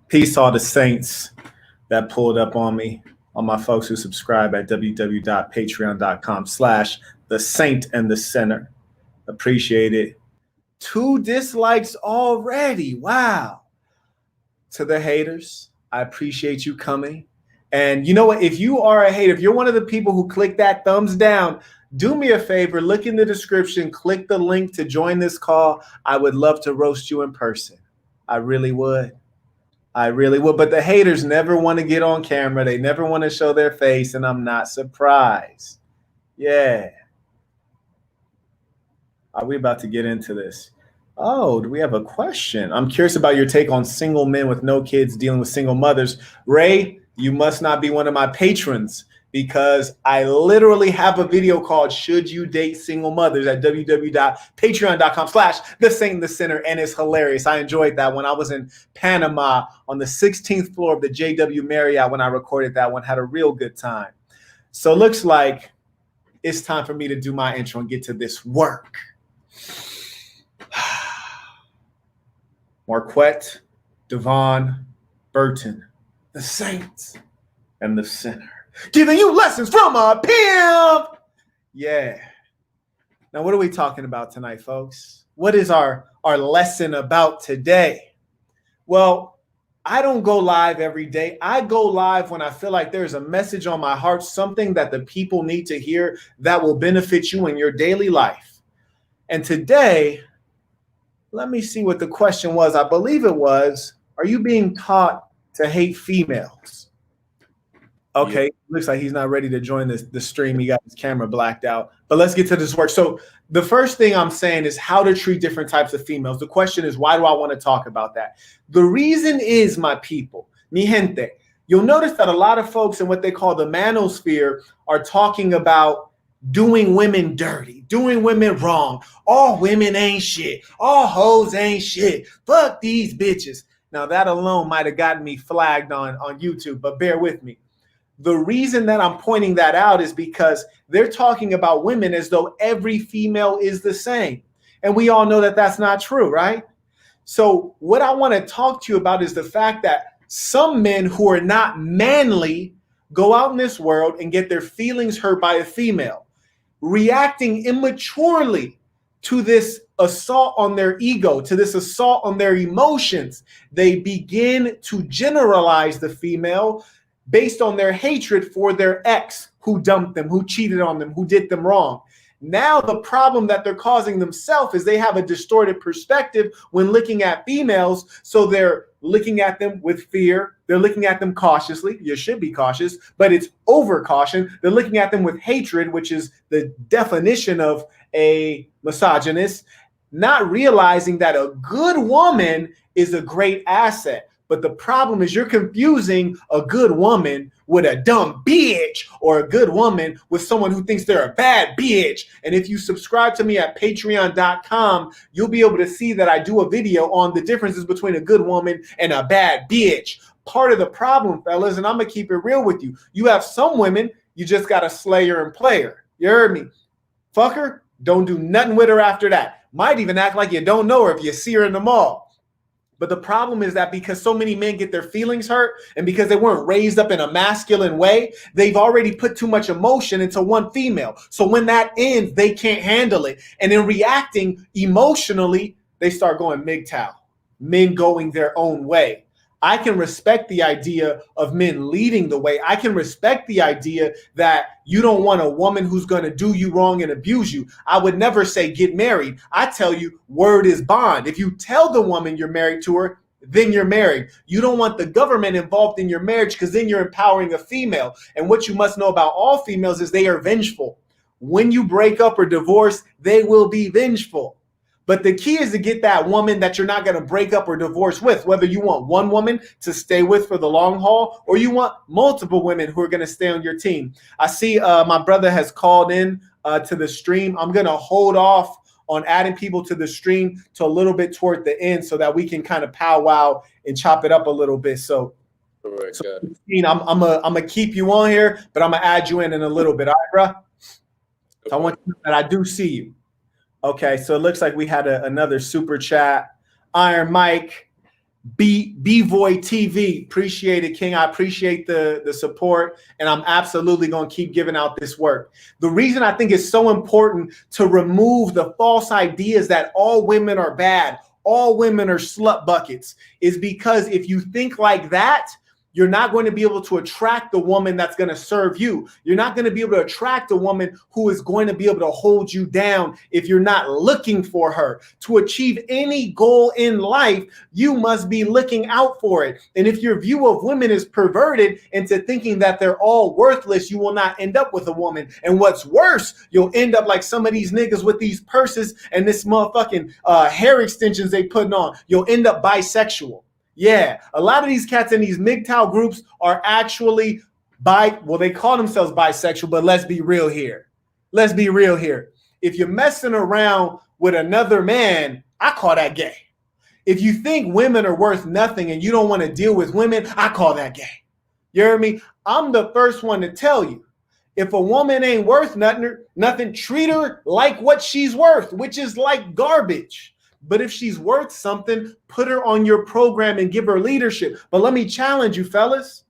Peace to all the saints that pulled up on me, all my folks who subscribe at www.patreon.com/the Saint and the Sinner. Appreciate it. 2 dislikes already. Wow. To the haters, I appreciate you coming. And you know what? If you are a hater, if you're one of the people who click that thumbs down, do me a favor, look in the description, click the link to join this call. I would love to roast you in person. I really would. But the haters never want to get on camera. They never want to show their face, and I'm not surprised. Yeah. Are we about to get into this? Oh, do we have a question? I'm curious about your take on single men with no kids dealing with single mothers. Ray, you must not be one of my patrons because I literally have a video called Should You Date Single Mothers at www.patreon.com/the Saint and the Sinner, and it's hilarious. I enjoyed that one. I was in Panama on the 16th floor of the JW Marriott when I recorded that one. Had a real good time. So it looks like it's time for me to do my intro and get to this work. Marquette, Devon, Burton, the Saints and the Sinner, giving you lessons from a pimp. Yeah. Now, what are we talking about tonight, folks? What is our lesson about today? Well, I don't go live every day. I go live when I feel like there's a message on my heart, something that the people need to hear that will benefit you in your daily life. And today, let me see what the question was. I believe it was, are you being taught to hate females? Okay, yeah. Looks like he's not ready to join the stream. He got his camera blacked out. But let's get to this work. So the first thing I'm saying is how to treat different types of females. The question is, why do I want to talk about that? The reason is, my people, mi gente, you'll notice that a lot of folks in what they call the manosphere are talking about doing women dirty, doing women wrong. All women ain't shit. All hoes ain't shit. Fuck these bitches. Now that alone might have gotten me flagged on YouTube, but bear with me. The reason that I'm pointing that out is because they're talking about women as though every female is the same. And we all know that that's not true, right? So what I want to talk to you about is the fact that some men who are not manly go out in this world and get their feelings hurt by a female, reacting immaturely to this assault on their ego, to this assault on their emotions. They begin to generalize the female based on their hatred for their ex who dumped them, who cheated on them, who did them wrong. Now the problem that they're causing themselves is they have a distorted perspective when looking at females. So they're looking at them with fear. They're looking at them cautiously. You should be cautious, but it's over caution. They're looking at them with hatred, which is the definition of a misogynist, not realizing that a good woman is a great asset. But the problem is you're confusing a good woman with a dumb bitch, or a good woman with someone who thinks they're a bad bitch. And if you subscribe to me at patreon.com, you'll be able to see that I do a video on the differences between a good woman and a bad bitch. Part of the problem, fellas, and I'm going to keep it real with you. You have some women, you just got to slay her and play her. You heard me? Fuck her, don't do nothing with her after that. Might even act like you don't know her if you see her in the mall. But the problem is that because so many men get their feelings hurt and because they weren't raised up in a masculine way, they've already put too much emotion into one female. So when that ends, they can't handle it. And in reacting emotionally, they start going MGTOW, men going their own way. I can respect the idea of men leading the way. I can respect the idea that you don't want a woman who's going to do you wrong and abuse you. I would never say get married. I tell you, word is bond. If you tell the woman you're married to her, then you're married. You don't want the government involved in your marriage because then you're empowering a female. And what you must know about all females is they are vengeful. When you break up or divorce, they will be vengeful. But the key is to get that woman that you're not going to break up or divorce with, whether you want one woman to stay with for the long haul or you want multiple women who are going to stay on your team. I see my brother has called in to the stream. I'm going to hold off on adding people to the stream to a little bit toward the end so that we can kind of powwow and chop it up a little bit. So, Correct, I'm gonna keep you on here, but I'm going to add you in a little bit. All right, bro? So I want you to know that I do see you. Okay, so it looks like we had another super chat. Iron Mike, B-Voy TV. Appreciate it, King. I appreciate the support, and I'm absolutely going to keep giving out this work. The reason I think it's so important to remove the false ideas that all women are bad, all women are slut buckets, is because if you think like that, you're not going to be able to attract the woman that's going to serve you. You're not going to be able to attract a woman who is going to be able to hold you down if you're not looking for her. To achieve any goal in life, you must be looking out for it. And if your view of women is perverted into thinking that they're all worthless, you will not end up with a woman. And what's worse, you'll end up like some of these niggas with these purses and this motherfucking hair extensions they putting on. You'll end up bisexual. Yeah, a lot of these cats in these MGTOW groups are actually they call themselves bisexual, but let's be real here. Let's be real here. If you're messing around with another man, I call that gay. If you think women are worth nothing and you don't want to deal with women, I call that gay. You hear me? I'm the first one to tell you, if a woman ain't worth nothing, treat her like what she's worth, which is like garbage. But if she's worth something, put her on your program and give her leadership. But let me challenge you, fellas.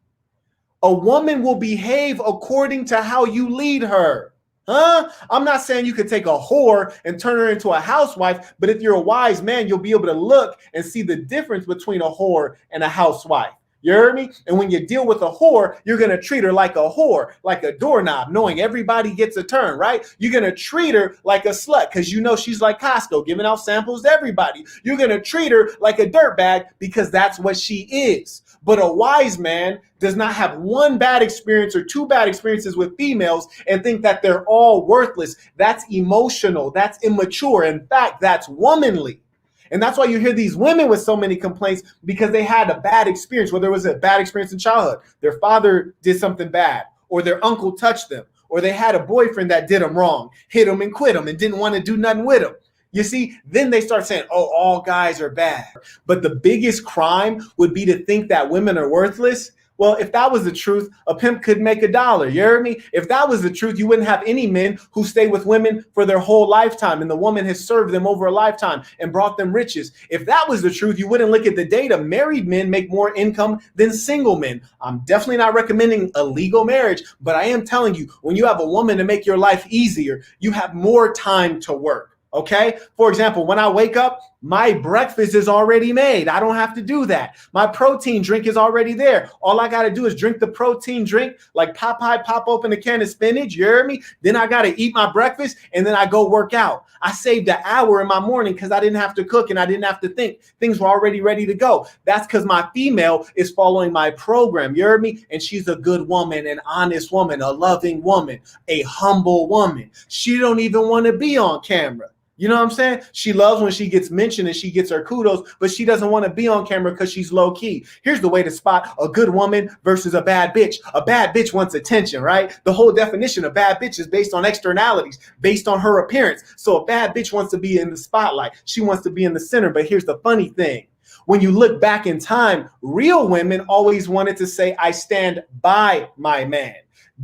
A woman will behave according to how you lead her. Huh? I'm not saying you could take a whore and turn her into a housewife, but if you're a wise man, you'll be able to look and see the difference between a whore and a housewife. You heard me? And when you deal with a whore, you're going to treat her like a whore, like a doorknob, knowing everybody gets a turn, right? You're going to treat her like a slut because you know she's like Costco, giving out samples to everybody. You're going to treat her like a dirtbag because that's what she is. But a wise man does not have one bad experience or two bad experiences with females and think that they're all worthless. That's emotional. That's immature. In fact, that's womanly. And that's why you hear these women with so many complaints, because they had a bad experience, whether it was a bad experience in childhood, their father did something bad, or their uncle touched them, or they had a boyfriend that did them wrong, hit them and quit them and didn't want to do nothing with them. You see, then they start saying, oh, all guys are bad. But the biggest crime would be to think that women are worthless. Well, if that was the truth, a pimp could make $1. You heard me? If that was the truth, you wouldn't have any men who stay with women for their whole lifetime and the woman has served them over a lifetime and brought them riches. If that was the truth, you wouldn't look at the data. Married men make more income than single men. I'm definitely not recommending a legal marriage, but I am telling you, when you have a woman to make your life easier, you have more time to work. Okay. For example, when I wake up, my breakfast is already made. I don't have to do that. My protein drink is already there. All I got to do is drink the protein drink, like Popeye, pop open a can of spinach. You hear me? Then I got to eat my breakfast and then I go work out. I saved an hour in my morning because I didn't have to cook and I didn't have to think. Things were already ready to go. That's because my female is following my program. You heard me? And she's a good woman, an honest woman, a loving woman, a humble woman. She don't even want to be on camera. You know what I'm saying? She loves when she gets mentioned and she gets her kudos, but she doesn't want to be on camera because she's low key. Here's the way to spot a good woman versus a bad bitch. A bad bitch wants attention, right? The whole definition of bad bitch is based on externalities, based on her appearance. So a bad bitch wants to be in the spotlight. She wants to be in the center. But here's the funny thing. When you look back in time, real women always wanted to say, I stand by my man.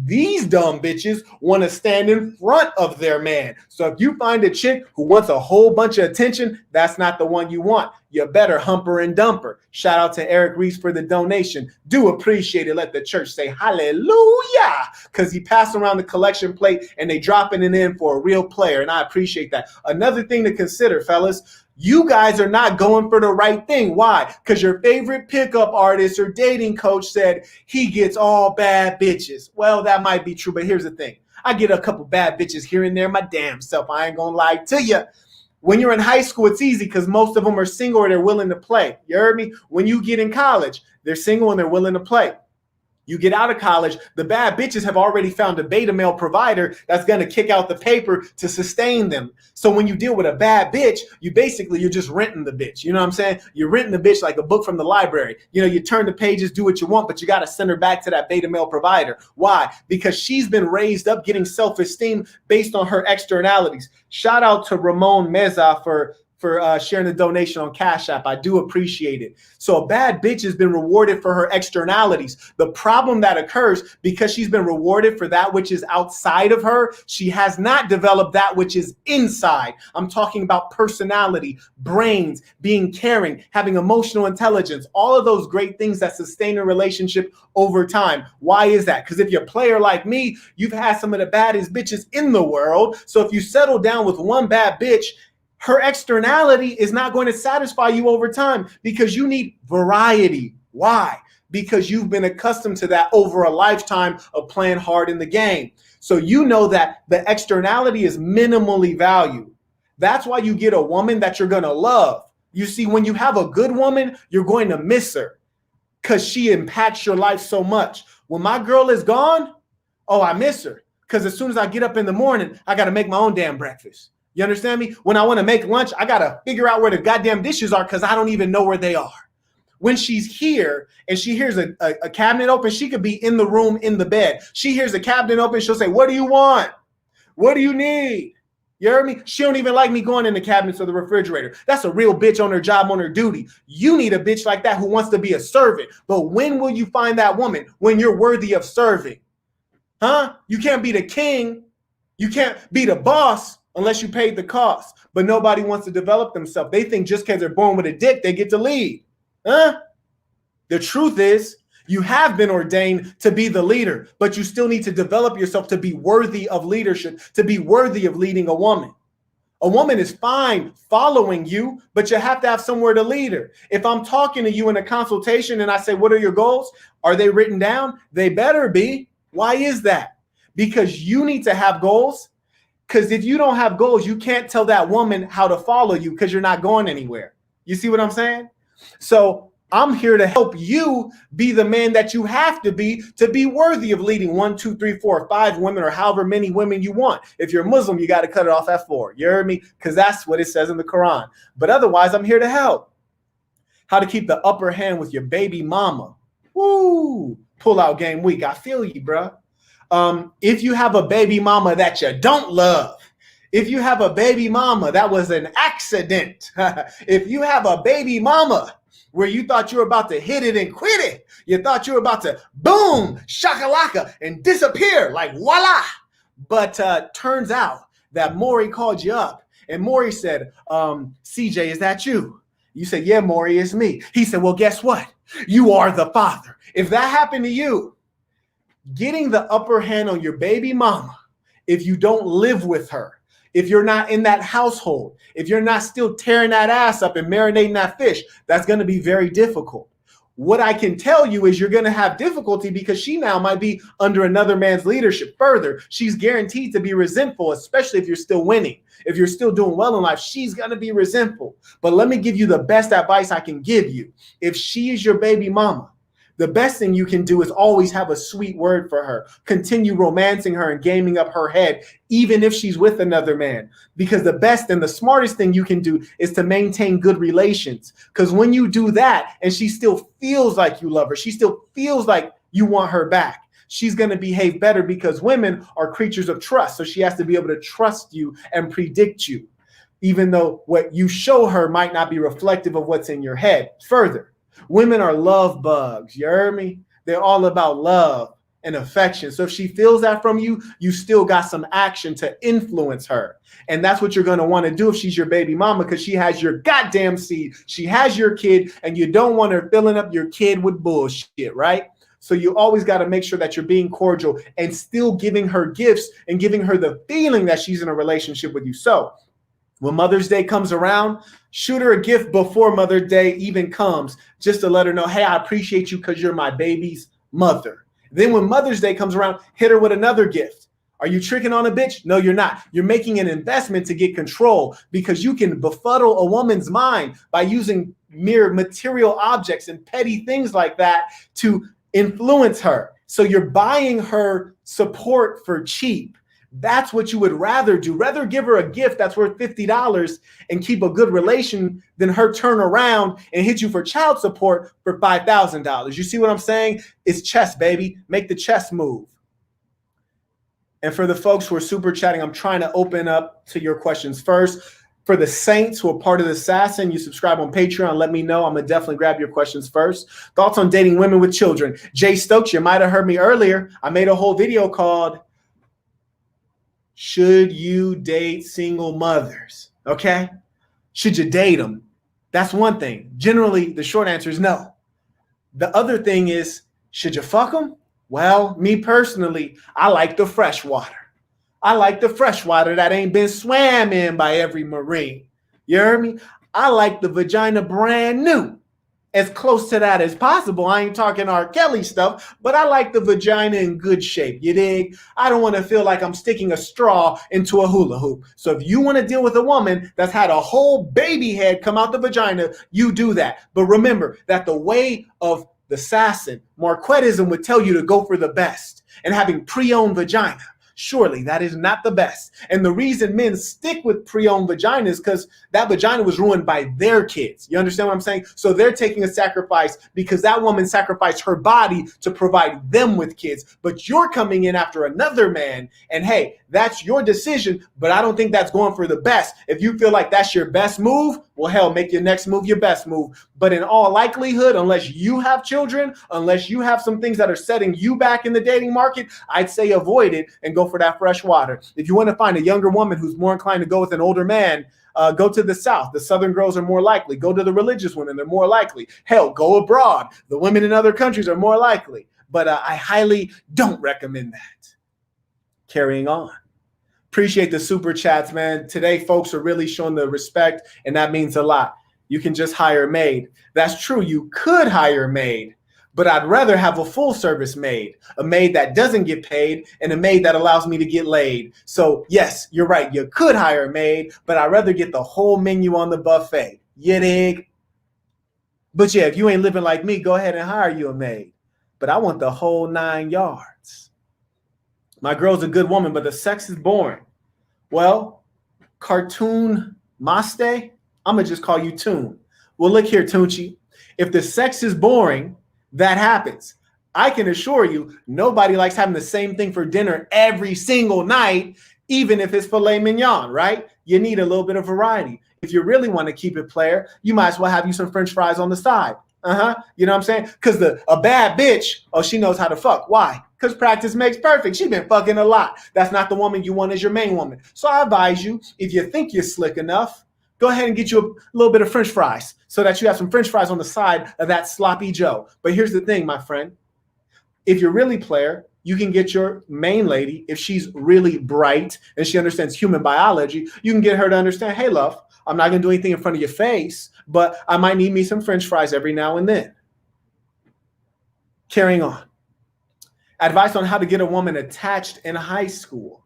These dumb bitches want to stand in front of their man. So if you find a chick who wants a whole bunch of attention, that's not the one you want. You better hump her and dump her. Shout out to Eric Reese for the donation. Do appreciate it. Let the church say hallelujah, because he passed around the collection plate and they dropping it in for a real player, and I appreciate that. Another thing to consider, fellas, you guys are not going for the right thing. Why? Because your favorite pickup artist or dating coach said he gets all bad bitches. Well, that might be true, but here's the thing. I get a couple bad bitches here and there my damn self. I ain't gonna lie to you. When you're in high school, it's easy because most of them are single or they're willing to play. You heard me? When you get in college, they're single and they're willing to play. You get out of college, the bad bitches have already found a beta male provider that's going to kick out the paper to sustain them. So when you deal with a bad bitch, you're just renting the bitch. You know what I'm saying? You're renting the bitch like a book from the library. You know, you turn the pages, do what you want, but you got to send her back to that beta male provider. Why? Because she's been raised up getting self-esteem based on her externalities. Shout out to Ramon Meza for for sharing the donation on Cash App. I do appreciate it. So a bad bitch has been rewarded for her externalities. The problem that occurs because she's been rewarded for that which is outside of her, she has not developed that which is inside. I'm talking about personality, brains, being caring, having emotional intelligence, all of those great things that sustain a relationship over time. Why is that? Because if you're a player like me, you've had some of the baddest bitches in the world. So if you settle down with one bad bitch, her externality is not going to satisfy you over time because you need variety. Why? Because you've been accustomed to that over a lifetime of playing hard in the game. So you know that the externality is minimally valued. That's why you get a woman that you're going to love. You see, when you have a good woman, you're going to miss her because she impacts your life so much. When my girl is gone, oh, I miss her because as soon as I get up in the morning, I got to make my own damn breakfast. You understand me? When I want to make lunch, I got to figure out where the goddamn dishes are because I don't even know where they are. When she's here and she hears a cabinet open, she could be in the room, in the bed. She hears a cabinet open, she'll say, what do you want? What do you need? You heard me? She don't even like me going in the cabinets or the refrigerator. That's a real bitch on her job, on her duty. You need a bitch like that who wants to be a servant. But when will you find that woman? When you're worthy of serving. Huh? You can't be the king. You can't be the boss unless you paid the cost. But nobody wants to develop themselves. They think just because they're born with a dick, they get to lead. Huh? The truth is, you have been ordained to be the leader, but you still need to develop yourself to be worthy of leadership, to be worthy of leading a woman. A woman is fine following you, but you have to have somewhere to lead her. If I'm talking to you in a consultation and I say, what are your goals? Are they written down? They better be. Why is that? Because you need to have goals. Because if you don't have goals, you can't tell that woman how to follow you because you're not going anywhere. You see what I'm saying? So I'm here to help you be the man that you have to be worthy of leading 1, 2, 3, 4, 5 women or however many women you want. If you're Muslim, you got to cut it off at 4. You heard me? Because that's what it says in the Quran. But otherwise, I'm here to help. How to keep the upper hand with your baby mama. Woo! Pull out game week. I feel you, bro. If you have a baby mama that you don't love, if you have a baby mama that was an accident, if you have a baby mama where you thought you were about to hit it and quit it, you thought you were about to boom, shakalaka, and disappear like voila. But turns out that Maury called you up and Maury said, CJ, is that you? You said, yeah, Maury, it's me. He said, well, guess what? You are the father. If that happened to you, getting the upper hand on your baby mama, if you don't live with her, if you're not in that household, if you're not still tearing that ass up and marinating that fish, that's going to be very difficult. What I can tell you is you're going to have difficulty because she now might be under another man's leadership. Further, she's guaranteed to be resentful, especially if you're still winning. If you're still doing well in life, she's going to be resentful. But let me give you the best advice I can give you. If she is your baby mama, the best thing you can do is always have a sweet word for her. Continue romancing her and gaming up her head, even if she's with another man. Because the best and the smartest thing you can do is to maintain good relations. Because when you do that and she still feels like you love her, she still feels like you want her back, she's going to behave better because women are creatures of trust. So she has to be able to trust you and predict you, even though what you show her might not be reflective of what's in your head. Further, women are love bugs. You heard me? They're all about love and affection. So if she feels that from you, you still got some action to influence her. And that's what you're going to want to do if she's your baby mama, because she has your goddamn seed. She has your kid, and you don't want her filling up your kid with bullshit, right? So you always got to make sure that you're being cordial and still giving her gifts and giving her the feeling that she's in a relationship with you. So when Mother's Day comes around, shoot her a gift before Mother's Day even comes, just to let her know, hey, I appreciate you because you're my baby's mother. Then when Mother's Day comes around, hit her with another gift. Are you tricking on a bitch? No, you're not. You're making an investment to get control, because you can befuddle a woman's mind by using mere material objects and petty things like that to influence her. So you're buying her support for cheap. That's what you would rather do. Rather give her a gift that's worth $50 and keep a good relation than her turn around and hit you for child support for $5,000. You see what I'm saying? It's chess, baby. Make the chess move. And for the folks who are super chatting, I'm trying to open up to your questions first. For the saints who are part of the Assassin, you subscribe on Patreon. Let me know. I'm going to definitely grab your questions first. Thoughts on dating women with children. Jay Stokes, you might have heard me earlier. I made a whole video called Should You Date Single Mothers? Okay? Should you date them? That's one thing. Generally, the short answer is no. The other thing is, should you fuck them? Well, me personally, I like the fresh water. I like the fresh water that ain't been swam in by every Marine. You heard me? I like the vagina brand new. As close to that as possible. I ain't talking R. Kelly stuff, but I like the vagina in good shape. You dig? I don't want to feel like I'm sticking a straw into a hula hoop. So if you want to deal with a woman that's had a whole baby head come out the vagina, you do that. But remember that the way of the assassin, Marquettism would tell you to go for the best. And having pre-owned vagina, surely that is not the best. And the reason men stick with pre-owned vagina is because that vagina was ruined by their kids. You understand what I'm saying? So they're taking a sacrifice because that woman sacrificed her body to provide them with kids. But you're coming in after another man, and hey, that's your decision, but I don't think that's going for the best. If you feel like that's your best move, well, hell, make your next move your best move. But in all likelihood, unless you have children, unless you have some things that are setting you back in the dating market, I'd say avoid it and go for that fresh water. If you want to find a younger woman who's more inclined to go with an older man, go to the South. The Southern girls are more likely. Go to the religious women. They're more likely. Hell, go abroad. The women in other countries are more likely. But I highly don't recommend that. Carrying on. Appreciate the super chats, man. Today, folks are really showing the respect, and that means a lot. You can just hire a maid. That's true. You could hire a maid, but I'd rather have a full service maid, a maid that doesn't get paid, and a maid that allows me to get laid. So yes, you're right. You could hire a maid, but I'd rather get the whole menu on the buffet. You dig? But yeah, if you ain't living like me, go ahead and hire you a maid. But I want the whole 9 yards. My girl's a good woman, but the sex is boring. Well, Cartoon Maste, I'm going to just call you Toon. Well, look here, Toonchi. If the sex is boring, that happens. I can assure you, nobody likes having the same thing for dinner every single night, even if it's filet mignon, right? You need a little bit of variety. If you really want to keep it player, you might as well have you some French fries on the side. You know what I'm saying? Because a bad bitch, oh, she knows how to fuck. Why? Because practice makes perfect. She's been fucking a lot. That's not the woman you want as your main woman. So I advise you, if you think you're slick enough, go ahead and get you a little bit of French fries so that you have some French fries on the side of that sloppy Joe. But here's the thing, my friend. If you're really player, you can get your main lady, if she's really bright and she understands human biology, you can get her to understand, hey, love, I'm not going to do anything in front of your face, but I might need me some French fries every now and then. Carrying on. Advice on how to get a woman attached in high school.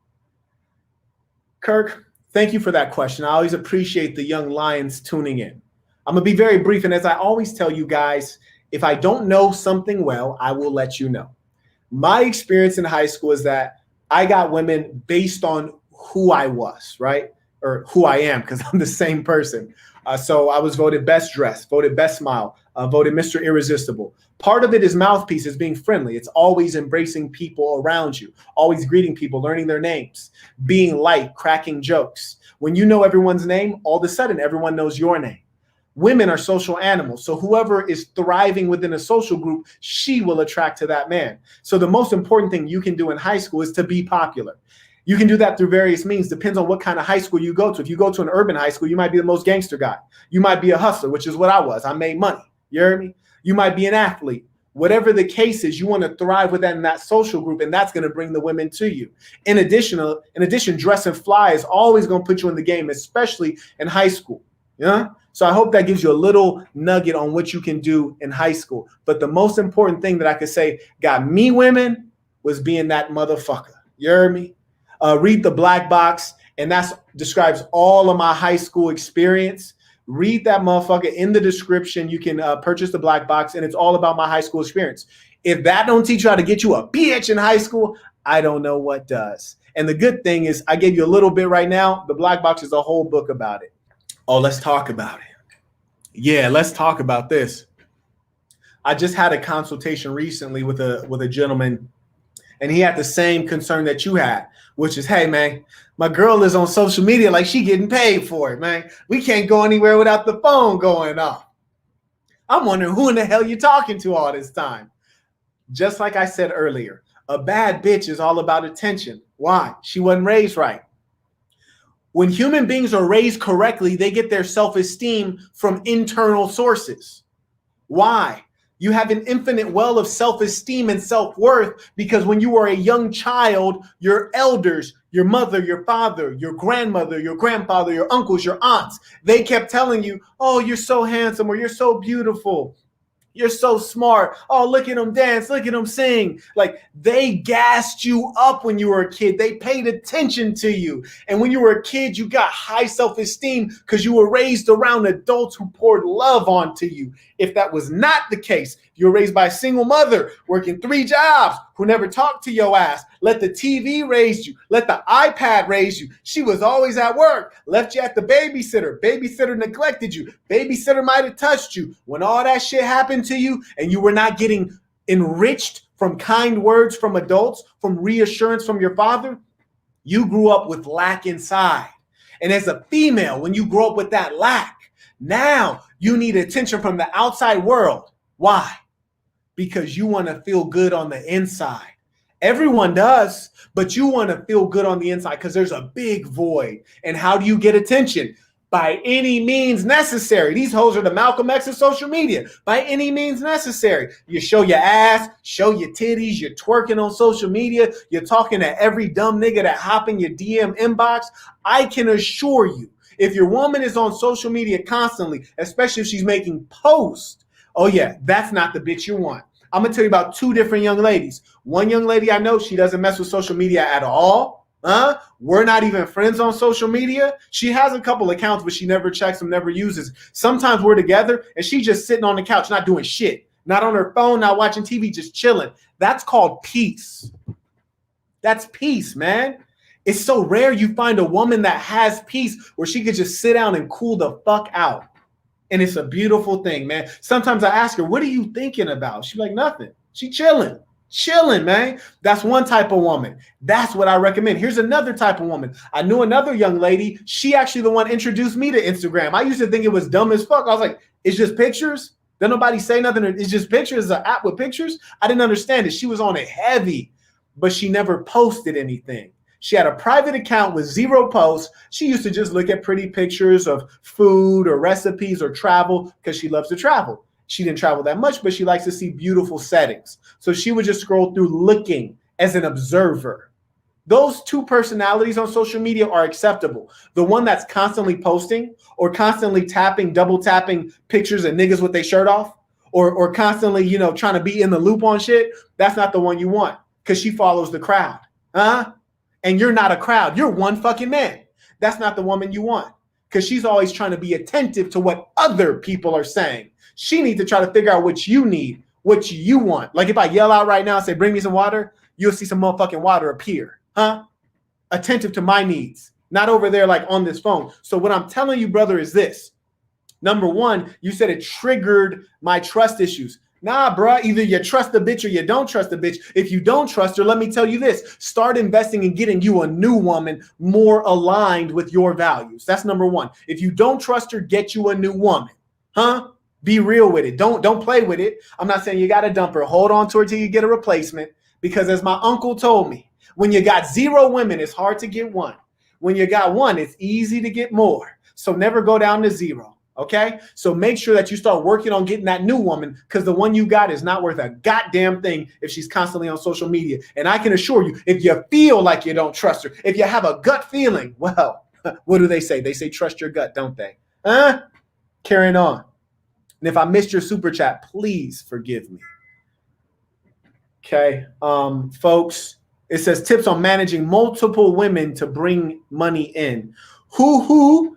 Kirk, thank you for that question. I always appreciate the young lions tuning in. I'm going to be very brief. And as I always tell you guys, if I don't know something well, I will let you know. My experience in high school is that I got women based on who I was, right? Or who I am, because I'm the same person. So I was voted best dressed, voted best smile, voted Mr. Irresistible. Part of it is mouthpiece, is being friendly. It's always embracing people around you, always greeting people, learning their names, being light, cracking jokes. When you know everyone's name, all of a sudden everyone knows your name. Women are social animals. So whoever is thriving within a social group, she will attract to that man. So the most important thing you can do in high school is to be popular. You can do that through various means. Depends on what kind of high school you go to. If you go to an urban high school, you might be the most gangster guy. You might be a hustler, which is what I was. I made money. You heard me? You might be an athlete. Whatever the case is, you want to thrive within that social group, and that's going to bring the women to you. In addition, dressing fly is always going to put you in the game, especially in high school. Yeah. So I hope that gives you a little nugget on what you can do in high school. But the most important thing that I could say got me women was being that motherfucker. You heard me? Read the Black Box, and that describes all of my high school experience. Read that motherfucker in the description. You can purchase the Black Box, and it's all about my high school experience. If that don't teach you how to get you a bitch in high school, I don't know what does. And the good thing is I gave you a little bit right now. The Black Box is a whole book about it. Oh, let's talk about it. Yeah, let's talk about this. I just had a consultation recently with a gentleman, And he had the same concern that you had, which is, hey, man, my girl is on social media like she getting paid for it, man. We can't go anywhere without the phone going off. I'm wondering who in the hell you talking to all this time. Just like I said earlier, a bad bitch is all about attention. Why? She wasn't raised right. When human beings are raised correctly, they get their self-esteem from internal sources. Why? You have an infinite well of self-esteem and self-worth because when you were a young child, your elders, your mother, your father, your grandmother, your grandfather, your uncles, your aunts, they kept telling you, oh, you're so handsome or you're so beautiful. You're so smart. Oh, look at them dance. Look at them sing. Like they gassed you up when you were a kid. They paid attention to you. And when you were a kid, you got high self-esteem because you were raised around adults who poured love onto you. If that was not the case, you were raised by a single mother working 3 jobs who never talked to your ass. Let the TV raise you. Let the iPad raise you. She was always at work. Left you at the babysitter. Babysitter neglected you. Babysitter might have touched you. When all that shit happened to you and you were not getting enriched from kind words from adults, from reassurance from your father, you grew up with lack inside. And as a female, when you grow up with that lack, now you need attention from the outside world. Why? Because you want to feel good on the inside. Everyone does, but you want to feel good on the inside because there's a big void. And how do you get attention? By any means necessary. These hoes are the Malcolm X of social media. By any means necessary. You show your ass, show your titties, you're twerking on social media, you're talking to every dumb nigga that hop in your DM inbox. I can assure you, if your woman is on social media constantly, especially if she's making posts, oh yeah, that's not the bitch you want. I'm going to tell you about 2 different young ladies. One young lady I know, she doesn't mess with social media at all. We're not even friends on social media. She has a couple accounts, but she never checks them, never uses. Sometimes we're together and she's just sitting on the couch, not doing shit. Not on her phone, not watching TV, just chilling. That's called peace. That's peace, man. It's so rare you find a woman that has peace where she could just sit down and cool the fuck out. And it's a beautiful thing, man. Sometimes I ask her, what are you thinking about? She's like, nothing. She chilling, man. That's one type of woman. That's what I recommend. Here's another type of woman. I knew another young lady. She actually the one introduced me to Instagram. I used to think it was dumb as fuck. I was like, it's just pictures? Don't nobody say nothing. It's just pictures. It's an app with pictures. I didn't understand it. She was on it heavy, but she never posted anything. She had a private account with 0 posts. She used to just look at pretty pictures of food or recipes or travel because she loves to travel. She didn't travel that much, but she likes to see beautiful settings. So she would just scroll through looking as an observer. Those 2 personalities on social media are acceptable. The one that's constantly posting or constantly tapping, double tapping pictures of niggas with their shirt off or constantly, trying to be in the loop on shit, that's not the one you want because she follows the crowd. And you're not a crowd. You're one fucking man. That's not the woman you want because she's always trying to be attentive to what other people are saying. She needs to try to figure out what you need, what you want. Like if I yell out right now and say, bring me some water, you'll see some motherfucking water appear. Attentive to my needs, not over there like on this phone. So what I'm telling you, brother, is this. Number 1, you said it triggered my trust issues. Nah, bro, either you trust the bitch or you don't trust the bitch. If you don't trust her, let me tell you this. Start investing in getting you a new woman more aligned with your values. That's number 1. If you don't trust her, get you a new woman. Be real with it. Don't play with it. I'm not saying you got to dump her. Hold on to her till you get a replacement. Because as my uncle told me, when you got 0 women, it's hard to get 1. When you got 1, it's easy to get more. So never go down to 0. Okay, so make sure that you start working on getting that new woman because the one you got is not worth a goddamn thing if she's constantly on social media. And I can assure you, if you feel like you don't trust her, if you have a gut feeling, well, what do they say? They say trust your gut, don't they? Carrying on. And if I missed your super chat, please forgive me. Okay, folks, it says tips on managing multiple women to bring money in. Who?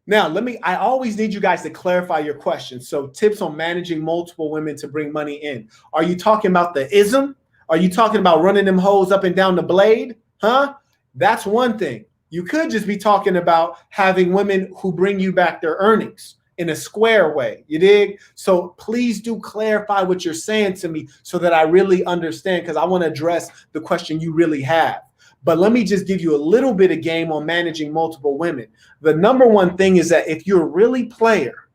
Now, I always need you guys to clarify your question. So tips on managing multiple women to bring money in. Are you talking about the ism? Are you talking about running them hoes up and down the blade? That's one thing. You could just be talking about having women who bring you back their earnings in a square way. You dig? So please do clarify what you're saying to me so that I really understand, because I want to address the question you really have. But let me just give you a little bit of game on managing multiple women. The number one thing is that if you're really player,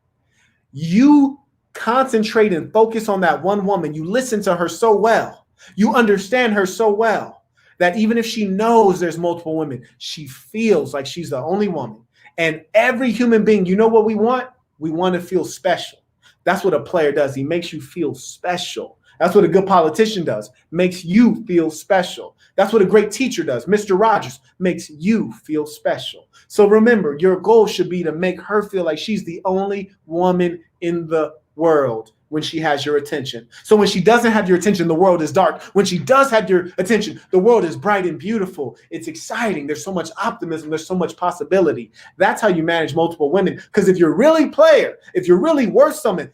you concentrate and focus on that one woman. You listen to her so well. You understand her so well that even if she knows there's multiple women, she feels like she's the only woman. And every human being, you know what we want? We want to feel special. That's what a player does. He makes you feel special. That's what a good politician does, makes you feel special. That's what a great teacher does. Mr. Rogers makes you feel special. So remember, your goal should be to make her feel like she's the only woman in the world when she has your attention. So when she doesn't have your attention, the world is dark. When she does have your attention, the world is bright and beautiful. It's exciting. There's so much optimism. There's so much possibility. That's how you manage multiple women. Because if you're really player, if you're really worth something,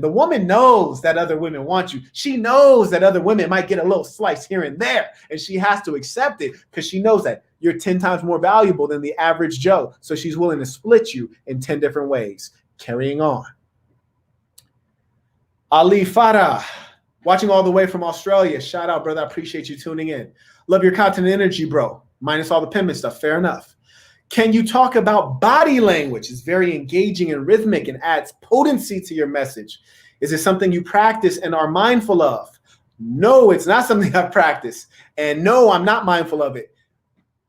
the woman knows that other women want you. She knows that other women might get a little slice here and there, and she has to accept it because she knows that you're 10 times more valuable than the average Joe. So she's willing to split you in 10 different ways. Carrying on. Ali Farah, watching all the way from Australia. Shout out, brother. I appreciate you tuning in. Love your content and energy, bro. Minus all the penman stuff. Fair enough. Can you talk about body language? It's very engaging and rhythmic and adds potency to your message. Is it something you practice and are mindful of? No, it's not something I practice. And no, I'm not mindful of it.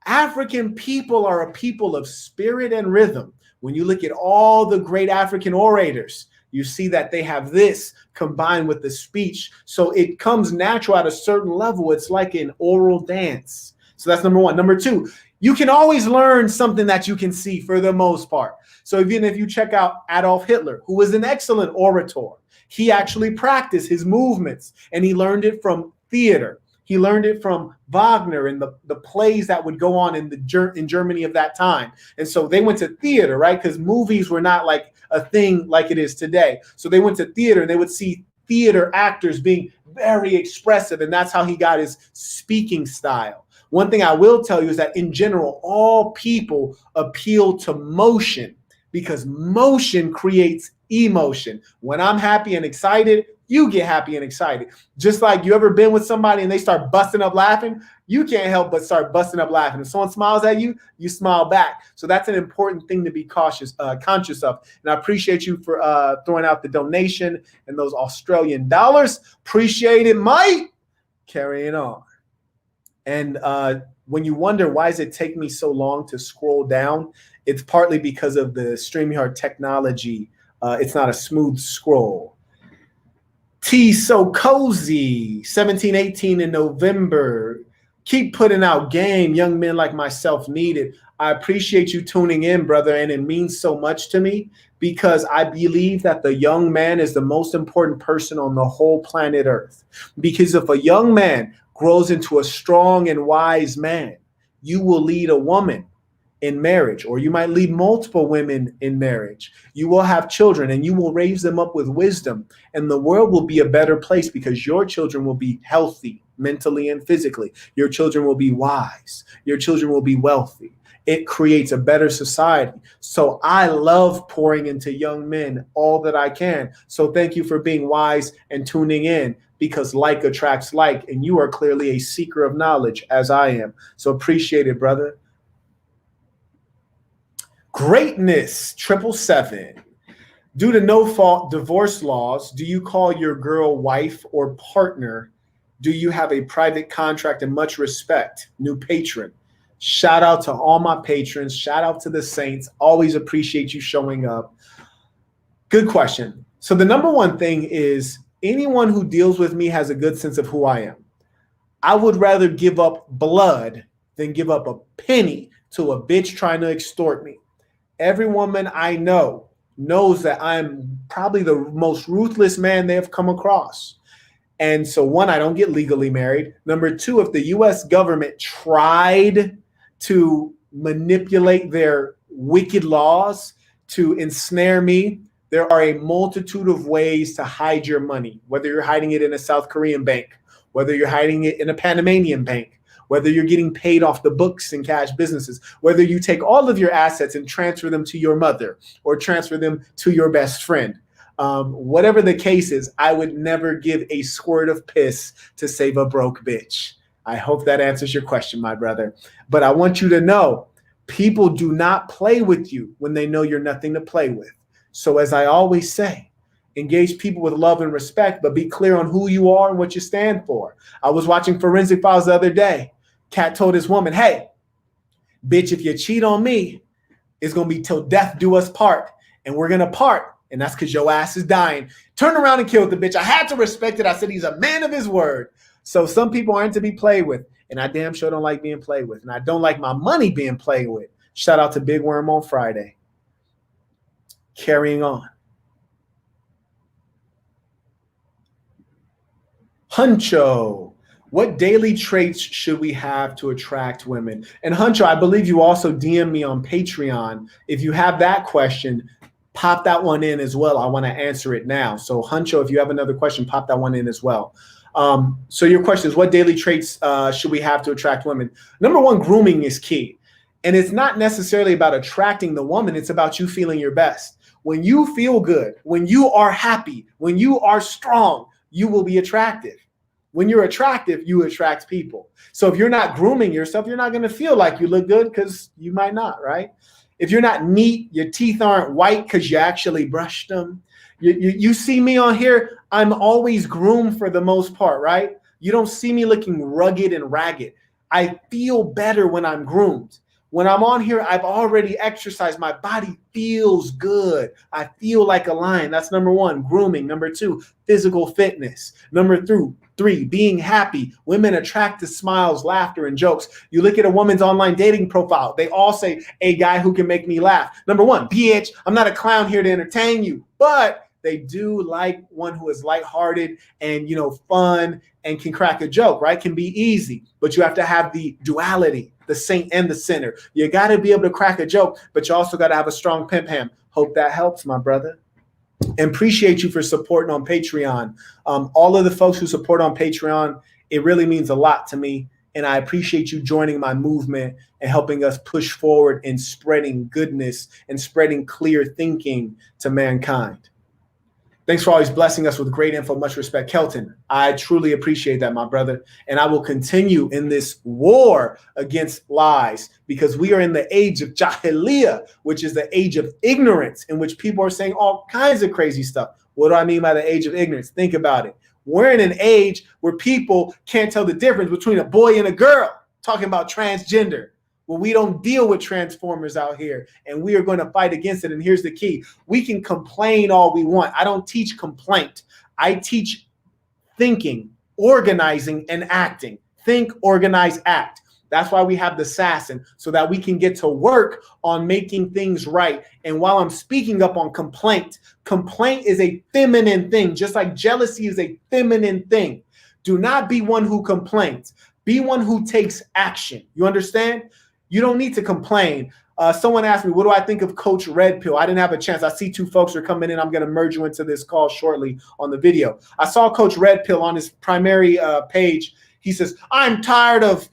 African people are a people of spirit and rhythm. When you look at all the great African orators, you see that they have this combined with the speech. So it comes natural at a certain level. It's like an oral dance. So that's number one. Number two, you can always learn something that you can see for the most part. So even if you check out Adolf Hitler, who was an excellent orator, he actually practiced his movements and he learned it from theater. He learned it from Wagner and the plays that would go on in Germany of that time. And so they went to theater, right? Because movies were not like a thing like it is today. So they went to theater and they would see theater actors being very expressive. And that's how he got his speaking style. One thing I will tell you is that in general, all people appeal to motion because motion creates emotion. When I'm happy and excited, you get happy and excited. Just like you ever been with somebody and they start busting up laughing, you can't help but start busting up laughing. If someone smiles at you, you smile back. So that's an important thing to be conscious of. And I appreciate you for throwing out the donation and those Australian dollars. Appreciate it, Mike. Carrying on. And when you wonder why does it take me so long to scroll down, it's partly because of the StreamYard technology. It's not a smooth scroll. T so cozy, 1718 in November. Keep putting out game. Young men like myself need it. I appreciate you tuning in, brother, and it means so much to me because I believe that the young man is the most important person on the whole planet Earth. Because if a young man grows into a strong and wise man, you will lead a woman in marriage, or you might lead multiple women in marriage. You will have children and you will raise them up with wisdom, and the world will be a better place because your children will be healthy mentally and physically. Your children will be wise. Your children will be wealthy. It creates a better society. So I love pouring into young men all that I can. So thank you for being wise and tuning in, because like attracts like, and you are clearly a seeker of knowledge as I am. So appreciate it, brother. Greatness, 777. Due to no-fault divorce laws, do you call your girl wife or partner? Do you have a private contract and much respect? New patron. Shout out to all my patrons. Shout out to the saints. Always appreciate you showing up. Good question. So the number one thing is anyone who deals with me has a good sense of who I am. I would rather give up blood than give up a penny to a bitch trying to extort me. Every woman I know knows that I'm probably the most ruthless man they have come across. And so one, I don't get legally married. Number two, if the US government tried to manipulate their wicked laws to ensnare me, there are a multitude of ways to hide your money, whether you're hiding it in a South Korean bank, whether you're hiding it in a Panamanian bank, whether you're getting paid off the books in cash businesses, whether you take all of your assets and transfer them to your mother or transfer them to your best friend. Whatever the case is, I would never give a squirt of piss to save a broke bitch. I hope that answers your question, my brother. But I want you to know, people do not play with you when they know you're nothing to play with. So as I always say, engage people with love and respect, but be clear on who you are and what you stand for. I was watching Forensic Files the other day. Cat told his woman, hey, bitch, if you cheat on me, it's going to be till death do us part. And we're going to part. And that's because your ass is dying. Turn around and killed the bitch. I had to respect it. I said he's a man of his word. So some people aren't to be played with. And I damn sure don't like being played with. And I don't like my money being played with. Shout out to Big Worm on Friday. Carrying on. Huncho, what daily traits should we have to attract women? And Huncho, I believe you also DM me on Patreon. If you have that question, pop that one in as well. I want to answer it now. So Huncho, if you have another question, pop that one in as well. So your question is, what daily traits should we have to attract women? Number one, grooming is key. And it's not necessarily about attracting the woman. It's about you feeling your best. When you feel good, when you are happy, when you are strong, you will be attractive. When you're attractive, you attract people. So if you're not grooming yourself, you're not going to feel like you look good because you might not, right? If you're not neat, your teeth aren't white because you actually brushed them. You see me on here, I'm always groomed for the most part, right? You don't see me looking rugged and ragged. I feel better when I'm groomed. When I'm on here, I've already exercised. My body feels good. I feel like a lion. That's number one, grooming. Number two, physical fitness. Number three, being happy. Women attract to smiles, laughter, and jokes. You look at a woman's online dating profile, they all say, a guy who can make me laugh. Number one, bitch, I'm not a clown here to entertain you, but they do like one who is lighthearted and, fun and can crack a joke, right? Can be easy, but you have to have the duality, the saint and the sinner. You got to be able to crack a joke, but you also got to have a strong pimp ham. Hope that helps, my brother. And appreciate you for supporting on Patreon. All of the folks who support on Patreon, it really means a lot to me. And I appreciate you joining my movement and helping us push forward in spreading goodness and spreading clear thinking to mankind. Thanks for always blessing us with great info. Much respect, Kelton. I truly appreciate that, my brother. And I will continue in this war against lies because we are in the age of Jahiliyyah, which is the age of ignorance in which people are saying all kinds of crazy stuff. What do I mean by the age of ignorance? Think about it. We're in an age where people can't tell the difference between a boy and a girl, talking about transgender. Well, we don't deal with transformers out here, and we are going to fight against it. And here's the key. We can complain all we want. I don't teach complaint. I teach thinking, organizing, and acting. Think, organize, act. That's why we have the assassin, so that we can get to work on making things right. And while I'm speaking up on complaint is a feminine thing, just like jealousy is a feminine thing. Do not be one who complains. Be one who takes action. You understand? You don't need to complain. Someone asked me, what do I think of Coach Red Pill? I didn't have a chance. I see two folks are coming in. I'm going to merge you into this call shortly on the video. I saw Coach Red Pill on his primary page. He says, I'm tired of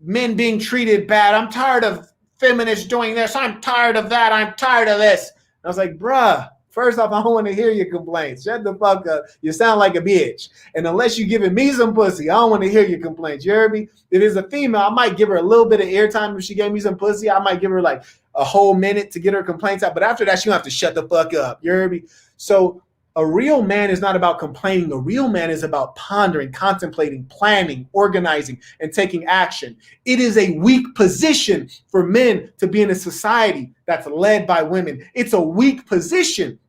men being treated bad. I'm tired of feminists doing this. I'm tired of that. I'm tired of this. And I was like, bruh, first off, I don't want to hear your complaints. Shut the fuck up. You sound like a bitch. And unless you're giving me some pussy, I don't want to hear your complaints. You heard me? If it's a female, I might give her a little bit of airtime. If she gave me some pussy, I might give her like a whole minute to get her complaints out. But after that, she don't have to shut the fuck up. You heard me? So a real man is not about complaining. A real man is about pondering, contemplating, planning, organizing, and taking action. It is a weak position for men to be in a society that's led by women. It's a weak position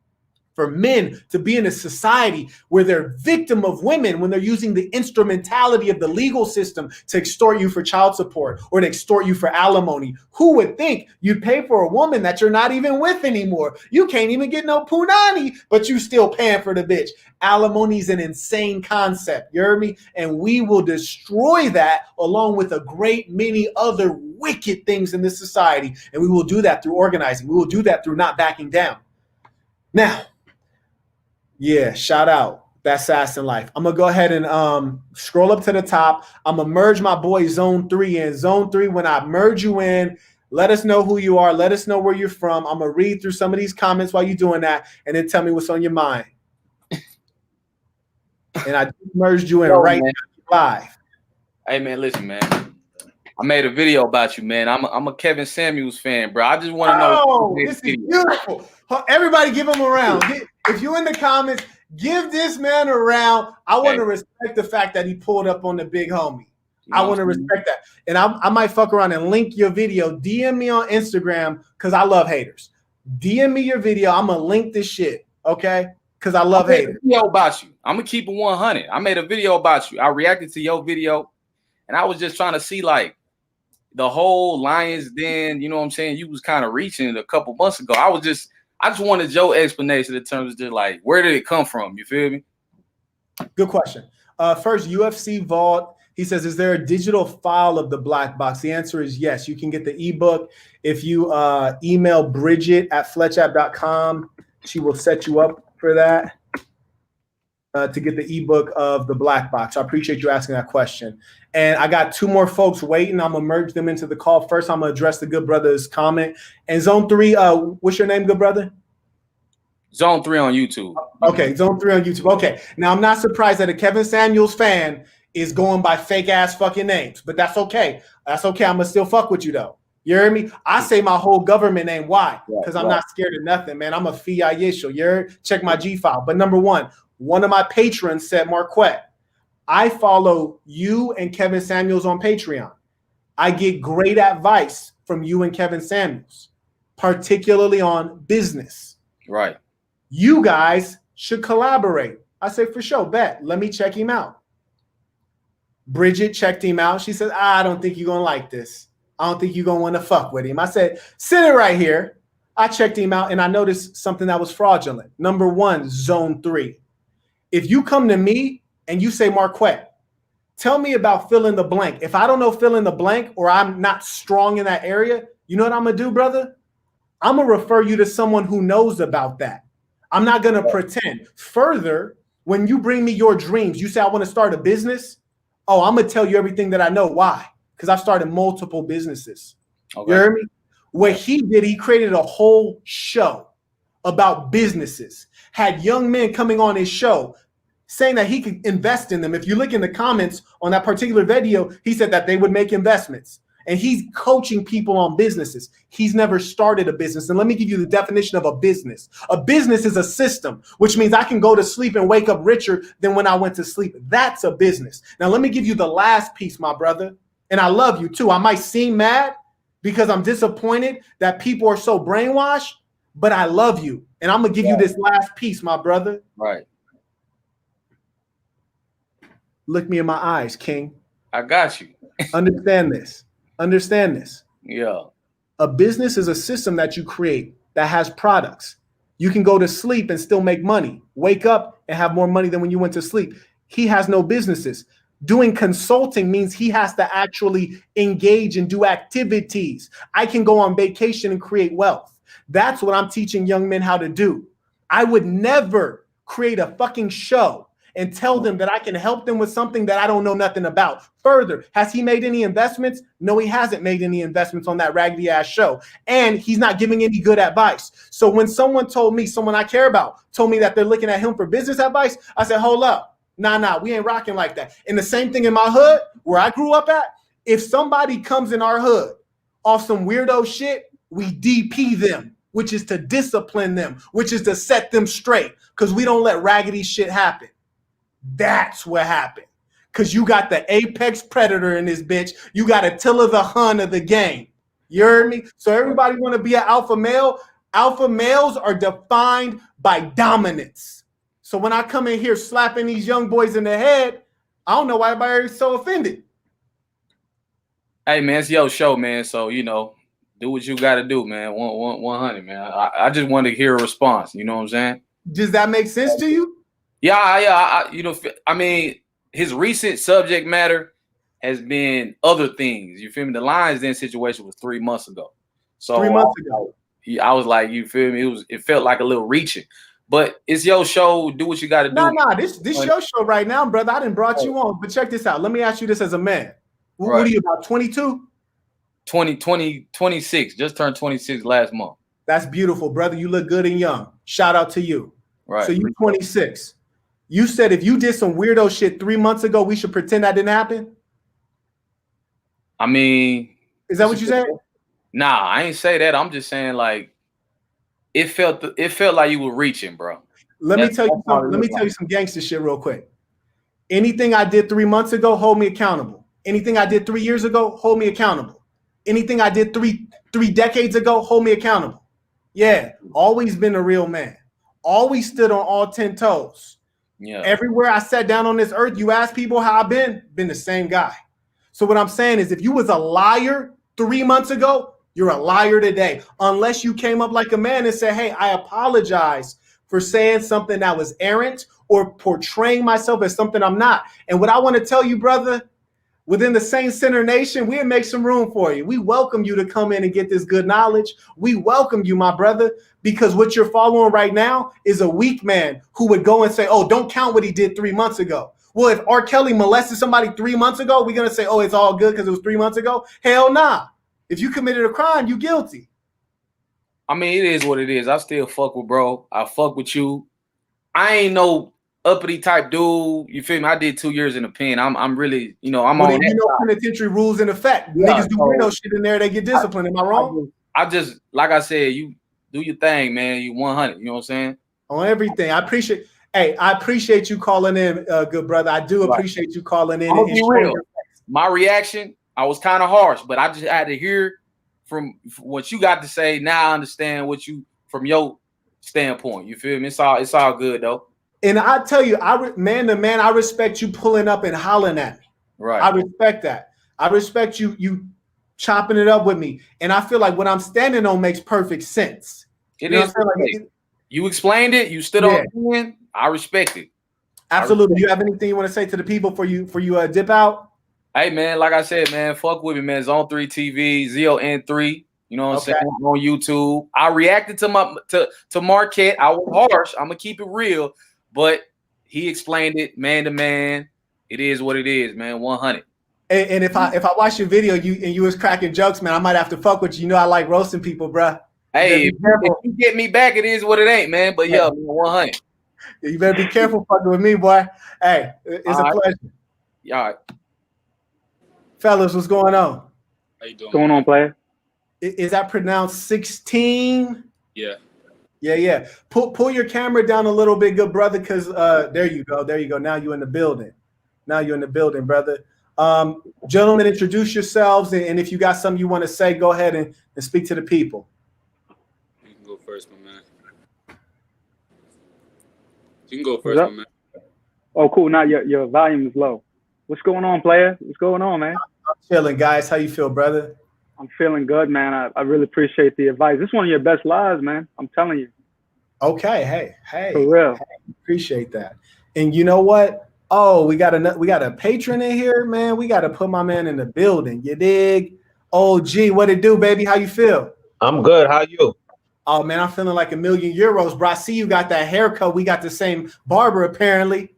for men to be in a society where they're victim of women when they're using the instrumentality of the legal system to extort you for child support or to extort you for alimony. Who would think you'd pay for a woman that you're not even with anymore? You can't even get no punani, but you still paying for the bitch. Alimony is an insane concept. You heard me? And we will destroy that along with a great many other wicked things in this society. And we will do that through organizing. We will do that through not backing down. Now, yeah, shout out. That's Sass in Life. I'm gonna go ahead and scroll up to the top. I'm gonna merge my boy Zone 3 in. Zone 3, when I merge you in, let us know who you are. Let us know where you're from. I'm gonna read through some of these comments while you're doing that, and then tell me what's on your mind. And I just merged you in right now, live. Hey man, listen, man. I made a video about you, man. I'm a Kevin Samuels fan, bro. I just want to know. Oh, this is beautiful. Everybody give him a round. If you're in the comments, give this man a round. I want to respect the fact that he pulled up on the big homie. You know I want to respect that. And I might fuck around and link your video. DM me on Instagram because I love haters. DM me your video. I'm going to link this shit, okay? Because I love haters. I made a video about you. I'm going to keep it 100. I made a video about you. I reacted to your video, and I was just trying to see, like, the whole Lions Den, you know what I'm saying? You was kind of reaching a couple months ago. I just wanted your explanation in terms of just like, where did it come from? You feel me? Good question. First, UFC Vault. He says, is there a digital file of the black box? The answer is yes. You can get the ebook. If you email Bridget at fletchapp.com, she will set you up for that to get the ebook of the black box. I appreciate you asking that question. And I got two more folks waiting. I'm going to merge them into the call. First, I'm going to address the good brother's comment. And Zone 3, what's your name, good brother? Zone 3 on YouTube. Okay, Zone 3 on YouTube. Okay. Now, I'm not surprised that a Kevin Samuels fan is going by fake-ass fucking names, but that's okay. That's okay. I'm going to still fuck with you, though. You hear me? I say my whole government name. Why? Because I'm not scared of nothing, man. I'm a Fiat Yisho. You heard? Check my G file. But number one of my patrons said, Marquette, I follow you and Kevin Samuels on Patreon. I get great advice from you and Kevin Samuels, particularly on business. Right. You guys should collaborate. I say, for sure, bet. Let me check him out. Bridget checked him out. She said, I don't think you're going to like this. I don't think you're going to want to fuck with him. I said, sit it right here. I checked him out, and I noticed something that was fraudulent. Number one, Zone 3. If you come to me and you say, Marquette, tell me about fill in the blank. If I don't know fill in the blank or I'm not strong in that area, you know what I'm going to do, brother? I'm going to refer you to someone who knows about that. I'm not going to pretend. Further, when you bring me your dreams, you say, I want to start a business. Oh, I'm going to tell you everything that I know. Why? Because I've started multiple businesses. Okay. You hear me? What he did, he created a whole show about businesses, had young men coming on his show saying that he could invest in them. If you look in the comments on that particular video, he said that they would make investments. And he's coaching people on businesses. He's never started a business. And let me give you the definition of a business. A business is a system, which means I can go to sleep and wake up richer than when I went to sleep. That's a business. Now, let me give you the last piece, my brother. And I love you too. I might seem mad because I'm disappointed that people are so brainwashed, but I love you. And I'm going to give you this last piece, my brother. Right. Look me in my eyes, King. I got you. Understand this. Understand this. Yeah. A business is a system that you create that has products. You can go to sleep and still make money. Wake up and have more money than when you went to sleep. He has no businesses. Doing consulting means he has to actually engage and do activities. I can go on vacation and create wealth. That's what I'm teaching young men how to do. I would never create a fucking show and tell them that I can help them with something that I don't know nothing about. Further, has he made any investments? No, he hasn't made any investments on that raggedy ass show. And he's not giving any good advice. So when someone told me, someone I care about, told me that they're looking at him for business advice, I said, hold up. Nah, we ain't rocking like that. And the same thing in my hood, where I grew up at, if somebody comes in our hood off some weirdo shit, we DP them, which is to discipline them, which is to set them straight, because we don't let raggedy shit happen. That's what happened. Because you got the apex predator in this bitch. You got Attila the Hun of the game. You heard me? So everybody want to be an alpha male. Alpha males are defined by dominance. So when I come in here slapping these young boys in the head, I don't know why everybody's so offended. Hey, man, it's your show, man. So, you know, do what you got to do, man. 100, man. I just want to hear a response. You know what I'm saying? Does that make sense to you? Yeah. You know, I mean, his recent subject matter has been other things. You feel me? The Lions Den situation was 3 months ago. So 3 months ago. I was like, you feel me? It felt like a little reaching. But it's your show. Do what you got to do. Nah. This your show right now, brother. I didn't brought you on, but check this out. Let me ask you this as a man. What are you, about 22? 26. Just turned 26 last month. That's beautiful, brother. You look good and young. Shout out to you. Right. So you 26. You said if you did some weirdo shit 3 months ago, we should pretend that didn't happen? I mean, is that what you said? Nah, I ain't say that. I'm just saying like it felt like you were reaching, bro. Let me tell you some gangster shit real quick. Anything I did 3 months ago, hold me accountable. Anything I did 3 years ago, hold me accountable. Anything I did three decades ago, hold me accountable. Yeah, always been a real man. Always stood on all 10 toes. Yeah. Everywhere I sat down on this earth, you ask people how I've been the same guy. So what I'm saying is if you was a liar 3 months ago, you're a liar today. Unless you came up like a man and said, hey, I apologize for saying something that was errant or portraying myself as something I'm not. And what I want to tell you, brother, within the Saint Center Nation, we'll make some room for you. We welcome you to come in and get this good knowledge. We welcome you, my brother, because what you're following right now is a weak man who would go and say, oh, don't count what he did 3 months ago. Well, if R. Kelly molested somebody 3 months ago, we're going to say, oh, it's all good because it was 3 months ago? Hell nah. If you committed a crime, you guilty. I mean, it is what it is. I still fuck with bro. I fuck with you. I ain't no uppity type dude. You feel me? I did 2 years in the pen. I'm really, I'm on that. Penitentiary rules in effect. Yeah, niggas do weirdo shit in there. They get disciplined. Am I wrong? I just, like I said, you do your thing, man. You 100. You know what I'm saying? On everything. I appreciate you calling in, good brother. I do appreciate you calling in. I'll be real. My reaction, I was kind of harsh, but I just had to hear from what you got to say. Now I understand what you, from your standpoint. You feel me? It's all good though. And I tell you, man to man, I respect you pulling up and hollering at me. Right. I respect that. I respect you chopping it up with me. And I feel like what I'm standing on makes perfect sense. It is. You explained it. You stood on it. I respect it. Absolutely. Do you have anything you want to say to the people for you dip out? Hey man, like I said, man, fuck with me, man. Zone 3 TV, ZON3. You know what I'm saying? On YouTube. I reacted to Marquette. I was harsh. I'm gonna keep it real, but he explained it man to man. It is what it is, man. 100. And if I watch your video, you was cracking jokes, man, I might have to fuck with you. You know I like roasting people, bruh. Hey, if you get me back, it is what it ain't, man. But yeah, 100. You better be careful fucking with me, boy. Hey, it's a pleasure. All right. Fellas, what's going on? How you doing? What's going on, player? Is that pronounced 16? Yeah. Yeah. Pull your camera down a little bit, good brother, because there you go. Now you're in the building. Brother. Gentlemen, introduce yourselves, and if you got something you want to say, go ahead and speak to the people. You can go first, my man. You can go first, my man. Oh, cool. Now your volume is low. What's going on, player? What's going on, man? I'm chilling, guys. How you feel, brother? I'm feeling good, man. I really appreciate the advice. This is one of your best lives, man. I'm telling you. Okay. Hey. For real. Hey, appreciate that. And you know what? Oh, we got a patron in here, man. We got to put my man in the building. You dig? Oh, G, what it do, baby? How you feel? I'm good. How you? Oh, man, I'm feeling like €1,000,000, bro. I see you got that haircut. We got the same barber, apparently.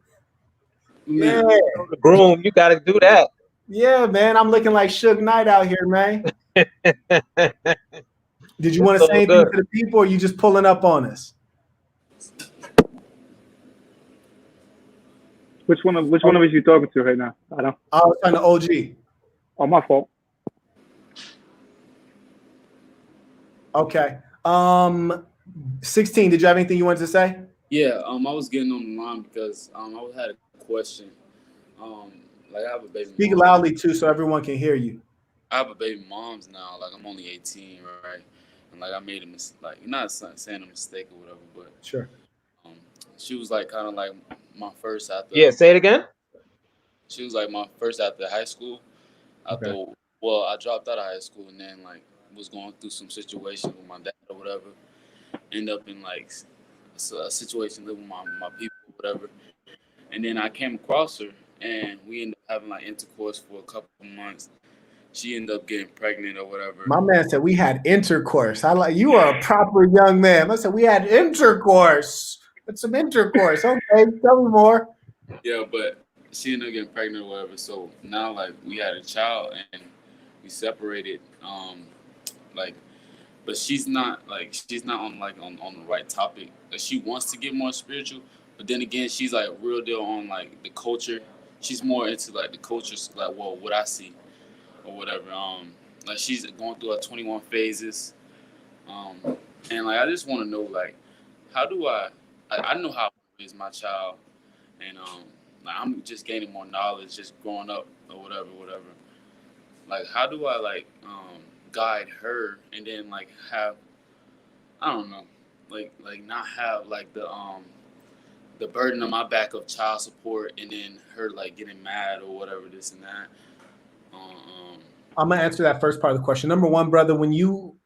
Yeah. The groom, you got to do that. Yeah, man. I'm looking like Suge Knight out here, man. Did you want to say anything to the people, or are you just pulling up on us? Which one of us you talking to right now? I was talking to OG. Oh, my fault. Okay. 16. Did you have anything you wanted to say? Yeah. I was getting on the line because I had a question. Like I have a baby. Speak loudly too, so everyone can hear you. I have a baby mom's now. Like I'm only 18, right? And like I made a mistake. Like not saying a mistake or whatever, but sure. She was like kind of like my first after. Yeah, say it again. She was like my first after high school. Well, I dropped out of high school and then like was going through some situation with my dad or whatever. End up in like a situation living with my people or whatever. And then I came across her and we ended up having like intercourse for a couple of months. She ended up getting pregnant or whatever. My man said we had intercourse. You are a proper young man. I said we had intercourse. It's some intercourse. Okay, tell me more. Yeah, but she ended up getting pregnant or whatever. So now, like, we had a child and we separated. Like, but she's not on on the right topic. Like, she wants to get more spiritual, but then again, she's like real deal on like the culture. She's more into like the culture, like what I see or whatever. Like she's going through her 21 phases. And like I just want to know like how do I know how to raise my child, and like I'm just gaining more knowledge, just growing up or whatever. Like how do I like guide her and then like have I don't know like not have like the burden on my back of child support and then her like getting mad or whatever this and that. I'm gonna answer that first part of the question. Number one, brother, when you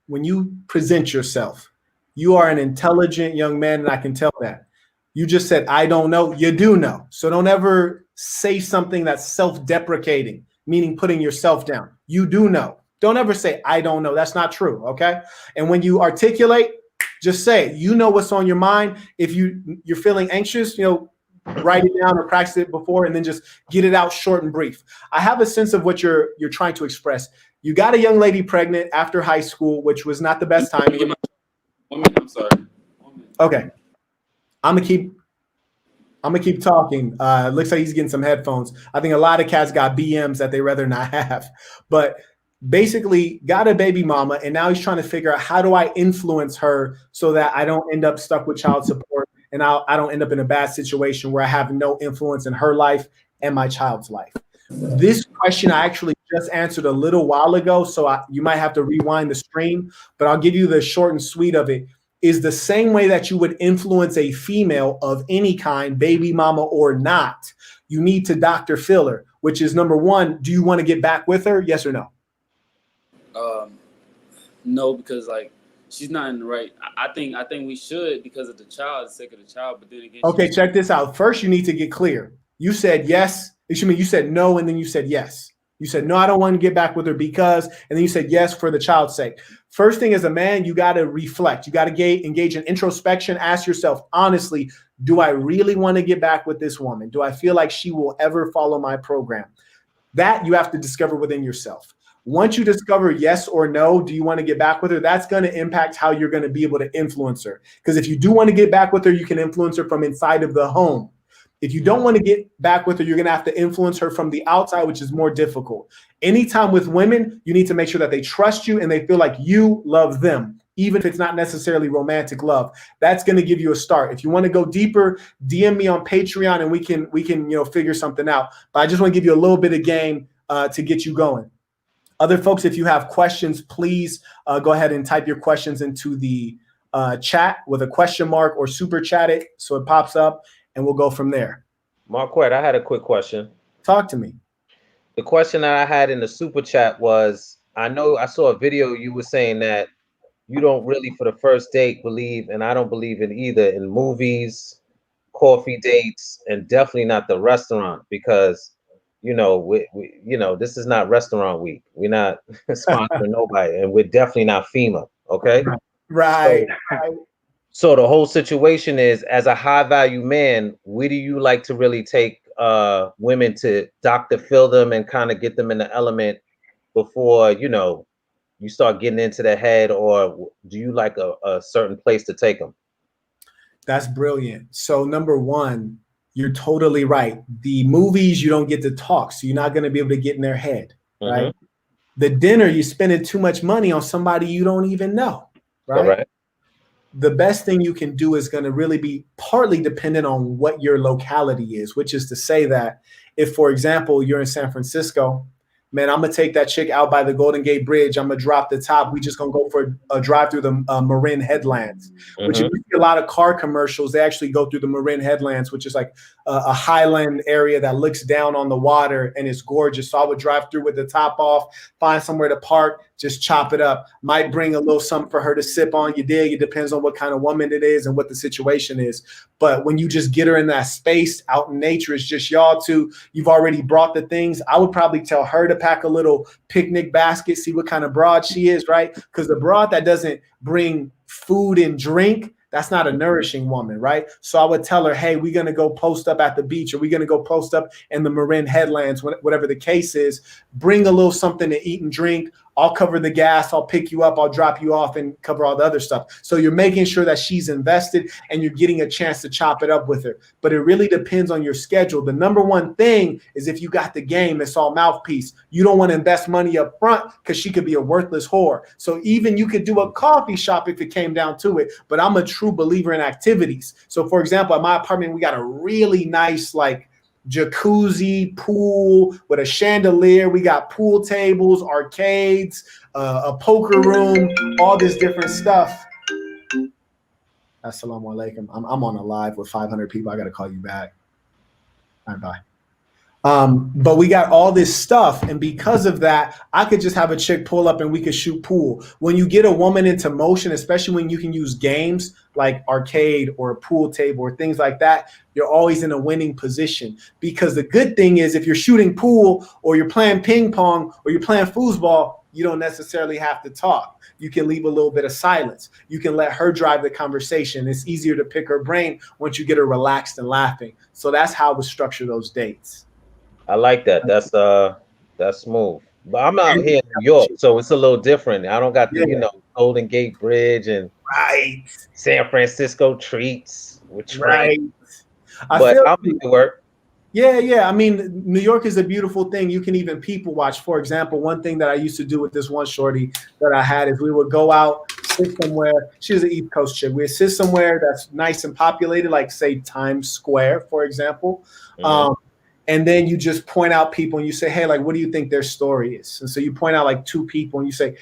present yourself, you are an intelligent young man, and I can tell that. You just said, I don't know. You do know. So don't ever say something that's self-deprecating, meaning putting yourself down. You do know. Don't ever say, I don't know. That's not true, okay? And when you articulate, just say, you know what's on your mind. If you're feeling anxious, write it down or practice it before, and then just get it out short and brief. I have a sense of what you're trying to express. You got a young lady pregnant after high school, which was not the best timing. 1 minute, I'm sorry. 1 minute. Okay, I'm gonna keep talking. Looks like he's getting some headphones. I think a lot of cats got BMs that they rather not have, but basically got a baby mama, and now he's trying to figure out how do I influence her so that I don't end up stuck with child support. And I don't end up in a bad situation where I have no influence in her life and my child's life. This question I actually just answered a little while ago, so you might have to rewind the stream, but I'll give you the short and sweet of it. Is the same way that you would influence a female of any kind, baby mama or not, you need to Dr. Phil her, which is number one, do you want to get back with her? Yes or no? No, because like she's not in the right. I think we should because of the child, the sake of the child. But then again, okay, check this out. First, you need to get clear. You said yes. You said no, and then you said yes. You said no, I don't want to get back with her because, and then you said yes for the child's sake. First thing as a man, you got to reflect. You got to engage in introspection. Ask yourself honestly, do I really want to get back with this woman? Do I feel like she will ever follow my program? That you have to discover within yourself. Once you discover yes or no, do you want to get back with her? That's going to impact how you're going to be able to influence her. Because if you do want to get back with her, you can influence her from inside of the home. If you don't want to get back with her, you're going to have to influence her from the outside, which is more difficult. Anytime with women, you need to make sure that they trust you and they feel like you love them, even if it's not necessarily romantic love. That's going to give you a start. If you want to go deeper, DM me on Patreon and we can figure something out. But I just want to give you a little bit of game to get you going. Other folks, if you have questions, please go ahead and type your questions into the chat with a question mark or super chat it so it pops up, and we'll go from there. Marquette, I had a quick question. Talk to me. The question that I had in the super chat was, I know I saw a video you were saying that you don't really for the first date believe, and I don't believe in either, in movies, coffee dates, and definitely not the restaurant because this is not restaurant week. We're not sponsoring nobody, and we're definitely not FEMA. Okay. Right. So the whole situation is, as a high value man, where do you like to really take women to Dr. Phil them and kind of get them in the element before, you start getting into the head, or do you like a certain place to take them? That's brilliant. So number one, you're totally right. The movies, you don't get to talk, so you're not going to be able to get in their head, right? The dinner, you're spending too much money on somebody you don't even know, right? Correct. The best thing you can do is going to really be partly dependent on what your locality is, which is to say that if, for example, you're in San Francisco, man, I'm going to take that chick out by the Golden Gate Bridge. I'm going to drop the top. We just going to go for a drive through the Marin Headlands, which if you see a lot of car commercials, they actually go through the Marin Headlands, which is like a highland area that looks down on the water and it's gorgeous. So I would drive through with the top off, find somewhere to park, just chop it up. Might bring a little something for her to sip on. You dig? It depends on what kind of woman it is and what the situation is. But when you just get her in that space out in nature, it's just y'all two. You've already brought the things. I would probably tell her to pack a little picnic basket, see what kind of broad she is, right? Because the broad that doesn't bring food and drink, That's not a nourishing woman, right? So I would tell her, hey, we're going to go post up at the beach, or we're going to go post up in the Marin Headlands, whatever the case is. Bring a little something to eat and drink. I'll cover the gas. I'll pick you up. I'll drop you off and cover all the other stuff. So you're making sure that she's invested and you're getting a chance to chop it up with her. But it really depends on your schedule. The number one thing is if you got the game, it's all mouthpiece. You don't want to invest money up front because she could be a worthless whore. So even you could do a coffee shop if it came down to it. But I'm a true believer in activities. So for example, at my apartment, we got a really nice jacuzzi pool with a chandelier. We got pool tables, arcades, a poker room, all this different stuff. Assalamu alaikum. I'm on a live with 500 people. I got to call you back. All right, bye. But we got all this stuff, and because of that, I could just have a chick pull up and we could shoot pool. When you get a woman into motion, especially when you can use games like arcade or a pool table or things like that, you're always in a winning position. Because the good thing is if you're shooting pool or you're playing ping pong or you're playing foosball, you don't necessarily have to talk. You can leave a little bit of silence. You can let her drive the conversation. It's easier to pick her brain once you get her relaxed and laughing. So that's how we structure those dates. I like that. That's smooth. But I'm out here in New York, so it's a little different. I don't got the Golden Gate Bridge and San Francisco treats with train. But I'll make it work. Yeah. I mean, New York is a beautiful thing. You can even people watch. For example, one thing that I used to do with this one shorty that I had is we would go out, sit somewhere. She was an East Coast chick. We'd sit somewhere that's nice and populated, like say Times Square, for example. Mm-hmm. And then you just point out people and you say, hey, what do you think their story is? And so you point out 2 people and you say,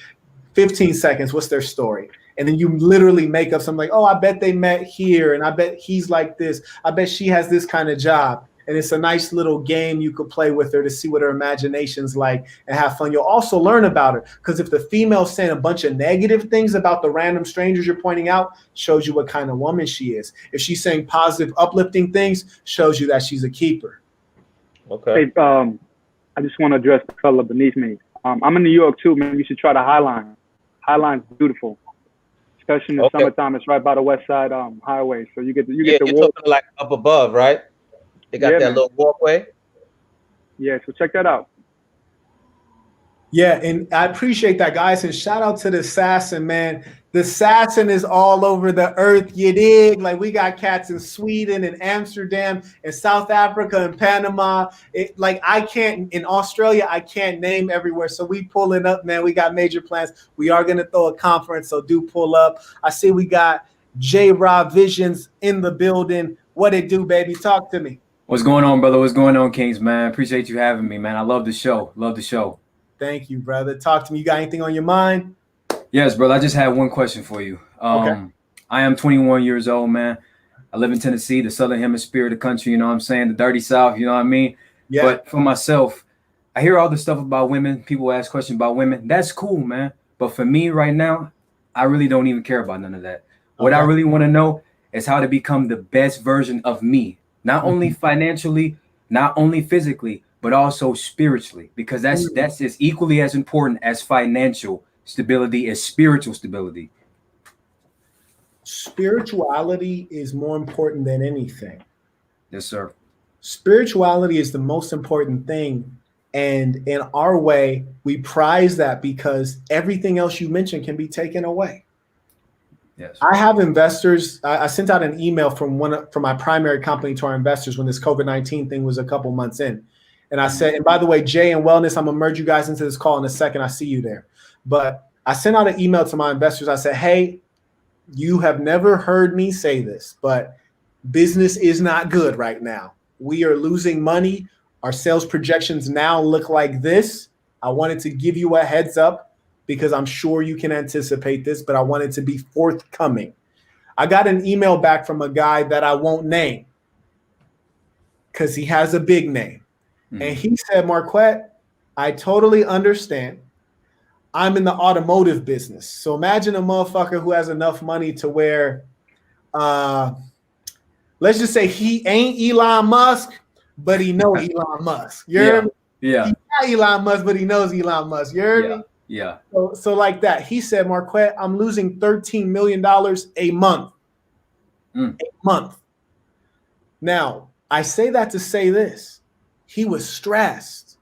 15 seconds, what's their story? And then you literally make up something oh, I bet they met here. And I bet he's like this. I bet she has this kind of job. And it's a nice little game you could play with her to see what her imagination's like and have fun. You'll also learn about her because if the female's saying a bunch of negative things about the random strangers you're pointing out, shows you what kind of woman she is. If she's saying positive, uplifting things, shows you that she's a keeper. Okay. Hey, I just want to address the fella beneath me. I'm in New York too, man. You should try the High Line. High Line's beautiful, especially in the summertime. It's right by the West Side Highway, so you get to walk up above, right? They got that little walkway. Yeah, so check that out. Yeah, and I appreciate that, guys. And shout out to the Assassin, man. The Assassin is all over the earth, you dig? We got cats in Sweden and Amsterdam and South Africa and Panama. In Australia, I can't name everywhere. So we pulling up, man. We got major plans. We are going to throw a conference, so do pull up. I see we got J-Rob Visions in the building. What it do, baby? Talk to me. What's going on, brother? What's going on, Kings, man? Appreciate you having me, man. I love the show. Thank you, brother. Talk to me. You got anything on your mind? Yes, brother. I just had one question for you. Okay. I am 21 years old, man. I live in Tennessee, the southern hemisphere of the country, you know what I'm saying? The dirty South, you know what I mean? Yeah. But for myself, I hear all the stuff about women. People ask questions about women. That's cool, man. But for me right now, I really don't even care about none of that. What I really want to know is how to become the best version of me. Not only financially, not only physically, but also spiritually, because that's as equally as important as financial stability as spiritual stability. Spirituality is more important than anything. Yes, sir. Spirituality is the most important thing. And in our way, we prize that because everything else you mentioned can be taken away. Yes. I have investors. I sent out an email from my primary company to our investors when this COVID-19 thing was a couple months in. And I said, and by the way, Jay and Wellness, I'm going to merge you guys into this call in a second. I see you there. But I sent out an email to my investors. I said, hey, you have never heard me say this, but business is not good right now. We are losing money. Our sales projections now look like this. I wanted to give you a heads up because I'm sure you can anticipate this, but I wanted to be forthcoming. I got an email back from a guy that I won't name because he has a big name. Mm-hmm. And he said, Marquette, I totally understand. I'm in the automotive business. So imagine a motherfucker who has enough money to where, let's just say he ain't Elon Musk, but he knows Elon Musk. You heard me? Yeah. He's not Elon Musk, but he knows Elon Musk. You heard me? Yeah. So like that. He said, Marquette, I'm losing $13 million a month. 8 months. Now, I say that to say this. He was stressed.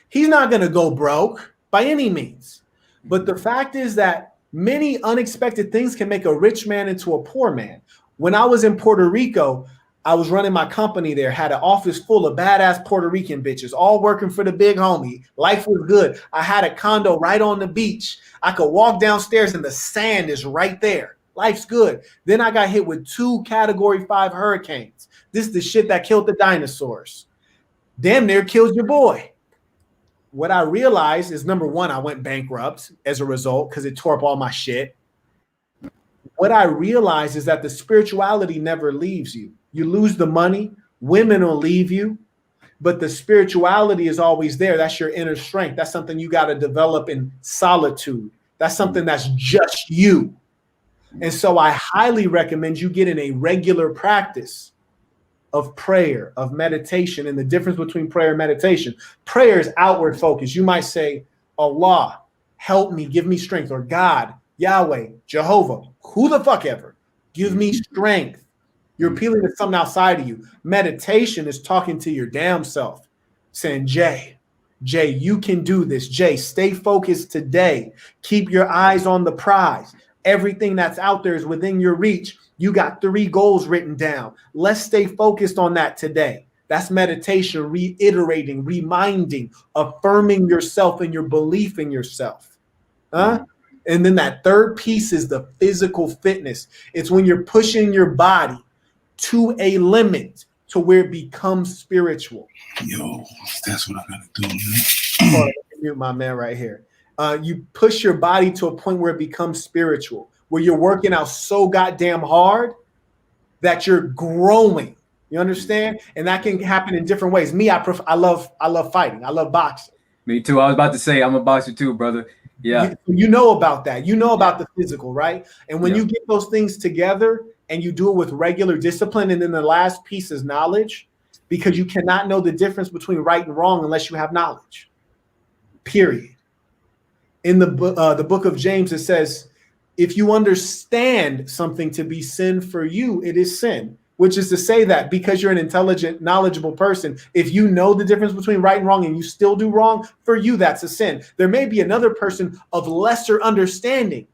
He's not going to go broke by any means. But the fact is that many unexpected things can make a rich man into a poor man. When I was in Puerto Rico, I was running my company there, had an office full of badass Puerto Rican bitches, all working for the big homie. Life was good. I had a condo right on the beach. I could walk downstairs and the sand is right there. Life's good. Then I got hit with 2 Category 5 hurricanes. This is the shit that killed the dinosaurs. Damn near killed your boy. What I realized is, number one, I went bankrupt as a result because it tore up all my shit. What I realized is that the spirituality never leaves you. You lose the money, women will leave you, but the spirituality is always there. That's your inner strength. That's something you got to develop in solitude. That's something that's just you. And so I highly recommend you get in a regular practice of prayer, of meditation. And the difference between prayer and meditation, prayer is outward focus. You might say, Allah, help me, give me strength, or God, Yahweh, Jehovah, who the fuck ever, give me strength. You're appealing to something outside of you. Meditation is talking to your damn self, saying, Jay, you can do this. Jay, stay focused today. Keep your eyes on the prize. Everything that's out there is within your reach. You got 3 goals written down. Let's stay focused on that today. That's meditation, reiterating, reminding, affirming yourself and your belief in yourself. And then that third piece is the physical fitness. It's when you're pushing your body to a limit to where it becomes spiritual. Yo, that's what I gotta do, man. Hold on, mute my man right here. You push your body to a point where it becomes spiritual, where you're working out so goddamn hard that you're growing. You understand? And that can happen in different ways. Me, I love fighting. I love boxing. Me too. I was about to say I'm a boxer too, brother. Yeah. You know about that. You know about the physical, right? And when you get those things together and you do it with regular discipline, and then the last piece is knowledge, because you cannot know the difference between right and wrong unless you have knowledge. Period. In the book of James, it says, if you understand something to be sin for you, it is sin. Which is to say that because you're an intelligent, knowledgeable person, if you know the difference between right and wrong and you still do wrong, for you, that's a sin. There may be another person of lesser understanding,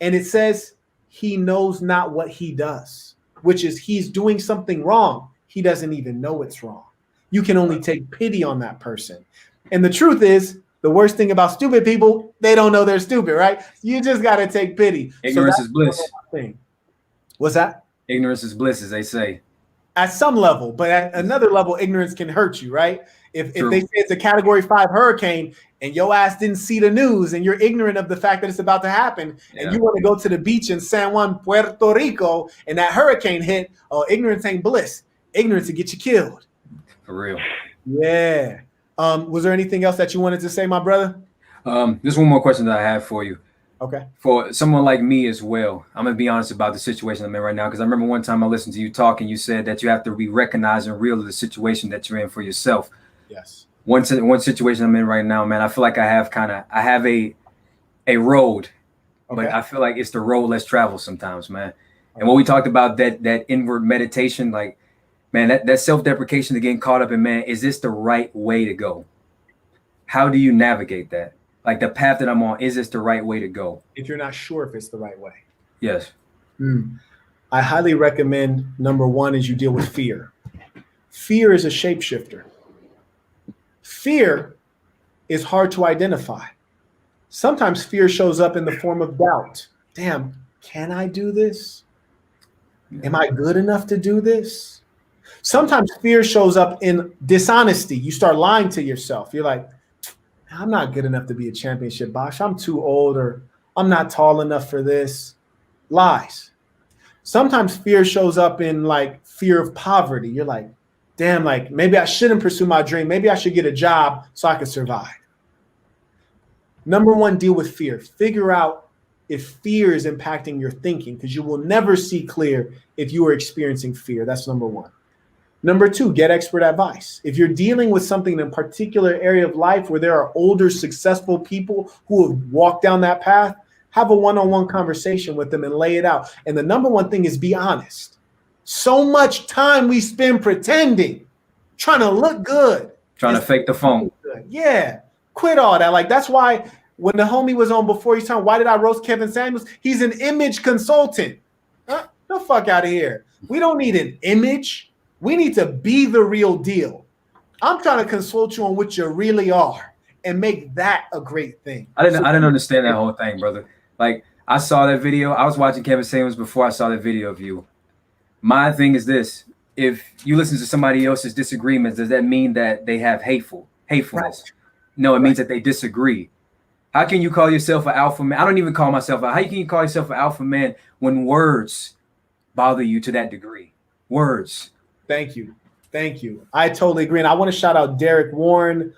and it says he knows not what he does, which is he's doing something wrong. He doesn't even know it's wrong. You can only take pity on that person. And the truth is, the worst thing about stupid people, they don't know they're stupid, right? You just got to take pity. Ignorance is bliss. What's that? Ignorance is bliss, as they say. At some level, but at another level, ignorance can hurt you, right? If they say it's a Category 5 hurricane and your ass didn't see the news and you're ignorant of the fact that it's about to happen, and you want to go to the beach in San Juan, Puerto Rico, and that hurricane hit, ignorance ain't bliss. Ignorance will get you killed. For real. Yeah. Was there anything else that you wanted to say, my brother? There's one more question that I have for you. Okay. For someone like me as well, I'm going to be honest about the situation I'm in right now, because I remember one time I listened to you talk and you said that you have to be recognized and real to the situation that you're in for yourself. Yes. One situation I'm in right now, man, I feel like I have a road, but I feel like it's the road less traveled sometimes, man. And when we talked about that inward meditation, like, man, that self-deprecation of getting caught up in, man, is this the right way to go? How do you navigate that? Like the path that I'm on, is this the right way to go? If you're not sure if it's the right way. Yes. I highly recommend, number one, is you deal with fear. Fear is a shapeshifter. Fear is hard to identify. Sometimes fear shows up in the form of doubt. Damn, can I do this? Am I good enough to do this? Sometimes fear shows up in dishonesty. You start lying to yourself. You're like, I'm not good enough to be a championship boxer. I'm too old, or I'm not tall enough for this. Lies. Sometimes fear shows up in like fear of poverty. You're like, damn, like maybe I shouldn't pursue my dream. Maybe I should get a job so I can survive. Number one, deal with fear. Figure out if fear is impacting your thinking, because you will never see clear if you are experiencing fear. That's number one. Number two, get expert advice. If you're dealing with something in a particular area of life where there are older, successful people who have walked down that path, Have a one-on-one conversation with them and lay it out. And the number one thing is be honest. So much time we spend pretending, trying to look good. Trying to fake the phone. Yeah. Quit all that. Like, that's why when the homie was on before his time, why did I roast Kevin Samuels? He's an image consultant. The fuck out of here. We don't need an image. We need to be the real deal. I'm trying to consult you on what you really are and make that a great thing. I didn't understand that whole thing, brother. Like, I saw that video. I was watching Kevin Samuels before I saw that video of you. My thing is this: if you listen to somebody else's disagreements, does that mean that they have hatefulness? Right. No, it means that they disagree. How can you call yourself an alpha man? I don't even call myself how can you call yourself an alpha man when words bother you to that degree? Words. Thank you. Thank you. I totally agree. And I want to shout out Derek Warren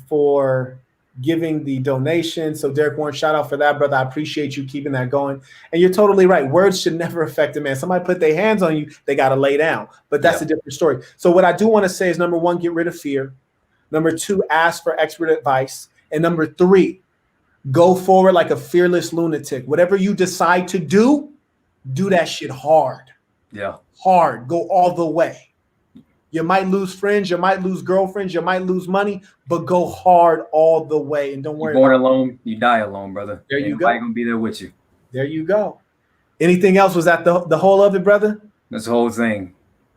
for giving the donation. So Derek Warren, shout out for that, brother. I appreciate you keeping that going. And you're totally right. Words should never affect a man. Somebody put their hands on you, they got to lay down. But that's a different story. So what I do want to say is, number one, get rid of fear. Number two, ask for expert advice. And number three, go forward like a fearless lunatic. Whatever you decide to do that shit hard. Yeah. Hard. Go all the way. You might lose friends, you might lose girlfriends, you might lose money, but go hard all the way. And don't worry. You're born alone, you die alone, brother. There you go. Nobody gonna be there with you. There you go. Anything else? Was that the whole of it, brother? That's the whole thing.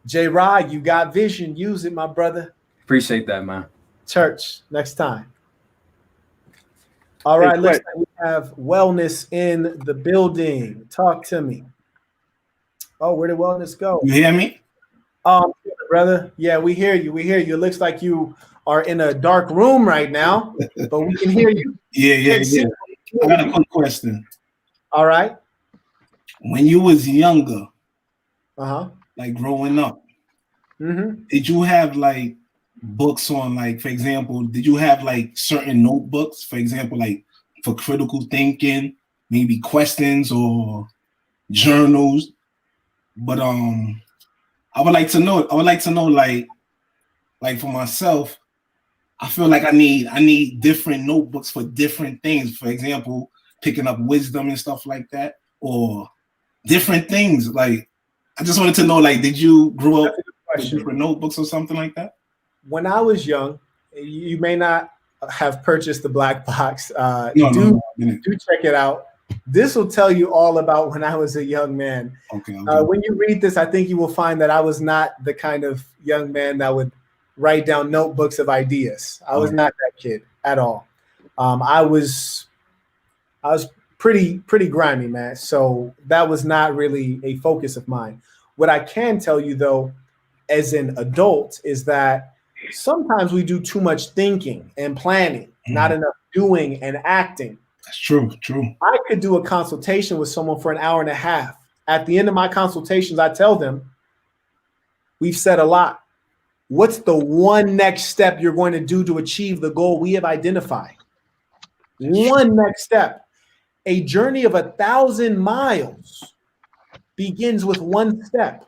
J. Rod, you got vision. Use it, my brother. Appreciate that, man. Church, next time. All right, listen, we have wellness in the building. Talk to me. Oh, where did wellness go? You hear me? Brother. Yeah, we hear you. We hear you. It looks like you are in a dark room right now, but we can hear you. Yeah. I got a quick question. All right. When you was younger, like growing up, did you have like books on, like, for example, did you have like certain notebooks, for example, like for critical thinking, maybe questions or journals? But I would like to know like for myself, I feel like I need different notebooks for different things. For example, picking up wisdom and stuff like that, or different things. Like, I just wanted to know, like, did you grow up with different notebooks or something like that? When I was young, you may not have purchased the black box. Do check it out. This will tell you all about when I was a young man. Okay. When you read this, I think you will find that I was not the kind of young man that would write down notebooks of ideas. I was not that kid at all. I was pretty grimy, man. So that was not really a focus of mine. What I can tell you, though, as an adult, is that sometimes we do too much thinking and planning, not enough doing and acting. That's true. I could do a consultation with someone for an hour and a half. At the end of my consultations, I tell them, we've said a lot. What's the one next step you're going to do to achieve the goal we have identified? One next step. A journey of 1,000 miles begins with one step.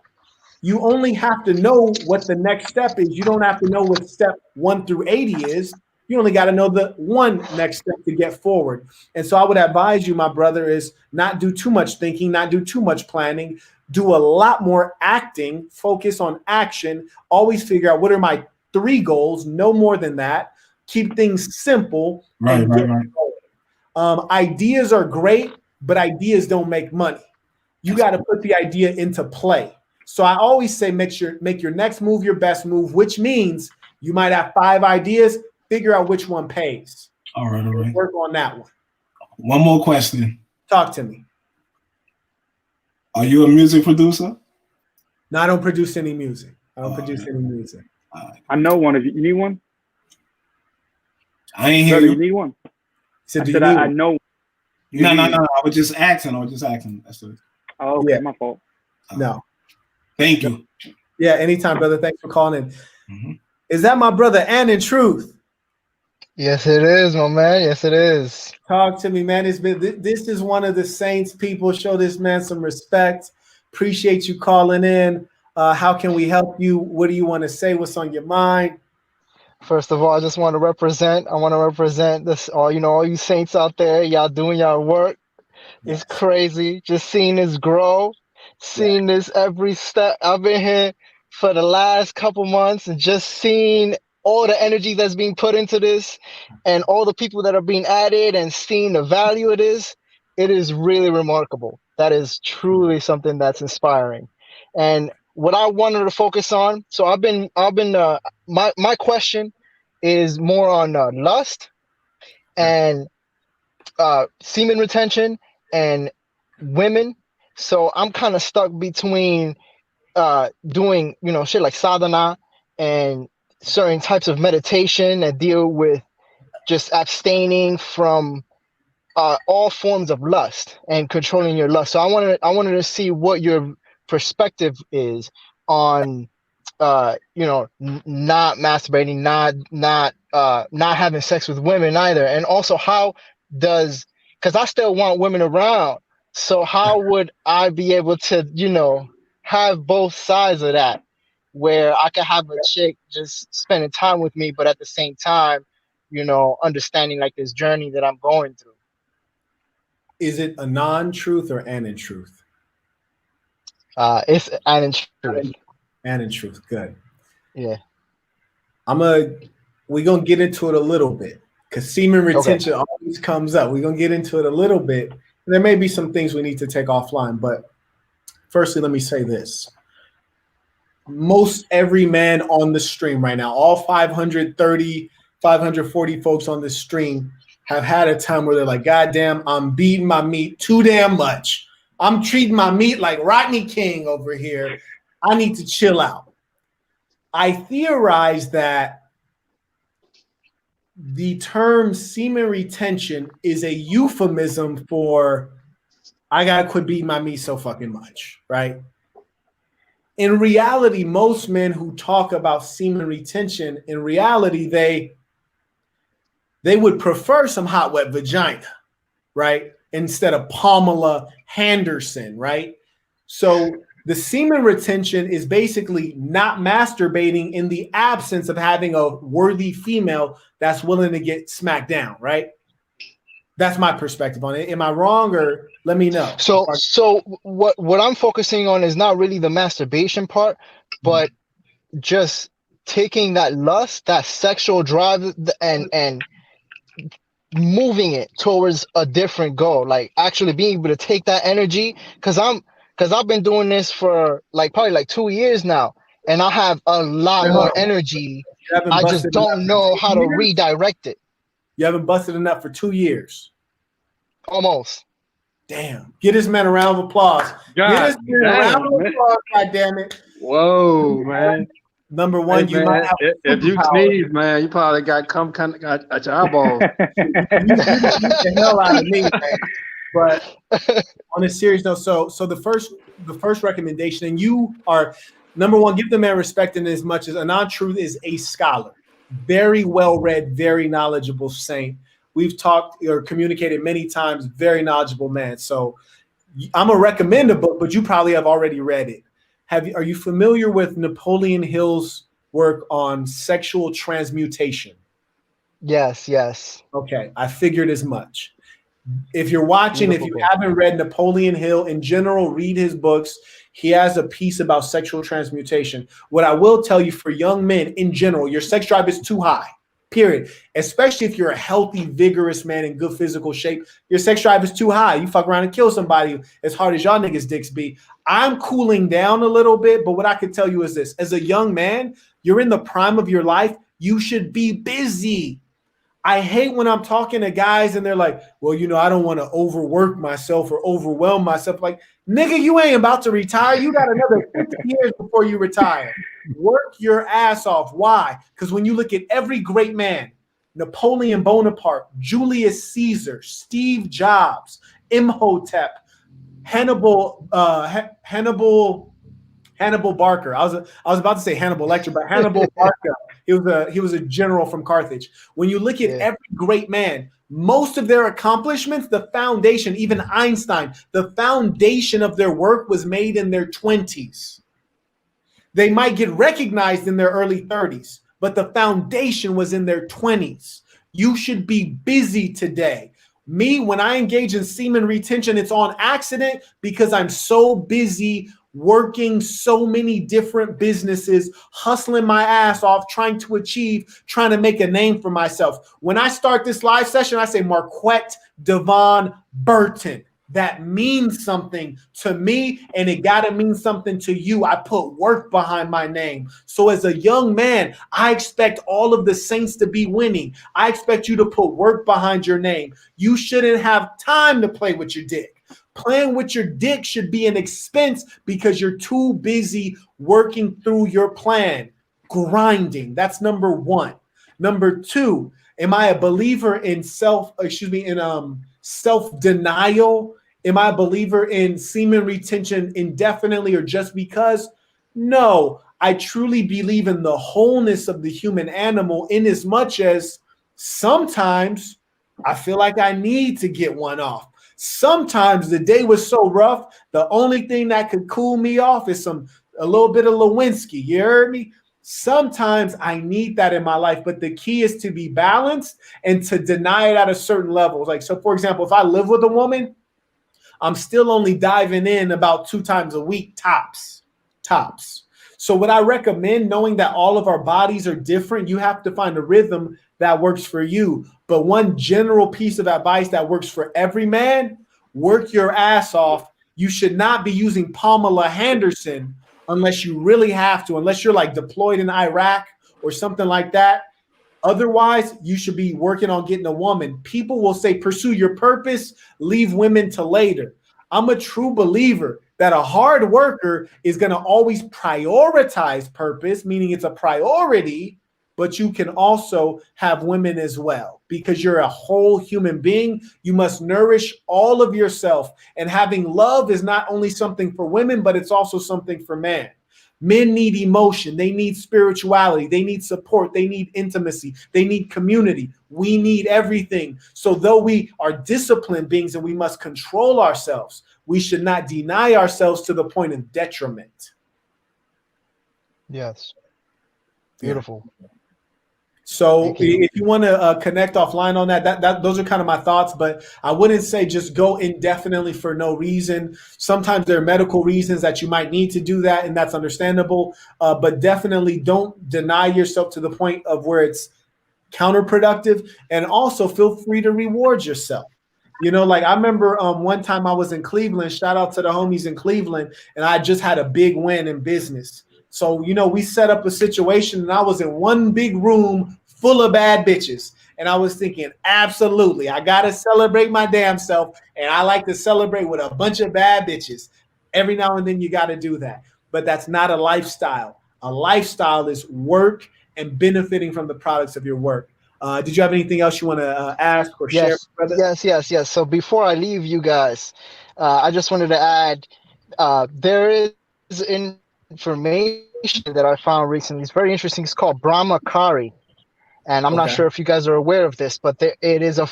You only have to know what the next step is. You don't have to know what step 1 through 80 is. You only got to know the one next step to get forward. And so I would advise you, my brother, is not do too much thinking, not do too much planning, do a lot more acting, focus on action, always figure out what are my 3 goals, no more than that. Keep things simple. Right. Ideas are great, but ideas don't make money. You got to put the idea into play. So I always say make your next move your best move, which means you might have 5 ideas. Figure out which one pays. All right. Work on that one. One more question. Talk to me. Are you a music producer? No, I don't produce any music. Any music. I know one. If you need one, I ain't hear you. You need one. I know. No. I was just asking. That's it. Oh, okay. My fault. No. Thank you. Yeah, anytime, brother. Thanks for calling in. Is that my brother, Ann in Truth? Yes, it is, my man. Yes, it is. Talk to me, man. This is one of the Saints people. Show this man some respect. Appreciate you calling in. How can we help you? What do you want to say? What's on your mind? First of all, I just want to represent. I want to represent this. All you Saints out there. Y'all doing y'all work. It's crazy just seeing this grow, seeing this every step. I've been here for the last couple months and just seeing all the energy that's being put into this and all the people that are being added and seeing the value of this. It is really remarkable. That is truly something that's inspiring. And what I wanted to focus on, so my question is more on lust and semen retention and women. So I'm kind of stuck between doing, shit like sadhana and certain types of meditation that deal with just abstaining from all forms of lust and controlling your lust. So I wanted to see what your perspective is on not masturbating, not having sex with women either, and also because I still want women around. So how would I be able to, have both sides of that, where I could have a chick just spending time with me, but at the same time, understanding like this journey that I'm going through. Is it a non-truth or an in truth? It's an in truth. An in truth. Good. Yeah. We're gonna get into it a little bit because semen retention always comes up. We're gonna get into it a little bit. There may be some things we need to take offline, but firstly, let me say this. Most every man on the stream right now, all 530, 540 folks on this stream have had a time where they're like, God damn, I'm beating my meat too damn much. I'm treating my meat like Rodney King over here. I need to chill out. I theorize that the term semen retention is a euphemism for I gotta quit beating my meat so fucking much, right? In reality, most men who talk about semen retention, in reality, they would prefer some hot, wet vagina, right? Instead of Pamela Henderson, right? So the semen retention is basically not masturbating in the absence of having a worthy female that's willing to get smacked down, right? That's my perspective on it. Am I wrong, or let me know? So what I'm focusing on is not really the masturbation part, but just taking that lust, that sexual drive, and moving it towards a different goal. Like actually being able to take that energy, because I've been doing this for probably 2 years now, and I have a lot more energy. I just don't know how to redirect it. You haven't busted enough for 2 years. Almost. Damn. Get this man a round of applause. Get this man a round of applause, God damn it. Whoa, man. Number one, hey, man, if you sneeze, man, you probably got at your eyeballs. you the hell out of me, man. But on a serious note, so the first recommendation, and you are number one, give the man respect in as much as Anand Truth is a scholar, very well read, very knowledgeable saint. We've talked or communicated many times, very knowledgeable man. So I'm gonna recommend a book, but you probably have already read it. Are you familiar with Napoleon Hill's work on sexual transmutation? Yes. Okay, I figured as much. If you're watching, if you haven't read Napoleon Hill in general, read his books. He has a piece about sexual transmutation. What I will tell you for young men in general, your sex drive is too high, period. Especially if you're a healthy, vigorous man in good physical shape, your sex drive is too high. You fuck around and kill somebody as hard as y'all niggas dicks be. I'm cooling down a little bit, but what I can tell you is this. As a young man, you're in the prime of your life. You should be busy. I hate when I'm talking to guys and they're like, well, I don't want to overwork myself or overwhelm myself. Like, nigga, you ain't about to retire. You got another 50 years before you retire. Work your ass off. Why? Because when you look at every great man, Napoleon Bonaparte, Julius Caesar, Steve Jobs, Imhotep, Hannibal Barker. I was about to say Hannibal Lecter, but Hannibal Barker. He was a general from Carthage. When you look at every great man, most of their accomplishments, the foundation, even Einstein, the foundation of their work was made in their 20s. They might get recognized in their early 30s, but the foundation was in their 20s. You should be busy today. Me, when I engage in semen retention, it's on accident because I'm so busy working so many different businesses, hustling my ass off, trying to make a name for myself. When I start this live session, I say Marquette Devon Burton. That means something to me, and it got to mean something to you. I put work behind my name. So as a young man, I expect all of the saints to be winning. I expect you to put work behind your name. You shouldn't have time to play with your dick. Playing with your dick should be an expense because you're too busy working through your plan, grinding. That's number one. Number two, am I a believer in self-denial? Am I a believer in semen retention indefinitely or just because? No, I truly believe in the wholeness of the human animal in as much as sometimes I feel like I need to get one off. Sometimes the day was so rough, the only thing that could cool me off is a little bit of Lewinsky. You heard me? Sometimes I need that in my life, but the key is to be balanced and to deny it at a certain level. Like, so for example, if I live with a woman, I'm still only diving in about 2 times a week, tops. So what I recommend, knowing that all of our bodies are different, you have to find a rhythm that works for you. But one general piece of advice that works for every man, work your ass off. You should not be using Pamela Henderson unless you really have to, unless you're like deployed in Iraq or something like that. Otherwise, you should be working on getting a woman. People will say, pursue your purpose, leave women to later. I'm a true believer that a hard worker is going to always prioritize purpose, meaning it's a priority, but you can also have women as well because you're a whole human being. You must nourish all of yourself. And having love is not only something for women, but it's also something for men. Men need emotion. They need spirituality. They need support. They need intimacy. They need community. We need everything. So though we are disciplined beings and we must control ourselves, we should not deny ourselves to the point of detriment. Yes. Beautiful. So if you want to connect offline on that, those are kind of my thoughts, but I wouldn't say just go indefinitely for no reason. Sometimes there are medical reasons that you might need to do that, and that's understandable, but definitely don't deny yourself to the point of where it's counterproductive, and also feel free to reward yourself. You know, like I remember one time I was in Cleveland, shout out to the homies in Cleveland, and I just had a big win in business. So, you know, we set up a situation and I was in one big room full of bad bitches. And I was thinking, absolutely, I got to celebrate my damn self. And I like to celebrate with a bunch of bad bitches. Every now and then you got to do that. But that's not a lifestyle. A lifestyle is work and benefiting from the products of your work. Did you have anything else you want to ask or share? Yes. So before I leave you guys, I just wanted to add, there is information that I found recently. It's very interesting. It's called Brahmachari, and I'm not sure if you guys are aware of this, but it is a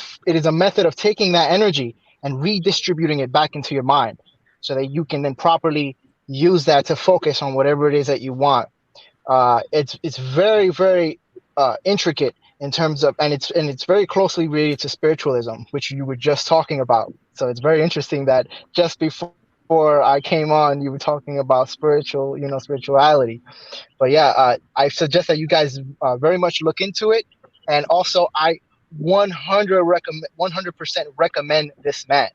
method of taking that energy and redistributing it back into your mind, so that you can then properly use that to focus on whatever it is that you want. It's very, very intricate in terms of, and it's very closely related to spiritualism, which you were just talking about. So it's very interesting that just before I came on, you were talking about spirituality. But yeah, I suggest that you guys very much look into it. And also, I 100% recommend this man.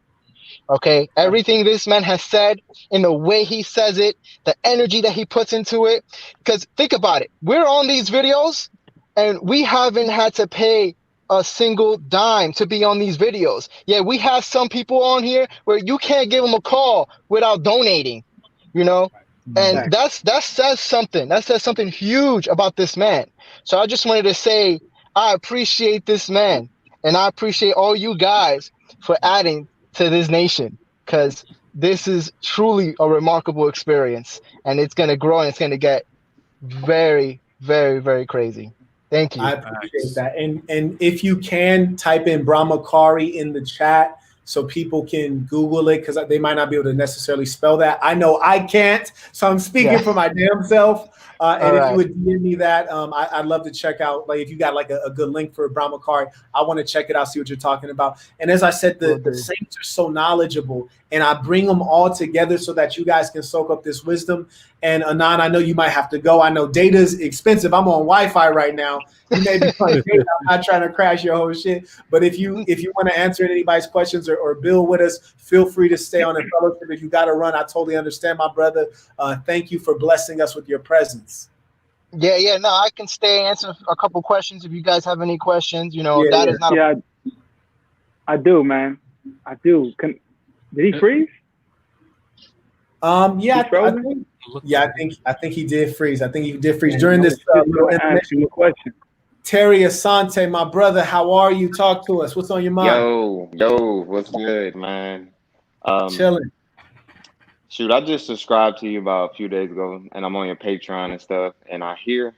Okay, everything this man has said, in the way he says it, the energy that he puts into it. Because think about it, we're on these videos, and we haven't had to pay a single dime to be on these videos. Yeah, we have some people on here where you can't give them a call without donating, you know, and that says something. That says something huge about this man. So I just wanted to say I appreciate this man, and I appreciate all you guys for adding to this nation, because this is truly a remarkable experience, and it's going to grow and it's going to get very, very, very crazy. Thank you. I appreciate that. And if you can type in Brahmachari in the chat so people can Google it, because they might not be able to necessarily spell that. I know I can't, so I'm speaking for my damn self. And if you would DM me that, I'd love to check out, like, if you got like a good link for a Brahma card, I want to check it out, see what you're talking about. And as I said, the saints are so knowledgeable, and I bring them all together so that you guys can soak up this wisdom. And Anan, I know you might have to go. I know data is expensive. I'm on Wi-Fi right now. You may be playing data. I'm not trying to crash your whole shit. But if you want to answer anybody's questions or build with us, feel free to stay on in fellowship. If you got to run, I totally understand, my brother. Thank you for blessing us with your presence. Yeah. No, I can stay and answer a couple questions if you guys have any questions. You know, that is not. Yeah, I do, man. I do. Did he freeze? Yeah, I think he did freeze. I think he did freeze during this. Ask you a question. Terry Asante, my brother, how are you? Talk to us. What's on your mind? Yo, what's good, man? Chilling. Shoot, I just subscribed to you about a few days ago, and I'm on your Patreon and stuff, and I hear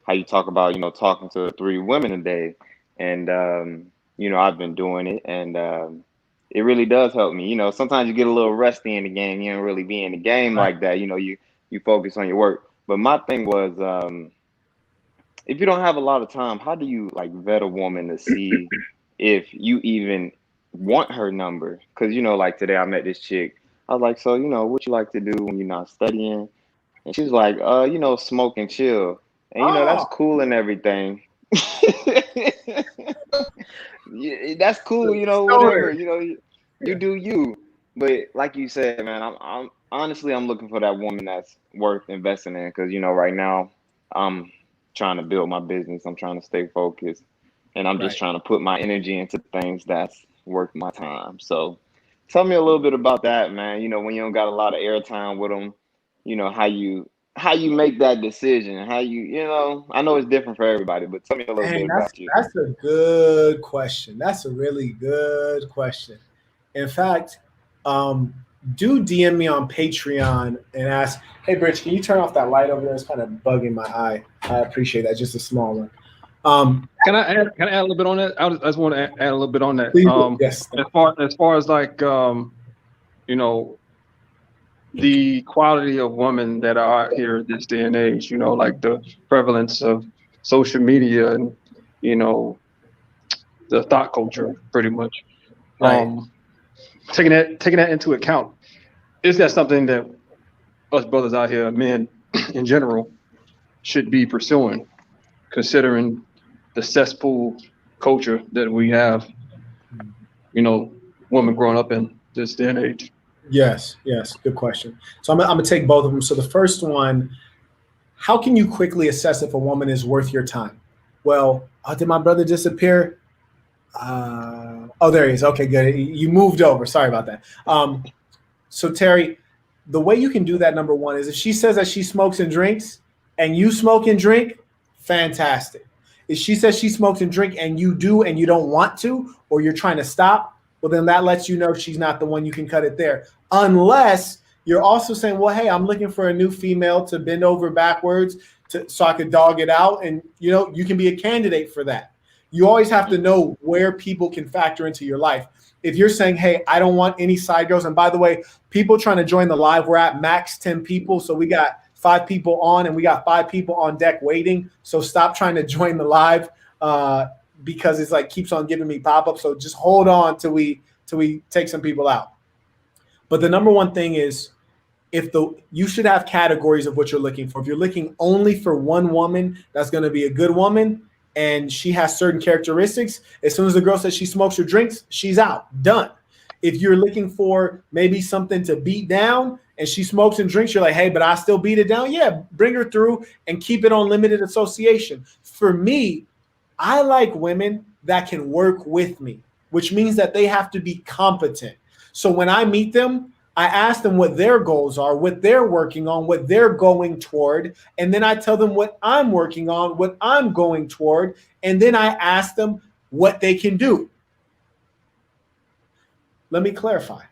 how you talk about, talking to 3 women a day, and I've been doing it, and it really does help me. Sometimes you get a little rusty in the game. You don't really be in the game like that. You focus on your work. But my thing was, if you don't have a lot of time, how do you like vet a woman to see if you even want her number? Because, like today I met this chick. I was like, so, what you like to do when you're not studying? And she was like, smoke and chill. And, that's cool and everything. Yeah, that's cool, whatever, you do you. But like you said, man, I'm honestly, I'm looking for that woman that's worth investing in, because, right now I'm trying to build my business. I'm trying to stay focused, and I'm just trying to put my energy into things that's worth my time. So tell me a little bit about that, man. When you don't got a lot of airtime with them, how you make that decision, how I know it's different for everybody, but tell me a little bit about you. That's a good question. That's a really good question. In fact, do DM me on Patreon and ask, hey, Bridge, can you turn off that light over there? It's kind of bugging my eye. I appreciate that. Just a small one. Can I add a little bit on that? I just want to add a little bit on that. Please, yes. As far as like, the quality of women that are out here this day and age, like the prevalence of social media and, the thought culture, pretty much. Taking that into account, is that something that us brothers out here, men in general, should be pursuing, considering the cesspool culture that we have, women growing up in this day and age? Yes, good question. So I'm gonna take both of them. So the first one, how can you quickly assess if a woman is worth your time? Well, did my brother disappear? There he is. Okay, good. You moved over. Sorry about that. So Terry, the way you can do that, number one, is if she says that she smokes and drinks and you smoke and drink, fantastic. If she says she smokes and drink and you do and you don't want to, or you're trying to stop, well, then that lets you know she's not the one. You can cut it there. Unless you're also saying, well, hey, I'm looking for a new female to bend over backwards so I could dog it out. And, you can be a candidate for that. You always have to know where people can factor into your life. If you're saying, hey, I don't want any side girls. And by the way, people trying to join the live, we're at max 10 people. So we got 5 people on and we got 5 people on deck waiting. So stop trying to join the live because it's like keeps on giving me pop-ups. So just hold on till we take some people out. But the number one thing is you should have categories of what you're looking for. If you're looking only for one woman that's going to be a good woman and she has certain characteristics, as soon as the girl says she smokes or drinks, she's out. Done. If you're looking for maybe something to beat down and she smokes and drinks, you're like, hey, but I still beat it down. Yeah, bring her through and keep it on limited association. For me, I like women that can work with me, which means that they have to be competent. So when I meet them, I ask them what their goals are, what they're working on, what they're going toward. And then I tell them what I'm working on, what I'm going toward. And then I ask them what they can do. Let me clarify.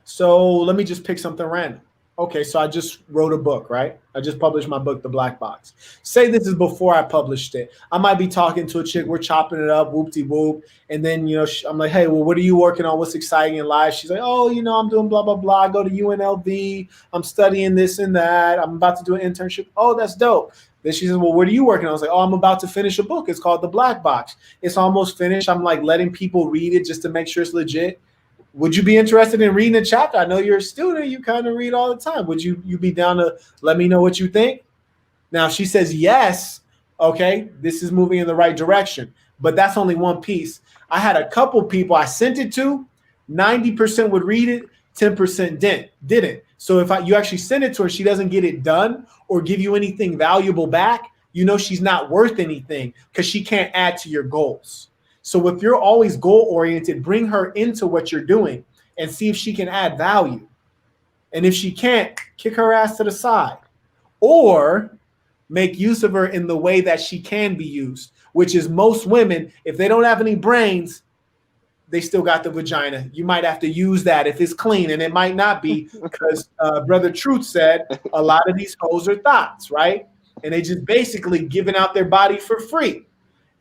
So let me just pick something random. Okay, so I just wrote a book, right? I just published my book, The Black Box. Say this is before I published it. I might be talking to a chick, we're chopping it up, whoop-de-whoop. And then, I'm like, hey, well, what are you working on? What's exciting in life? She's like, oh, I'm doing blah, blah, blah. I go to UNLV. I'm studying this and that. I'm about to do an internship. Oh, that's dope. Then she says, well, what are you working on? I was like, oh, I'm about to finish a book. It's called The Black Box. It's almost finished. I'm like letting people read it just to make sure it's legit. Would you be interested in reading a chapter? I know you're a student. You kind of read all the time. Would you be down to let me know what you think? Now, if she says yes, okay, this is moving in the right direction. But that's only one piece. I had a couple people I sent it to. 90% would read it. 10% didn't. So if you actually send it to her, she doesn't get it done or give you anything valuable back, she's not worth anything because she can't add to your goals. So if you're always goal-oriented, bring her into what you're doing and see if she can add value. And if she can't, kick her ass to the side. Or make use of her in the way that she can be used, which is most women, if they don't have any brains, they still got the vagina. You might have to use that if it's clean, and it might not be because Brother Truth said a lot of these hoes are thoughts, right? And they just basically giving out their body for free.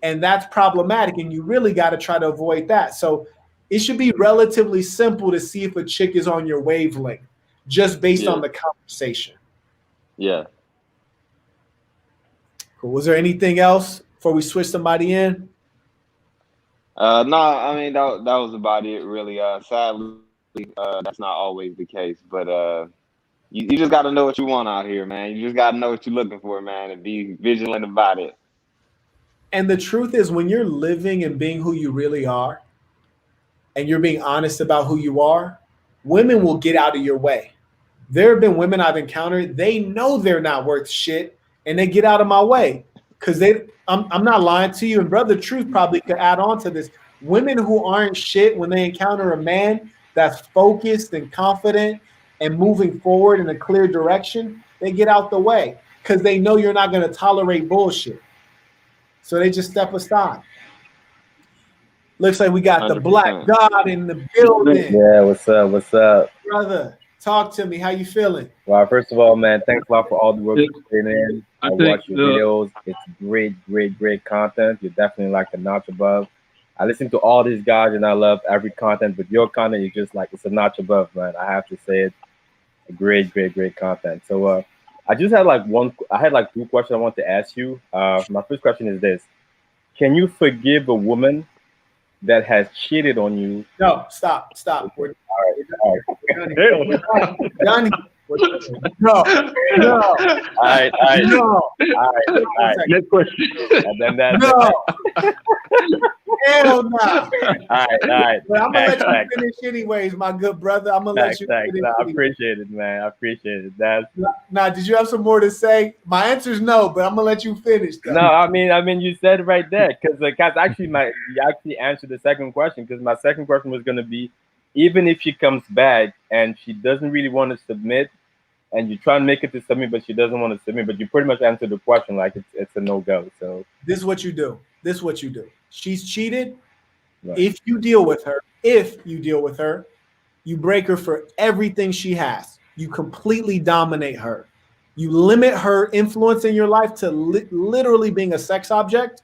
And that's problematic, and you really got to try to avoid that. So it should be relatively simple to see if a chick is on your wavelength, just based on the conversation. Yeah. Cool. Was there anything else before we switch somebody in? No, I mean that was about it, really. Sadly, that's not always the case, but you just got to know what you want out here, man. You just got to know what you're looking for, man, and be vigilant about it. And the truth is, when you're living and being who you really are, and you're being honest about who you are, women will get out of your way. There have been women I've encountered, they know they're not worth shit, and they get out of my way because I'm not lying to you, and Brother Truth probably could add on to this. Women who aren't shit, when they encounter a man that's focused and confident and moving forward in a clear direction, they get out the way because they know you're not going to tolerate bullshit. So they just step aside. Looks like we got 100%. The Black God in the building. Yeah, what's up? What's up? Brother, talk to me. How you feeling? Well, first of all, man, thanks a lot for all the work you're putting in. I watch your videos. It's great content. You're definitely like a notch above. I listen to all these guys and I love every content, but your content is just like, it's a notch above, man. I have to say it. Great content. So I just had like two questions I want to ask you. My first question is this. Can you forgive a woman that has cheated on you? No, stop. We're all right. Done. No. All right. No. All right. Next question. And then that's no. Hell no. All right. But I'm gonna let you finish anyways, my good brother. I'm gonna let you finish. I appreciate it, man. I appreciate it. Now, did you have some more to say? My answer is no, but I'm gonna let you finish. Though. No, I mean, you said it right there because you actually answered the second question because my second question was gonna be, even if she comes back and she doesn't really want to submit, and you try and make it to submit, but she doesn't want to submit, but you pretty much answered the question like it's a no-go. So this is what you do. She's cheated. Right. If you deal with her, you break her for everything she has. You completely dominate her. You limit her influence in your life to literally being a sex object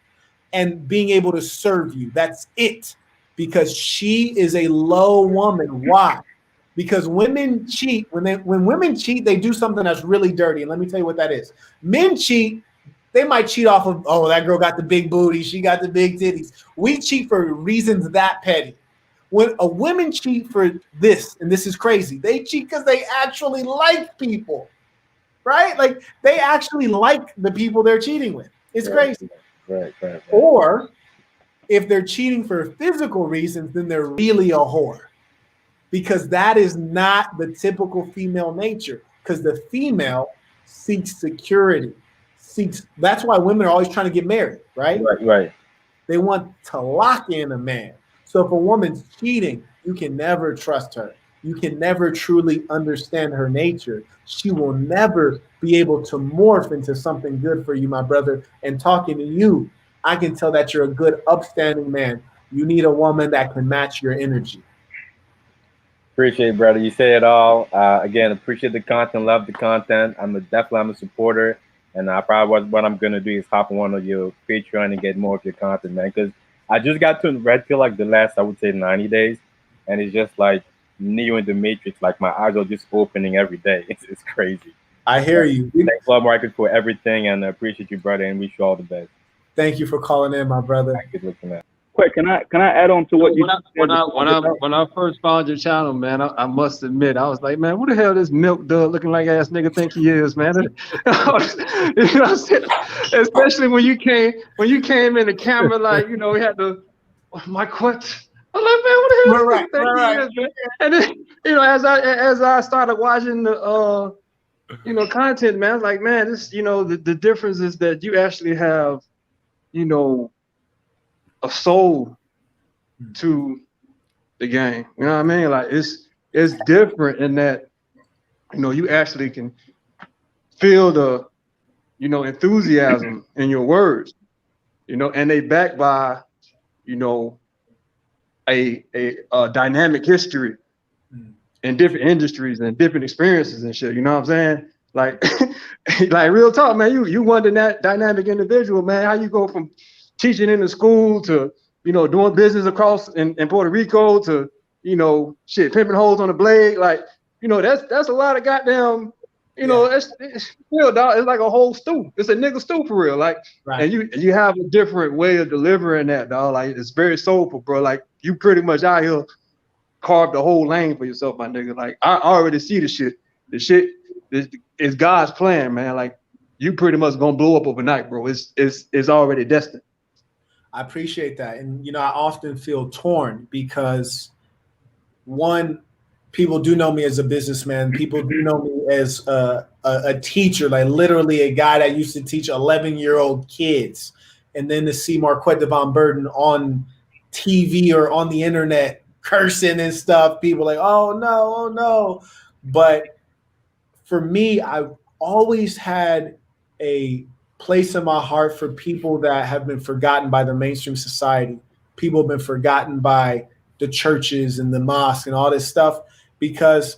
and being able to serve you. That's it. Because she is a low woman. Why? Because women cheat. When women cheat, they do something that's really dirty. And let me tell you what that is. Men cheat. They might cheat off of, oh, that girl got the big booty. She got the big titties. We cheat for reasons that petty. When a women cheat for this, and this is crazy, they cheat because they actually like people, right? Like they actually like the people they're cheating with. It's crazy. Right. Or if they're cheating for physical reasons, then they're really a whore. Because that is not the typical female nature. Because the female seeks security. That's why women are always trying to get married, right? Right. They want to lock in a man. So if a woman's cheating, you can never trust her. You can never truly understand her nature. She will never be able to morph into something good for you, my brother. And talking to you, I can tell that you're a good, upstanding man. You need a woman that can match your energy. Appreciate it, brother. You say it all. Again, appreciate the content, love the content. I'm a supporter, and I probably what I'm gonna do is hop on one of your Patreon and get more of your content, man. Because I just got to Red Pill like the last, I would say, 90 days, and it's just like Neo in the Matrix. Like my eyes are just opening every day. It's crazy. I hear you. Thanks a lot, Marcus, for everything, and I appreciate you, brother, and wish you all the best. Thank you for calling in, my brother. Thank you for looking at. Quick, can I add on to what you when I first found your channel, man, I must admit I was like, man, who the hell this milk dud looking like ass nigga think he is, man? You know what I'm saying? Especially when you came in the camera, like, you know, we had the my quote. I'm like, man, what the hell Right, this nigga think he is, man? And then, you know, as I started watching the you know, content, man, I was like, man, this, you know, the difference is that you actually have, you know, a soul to the game. You know what I mean? Like it's different in that, you know, you actually can feel the, you know, enthusiasm in your words, you know, and they backed by, you know, a dynamic history in different industries and different experiences and shit. You know what I'm saying? Like, like real talk, man. You one that dynamic individual, man. How you go from teaching in the school to, you know, doing business across in Puerto Rico to, you know, shit, pimping holes on the blade. Like, you know, that's a lot of goddamn, you know, it's real, dog. It's like a whole stew. It's a nigga stew for real. Like, and you have a different way of delivering that, dog. Like, it's very soulful, bro. Like, you pretty much out here carved the whole lane for yourself, my nigga. Like, I already see the shit. The shit is God's plan, man. Like, you pretty much gonna blow up overnight, bro. It's already destined. I appreciate that. And, you know, I often feel torn because, one, people do know me as a businessman. People do know me as a teacher, like literally a guy that used to teach 11-year-old kids. And then to see Marquette Devon Burton on TV or on the internet cursing and stuff, people like, oh, no. But for me, I've always had a place in my heart for people that have been forgotten by the mainstream society. People have been forgotten by the churches and the mosque and all this stuff, because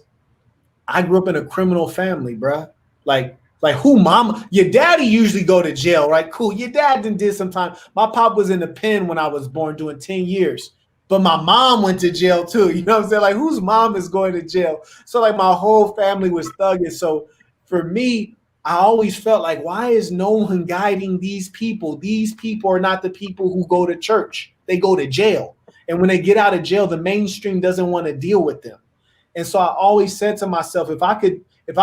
I grew up in a criminal family, bruh. Like who mama? Your daddy usually go to jail, right? Cool. Your dad did some time. My pop was in the pen when I was born doing 10 years. But my mom went to jail too. You know what I'm saying? Like, whose mom is going to jail? So like my whole family was thugging. So for me, I always felt like, why is no one guiding these people? These people are not the people who go to church. They go to jail. And when they get out of jail, the mainstream doesn't want to deal with them. And so I always said to myself, if I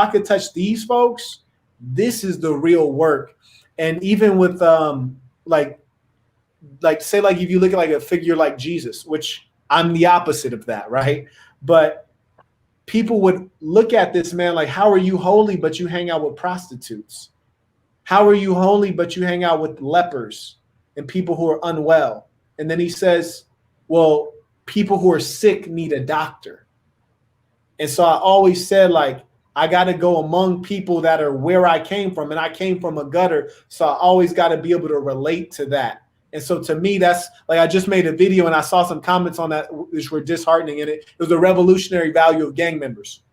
could touch these folks, this is the real work. And even with like say, like, if you look at like a figure like Jesus, which I'm the opposite of that, right? But people would look at this man like, how are you holy, but you hang out with prostitutes? How are you holy, but you hang out with lepers and people who are unwell? And then he says, well, people who are sick need a doctor. And so I always said, like, I got to go among people that are where I came from. And I came from a gutter. So I always got to be able to relate to that. And so to me, that's like, I just made a video and I saw some comments on that which were disheartening in it. It was the revolutionary value of gang members.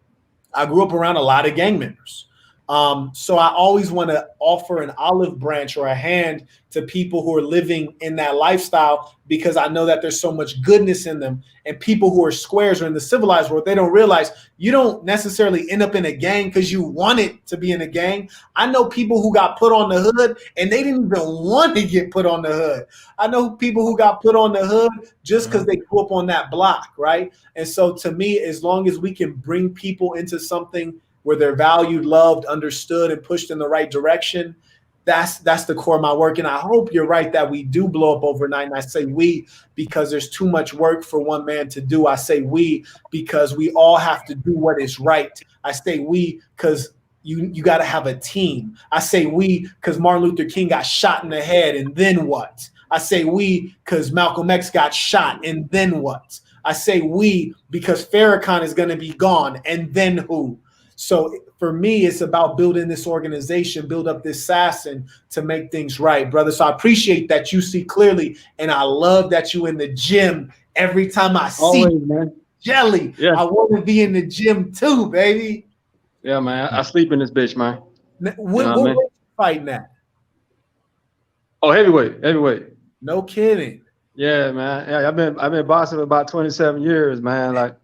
I grew up around a lot of gang members. So I always want to offer an olive branch or a hand to people who are living in that lifestyle, because I know that there's so much goodness in them. And people who are squares or in the civilized world, they don't realize you don't necessarily end up in a gang because you wanted to be in a gang. I know people who got put on the hood and they didn't even want to get put on the hood. I know people who got put on the hood just because they grew up on that block, right? And so to me, as long as we can bring people into something where they're valued, loved, understood, and pushed in the right direction, that's the core of my work. And I hope you're right that we do blow up overnight. And I say we because there's too much work for one man to do. I say we because we all have to do what is right. I say we because you got to have a team. I say we because Martin Luther King got shot in the head, and then what? I say we because Malcolm X got shot, and then what? I say we because Farrakhan is going to be gone, and then who? So for me, it's about building this organization, build up this assassin to make things right, brother. So I appreciate that you see clearly, and I love that you in the gym every time I see always, man. jelly. Yeah. I want to be in the gym too, baby. Yeah, man. I sleep in this bitch, man. What weight you fighting at? Oh, heavyweight. No kidding. Yeah, man. Yeah, I've been boxing for about 27 years, man. Like,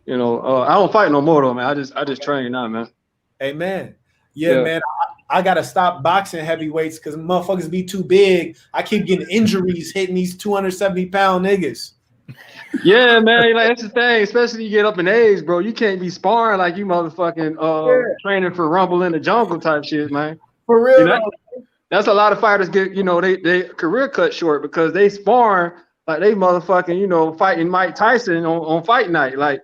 you know, I don't fight no more though, man. I just train now, man. Amen. Yeah, man. I gotta stop boxing heavyweights because motherfuckers be too big. I keep getting injuries hitting these 270-pound niggas. Yeah, man. Like that's the thing, especially you get up in age, bro. You can't be sparring like you motherfucking training for Rumble in the Jungle type shit, man. For real. You know, that's a lot of fighters get, you know, they career cut short because they sparring like they motherfucking, you know, fighting Mike Tyson on fight night. Like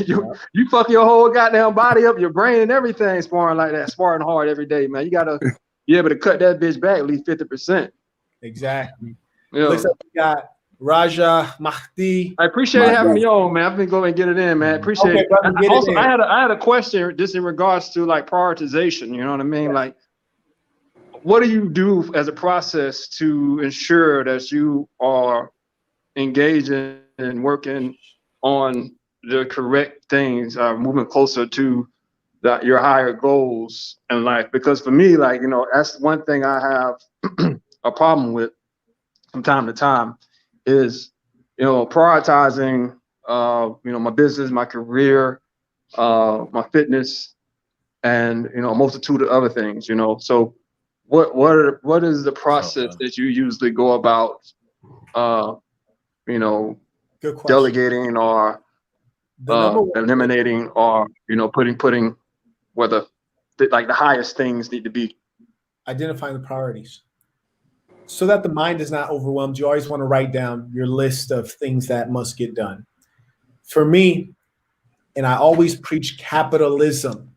you fuck your whole goddamn body up, your brain and everything sparring like that, sparring hard every day, man. You gotta be able to cut that bitch back at least 50%. Exactly. Yeah. Looks like we got Raja Mahdi. I appreciate having me on, man. I'm gonna go and get it in, man. Appreciate it. Brother, Also, I had a question just in regards to like prioritization. You know what I mean? Like, what do you do as a process to ensure that you are engaging and working on the correct things, moving closer to your higher goals in life? Because for me, like, you know, that's one thing I have a problem with from time to time is, you know, prioritizing, you know, my business, my career, my fitness, and, you know, a multitude of other things, you know. So what is the process that you usually go about, you know, delegating or eliminating or, you know, putting whether like the highest things need to be? Identifying the priorities so that the mind is not overwhelmed. You always want to write down your list of things that must get done. For me, and I always preach capitalism,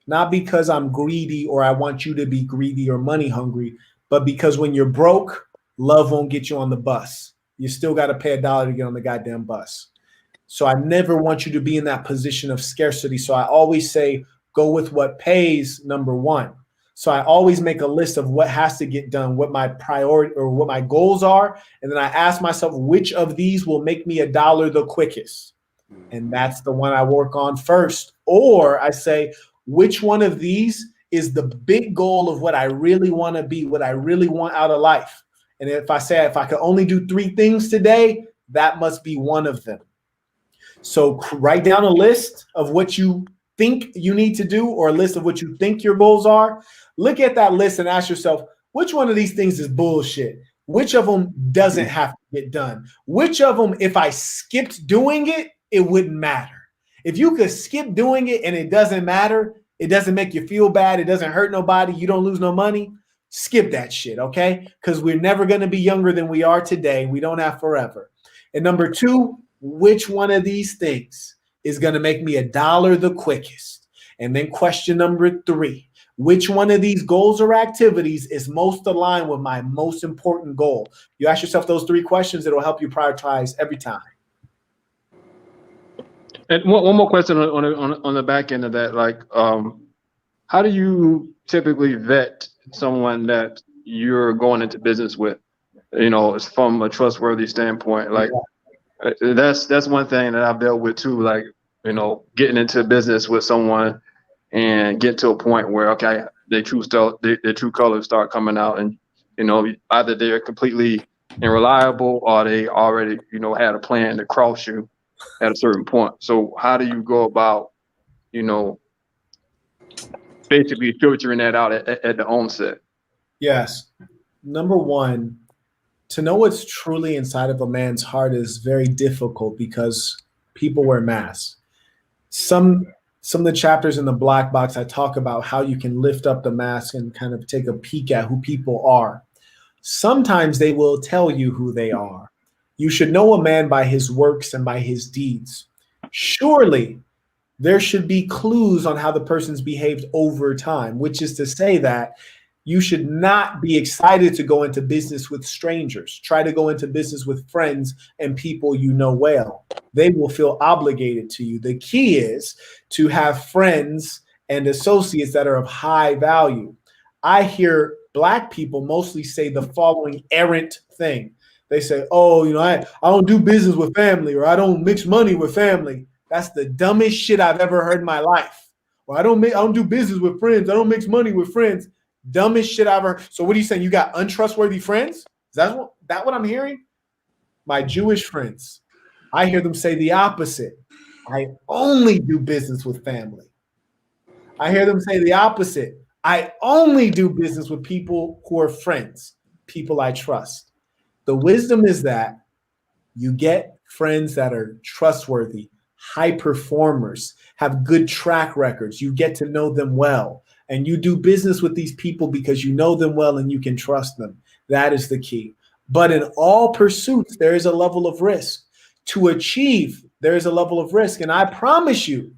not because I'm greedy or I want you to be greedy or money hungry, but because when you're broke, love won't get you on the bus. You still got to pay $1 to get on the goddamn bus. So I never want you to be in that position of scarcity. So I always say, go with what pays, number one. So I always make a list of what has to get done, what my priority or what my goals are. And then I ask myself, which of these will make me $1 the quickest? And that's the one I work on first. Or I say, which one of these is the big goal of what I really want to be, what I really want out of life? And if I say, if I could only do 3 things today, that must be one of them. So write down a list of what you think you need to do, or a list of what you think your goals are. Look at that list and ask yourself, which one of these things is bullshit? Which of them doesn't have to get done? Which of them, if I skipped doing it, it wouldn't matter? If you could skip doing it and it doesn't matter, it doesn't make you feel bad, it doesn't hurt nobody, you don't lose no money, skip that shit, okay? Because we're never going to be younger than we are today. We don't have forever. And number 2, which one of these things is going to make me $1 the quickest? And then question number 3, which one of these goals or activities is most aligned with my most important goal? You ask yourself those 3 questions, it'll help you prioritize every time. And one more question on the back end of that, like, how do you typically vet someone that you're going into business with? You know, it's from a trustworthy standpoint. Like, that's one thing that I've dealt with too. Like, you know, getting into business with someone and get to a point where, okay, their true colors start coming out, and, you know, either they're completely unreliable or they already, you know, had a plan to cross you at a certain point. So how do you go about, you know, basically filtering that out at the onset? Yes. Number 1, to know what's truly inside of a man's heart is very difficult because people wear masks. Some of the chapters in the Black Box, I talk about how you can lift up the mask and kind of take a peek at who people are. Sometimes they will tell you who they are. You should know a man by his works and by his deeds. Surely there should be clues on how the person's behaved over time, which is to say that you should not be excited to go into business with strangers. Try to go into business with friends and people you know well. They will feel obligated to you. The key is to have friends and associates that are of high value. I hear Black people mostly say the following errant thing. They say, oh, you know, I don't do business with family, or I don't mix money with family. That's the dumbest shit I've ever heard in my life. Well, I don't do business with friends. I don't mix money with friends. Dumbest shit I've ever. So what are you saying? You got untrustworthy friends? Is that what I'm hearing? My Jewish friends, I hear them say the opposite. I only do business with family. I hear them say the opposite. I only do business with people who are friends, people I trust. The wisdom is that you get friends that are trustworthy, high performers, have good track records. You get to know them well. And you do business with these people because you know them well and you can trust them. That is the key. But in all pursuits, there is a level of risk. To achieve, there is a level of risk. And I promise you,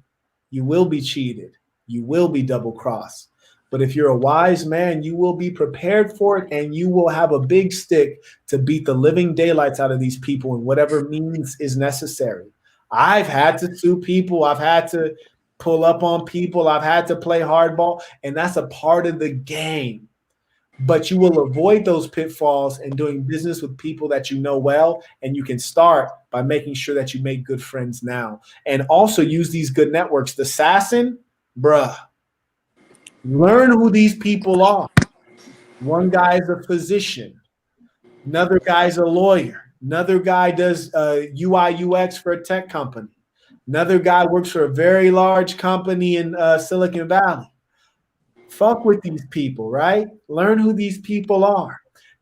you will be cheated. You will be double-crossed. But if you're a wise man, you will be prepared for it, and you will have a big stick to beat the living daylights out of these people in whatever means is necessary. I've had to sue people. I've had to pull up on people. I've had to play hardball, and that's a part of the game. But you will avoid those pitfalls and doing business with people that you know well, and you can start by making sure that you make good friends now. And also use these good networks. The assassin, bruh, learn who these people are. One guy's a physician. Another guy's a lawyer. Another guy does UI UX for a tech company. Another guy works for a very large company in Silicon Valley. Fuck with these people, right? Learn who these people are.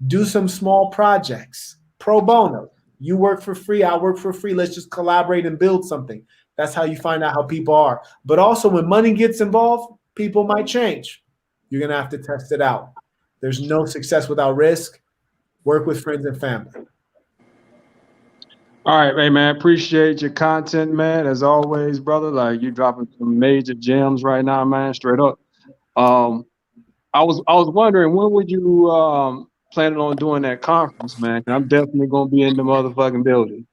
Do some small projects. Pro bono. You work for free. I work for free. Let's just collaborate and build something. That's how you find out how people are. But also when money gets involved, people might change. You're going to have to test it out. There's no success without risk. Work with friends and family. All right, hey man, appreciate your content, man. As always, brother, like you dropping some major gems right now, man. Straight up. I was wondering, when would you planning on doing that conference, man? I'm definitely gonna be in the motherfucking building.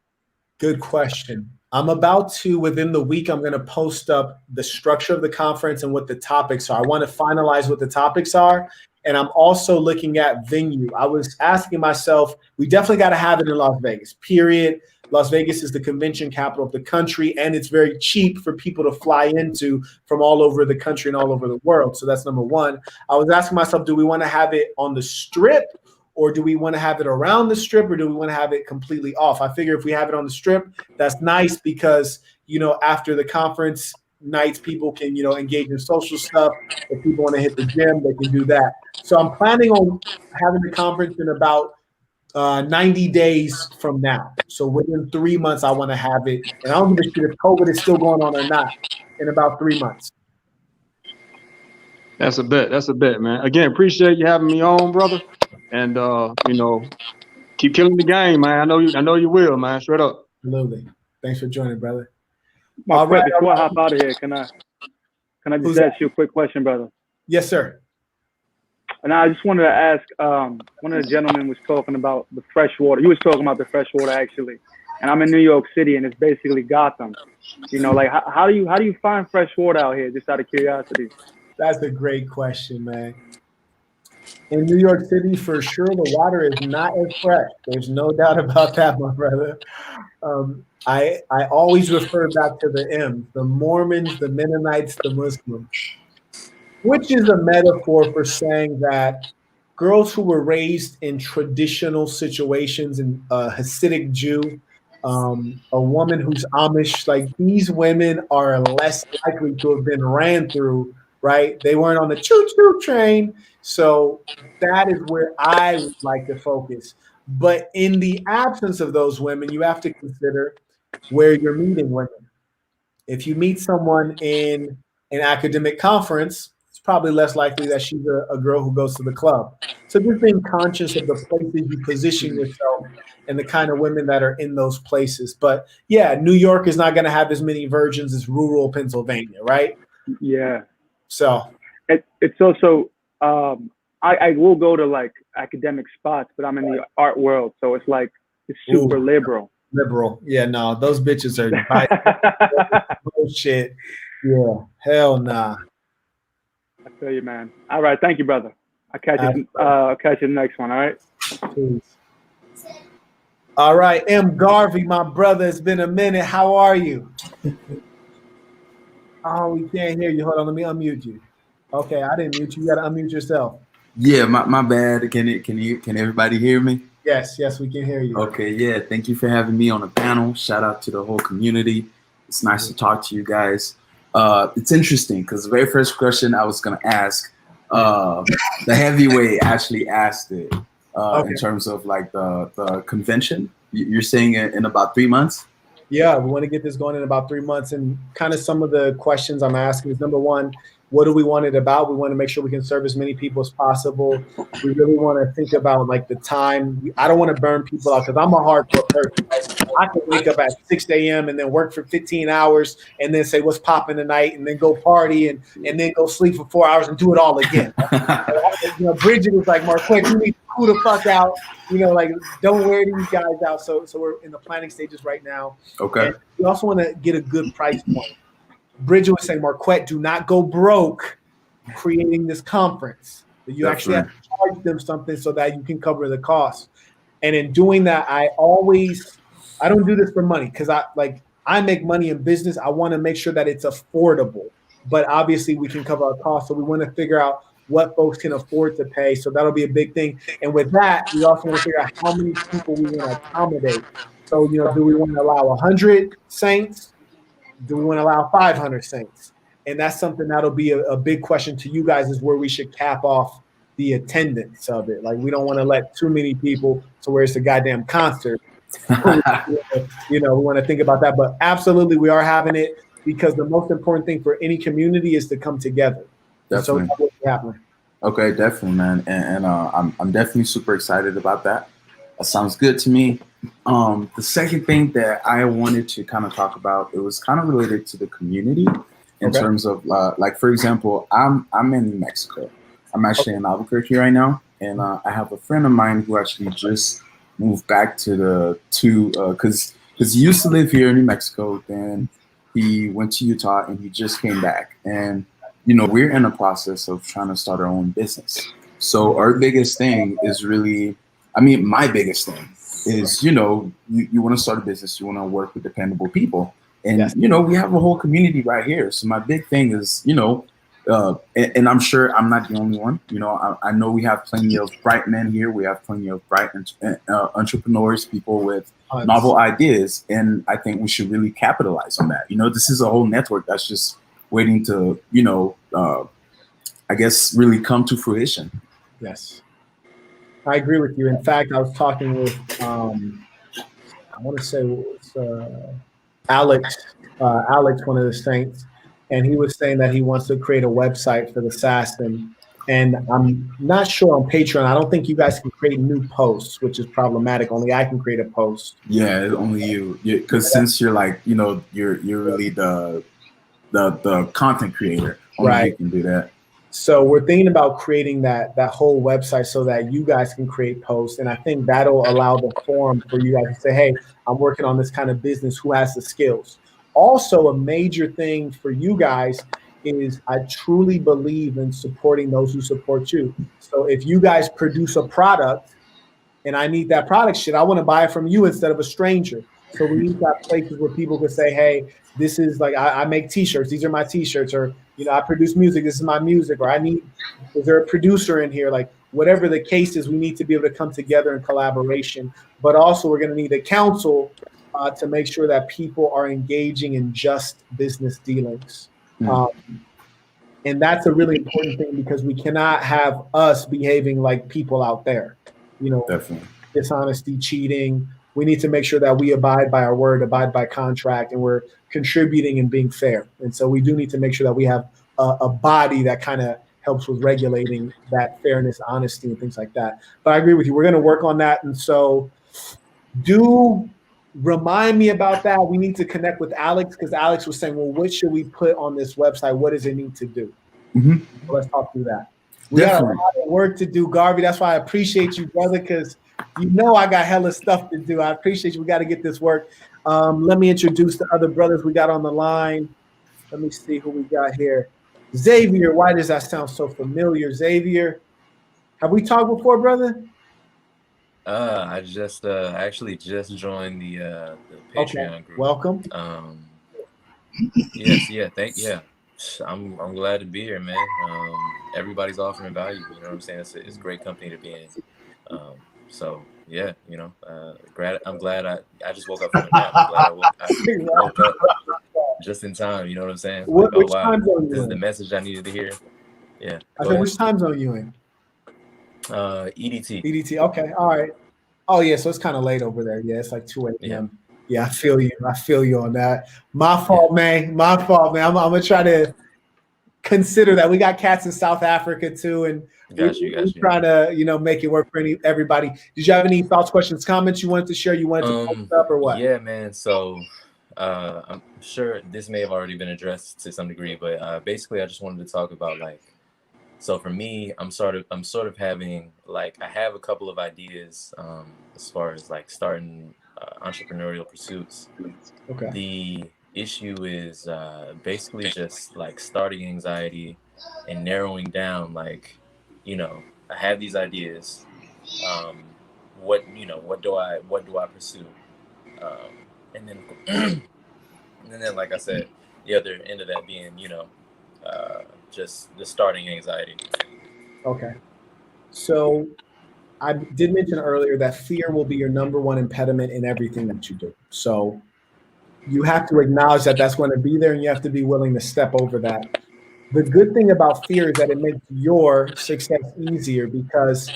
Good question. I'm about to, within the week, I'm gonna post up the structure of the conference and what the topics are. I want to finalize what the topics are. And I'm also looking at venue. I was asking myself, we definitely got to have it in Las Vegas, period. Las Vegas is the convention capital of the country, and it's very cheap for people to fly into from all over the country and all over the world. So that's number one. I was asking myself, do we want to have it on the Strip, or do we want to have it around the Strip, or do we want to have it completely off? I figure if we have it on the Strip, that's nice because, you know, after the conference nights, people can, you know, engage in social stuff. If people want to hit the gym, they can do that. So I'm planning on having the conference in about 90 days from now. So within 3 months, I want to have it. And I don't give a shit if COVID is still going on or not in about 3 months. That's a bet. That's a bet, man. Again, appreciate you having me on, brother. And you know, keep killing the game, man. I know you will, man. Straight up. Absolutely. Thanks for joining, brother. All right, before I hop out of here, can I just ask you a quick question, brother? Yes, sir. And I just wanted to ask, one of the gentlemen was talking about the fresh water. He was talking about the fresh water, actually. And I'm in New York City, and it's basically Gotham. You know, like how do you find fresh water out here, just out of curiosity? That's a great question, man. In New York City, for sure, the water is not as fresh. There's no doubt about that, my brother. I always refer back to the M, the Mormons, the Mennonites, the Muslims, which is a metaphor for saying that girls who were raised in traditional situations, in a Hasidic Jew, a woman who's Amish, like these women are less likely to have been ran through, right? They weren't on the choo-choo train. So that is where I would like to focus. But in the absence of those women, you have to consider where you're meeting women. If you meet someone in an academic conference, it's probably less likely that she's a girl who goes to the club. So just being conscious of the places you position yourself and the kind of women that are in those places. But yeah, New York is not going to have as many virgins as rural Pennsylvania, right? Yeah. So it's also, I will go to like academic spots, but I'm in the art world. So it's like, it's super liberal. Liberal. Yeah, no, those bitches are bullshit. Yeah, hell nah. I feel you, man. All right, thank you, brother. I'll catch you in the next one, all right? Please. All right, M. Garvey, my brother, it's been a minute. How are you? Oh, we can't hear you. Hold on, let me unmute you. Okay, I didn't mute you. You gotta unmute yourself. Yeah, my bad. Can everybody hear me? Yes, we can hear you. Okay, yeah. Thank you for having me on the panel. Shout out to the whole community. It's nice to talk to you guys. It's interesting because the very first question I was gonna ask, the heavyweight actually asked it in terms of like the convention. You're saying in about 3 months? Yeah, we want to get this going in about 3 months. And kind of some of the questions I'm asking is, number one, what do we want it about? We want to make sure we can serve as many people as possible. We really want to think about like the time. I don't want to burn people out because I'm a hardcore person. I can wake up at 6 a.m. and then work for 15 hours and then say what's popping tonight and then go party and then go sleep for 4 hours and do it all again. You know, Bridget was like, Marquette, you need to cool the fuck out. You know, like don't wear these guys out. So we're in the planning stages right now. Okay. And we also want to get a good price point. Bridget was saying, Marquette, do not go broke creating this conference. You actually have to charge them something so that you can cover the cost. And in doing that, I don't do this for money because I make money in business. I want to make sure that it's affordable, but obviously we can cover our costs. So we want to figure out what folks can afford to pay. So that'll be a big thing. And with that, we also want to figure out how many people we want to accommodate. So, you know, do we want to allow 100 saints? Do we want to allow 500 saints? And that's something that'll be a big question to you guys, is where we should cap off the attendance of it. Like, we don't want to let too many people to where it's a goddamn concert. You know, we want to think about that. But absolutely, we are having it because the most important thing for any community is to come together. Definitely. So what's happening. Okay, definitely, man. And I'm definitely super excited about that. That sounds good to me. The second thing that I wanted to kind of talk about, it was kind of related to the community in terms of like, for example, I'm in New Mexico. I'm actually in Albuquerque right now, and I have a friend of mine who actually just moved back to because he used to live here in New Mexico, then he went to Utah and he just came back. And you know, we're in the process of trying to start our own business. So our biggest thing is really, my biggest thing is, you know, you want to start a business, you want to work with dependable people. And, you know, we have a whole community right here. So my big thing is, you know, and I'm sure I'm not the only one. You know, I know we have plenty of bright men here. We have plenty of bright entrepreneurs, people with novel ideas. And I think we should really capitalize on that. You know, this is a whole network that's just waiting to, you know, I guess really come to fruition. Yes. I agree with you. In fact, I was talking with, I want to say Alex, one of the saints, and he was saying that he wants to create a website for the SASN. And I'm not sure on Patreon. I don't think you guys can create new posts, which is problematic. Only I can create a post. Yeah, only you. Because since you're like, you know, you're really the content creator. Only you can do that. So we're thinking about creating that whole website so that you guys can create posts. And I think that'll allow the forum for you guys to say, hey, I'm working on this kind of business. Who has the skills? Also, a major thing for you guys is I truly believe in supporting those who support you. So if you guys produce a product and I need that product shit, I want to buy it from you instead of a stranger. So we need that places where people can say, hey, this is like, I make t-shirts. These are my t-shirts. Or, you know, I produce music. This is my music. Or is there a producer in here? Like, whatever the case is, we need to be able to come together in collaboration. But also we're going to need a council to make sure that people are engaging in just business dealings. And that's a really important thing because we cannot have us behaving like people out there, you know, definitely dishonesty, cheating. We need to make sure that we abide by our word, abide by contract, and we're contributing and being fair. And so we do need to make sure that we have a body that kind of helps with regulating that fairness, honesty, and things like that. But I agree with you. We're going to work on that. And so do remind me about that. We need to connect with Alex because Alex was saying, well, what should we put on this website? What does it need to do? So let's talk through that. We got a lot of work to do, Garvey. That's why I appreciate you, brother, because you know I got hella stuff to do. I appreciate you. We got to get this work. Let me introduce the other brothers we got on the line. Let me see who we got here. Xavier, why does that sound so familiar? Xavier, have we talked before, brother? I actually just joined the Patreon group. Welcome. Yes, yeah, I'm glad to be here, man. Everybody's offering value. You know what I'm saying? It's a great company to be in. So yeah, you know, I'm glad I just woke up from a nap. I'm glad I woke up just in time. You know what I'm saying? Like, Which time zone this you is the in? message I needed to hear. Yeah. I said, which time zone you in? EDT. EDT. Okay. All right. Oh yeah. So it's kind of late over there. Yeah. It's like 2 a.m. Yeah. I feel you. I feel you on that. My fault, man. My fault, man. I'm gonna try to consider that. We got cats in South Africa too, and got you. trying to make it work for everybody. Did you have any thoughts, questions, comments you wanted to share? You wanted to post up or what? Yeah, man. So I'm sure this may have already been addressed to some degree, but basically I just wanted to talk about, like, so for me, I'm sort of having, like, I have a couple of ideas as far as like starting entrepreneurial pursuits. Okay. The issue is basically just like starting anxiety and narrowing down, like, I have these ideas. What do I pursue? And then like I said, the other end of that being, just the starting anxiety. Okay. So I did mention earlier that fear will be your number one impediment in everything that you do. So you have to acknowledge that that's going to be there, and you have to be willing to step over that. The good thing about fear is that it makes your success easier, because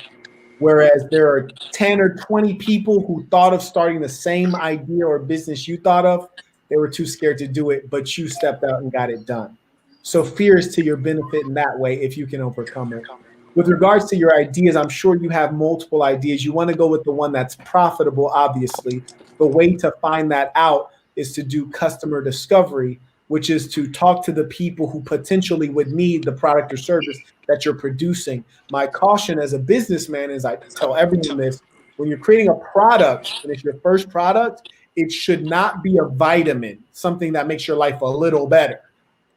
whereas there are 10 or 20 people who thought of starting the same idea or business you thought of, they were too scared to do it, but you stepped out and got it done. So fear is to your benefit in that way if you can overcome it. With regards to your ideas, I'm sure you have multiple ideas. You want to go with the one that's profitable, obviously. The way to find that out is to do customer discovery, which is to talk to the people who potentially would need the product or service that you're producing. My caution as a businessman is, I tell everyone this: when you're creating a product and it's your first product, it should not be a vitamin, something that makes your life a little better.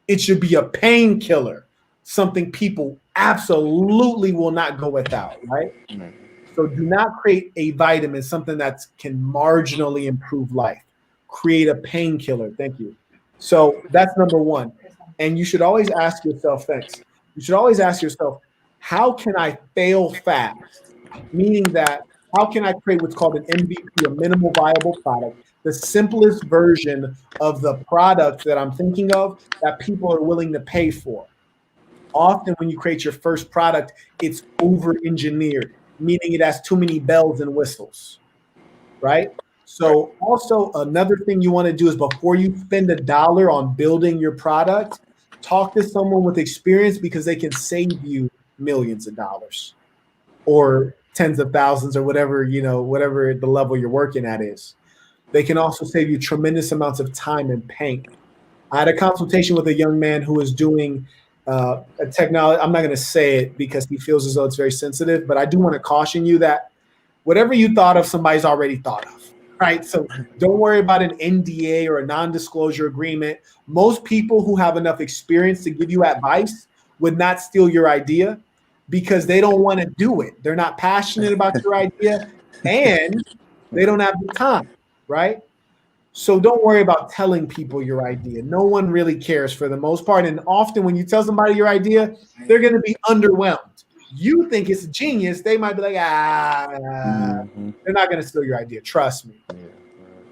It should be a painkiller, something people absolutely will not go without, right? Mm-hmm. So do not create a vitamin, something that can marginally improve life. Create a painkiller. Thank you. So that's number one. And you should always ask yourself, thanks. You should always ask yourself, how can I fail fast? Meaning that, how can I create what's called an MVP, a minimal viable product, the simplest version of the product that I'm thinking of that people are willing to pay for? Often when you create your first product, it's over-engineered, meaning it has too many bells and whistles, right? So also another thing you want to do is, before you spend $1 on building your product, talk to someone with experience, because they can save you millions of dollars or tens of thousands or whatever the level you're working at is. They can also save you tremendous amounts of time and pain. I had a consultation with a young man who was doing a technology. I'm not going to say it because he feels as though it's very sensitive, but I do want to caution you that whatever you thought of, somebody's already thought of. Right. So don't worry about an NDA or a non-disclosure agreement. Most people who have enough experience to give you advice would not steal your idea, because they don't want to do it. They're not passionate about your idea, and they don't have the time. Right. So don't worry about telling people your idea. No one really cares for the most part. And often when you tell somebody your idea, they're going to be underwhelmed. You think it's genius, they might be like, they're not going to steal your idea. Trust me.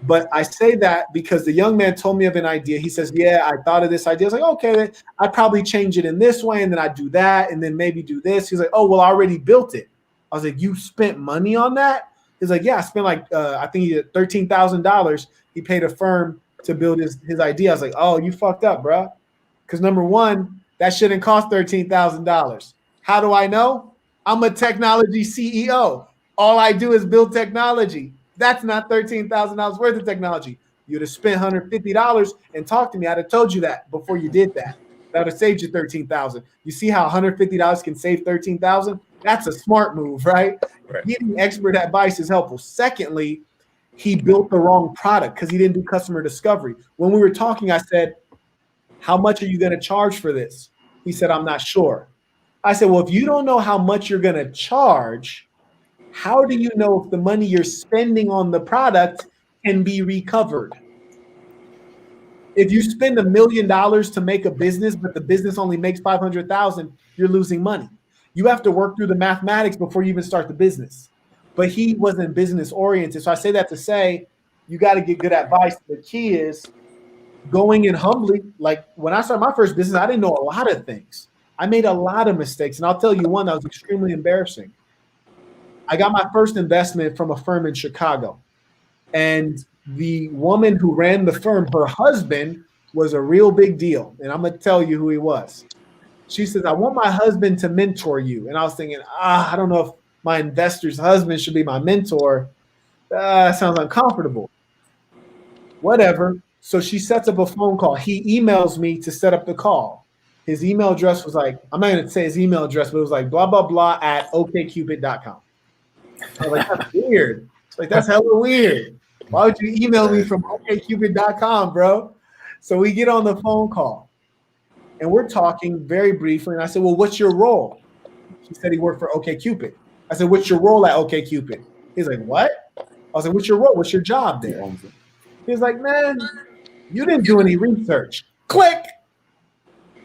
But I say that because the young man told me of an idea. He says, yeah, I thought of this idea. I was like, okay, I'd probably change it in this way, and then I'd do that, and then maybe do this. He's like, oh, well, I already built it. I was like, you spent money on that? He's like, yeah, I spent like, I think he did $13,000. He paid a firm to build his idea. I was like, oh, you fucked up, bro. Because number one, that shouldn't cost $13,000. How do I know? I'm a technology CEO. All I do is build technology. That's not $13,000 worth of technology. You'd have spent $150 and talked to me. I'd have told you that before you did that. That would have saved you $13,000. You see how $150 can save $13,000? That's a smart move, right? Getting expert advice is helpful. Secondly, he built the wrong product because he didn't do customer discovery. When we were talking, I said, how much are you going to charge for this? He said, I'm not sure. I said, well, if you don't know how much you're going to charge, how do you know if the money you're spending on the product can be recovered? If you spend $1 million to make a business, but the business only makes 500,000, you're losing money. You have to work through the mathematics before you even start the business. But he wasn't business oriented. So I say that to say, you got to get good advice. The key is going in humbly. Like when I started my first business, I didn't know a lot of things. I made a lot of mistakes. And I'll tell you one that was extremely embarrassing. I got my first investment from a firm in Chicago. And the woman who ran the firm, her husband was a real big deal. And I'm going to tell you who he was. She says, I want my husband to mentor you. And I was thinking, I don't know if my investor's husband should be my mentor. Sounds uncomfortable. Whatever. So she sets up a phone call. He emails me to set up the call. His email address was like, I'm not going to say his email address, but it was like blah, blah, blah at okcupid.com. I was like, that's weird. Like, that's hella weird. Why would you email me from okcupid.com, bro? So we get on the phone call. And we're talking very briefly. And I said, well, what's your role? He said he worked for OkCupid. I said, what's your role at OkCupid? He's like, what? I was like, what's your role? What's your job there? He was like, man, you didn't do any research. Click.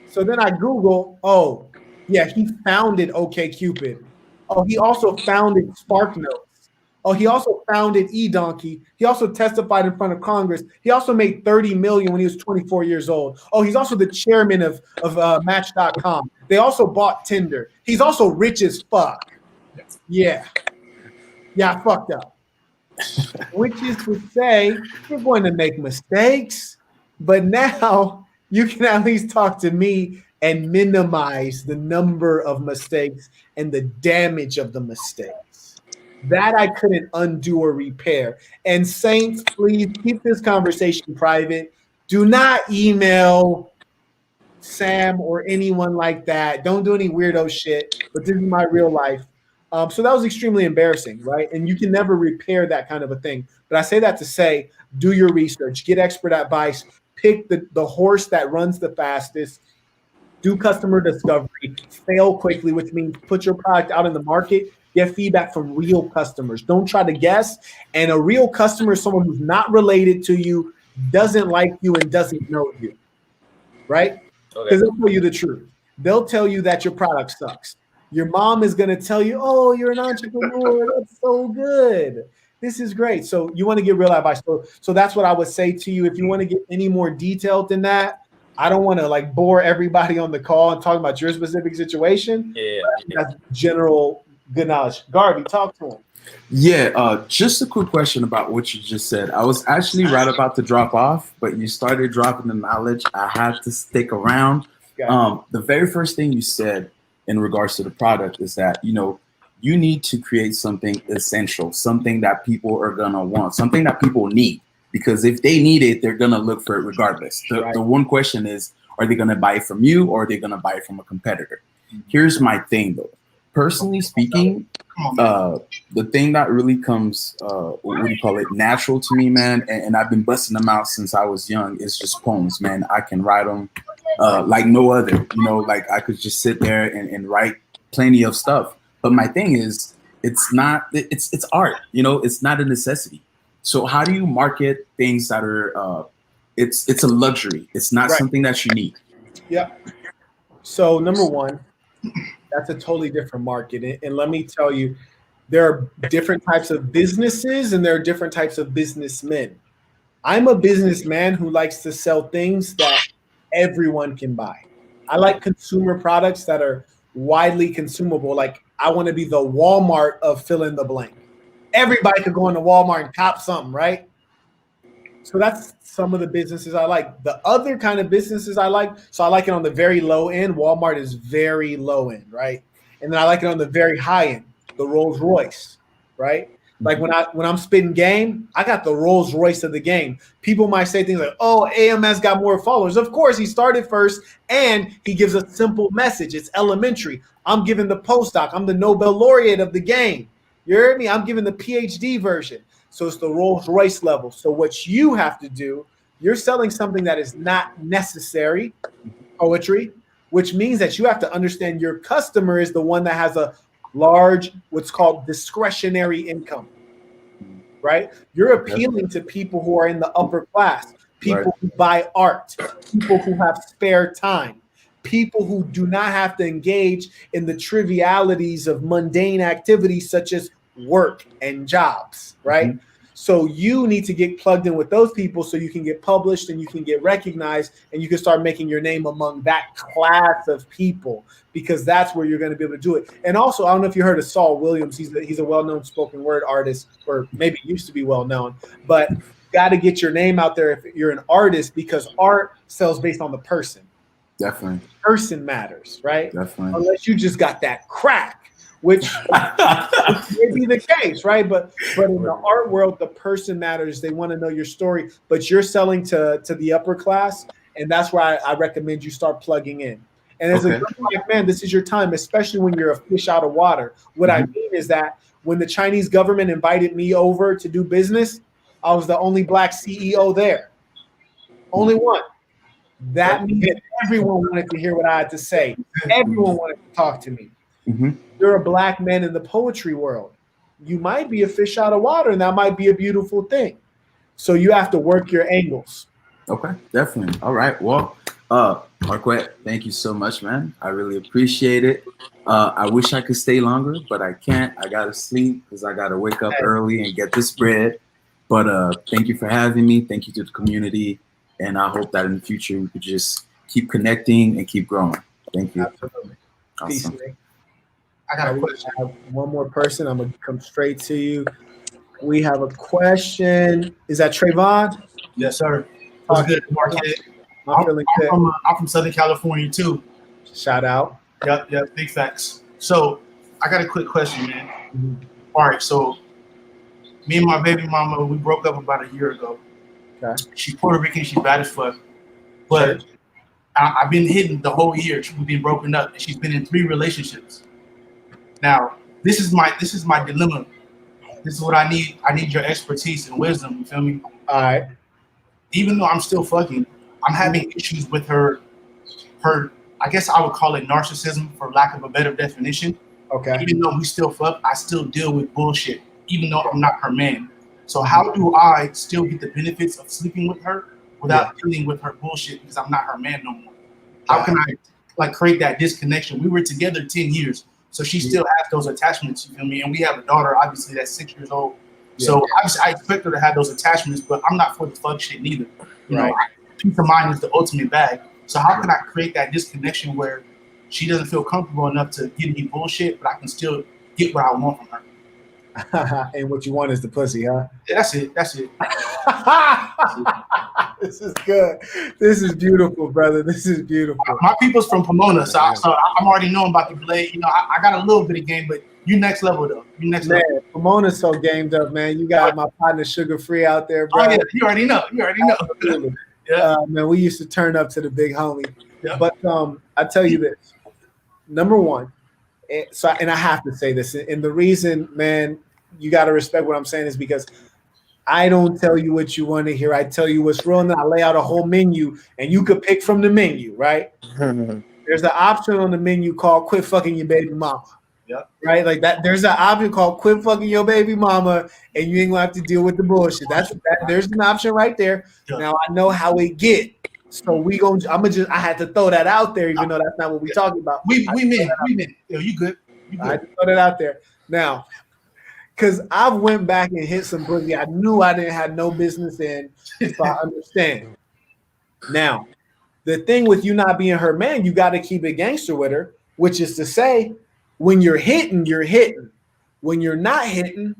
So then I Google, oh, yeah, he founded OkCupid. Oh, he also founded SparkNotes. Oh, he also founded eDonkey. He also testified in front of Congress. He also made $30 million when he was 24 years old. Oh, he's also the chairman of Match.com. They also bought Tinder. He's also rich as fuck. Yeah. Yeah, I fucked up. Which is to say, you're going to make mistakes, but now you can at least talk to me and minimize the number of mistakes and the damage of the mistakes. That I couldn't undo or repair. And Saints, please keep this conversation private. Do not email Sam or anyone like that. Don't do any weirdo shit, but this is my real life. So that was extremely embarrassing, right? And you can never repair that kind of a thing. But I say that to say, do your research, get expert advice, pick the horse that runs the fastest, do customer discovery, fail quickly, which means put your product out in the market. Get feedback from real customers. Don't try to guess. And a real customer is someone who's not related to you, doesn't like you, and doesn't know you, right? Because they'll tell you the truth. They'll tell you that your product sucks. Your mom is going to tell you, oh, you're an entrepreneur. That's so good. This is great. So you want to get real advice. So that's what I would say to you. If you want to get any more detailed than that, I don't want to like bore everybody on the call and talk about your specific situation. Yeah. That's general good knowledge. Garvey, talk to him. Yeah, just a quick question about what you just said. I was actually right about to drop off, but you started dropping the knowledge. I had to stick around. The very first thing you said in regards to the product is that, you know, you need to create something essential, something that people are going to want, something that people need. Because if they need it, they're going to look for it regardless. The one question is, are they going to buy it from you or are they going to buy it from a competitor? Here's my thing, though. Personally speaking, the thing that really comes, what do you call it, natural to me, man, and I've been busting them out since I was young, is just poems, man. I can write them like no other, you know, like I could just sit there and write plenty of stuff. But my thing is, it's art, you know, it's not a necessity. So how do you market things that are, it's a luxury. It's not something that you need. Yeah. So number one, that's a totally different market. And let me tell you, there are different types of businesses and there are different types of businessmen. I'm a businessman who likes to sell things that everyone can buy. I like consumer products that are widely consumable. Like I want to be the Walmart of fill in the blank. Everybody could go into Walmart and cop something, right? So that's some of the businesses I like. The other kind of businesses I like, so I like it on the very low end. Walmart is very low end, right? And then I like it on the very high end, the Rolls Royce, right? Like when I'm spitting game, I got the Rolls Royce of the game. People might say things like, oh, AMS got more followers. Of course, he started first and he gives a simple message. It's elementary. I'm giving the postdoc. I'm the Nobel laureate of the game. You heard me? I'm giving the PhD version. So it's the Rolls Royce level. So what you have to do, you're selling something that is not necessary, poetry, which means that you have to understand your customer is the one that has a large, what's called discretionary income, right? You're appealing to people who are in the upper class, people who buy art, people who have spare time, people who do not have to engage in the trivialities of mundane activities such as work and jobs, right? Mm-hmm. So you need to get plugged in with those people so you can get published and you can get recognized and you can start making your name among that class of people, because that's where you're going to be able to do it. And also, I don't know if you heard of Saul Williams. He's a well-known spoken word artist, or maybe used to be well-known, but got to get your name out there if you're an artist, because art sells based on the person. Definitely. The person matters, right? Definitely. Unless you just got that crack, which may be the case, right? But in the art world, the person matters. They want to know your story, but you're selling to the upper class, and that's why I recommend you start plugging in. And as a young black man, this is your time, especially when you're a fish out of water. What I mean is that when the Chinese government invited me over to do business, I was the only black CEO there. Only one. That means that everyone wanted to hear what I had to say. Everyone wanted to talk to me. Mm-hmm. You're a black man in the poetry world. You might be a fish out of water, and that might be a beautiful thing. So you have to work your angles. Okay, definitely. All right. Well, Marquette, thank you so much, man. I really appreciate it. I wish I could stay longer, but I can't. I gotta sleep because I gotta wake up early and get this bread. But thank you for having me. Thank you to the community. And I hope that in the future we could just keep connecting and keep growing. Thank you. Absolutely. Awesome. Peace, man. I got a question. I have one more person. I'm going to come straight to you. We have a question. Is that Trayvon? Yes, sir. What's good, Marquette? I'm from Southern California, too. Shout out. Yep, big facts. So I got a quick question, man. Mm-hmm. All right, so me and my baby mama, we broke up about a year ago. Okay. She's Puerto Rican. She's bad as fuck. But I've been hidden the whole year. We've been broken up, and she's been in 3 relationships. Now, this is my dilemma. This is what I need. I need your expertise and wisdom. You feel me? All right. Even though I'm still fucking, I'm having issues with her. I guess I would call it narcissism, for lack of a better definition. Okay. Even though we still fuck, I still deal with bullshit, even though I'm not her man. So how do I still get the benefits of sleeping with her without dealing with her bullshit, because I'm not her man no more? How can I create that disconnection? We were together 10 years, so she still has those attachments, you feel me? And we have a daughter, obviously, that's 6 years old. So obviously I expect her to have those attachments, but I'm not for the fuck shit neither. You know, peace of mind is the ultimate bag. So how can I create that disconnection where she doesn't feel comfortable enough to give me bullshit, but I can still get what I want from her? And what you want is the pussy, huh? Yeah, that's it. This is good. This is beautiful, brother. This is beautiful. My people's from Pomona, so I'm already knowing about the blade. You know, I got a little bit of game, but you next level though. You next level. Pomona's so gamed up, man. You got my partner Sugar Free out there, bro. Oh yeah, you already know. Man, we used to turn up to the big homie. Yeah. But I tell you this. Number one, and I have to say this, and the reason, man, you got to respect what I'm saying is because I don't tell you what you want to hear. I tell you what's real, and I lay out a whole menu, and you could pick from the menu, right? There's an option on the menu called "Quit fucking your baby mama." Yep. Right, like that. There's an option called "Quit fucking your baby mama," and you ain't gonna have to deal with the bullshit. There's an option right there. Yep. Now I know how it get. So I had to throw that out there, even though that's not what we're talking about. We meant. Yo, you good? I had to throw that out there. Now, because I went back and hit some pussy I knew I didn't have no business in, so I understand. Now, the thing with you not being her man, you got to keep it gangster with her, which is to say, when you're hitting, you're hitting. When you're not hitting,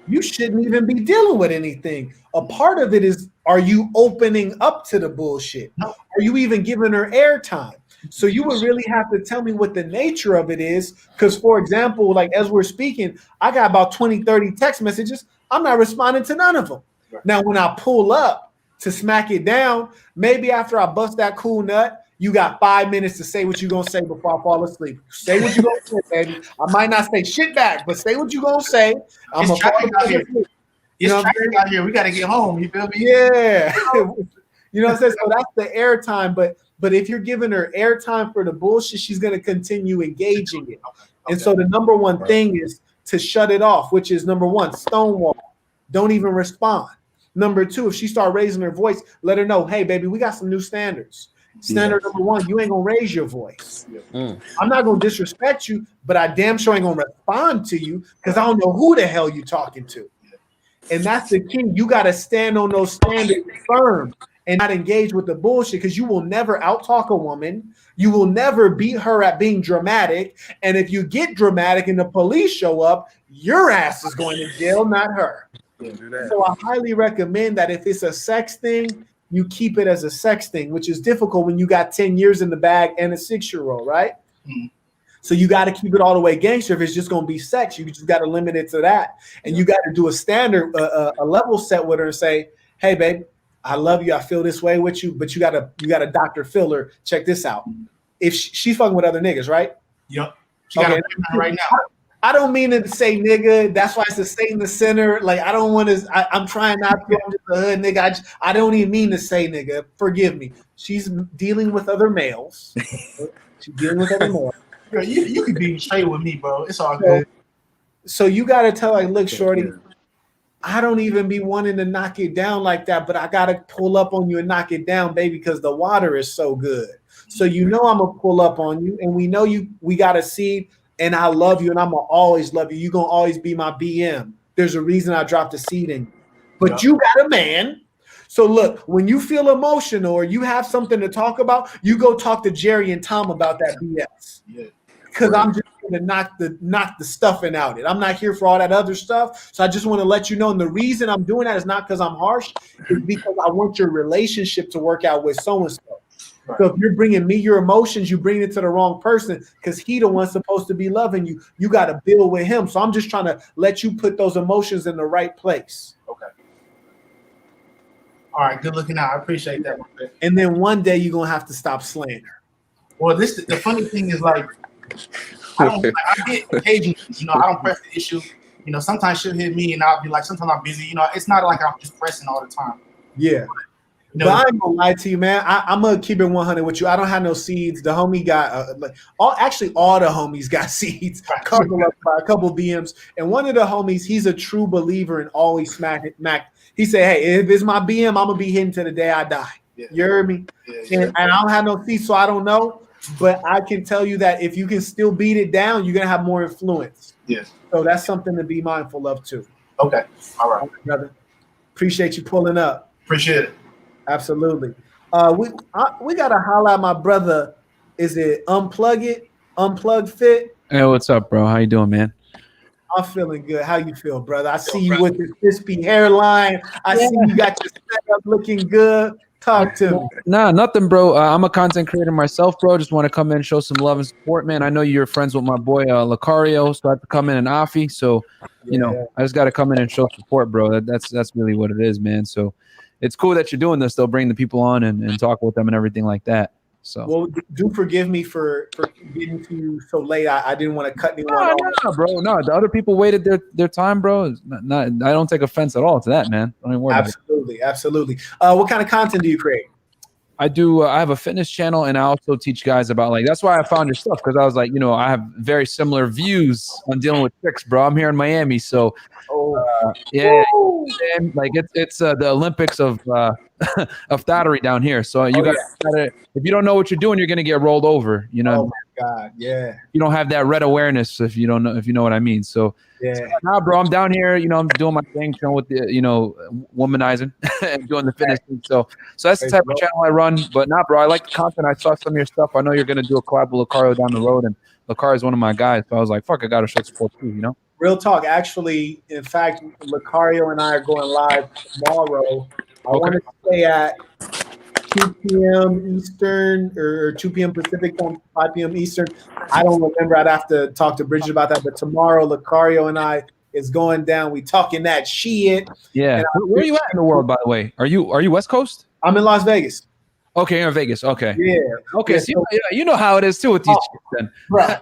you shouldn't even be dealing with anything. A part of it is, are you opening up to the bullshit? No. Are you even giving her airtime? So you would really have to tell me what the nature of it is. Because, for example, like as we're speaking, I got about 20, 30 text messages. I'm not responding to none of them. Right. Now, when I pull up to smack it down, maybe after I bust that cool nut, you got 5 minutes to say what you're going to say before I fall asleep. Say what you're going to say, baby. I might not say shit back, but say what you're going to say. I'm going to fall asleep. It's traffic out here. We got to get home. You feel me? Yeah. You know what I'm saying? So that's the airtime. But if you're giving her airtime for the bullshit, she's going to continue engaging it. And so the number one thing is to shut it off, which is number one, stonewall. Don't even respond. Number two, if she start raising her voice, let her know, hey, baby, we got some new standards. Standard number one, you ain't gonna raise your voice. I'm not gonna disrespect you, but I damn sure ain't gonna respond to you because I don't know who the hell you talking to. And that's the key. You gotta stand on those standards firm and not engage with the bullshit, because you will never out-talk a woman. You will never beat her at being dramatic. And if you get dramatic and the police show up, your ass is going to jail, not her. So I highly recommend that if it's a sex thing, you keep it as a sex thing, which is difficult when you got 10 years in the bag and a 6-year-old, right? Mm-hmm. So you got to keep it all the way gangster. If it's just going to be sex, you just got to limit it to that. And you got to do a standard, a level set with her and say, hey, babe, I love you. I feel this way with you, but you got a Dr. Filler. Check this out. If she's fucking with other niggas, right? Yep. She got it right now. I don't mean to say nigga. That's why it's to stay in the center. Like, I don't want to. I'm trying not to go into the hood, nigga. I don't even mean to say nigga. Forgive me. She's dealing with other males. She's dealing with other males. Girl, you could be straight with me, bro. It's all good. So you got to tell, like, look, shorty, I don't even be wanting to knock it down like that, but I got to pull up on you and knock it down, baby, because the water is so good. So you know I'm going to pull up on you, and we know we got a seed. And I love you, and I'm going to always love you. You're going to always be my BM. There's a reason I dropped a seed in you. But you got a man. So look, when you feel emotional or you have something to talk about, you go talk to Jerry and Tom about that BS. Because I'm just going to knock the stuffing out of it. I'm not here for all that other stuff. So I just want to let you know. And the reason I'm doing that is not because I'm harsh. It's because I want your relationship to work out with so-and-so. Right. So if you're bringing me your emotions, you bring it to the wrong person, because he the one supposed to be loving you. You got to build with him. So I'm just trying to let you put those emotions in the right place. Okay. All right. Good looking out. I appreciate that. And then one day you're going to have to stop slander. Well, the funny thing is, like, I get occasionally, I don't press the issue. Sometimes she'll hit me and I'll be like, sometimes I'm busy. It's not like I'm just pressing all the time. Yeah. But I ain't gonna lie to you, man. I'm gonna keep it 100 with you. I don't have no seeds. The homie got all the homies got seeds. A couple BMs, and one of the homies, he's a true believer and always smack. He said, "Hey, if it's my BM, I'm gonna be hitting to the day I die." Yeah. You heard me? Yeah. And I don't have no seeds, so I don't know. But I can tell you that if you can still beat it down, you're gonna have more influence. Yes. So that's something to be mindful of too. Okay. All right, brother. Appreciate you pulling up. Appreciate it. Absolutely. We gotta holler at my brother. Is it Unplug Fit? Hey, what's up, bro? How you doing, man? I'm feeling good. How you feel, brother? I see you with your crispy hairline. I see you got your setup looking good. Talk to me. Nah, nothing, bro. I'm a content creator myself, bro. Just want to come in and show some love and support, man. I know you're friends with my boy Lucario, so I have to come in and Afi. So, I just got to come in and show support, bro. That's really what it is, man. So it's cool that you're doing this. They'll bring the people on and talk with them and everything like that. So, well, do forgive me for getting to you so late. I didn't want to cut anyone off. No, bro. No, the other people waited their time, bro. I don't take offense at all to that, man. Don't even worry absolutely, absolutely. What kind of content do you create? I do. I have a fitness channel, and I also teach guys about that's why I found your stuff, because I was like, I have very similar views on dealing with chicks, bro. I'm here in Miami, so it's the Olympics of thottery down here. So you gotta, if you don't know what you're doing, you're gonna get rolled over. Oh my God, yeah. You don't have that red awareness if you know what I mean. So nah, bro, I'm down here. I'm doing my thing, chilling with the womanizing and doing the fitness thing. So that's the type of channel I run. But nah, bro, I like the content. I saw some of your stuff. I know you're gonna do a collab with Lucario down the road, and Lucario is one of my guys. So I was like, fuck, I gotta show support too. Real talk. Actually, in fact, Lucario and I are going live tomorrow. I want to stay at 2 p.m. Eastern or 2 p.m. Pacific time, 5 p.m. Eastern. I don't remember. I'd have to talk to Bridget about that. But tomorrow, Lucario and I is going down. We talking that shit. Yeah. Where are you at in the world, by the way? Are you West Coast? I'm in Las Vegas. Okay, you're in Vegas. Okay. Yeah. Okay. So you know how it is too with these chicks then. Right.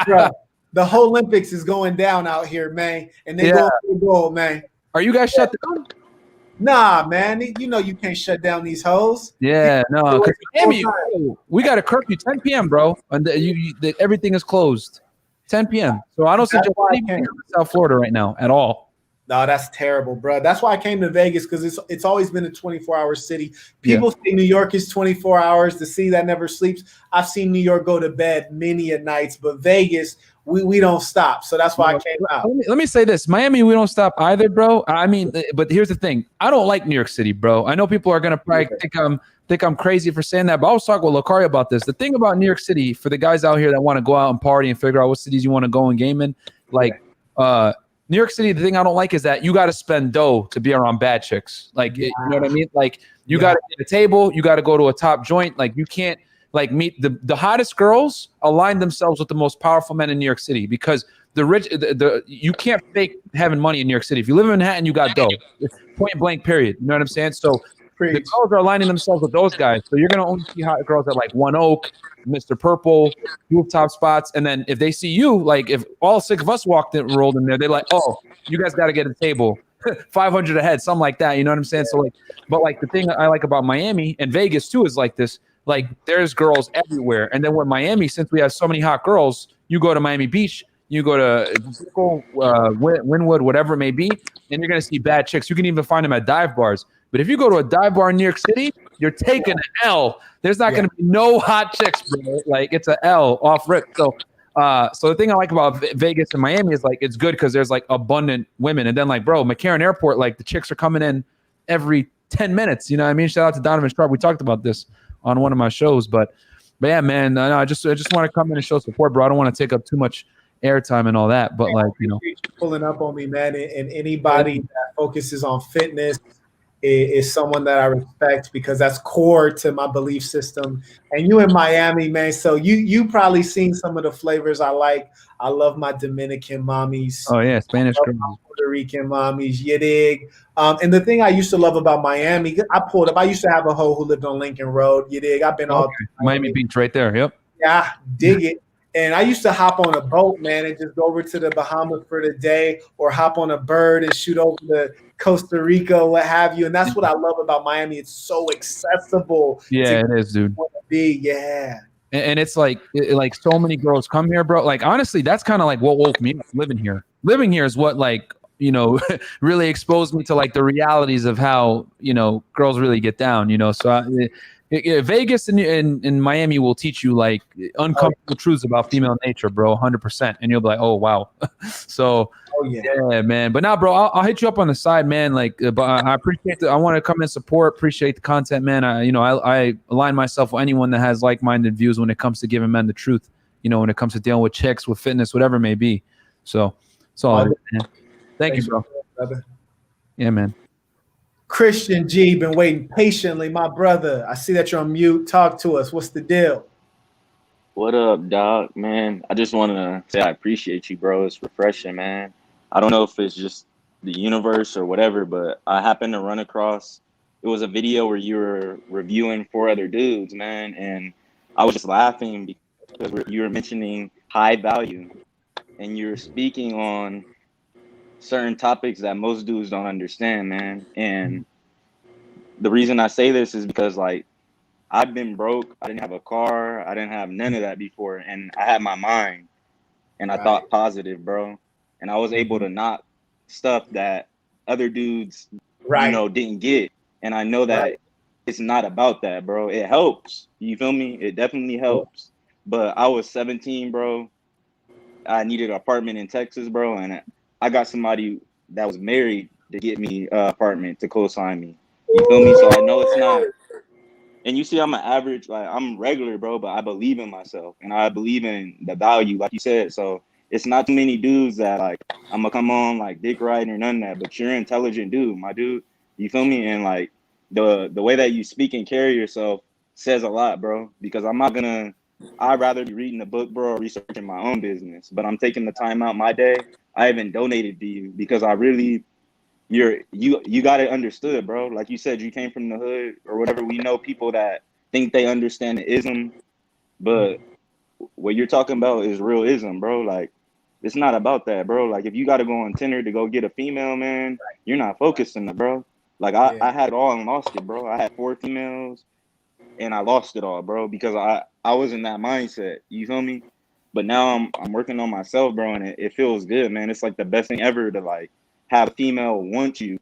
Right. The whole Olympics is going down out here, man. And they go for the gold, man. Are you guys shut down? Nah, man. You can't shut down these hoes. Yeah, no. Miami, we got a curfew 10 p.m., bro. And everything is closed. 10 p.m. So I don't suggest anything in South Florida right now at all. No, that's terrible, bro. That's why I came to Vegas, because it's always been a 24-hour city. People say New York is 24 hours, the city that never sleeps. I've seen New York go to bed many a nights, but Vegas, we don't stop. So that's why I came out. Let me say this. Miami, we don't stop either, bro. I mean, but here's the thing. I don't like New York City, bro. I know people are gonna probably think I'm crazy for saying that, but I was talking with Lucario about this. The thing about New York City, for the guys out here that want to go out and party and figure out what cities you want to go and game in, like New York City, the thing I don't like is that you got to spend dough to be around bad chicks. Like, you know what I mean? Like, you got to get a table, you got to go to a top joint. Like, you can't like meet the hottest girls align themselves with the most powerful men in New York City, because the rich, you can't fake having money in New York City. If you live in Manhattan, you got dough. It's point blank, period. You know what I'm saying? So the girls are aligning themselves with those guys. So you're going to only see hot girls at like One Oak, Mr. Purple, rooftop spots. And then if they see you, like if all 6 of us rolled in there, they're like, oh, you guys got to get a table, 500 a head, something like that. You know what I'm saying? So like, but like the thing I like about Miami and Vegas too is like this, like there's girls everywhere. And then with Miami, since we have so many hot girls, you go to Miami Beach, you go to Wynwood, whatever it may be, and you're going to see bad chicks. You can even find them at dive bars. But if you go to a dive bar in New York City, you're taking an L. There's not going to be no hot chicks, bro. Like it's an L off rip. So the thing I like about Vegas and Miami is like it's good because there's like abundant women. And then like, bro, McCarran Airport, like the chicks are coming in every 10 minutes. You know what I mean? Shout out to Donovan Sharp. We talked about this on one of my shows. But yeah, man, no, I just want to come in and show support, bro. I don't want to take up too much airtime and all that. But like, you know, pulling up on me, man. And anybody that focuses on fitness is someone that I respect, because that's core to my belief system. And you in Miami, man, so you probably seen some of the flavors I like. I love my Dominican mommies. Oh yeah, Spanish girls, Puerto Rican mommies, you dig? And the thing I used to love about Miami, I pulled up. I used to have a hoe who lived on Lincoln Road. You dig? I've been all Miami Beach right there. Yep. Yeah, dig it. And I used to hop on a boat, man, and just go over to the Bahamas for the day, or hop on a bird and shoot over to Costa Rica, what have you. And that's what I love about Miami. It's so accessible. Yeah, it is, dude. Yeah. And it's like so many girls come here, bro. Like, honestly, that's kind of like what woke me up living here. Living here is what, like, you know, really exposed me to like the realities of how, you know, girls really get down, you know. So Vegas and Miami will teach you like uncomfortable truths about female nature, bro, 100%. And you'll be like, oh, wow. So, yeah, man. But now, bro, I'll hit you up on the side, man. Like, but I appreciate I want to come and support, appreciate the content, man. I align myself with anyone that has like-minded views when it comes to giving men the truth, you know, when it comes to dealing with chicks, with fitness, whatever it may be. So, it's all good, man. Thank you, bro. Brother. Yeah, man. Christian G, been waiting patiently, my brother. I see that you're on mute. Talk to us. What's the deal? What up, dog? Man, I just want to say I appreciate you, bro. It's refreshing, man. I don't know if it's just the universe or whatever, but I happened to run across, it was a video where you were reviewing 4 other dudes, man, and I was just laughing because you were mentioning high value, and you were speaking on certain topics that most dudes don't understand, man. And the reason I say this is because, like, I've been broke. I didn't have a car. I didn't have none of that before. And I had my mind, and I thought positive, bro. And I was able to knock stuff that other dudes, you know, didn't get. And I know that it's not about that, bro. It helps. You feel me? It definitely helps. But I was 17, bro. I needed an apartment in Texas, bro. And I got somebody that was married to get me an apartment to co-sign me. You feel me? So I know it's not. And you see, I'm an average, like, I'm regular, bro, but I believe in myself and I believe in the value, like you said. So it's not too many dudes that, like, I'm gonna come on like dick riding or none of that, but you're an intelligent dude, my dude. You feel me? And like the way that you speak and carry yourself says a lot, bro, because I'd rather be reading a book, bro, or researching my own business, but I'm taking the time out my day. I even donated to you because I really, you got it understood, bro. Like you said, you came from the hood or whatever. We know people that think they understand the ism, but what you're talking about is real ism, bro. Like, it's not about that, bro. Like, if you got to go on Tinder to go get a female, man, you're not focusing it, bro. Like, I had it all and lost it, bro. I had 4 females and I lost it all, bro, because I was in that mindset. You feel me? But now I'm working on myself, bro, and it feels good, man. It's like the best thing ever to, like, have a female want you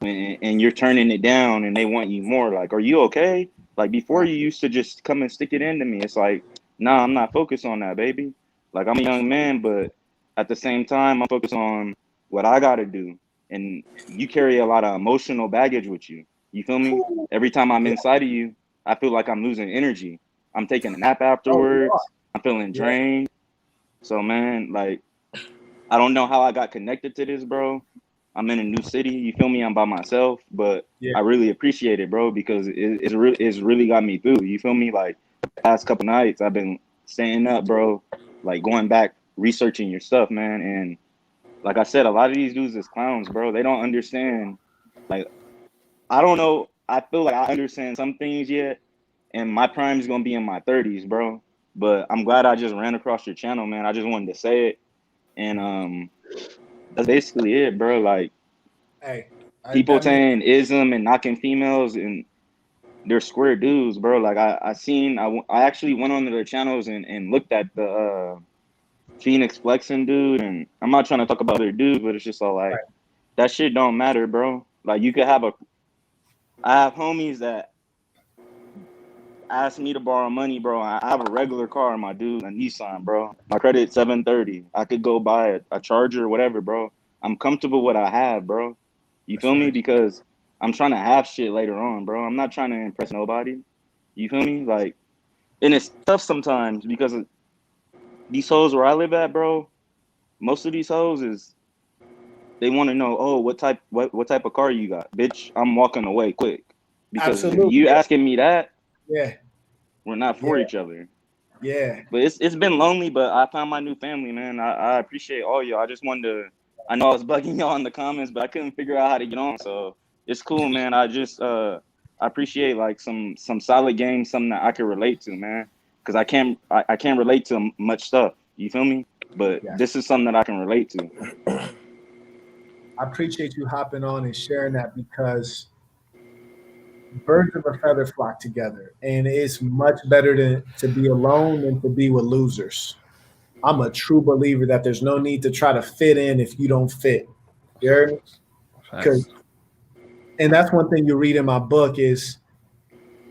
and you're turning it down and they want you more. Like, are you okay? Like, before you used to just come and stick it into me. It's like, nah, I'm not focused on that, baby. Like, I'm a young man, but at the same time, I'm focused on what I got to do. And you carry a lot of emotional baggage with you. You feel me? Every time I'm inside of you, I feel like I'm losing energy. I'm taking a nap afterwards. I'm feeling drained. So, man, like, I don't know how I got connected to this, bro. I'm in a new city. You feel me? I'm by myself, but I really appreciate it, bro, because it's really got me through. You feel me? Like, the past couple nights, I've been staying up, bro, like going back, researching your stuff, man. And like I said, a lot of these dudes is clowns, bro. They don't understand. Like, I don't know. I feel like I understand some things yet, and my prime is gonna be in my 30s, bro. But I'm glad I just ran across your channel, man. I just wanted to say it, and that's basically it, bro. Like, people saying ism and knocking females, and they're square dudes, bro. Like, I actually went on to their channels and looked at the Phoenix flexing dude, and I'm not trying to talk about their dudes, but it's just all like that shit don't matter, bro. Like, you could have I have homies that ask me to borrow money, bro. I have a regular car, my dude, a Nissan, bro. My credit's 730. I could go buy a Charger or whatever, bro. I'm comfortable with what I have, bro. You feel me? Because I'm trying to have shit later on, bro. I'm not trying to impress nobody. You feel me? Like, and it's tough sometimes because these hoes where I live at, bro, most of these hoes they want to know, oh, what type of car you got, bitch? I'm walking away quick because if you asking me that, we're not for each other. But it's been lonely, but I found my new family, man. I appreciate all y'all. I just wanted to. I know I was bugging y'all in the comments, but I couldn't figure out how to get on, so it's cool, man. I just I appreciate like some solid games, something that I can relate to, man. Because I can't relate to much stuff. You feel me? But this is something that I can relate to. I appreciate you hopping on and sharing that, because birds of a feather flock together, and it's much better to be alone than to be with losers. I'm a true believer that there's no need to try to fit in if you don't fit. You heard me? And that's one thing you read in my book is,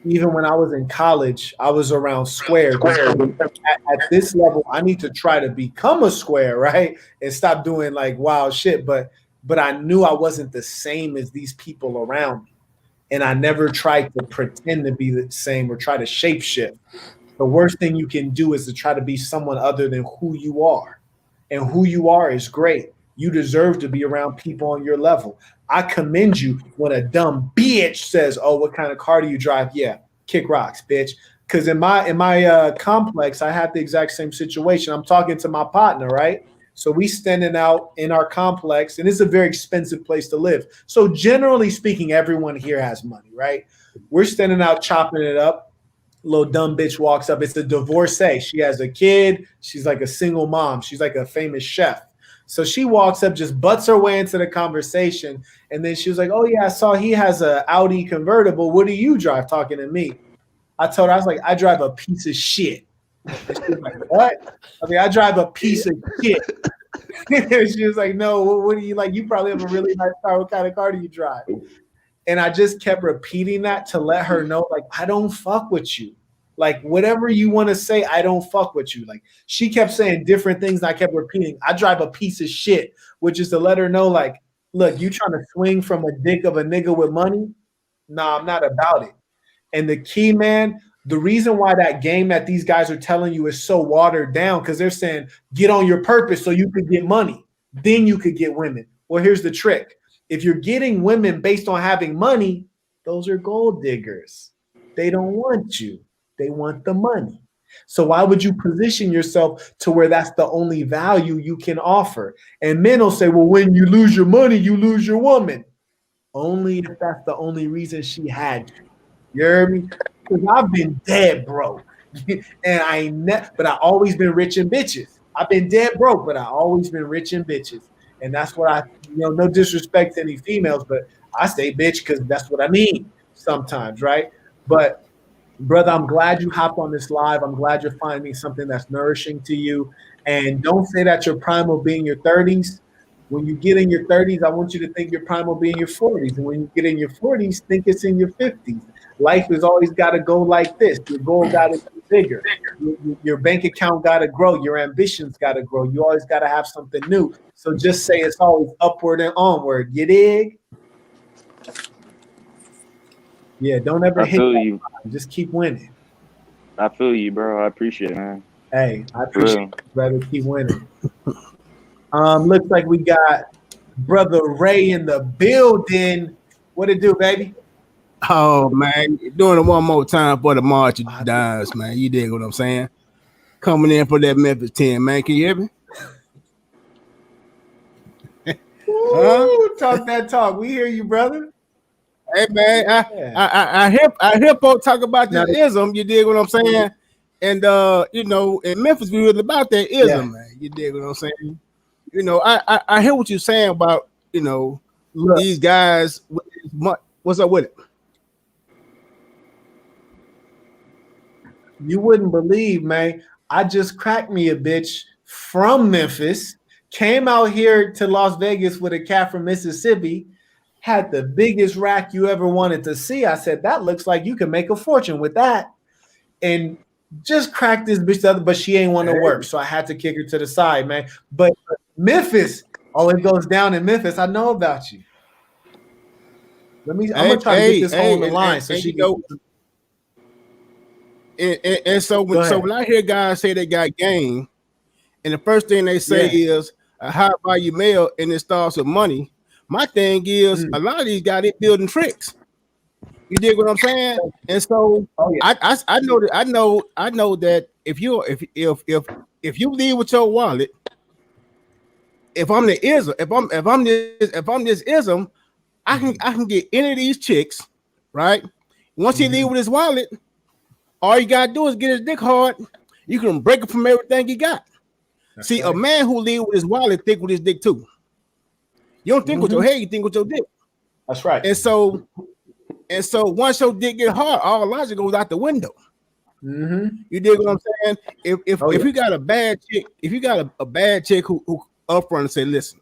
even when I was in college, I was around squares. At this level, I need to try to become a square, right? And stop doing like wild shit. But I knew I wasn't the same as these people around me. And I never tried to pretend to be the same or try to shape shift. The worst thing you can do is to try to be someone other than who you are. And who you are is great. You deserve to be around people on your level. I commend you when a dumb bitch says, oh, what kind of car do you drive? Yeah, kick rocks, bitch. Because in my complex, I had the exact same situation. I'm talking to my partner, right? So we standing out in our complex, and it's a very expensive place to live. So generally speaking, everyone here has money, right? We're standing out chopping it up. Little dumb bitch walks up. It's a divorcee. She has a kid. She's like a single mom. She's like a famous chef. So she walks up, just butts her way into the conversation. And then she was like, oh, yeah, I saw he has a Audi convertible. What do you drive? Talking to me. I told her, I was like, I drive a piece of shit. And she was like, what? I mean, I drive a piece of shit. She was like, no, what do you like? You probably have a really nice car. What kind of car do you drive? And I just kept repeating that to let her know, like, I don't fuck with you. Like, whatever you want to say, I don't fuck with you. Like, she kept saying different things, and I kept repeating, I drive a piece of shit, which is to let her know, like, look, you trying to swing from a dick of a nigga with money? Nah, I'm not about it. And the key, man, the reason why that game that these guys are telling you is so watered down, because they're saying, get on your purpose so you could get money. Then you could get women. Well, here's the trick. If you're getting women based on having money, those are gold diggers. They don't want you. They want the money. So why would you position yourself to where that's the only value you can offer? And men will say, well, when you lose your money, you lose your woman. Only if that's the only reason she had you. You heard me? Because I've been dead broke. And but I always been rich in bitches. I've been dead broke, but I always been rich in bitches. And that's what no disrespect to any females, but I say bitch because that's what I mean sometimes, right? But brother, I'm glad you hopped on this live. I'm glad you're finding something that's nourishing to you. And don't say that your prime will be in your 30s. When you get in your 30s, I want you to think your prime will be in your 40s. And when you get in your 40s, think it's in your 50s. Life has always got to go like this. Your goal got to be bigger. Your bank account got to grow. Your ambitions got to grow. You always got to have something new. So just say it's always upward and onward. You dig? Yeah, don't ever hit that. Just keep winning. I feel you, bro. I appreciate it, man. Hey, I appreciate it, brother. Keep winning. Looks like we got Brother Ray in the building. What it do, baby? Oh man, doing it one more time for the March of Dimes, man. You dig what I'm saying? Coming in for that Memphis 10, man. Can you hear me? Ooh, talk that talk. We hear you, brother. Hey man, I hear folks talk about this ism. You dig what I'm saying? And you know, in Memphis we was about that ism, man. You dig what I'm saying? You know, I hear what you're saying about, you know, these guys. What's up with it? You wouldn't believe, man. I just cracked me a bitch from Memphis, came out here to Las Vegas with a cat from Mississippi, had the biggest rack you ever wanted to see. I said, that looks like you can make a fortune with that. And just cracked this bitch, but she ain't want to work. So I had to kick her to the side, man. But Memphis, it goes down in Memphis. I know about you. I'm gonna try to get this on the line so she go. And so when I hear guys say they got game, and the first thing they say is a high value male, and it starts with money. My thing is a lot of these guys, they building tricks. You dig what I'm saying? And so I know that if you leave with your wallet, if I'm the ism, if I'm this ism, I can get any of these chicks, right? Once he leave with his wallet, all you gotta do is get his dick hard. You can break it from everything he got. That's See, right. A man who leave with his wallet think with his dick too. You don't think with your head, you think with your dick. That's right. And so once your dick get hard, all logic goes out the window. You dig what I'm saying? If you got a bad chick, if you got a bad chick who up front and say, listen,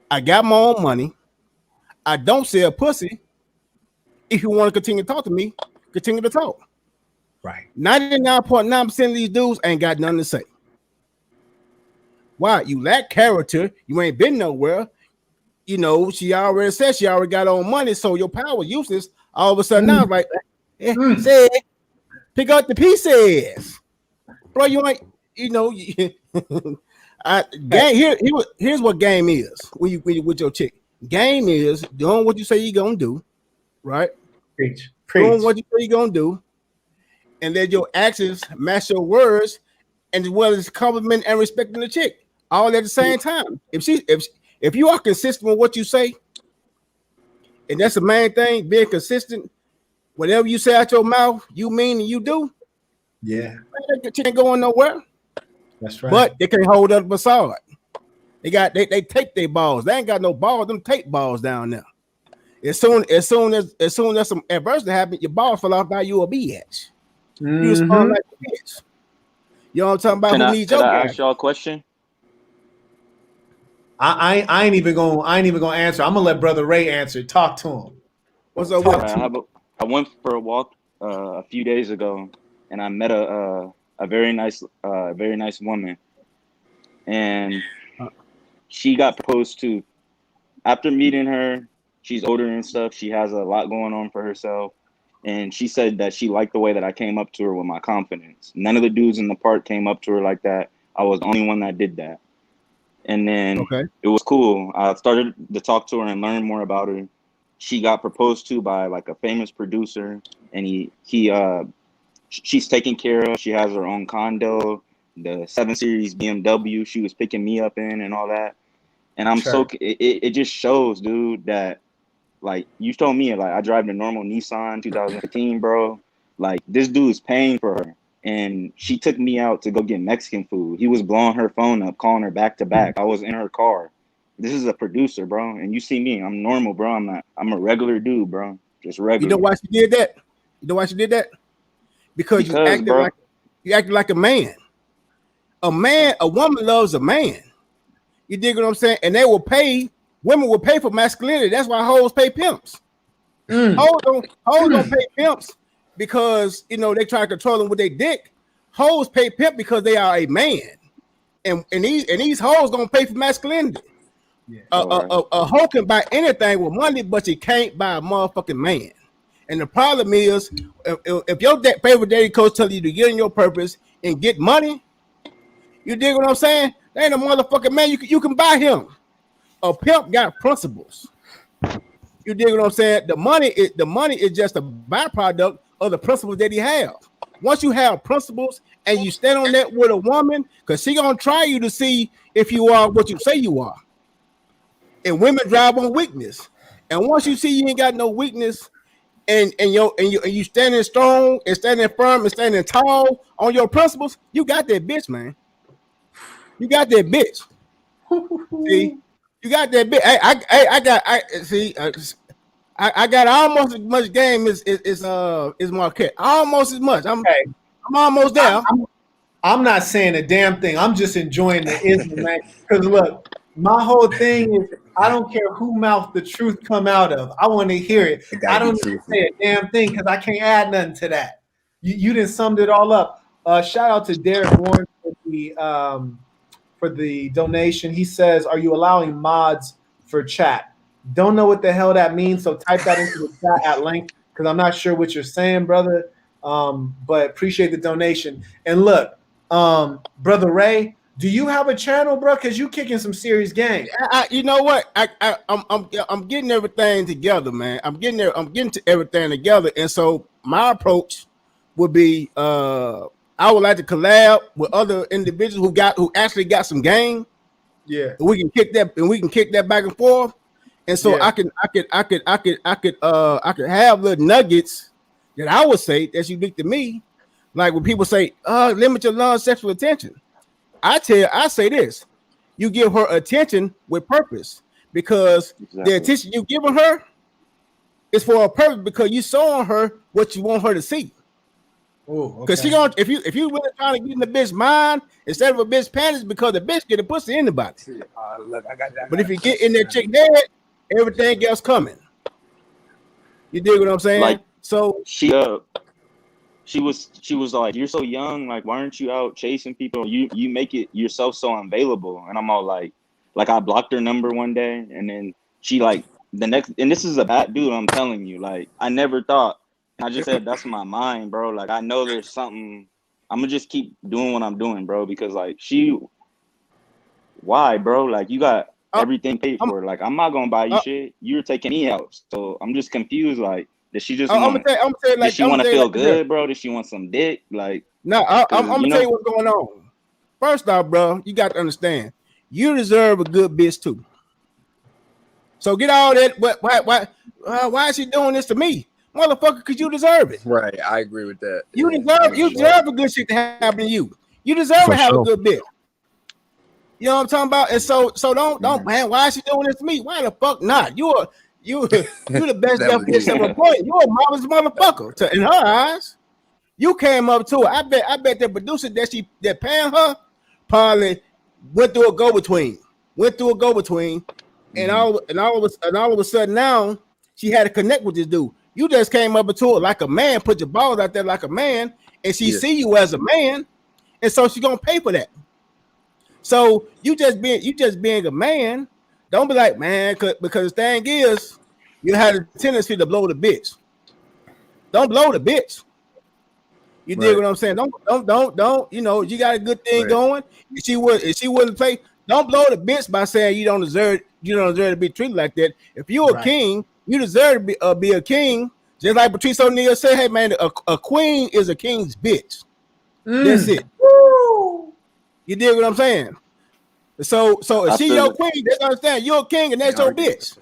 I got my own money. I don't sell pussy. If you want to continue to talk to me, continue to talk. Right. 99.9% of these dudes ain't got nothing to say. Why? You lack character. You ain't been nowhere. You know, she already said she already got her own money, so your power useless. All of a sudden, now it's like, say, pick up the pieces, bro. You ain't, you know, here's what game is when you with your chick. Game is doing what you say you're gonna do, right? Preach. Doing what you say you're gonna do, and then your actions match your words, and as well as complimenting and respecting the chick all at the same time. If you are consistent with what you say, and that's the main thing, being consistent, whatever you say out your mouth, you mean and you do. Yeah, that chick ain't going nowhere. That's right. But they can't hold up the facade. They take their balls. They ain't got no balls. Them tape balls down there. As soon as some adversity happens, your balls fall off. Now you a bitch. You respond like a bitch. You know what I'm talking about? Can I ask y'all a question? I ain't even gonna answer. I'm gonna let Brother Ray answer. Talk to him. What's up? I went for a walk a few days ago, and I met a very nice woman, and she got proposed to. After meeting her, she's older and stuff. She has a lot going on for herself, and she said that she liked the way that I came up to her with my confidence. None of the dudes in the park came up to her like that. I was the only one that did that. And then It was cool. I started to talk to her and learn more about her. She got proposed to by like a famous producer, and she's taken care of. She has her own condo, the 7 Series BMW she was picking me up in and all that. And I'm it just shows, dude, that like you told me, like I drive the normal Nissan 2015, bro. Like this dude's paying for her. And she took me out to go get Mexican food. He was blowing her phone up, calling her back to back. I was in her car. This is a producer, bro. And you see me, I'm normal, bro. I'm a regular dude, bro. Just regular. You know why she did that? You know why she did that? Because you acted like a man. A woman loves a man. You dig what I'm saying? And they will pay. Women will pay for masculinity. That's why hoes pay pimps. Hoes don't pay pimps because they try to control them with their dick. Hoes pay pimp because they are a man, and these hoes gonna pay for masculinity. A hoe can buy anything with money, but you can't buy a motherfucking man. And the problem is, if your favorite daddy coach tell you to get in your purpose and get money, you dig what I'm saying? There ain't a motherfucking man you can buy him. A pimp got principles. You dig what I'm saying? The money is just a byproduct of the principles that he have. Once you have principles and you stand on that with a woman, because she gonna try you to see if you are what you say you are. And women drive on weakness. And once you see you ain't got no weakness, and you standing strong and standing firm and standing tall on your principles, you got that bitch, man. You got that bitch. See, you got that bitch. I got almost as much game as Marquette. Almost as much. I'm almost there. I'm not saying a damn thing. I'm just enjoying the ism, man. Because look, my whole thing is I don't care who mouth the truth come out of. I want to hear it. I don't need to say a damn thing because I can't add nothing to that. You done summed it all up. Shout out to Derek Warren for the donation. He says, "Are you allowing mods for chat?" Don't know what the hell that means, so type that into the chat at length because I'm not sure what you're saying, brother. But appreciate the donation. And look, Brother Ray, do you have a channel, bro? Because you kicking some serious game. You know what? I'm getting everything together, man. I'm getting to everything together, and so my approach would be I would like to collab with other individuals who actually got some game. Yeah, and we can kick that back and forth, and so I could have little nuggets that I would say that's unique to me, like when people say, limit your non-sexual attention. I say this: you give her attention with purpose because the attention you giving her is for a purpose because you showing her what you want her to see. Because she gonna if you really trying to get in the bitch mind instead of a bitch panties because the bitch get a pussy in the body. Look, I got that. But if you get in that chick dead, everything else coming. You dig what I'm saying? Like, so she was like, "You're so young, like why aren't you out chasing people? You make it yourself so unavailable." And I'm all like I blocked her number one day, and then she like the next, and this is a bad dude, I'm telling you, like I never thought. I just said that's my mind, bro. Like I know there's something. I'm gonna just keep doing what I'm doing, bro, because like why, bro? Like you got everything paid for. Like I'm not gonna buy you shit. You're taking me out, so I'm just confused. Like, does she just want to feel good, bro? Does she want some dick? Like, no, I'm gonna tell you what's going on. First off, bro, you got to understand, you deserve a good bitch too. So get all that. Why is she doing this to me? Motherfucker, because you deserve it. Right, I agree with that. You deserve a good shit to happen to you. You deserve to have a good bitch. You know what I'm talking about? And so don't man, why is she doing this to me? Why the fuck not? You the best definition of a boy. You a mama's motherfucker in her eyes. You came up to her. I bet the producer that paying her probably went through a go-between. And all of a sudden now she had to connect with this dude. You just came up to her like a man, put your balls out there like a man, and she see you as a man, and so she gonna pay for that. So you just being a man, don't be like, man, because the thing is, you have a tendency to blow the bitch. Don't blow the bitch. You dig what I'm saying? Don't. You know, you got a good thing going. If she wouldn't play, don't blow the bitch by saying you don't deserve to be treated like that. If you're a king, you deserve to be a king. Just like Patrice O'Neal said, hey man, a queen is a king's bitch. That's it. Woo. You dig what I'm saying? So if she your queen, they understand you're a king and that's your bitch.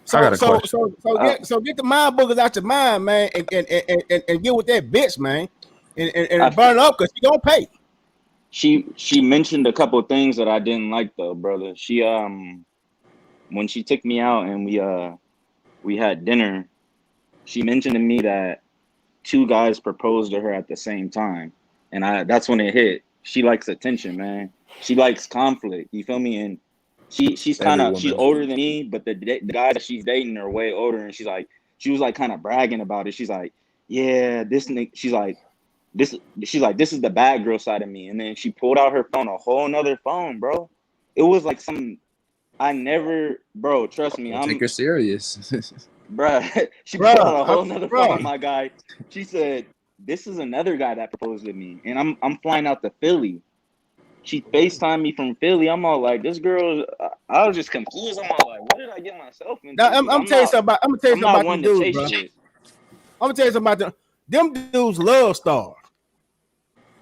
So get the mind boogers out your mind, man, and get with that bitch, man, and burn up because she gonna pay. She mentioned a couple of things that I didn't like though, brother. She when she took me out and we had dinner, she mentioned to me that 2 guys proposed to her at the same time, and that's when it hit. She likes attention, man. She likes conflict. You feel me? And she's older than me, but the guys that she's dating are way older, and she was like kind of bragging about it. She's like, yeah, this is the bad girl side of me. And then she pulled out her phone, a whole nother phone, bro. It was like bro, trust me. Take her serious. Bruh, she pulled out a whole nother phone, my guy. She said, this is another guy that proposed to me. And I'm flying out to Philly. She FaceTimed me from Philly. I'm all like, this girl, I was just confused. I'm all like, what did I get myself into? Now, I'm gonna tell you something about them dudes, bro. Shit. I'm gonna tell you something about them. Them dudes love stars.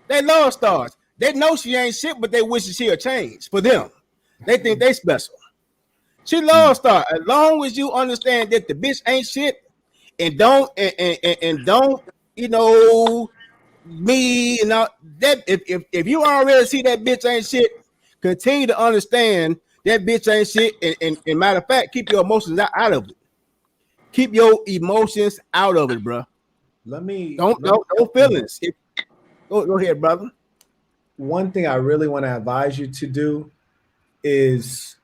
They love stars. They know she ain't shit, but they wish she'll change for them. They think they special. She loves stars. As long as you understand that the bitch ain't shit and don't, you know, me and all that. If you already see that bitch ain't shit, continue to understand that bitch ain't shit. And matter of fact, keep your emotions out of it. Keep your emotions out of it, bro. Don't feelings. Go ahead, brother. One thing I really want to advise you to do is,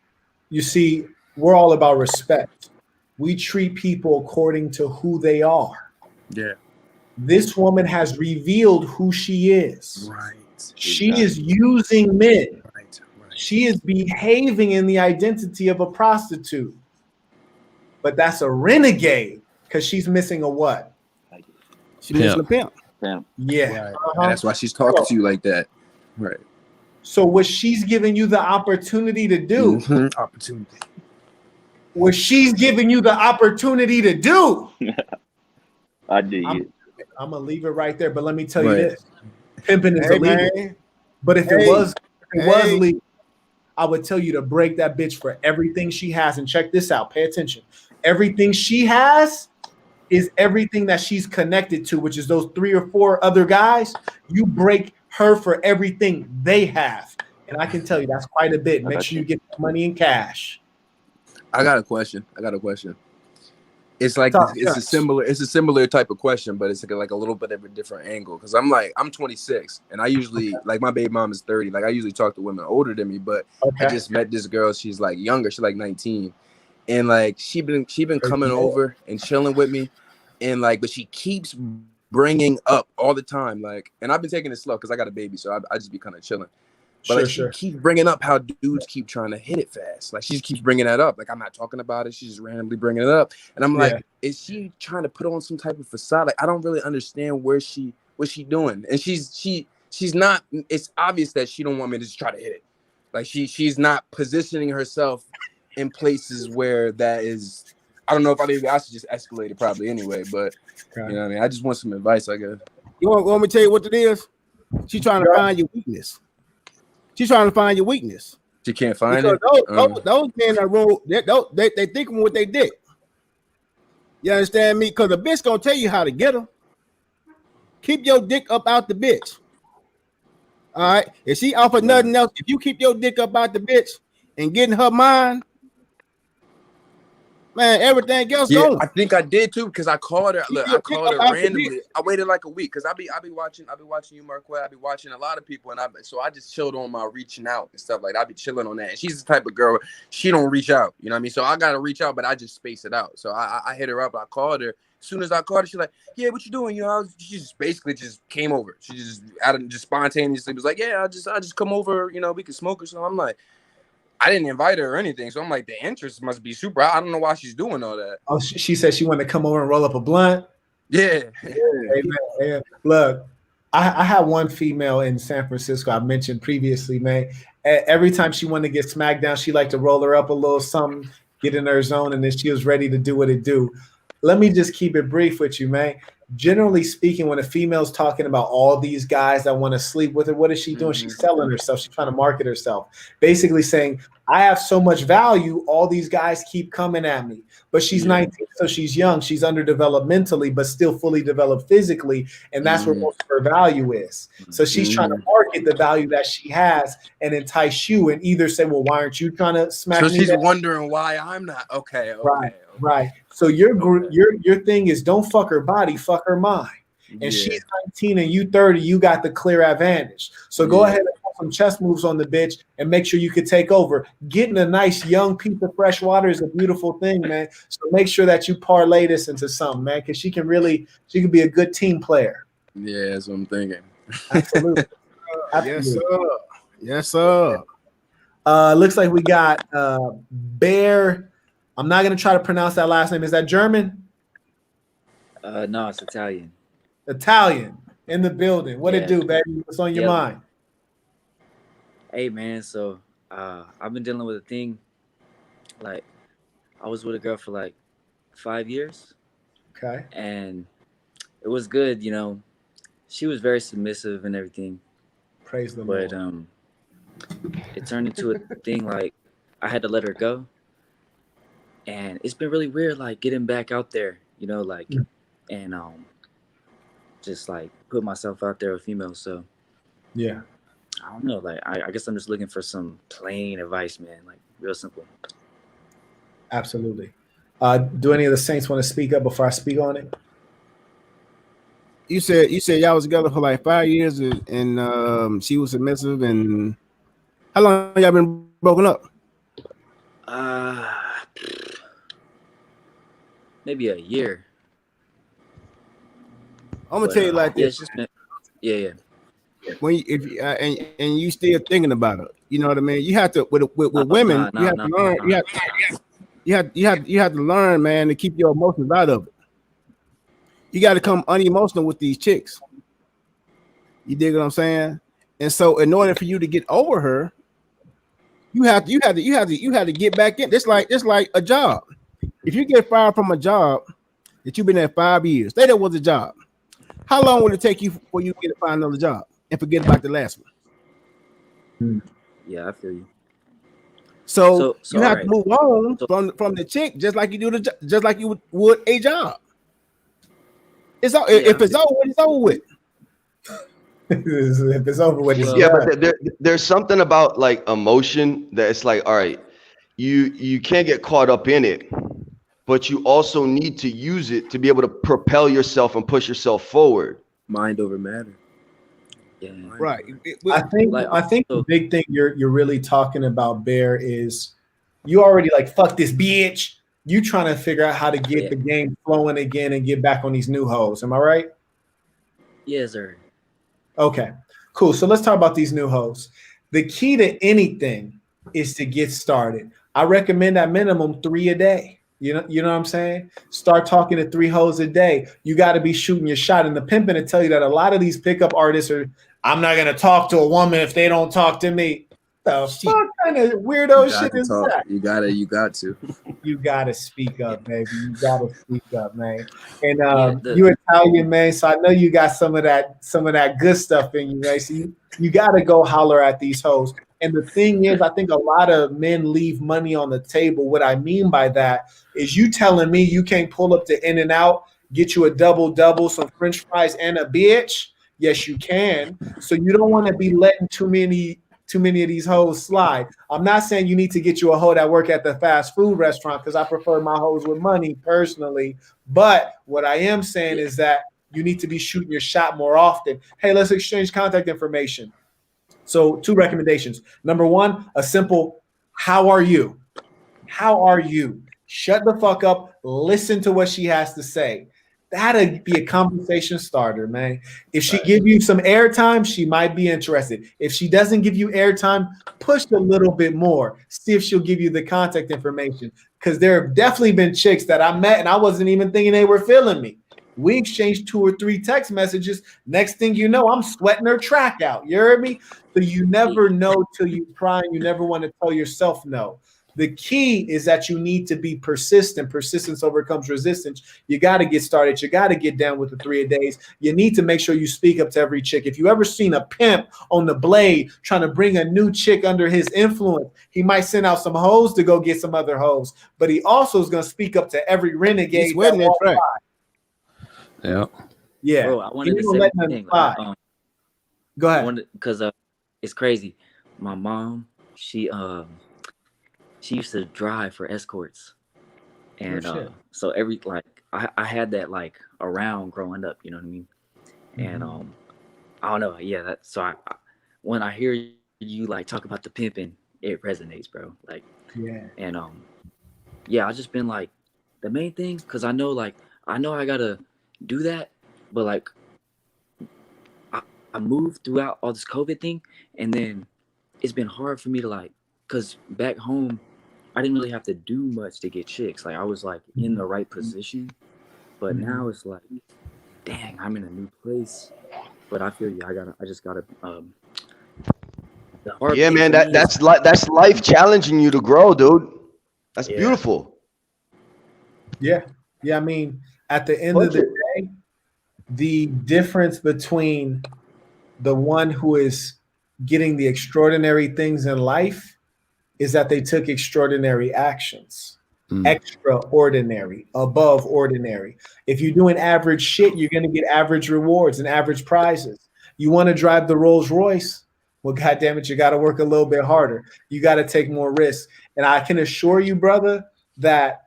you see, we're all about respect. We treat people according to who they are. Yeah. This woman has revealed who she is. Right. She is using men. Right. She is behaving in the identity of a prostitute. But that's a renegade because she's missing a what? She's missing a pimp. Yeah. Right. And that's why she's talking to you like that. Right. So what she's giving you the opportunity to do, what she's giving you the opportunity to do, I did. I'm gonna leave it right there. But let me tell you this: pimping is illegal. Man. But if it was legal, I would tell you to break that bitch for everything she has. And check this out. Pay attention. Everything she has is everything that she's connected to, which is those 3 or 4 other guys. You break her for everything they have. And I can tell you that's quite a bit. Make sure you get money in cash. I got a question. It's like it's a similar type of question, but it's like a little bit of a different angle. Because I'm 26, and I usually, like, my baby mom is 30. Like, I usually talk to women older than me, but I just met this girl. She's like younger. She's like 19, and like she been coming over and chilling with me, and like, but she keeps bringing up all the time, like, and I've been taking it slow because I got a baby, so I just be kind of chilling. But she keeps bringing up how dudes keep trying to hit it fast. Like, she just keeps bringing that up. Like, I'm not talking about it. She's just randomly bringing it up. And I'm like, is she trying to put on some type of facade? Like, I don't really understand what she doing. And she's not, it's obvious that she don't want me to just try to hit it. Like, she's not positioning herself in places where that is, I don't know if I should just escalate it probably anyway, but you know what I mean? I just want some advice, I guess. You want me to tell you what it is? She's trying to find your weakness. She's trying to find your weakness. She can't find because it. Those men are rude. They think with their dick. You understand me? Because the bitch gonna tell you how to get them. Keep your dick up out the bitch. All right. If she offer nothing else, if you keep your dick up out the bitch and get in her mind, man, everything else goes. I think I did too, because I called her. Look, I called her randomly. I waited like a week because I be watching you, Marquette. I be watching a lot of people, and so I just chilled on my reaching out and stuff like that. I be chilling on that. And she's the type of girl, she don't reach out. You know what I mean? So I gotta reach out, but I just space it out. So I hit her up. I called her. As soon as I called her, she's like, "Yeah, what you doing?" You know, she just basically just came over. She just spontaneously was like, "Yeah, I just come over. You know, we can smoke or something." I'm like, I didn't invite her or anything, so I'm like, the interest must be super. I don't know why she's doing all that. Oh, she said she wanted to come over and roll up a blunt. Yeah. Hey, look, I had one female in San Francisco I mentioned previously, man. Every time she wanted to get smacked down, she liked to roll her up a little something, get in her zone, and then she was ready to do what it do. Let me just keep it brief with you, man. Generally speaking, when a female's talking about all these guys that want to sleep with her, what is she doing? She's selling herself. She's trying to market herself. Basically saying, I have so much value, all these guys keep coming at me. But she's 19, so she's young. She's underdeveloped mentally, but still fully developed physically. And that's where most of her value is. So she's trying to market the value that she has and entice you and either say, well, why aren't you trying to smack me? So she's wondering why I'm not. Okay. Right. So your thing is don't fuck her body, fuck her mind. And she's 19 and you 30, you got the clear advantage. So go ahead and have some chess moves on the bitch and make sure you could take over. Getting a nice young piece of fresh water is a beautiful thing, man. So make sure that you parlay this into something, man, because she can be a good team player. Yeah, that's what I'm thinking. Absolutely. Yes, sir. Yes, sir. Looks like we got Bear. I'm not gonna try to pronounce that last name. Is that German? No, it's Italian. Italian in the building. What it do, baby? What's on your mind? Hey, man. So I've been dealing with a thing. Like, I was with a girl for like 5 years. Okay. And it was good, you know. She was very submissive and everything. Praise the Lord. But it turned into a thing like I had to let her go. And it's been really weird, like getting back out there, you know, like, and just like put myself out there with females. So yeah, I don't know, like I guess I'm just looking for some plain advice, man, like real simple. Absolutely. Do any of the Saints want to speak up before I speak on it? You said y'all was together for like 5 years, and she was submissive. And how long y'all been broken up? Maybe a year. I'm gonna tell you like this. Yeah. When you, and you still thinking about it, you know what I mean. You have to with women. You have to learn. You have to learn, man, to keep your emotions out of it. You got to come unemotional with these chicks. You dig what I'm saying? And so, in order for you to get over her, you have to get back in. It's like a job. If you get fired from a job that you've been there 5 years, say that was a job. How long would it take you for you to find another job and forget about the last one? Yeah, I feel you. So you have to move on from the chick, just like you do just like you would a job. If it's over, it's over with. If it's over with, yeah. But there's something about like emotion that it's like, all right, you can't get caught up in it, but you also need to use it to be able to propel yourself and push yourself forward. Mind over matter. Yeah. Right. I think the big thing you're really talking about, Bear, is you already like fuck this bitch. You trying to figure out how to get the game flowing again and get back on these new hoes. Am I right? Yes, sir. Okay, cool. So let's talk about these new hoes. The key to anything is to get started. I recommend at minimum 3 a day. You know what I'm saying? Start talking to 3 hoes a day. You got to be shooting your shot. And the pimping to tell you that a lot of these pickup artists are, I'm not gonna talk to a woman if they don't talk to me. The fuck kind of weirdo shit is that? You got to. You gotta speak up, baby. You gotta speak up, man. And you Italian, man. So I know you got some of that good stuff in you, right? So you gotta go holler at these hoes. And the thing is, I think a lot of men leave money on the table. What I mean by that is you telling me you can't pull up to In-N-Out, get you a double, some French fries, and a bitch. Yes, you can. So you don't want to be letting too many of these hoes slide. I'm not saying you need to get you a hoe that work at the fast food restaurant, because I prefer my hoes with money personally. But what I am saying is that you need to be shooting your shot more often. Hey, let's exchange contact information. So 2 recommendations. Number 1, a simple, how are you? How are you? Shut the fuck up. Listen to what she has to say. That'd be a conversation starter, man. If she give you some airtime, she might be interested. If she doesn't give you airtime, push a little bit more. See if she'll give you the contact information. Because there have definitely been chicks that I met and I wasn't even thinking they were feeling me. We exchanged 2 or 3 text messages. Next thing you know, I'm sweating her track out. You heard me? So you never know till you try, and you never want to tell yourself no. The key is that you need to be persistent. Persistence overcomes resistance. You got to get started. You got to get down with the 3 a days. You need to make sure you speak up to every chick. If you ever seen a pimp on the blade trying to bring a new chick under his influence, he might send out some hoes to go get some other hoes, but he also is going to speak up to every renegade. He's waiting that track. Yeah. Yeah. Bro, I wanted to say one thing. Go ahead. Because it's crazy. My mom, she used to drive for escorts, and so every I had that like around growing up, you know what I mean? And I don't know, yeah. That so I when I hear you like talk about the pimping, it resonates, bro. Like, yeah. And yeah, I just been like the main thing, because I know I gotta do that, but like I moved throughout all this COVID thing, and then it's been hard for me to like, because back home I didn't really have to do much to get chicks. Like I was like in the right position, but now it's like, dang, I'm in a new place. But I feel you. I just gotta. Yeah, man. That's life challenging you to grow, dude. That's beautiful. Yeah. I mean, at the end of the day, the difference between the one who is getting the extraordinary things in life is that they took extraordinary actions. Extraordinary, above ordinary. If you're doing average shit, you're going to get average rewards and average prizes. You want to drive the Rolls Royce? Well, goddamn it, you got to work a little bit harder. You got to take more risks. And I can assure you, brother, that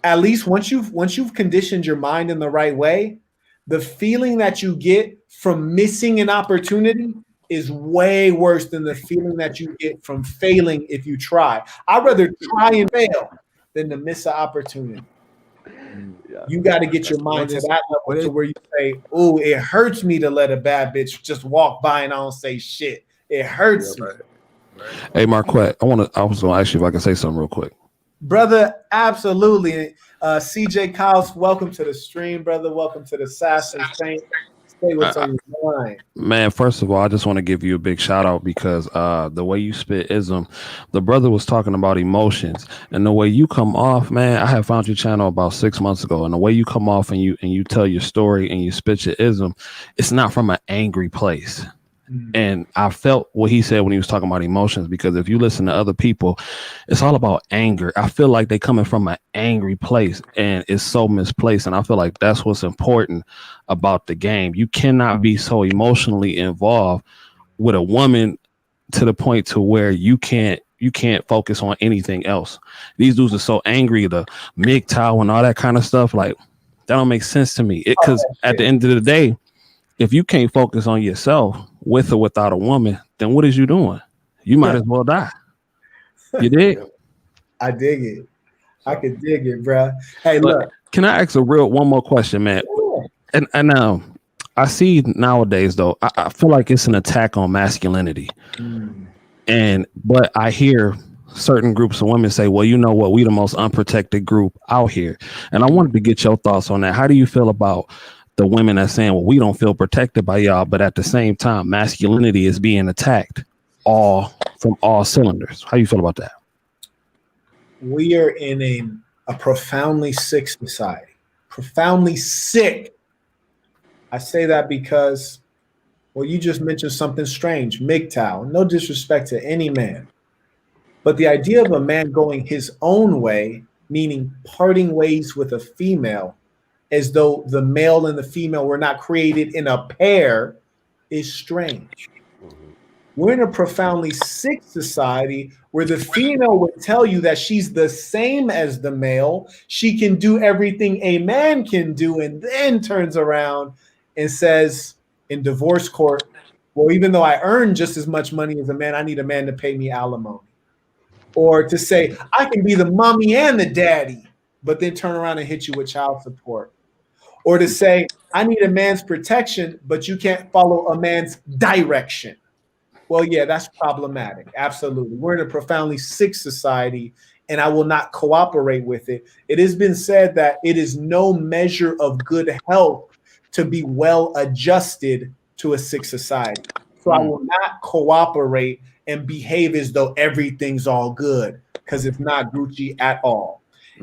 at least once you've conditioned your mind in the right way, the feeling that you get from missing an opportunity is way worse than the feeling that you get from failing if you try. I'd rather try and fail than to miss an opportunity. You got to get your mind to that level to where you say, "Oh, it hurts me to let a bad bitch just walk by and I don't say shit. It hurts me." Hey, Marquette, I was going to ask you if I can say something real quick. Brother, absolutely. CJ Kyles, welcome to the stream, brother. Welcome to the Sassy Saint. Say what's on your mind. Man, first of all, I just want to give you a big shout out because the way you spit ism, the brother was talking about emotions, and the way you come off, man. I had found your channel about 6 months ago, and the way you come off and you tell your story and you spit your ism, it's not from an angry place. And I felt what he said when he was talking about emotions, because if you listen to other people, it's all about anger. I feel like they coming from an angry place and it's so misplaced. And I feel like that's what's important about the game. You cannot be so emotionally involved with a woman to the point to where you can't focus on anything else. These dudes are so angry, the MGTOW and all that kind of stuff. Like, that don't make sense to me. Because at the end of the day, if you can't focus on yourself with or without a woman, then what is you doing? You might as well die. You dig? I dig it. I can dig it, bro. Hey, look. Can I ask one more question, man? And I see nowadays, though, I feel like it's an attack on masculinity. But I hear certain groups of women say, well, you know what? We the most unprotected group out here. And I wanted to get your thoughts on that. How do you feel about the women that saying, well, we don't feel protected by y'all, but at the same time, masculinity is being attacked from all cylinders? How you feel about that? We are in a profoundly sick society. Profoundly sick. I say that because, well, you just mentioned something strange, MGTOW. No disrespect to any man. But the idea of a man going his own way, meaning parting ways with a female, as though the male and the female were not created in a pair, is strange. We're in a profoundly sick society where the female would tell you that she's the same as the male. She can do everything a man can do, and then turns around and says in divorce court, well, even though I earn just as much money as a man, I need a man to pay me alimony. Or to say, I can be the mommy and the daddy, but then turn around and hit you with child support. Or to say, I need a man's protection, but you can't follow a man's direction. Well, yeah, that's problematic. Absolutely. We're in a profoundly sick society, and I will not cooperate with it. It has been said that it is no measure of good health to be well adjusted to a sick society. So I will not cooperate and behave as though everything's all good, because it's not Gucci at all.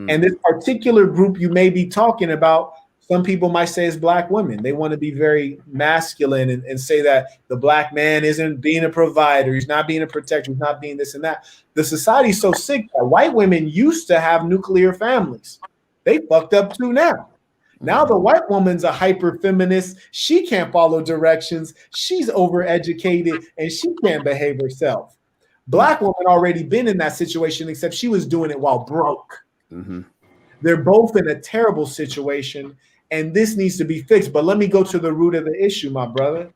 And this particular group you may be talking about, some people might say it's black women. They want to be very masculine and say that the black man isn't being a provider, he's not being a protector, he's not being this and that. The society's so sick that white women used to have nuclear families. They fucked up too now. Now the white woman's a hyper feminist. She can't follow directions. She's overeducated and she can't behave herself. Black woman already been in that situation, except she was doing it while broke. They're both in a terrible situation, and this needs to be fixed. But let me go to the root of the issue, my brother.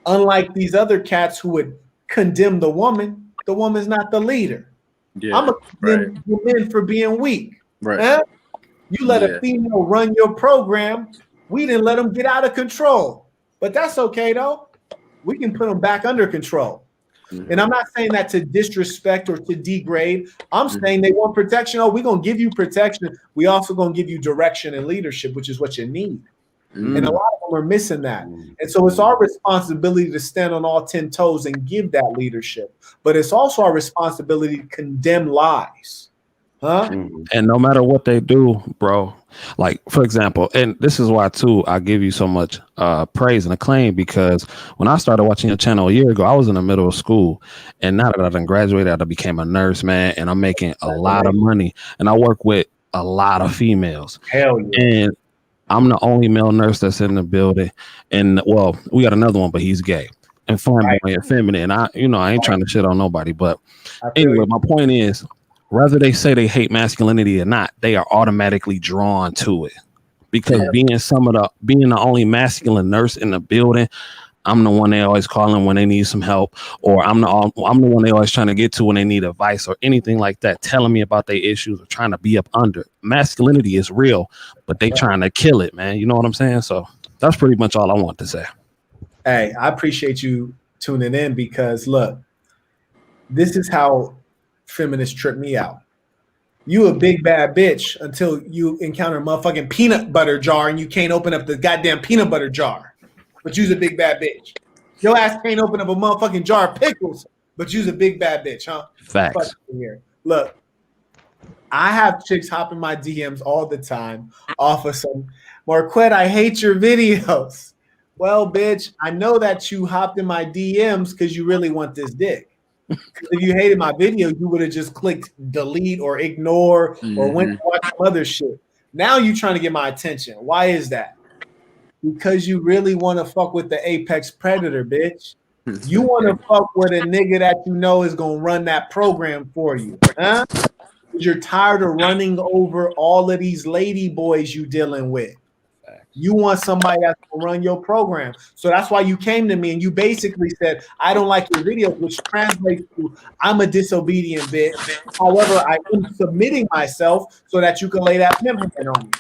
Unlike these other cats who would condemn the woman. The woman's not the leader. Yeah, I'm gonna condemn the men for being weak. Right. Huh? You let a female run your program. We didn't let them get out of control. But that's okay though. We can put them back under control. And I'm not saying that to disrespect or to degrade. I'm saying they want protection. Oh, we're going to give you protection. We also going to give you direction and leadership, which is what you need. And a lot of them are missing that. And so it's our responsibility to stand on all 10 toes and give that leadership. But it's also our responsibility to condemn lies. Huh? And no matter what they do, bro, like for example, and this is why too I give you so much praise and acclaim, because when I started watching your channel a year ago, I was in the middle of school, and now that I done graduated, I became a nurse, man, and I'm making a lot of money, and I work with a lot of females. Hell yeah. And I'm the only male nurse that's in the building, and well, we got another one, but he's gay and flamboyant, feminine. And I ain't trying to shit on nobody, but anyway, my point is, whether they say they hate masculinity or not, they are automatically drawn to it, because being the only masculine nurse in the building, I'm the one they always calling when they need some help, or I'm the one they always trying to get to when they need advice or anything like that, telling me about their issues or trying to be up under. Masculinity is real, but they trying to kill it, man. You know what I'm saying? So that's pretty much all I want to say. Hey, I appreciate you tuning in, because look, this is how feminists trip me out. You a big bad bitch until you encounter a motherfucking peanut butter jar and you can't open up the goddamn peanut butter jar, but you's a big bad bitch. Your ass can't open up a motherfucking jar of pickles, but you's a big bad bitch, huh? Facts. Here. Look, I have chicks hopping my DMs all the time off of some Marquette, I hate your videos. Well, bitch, I know that you hopped in my DMs because you really want this dick. If you hated my video, you would have just clicked delete or ignore or went to watch some other shit. Now you trying to get my attention. Why is that? Because you really want to fuck with the apex predator, bitch. You want to fuck with a nigga that you know is going to run that program for you. Huh? You're tired of running over all of these lady boys you dealing with. You want somebody that's going to run your program. So that's why you came to me and you basically said, I don't like your videos, which translates to I'm a disobedient bitch. However, I am submitting myself so that you can lay that pimp on me.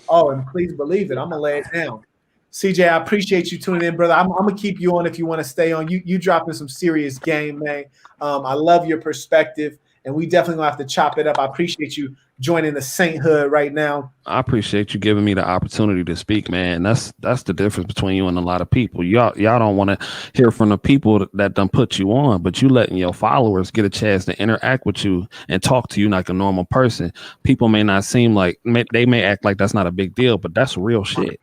Oh, and please believe it, I'm going to lay it down. CJ, I appreciate you tuning in, brother. I'm going to keep you on if you want to stay on. You dropping some serious game, man. I love your perspective, and we definitely going to have to chop it up. I appreciate you joining the sainthood right now. I appreciate you giving me the opportunity to speak, man. That's the difference between you and a lot of people. Y'all don't want to hear from the people that done put you on, but you letting your followers get a chance to interact with you and talk to you like a normal person. People may not seem like, they may act like that's not a big deal, but that's real shit.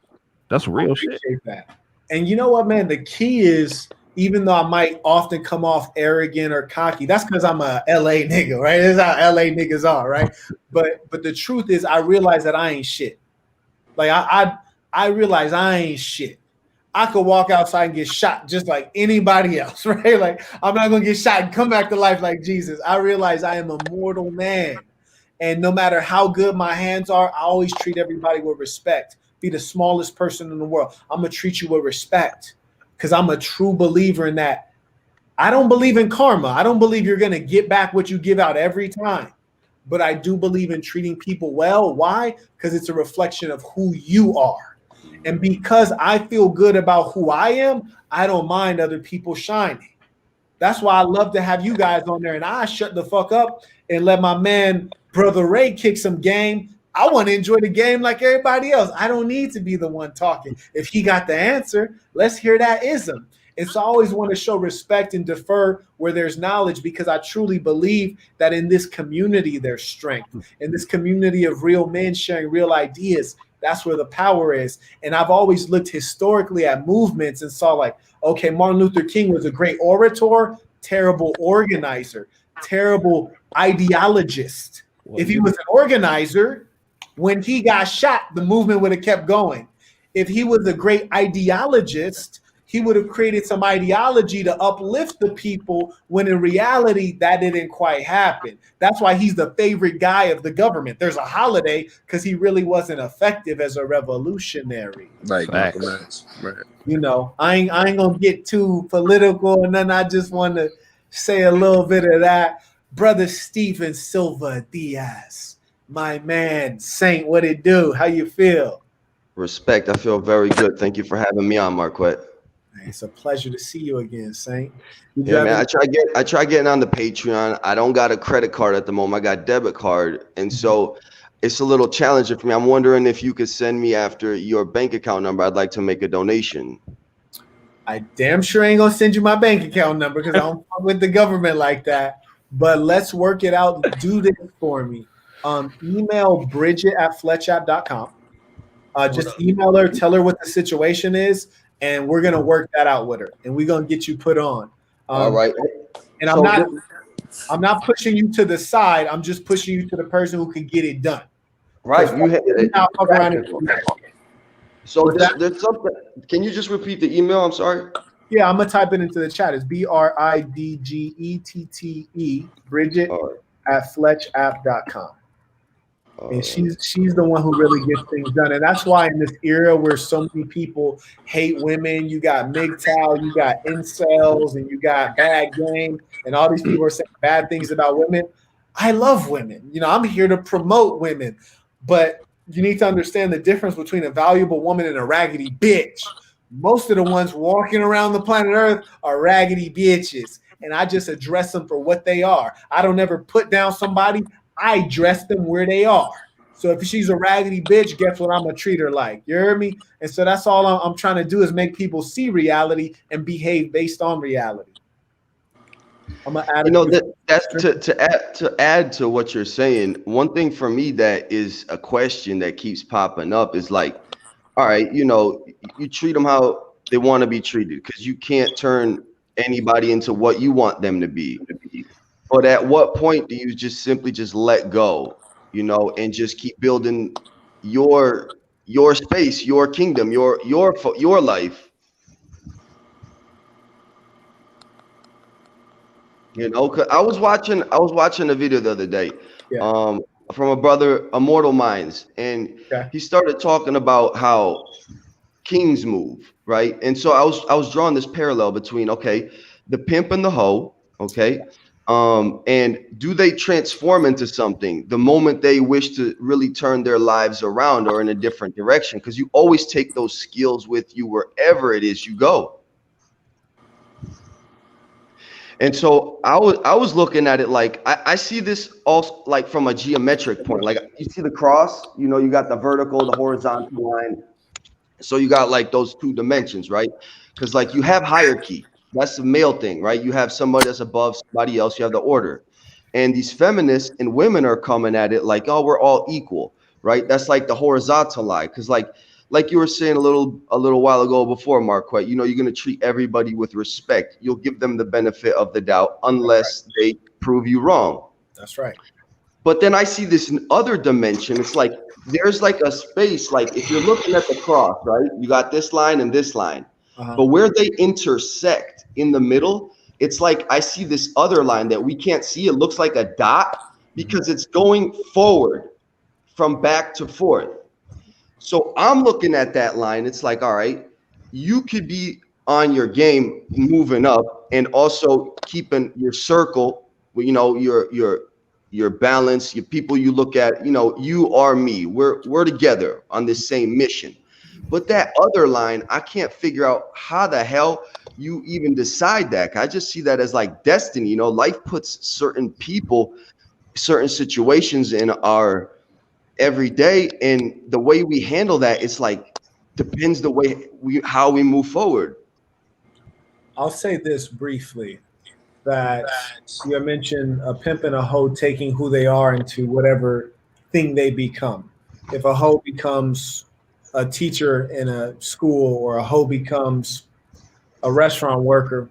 That's real shit. That. And you know what, man? The key is, even though I might often come off arrogant or cocky, that's because I'm a LA nigga, right? That's how LA niggas are, right? But the truth is, I realize that I ain't shit. Like I realize I ain't shit. I could walk outside and get shot just like anybody else, right? Like I'm not gonna get shot and come back to life like Jesus. I realize I am a mortal man, and no matter how good my hands are, I always treat everybody with respect. Be the smallest person in the world, I'm gonna treat you with respect. Because I'm a true believer in that. I don't believe in karma. I don't believe you're going to get back what you give out every time. But I do believe in treating people well. Why? Because it's a reflection of who you are. And because I feel good about who I am, I don't mind other people shining. That's why I love to have you guys on there. And I shut the fuck up and let my man, Brother Ray, kick some game. I want to enjoy the game like everybody else. I don't need to be the one talking. If he got the answer, let's hear that ism. And so I always want to show respect and defer where there's knowledge, because I truly believe that in this community, there's strength. In this community of real men sharing real ideas, that's where the power is. And I've always looked historically at movements and saw like, okay, Martin Luther King was a great orator, terrible organizer, terrible ideologist. If he was an organizer, when he got shot, the movement would have kept going. If he was a great ideologist, he would have created some ideology to uplift the people, when in reality, that didn't quite happen. That's why he's the favorite guy of the government. There's a holiday because he really wasn't effective as a revolutionary. Right. You know, I ain't gonna get too political, and then I just want to say a little bit of that. Brother Steven Silva Diaz, my man, Saint, what it do? How you feel? Respect. I feel very good. Thank you for having me on, Marquette. It's a pleasure to see you again, Saint. Yeah, man. I try getting on the Patreon. I don't got a credit card at the moment. I got debit card, and so it's a little challenging for me. I'm wondering if you could send me after your bank account number. I'd like to make a donation. I damn sure ain't gonna send you my bank account number because I don't fuck with the government like that. But let's work it out. Do this for me. Email Bridget@fletchapp.com. Just email her, tell her what the situation is, and we're gonna work that out with her, and we're gonna get you put on. All right. And I'm not pushing you to the side. I'm just pushing you to the person who can get it done. Right. So What's that? there's something. Can you just repeat the email? I'm sorry. Yeah, I'm gonna type it into the chat. It's BRIDGETTE, Bridget@fletchapp.com. And she's the one who really gets things done. And that's why in this era where so many people hate women, you got MGTOW, you got incels, and you got bad game, and all these people are saying bad things about women. I love women. You know, I'm here to promote women. But you need to understand the difference between a valuable woman and a raggedy bitch. Most of the ones walking around the planet Earth are raggedy bitches. And I just address them for what they are. I don't ever put down somebody. I dress them where they are. So if she's a raggedy bitch, guess what I'm gonna treat her like? You heard me? And so that's all I'm trying to do is make people see reality and behave based on reality. I'm gonna add. You know, that's to add to what you're saying. One thing for me that is a question that keeps popping up is like, all right, you know, you treat them how they want to be treated because you can't turn anybody into what you want them to be. But at what point do you just simply just let go, you know, and just keep building your space, your kingdom, your life? You know, 'cause I was watching a video the other day, from a brother, Immortal Minds, and he started talking about how kings move, right? And so I was drawing this parallel between the pimp and the hoe, and do they transform into something the moment they wish to really turn their lives around or in a different direction? Because you always take those skills with you wherever it is you go. And so I was looking at it like I see this also like from a geometric point. Like you see the cross, you know, you got the vertical, the horizontal line. So you got like those two dimensions, right? Because like you have hierarchy. That's the male thing, right? You have somebody that's above somebody else. You have the order. And these feminists and women are coming at it like, oh, we're all equal, right? That's like the horizontal line. Because like you were saying a little while ago before, Marquette, you know, you're going to treat everybody with respect. You'll give them the benefit of the doubt unless they prove you wrong. That's right. But then I see this other dimension. It's like there's like a space, like if you're looking at the cross, right? You got this line and this line. But where they intersect in the middle, it's like I see this other line that we can't see. It looks like a dot because it's going forward from back to forth. So I'm looking at that line. It's like, all right, you could be on your game moving up and also keeping your circle, you know, your balance, your people you look at, you know, you are me. We're together on this same mission. But that other line, I can't figure out how the hell you even decide that. I just see that as like destiny. You know, life puts certain people, certain situations in our every day, and the way we handle that, it's like depends the way how we move forward. I'll say this briefly, that you mentioned a pimp and a hoe taking who they are into whatever thing they become. If a hoe becomes a teacher in a school or a hoe becomes a restaurant worker,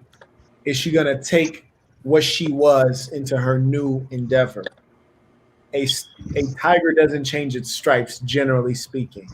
is she going to take what she was into her new endeavor? A tiger doesn't change its stripes, generally speaking.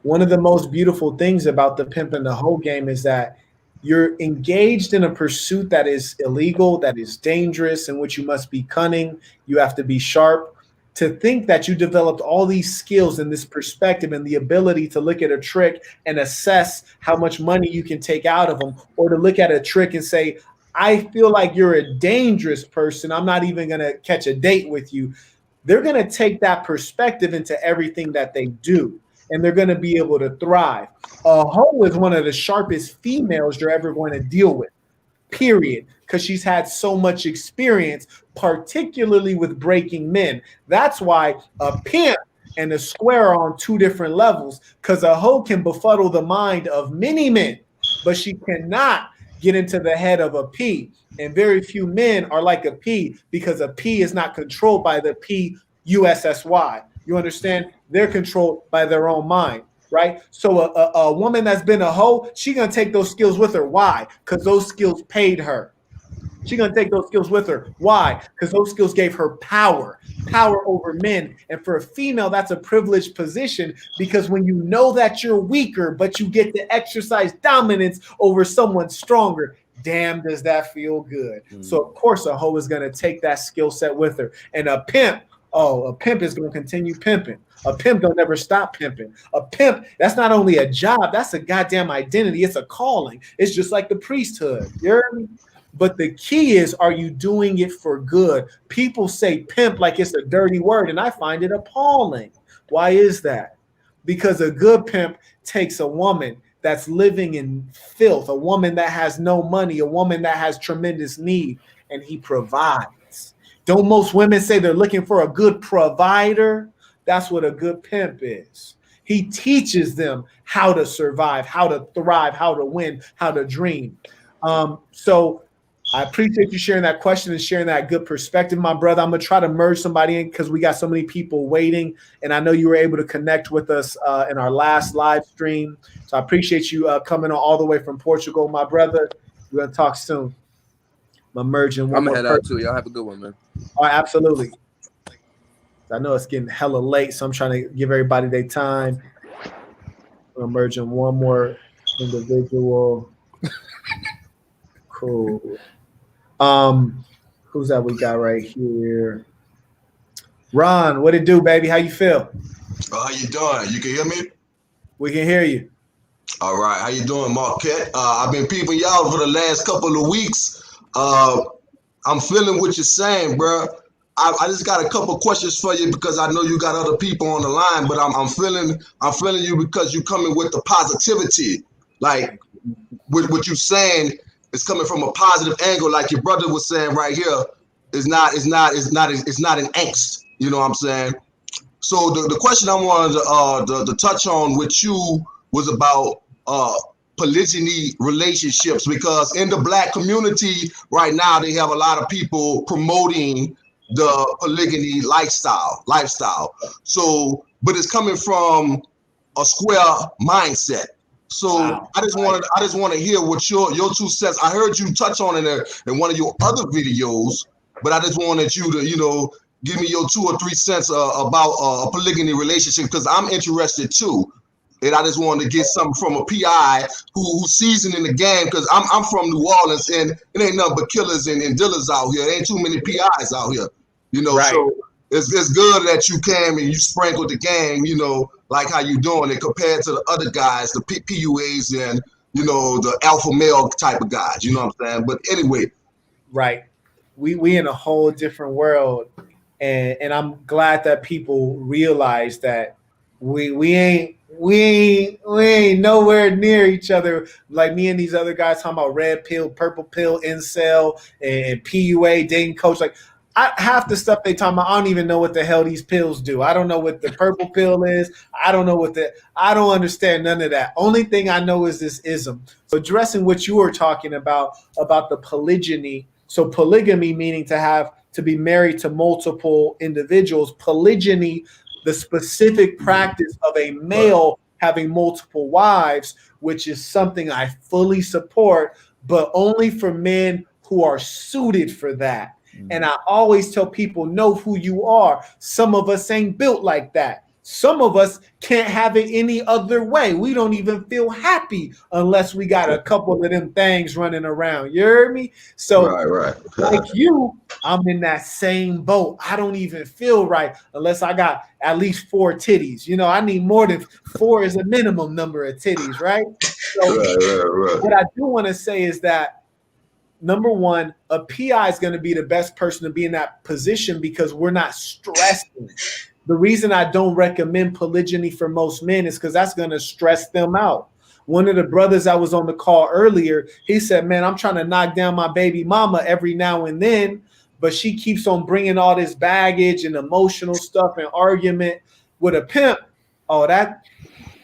One of the most beautiful things about the pimp and the hoe game is that you're engaged in a pursuit that is illegal, that is dangerous, in which you must be cunning, you have to be sharp. To think that you developed all these skills and this perspective and the ability to look at a trick and assess how much money you can take out of them, or to look at a trick and say, I feel like you're a dangerous person. I'm not even going to catch a date with you. They're going to take that perspective into everything that they do, and they're going to be able to thrive. A hoe is one of the sharpest females you're ever going to deal with, period, because she's had so much experience, particularly with breaking men. That's why a pimp and a square are on two different levels, because a hoe can befuddle the mind of many men, but she cannot get into the head of a P. And very few men are like a P, because a P is not controlled by the P-U-S-S-Y. You understand? They're controlled by their own mind, right? So a woman that's been a hoe, she's going to take those skills with her. Why? Because those skills paid her. She's going to take those skills with her. Why? Because those skills gave her power over men. And for a female, that's a privileged position, because when you know that you're weaker, but you get to exercise dominance over someone stronger, damn, does that feel good. So, of course, a hoe is going to take that skill set with her. And a pimp is going to continue pimping. A pimp don't ever stop pimping. A pimp, that's not only a job, that's a goddamn identity. It's a calling. It's just like the priesthood. You heard me? But the key is, are you doing it for good? People say pimp like it's a dirty word, and I find it appalling. Why is that? Because a good pimp takes a woman that's living in filth, a woman that has no money, a woman that has tremendous need, and he provides. Don't most women say they're looking for a good provider? That's what a good pimp is. He teaches them how to survive, how to thrive, how to win, how to dream. So I appreciate you sharing that question and sharing that good perspective, my brother. I'm going to try to merge somebody in because we got so many people waiting, and I know you were able to connect with us in our last live stream. So I appreciate you coming on all the way from Portugal, my brother. We're going to talk soon. I'm merging. I'm going to head out too. Y'all have a good one, man. All right, absolutely. I know it's getting hella late, so I'm trying to give everybody their time. I'm merging one more individual. Cool. Who's that we got right here? Ron, what it do, baby? How you feel? How you doing? You can hear me? We can hear you. All right. How you doing, Marquette? I've been peeping y'all for the last couple of weeks. I'm feeling what you're saying, bro. I just got a couple questions for you because I know you got other people on the line, but I'm feeling you because you coming with the positivity. Like with what you're saying, it's coming from a positive angle, like your brother was saying right here. It's not an angst. You know what I'm saying? So the question I wanted to touch on with you was about polygyny relationships, because in the Black community right now, they have a lot of people promoting the polygamy lifestyle. So, but it's coming from a square mindset. So wow. I just want to hear what your 2 cents. I heard you touch on it in one of your other videos, but I just wanted you to, give me your 2 or 3 cents about a polygamy relationship, because I'm interested too. And I just wanted to get something from a PI who's seasoned in the game, because I'm from New Orleans, and it ain't nothing but killers and dealers out here. There ain't too many PIs out here, Right. So it's good that you came and you sprinkled the game, like how you doing it compared to the other guys, the PUAs and the alpha male type of guys. You know what I'm saying? But anyway, right. We in a whole different world, and I'm glad that people realize that we ain't nowhere near each other. Like me and these other guys talking about red pill, purple pill, incel, and PUA, dating coach. Like half the stuff they talking about, I don't even know what the hell these pills do. I don't know what the purple pill is. I don't understand none of that. Only thing I know is this ism. So addressing what you were talking about the polygyny. So polygamy meaning to be married to multiple individuals. Polygyny, the specific practice of a male having multiple wives, which is something I fully support, but only for men who are suited for that. And I always tell people, know who you are. Some of us ain't built like that. Some of us can't have it any other way. We don't even feel happy unless we got a couple of them things running around. You heard me? So right. Like you, I'm in that same boat. I don't even feel right unless I got at least 4 titties. I need more than 4 is a minimum number of titties, right? So right. What I do want to say is that number one, a PI is going to be the best person to be in that position because we're not stressing. The reason I don't recommend polygyny for most men is because that's going to stress them out. One of the brothers that was on the call earlier, he said, man, I'm trying to knock down my baby mama every now and then, but she keeps on bringing all this baggage and emotional stuff and argument with a pimp. Oh, that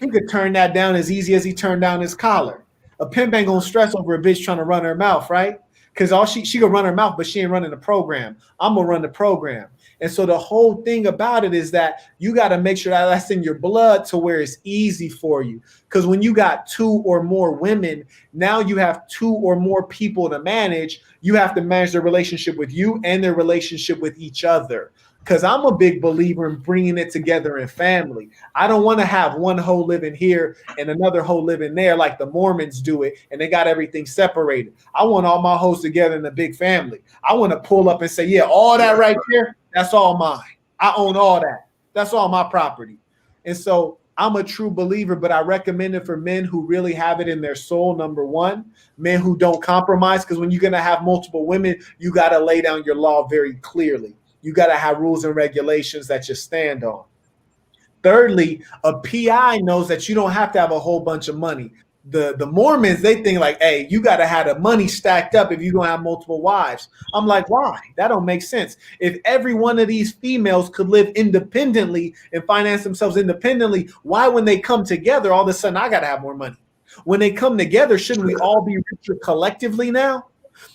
he could turn that down as easy as he turned down his collar. A pimp ain't gonna stress over a bitch trying to run her mouth, right? Because all she can run her mouth, but she ain't running the program. I'm gonna run the program. And so the whole thing about it is that you got to make sure that that's in your blood to where it's easy for you. Because when you got 2 or more women, now you have 2 or more people to manage. You have to manage their relationship with you and their relationship with each other. Because I'm a big believer in bringing it together in family. I don't want to have one hoe living here and another hoe living there like the Mormons do it, and they got everything separated. I want all my hoes together in a big family. I want to pull up and say, yeah, all that right there, that's all mine. I own all that. That's all my property. And so I'm a true believer, but I recommend it for men who really have it in their soul, number one. Men who don't compromise, because when you're going to have multiple women, you got to lay down your law very clearly. You got to have rules and regulations that you stand on. Thirdly, a PI knows that you don't have to have a whole bunch of money. The Mormons, they think like, hey, you got to have the money stacked up if you're going to have multiple wives. I'm like, why? That don't make sense. If every one of these females could live independently and finance themselves independently, why when they come together, all of a sudden I got to have more money? When they come together, shouldn't we all be richer collectively now?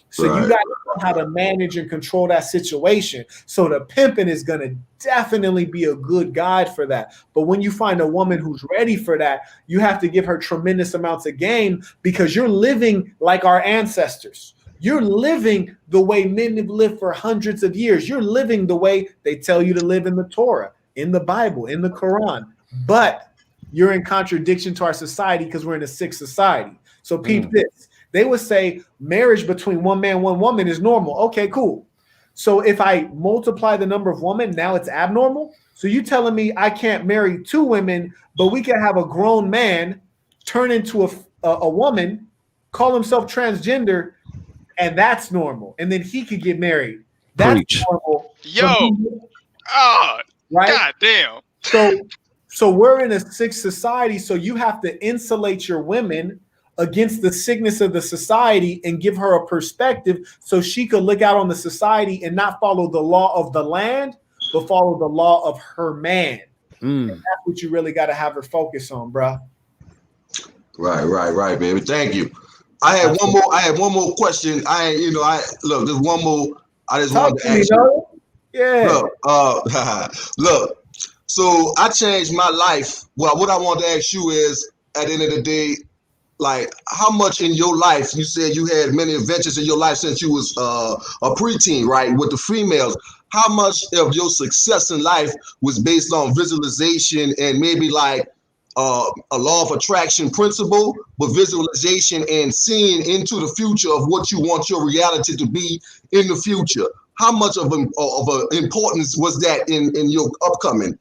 So you got to know how to manage and control that situation. So the pimping is going to definitely be a good guide for that. But when you find a woman who's ready for that, you have to give her tremendous amounts of game because you're living like our ancestors. You're living the way men have lived for hundreds of years. You're living the way they tell you to live in the Torah, in the Bible, in the Quran. But you're in contradiction to our society because we're in a sick society. So peep this. They would say marriage between one man, one woman is normal. Okay, cool. So if I multiply the number of women, now it's abnormal. So you telling me I can't marry 2 women, but we can have a grown man turn into a woman, call himself transgender, and that's normal. And then he could get married. That's normal. Yo, right? God damn. So we're in a sick society. So you have to insulate your women against the sickness of the society and give her a perspective so she could look out on the society and not follow the law of the land, but follow the law of her man. And that's what you really got to have her focus on, bro. Right, baby. Thank you. I had one more question. Look, there's one more. I just wanted to ask you. Yeah. Look. So I changed my life. Well, what I want to ask you is, at the end of the day, like, how much in your life, you said you had many adventures in your life since you was a preteen, right, with the females. How much of your success in life was based on visualization and maybe like a law of attraction principle, but visualization and seeing into the future of what you want your reality to be in the future? How much of an importance was that in your upcoming?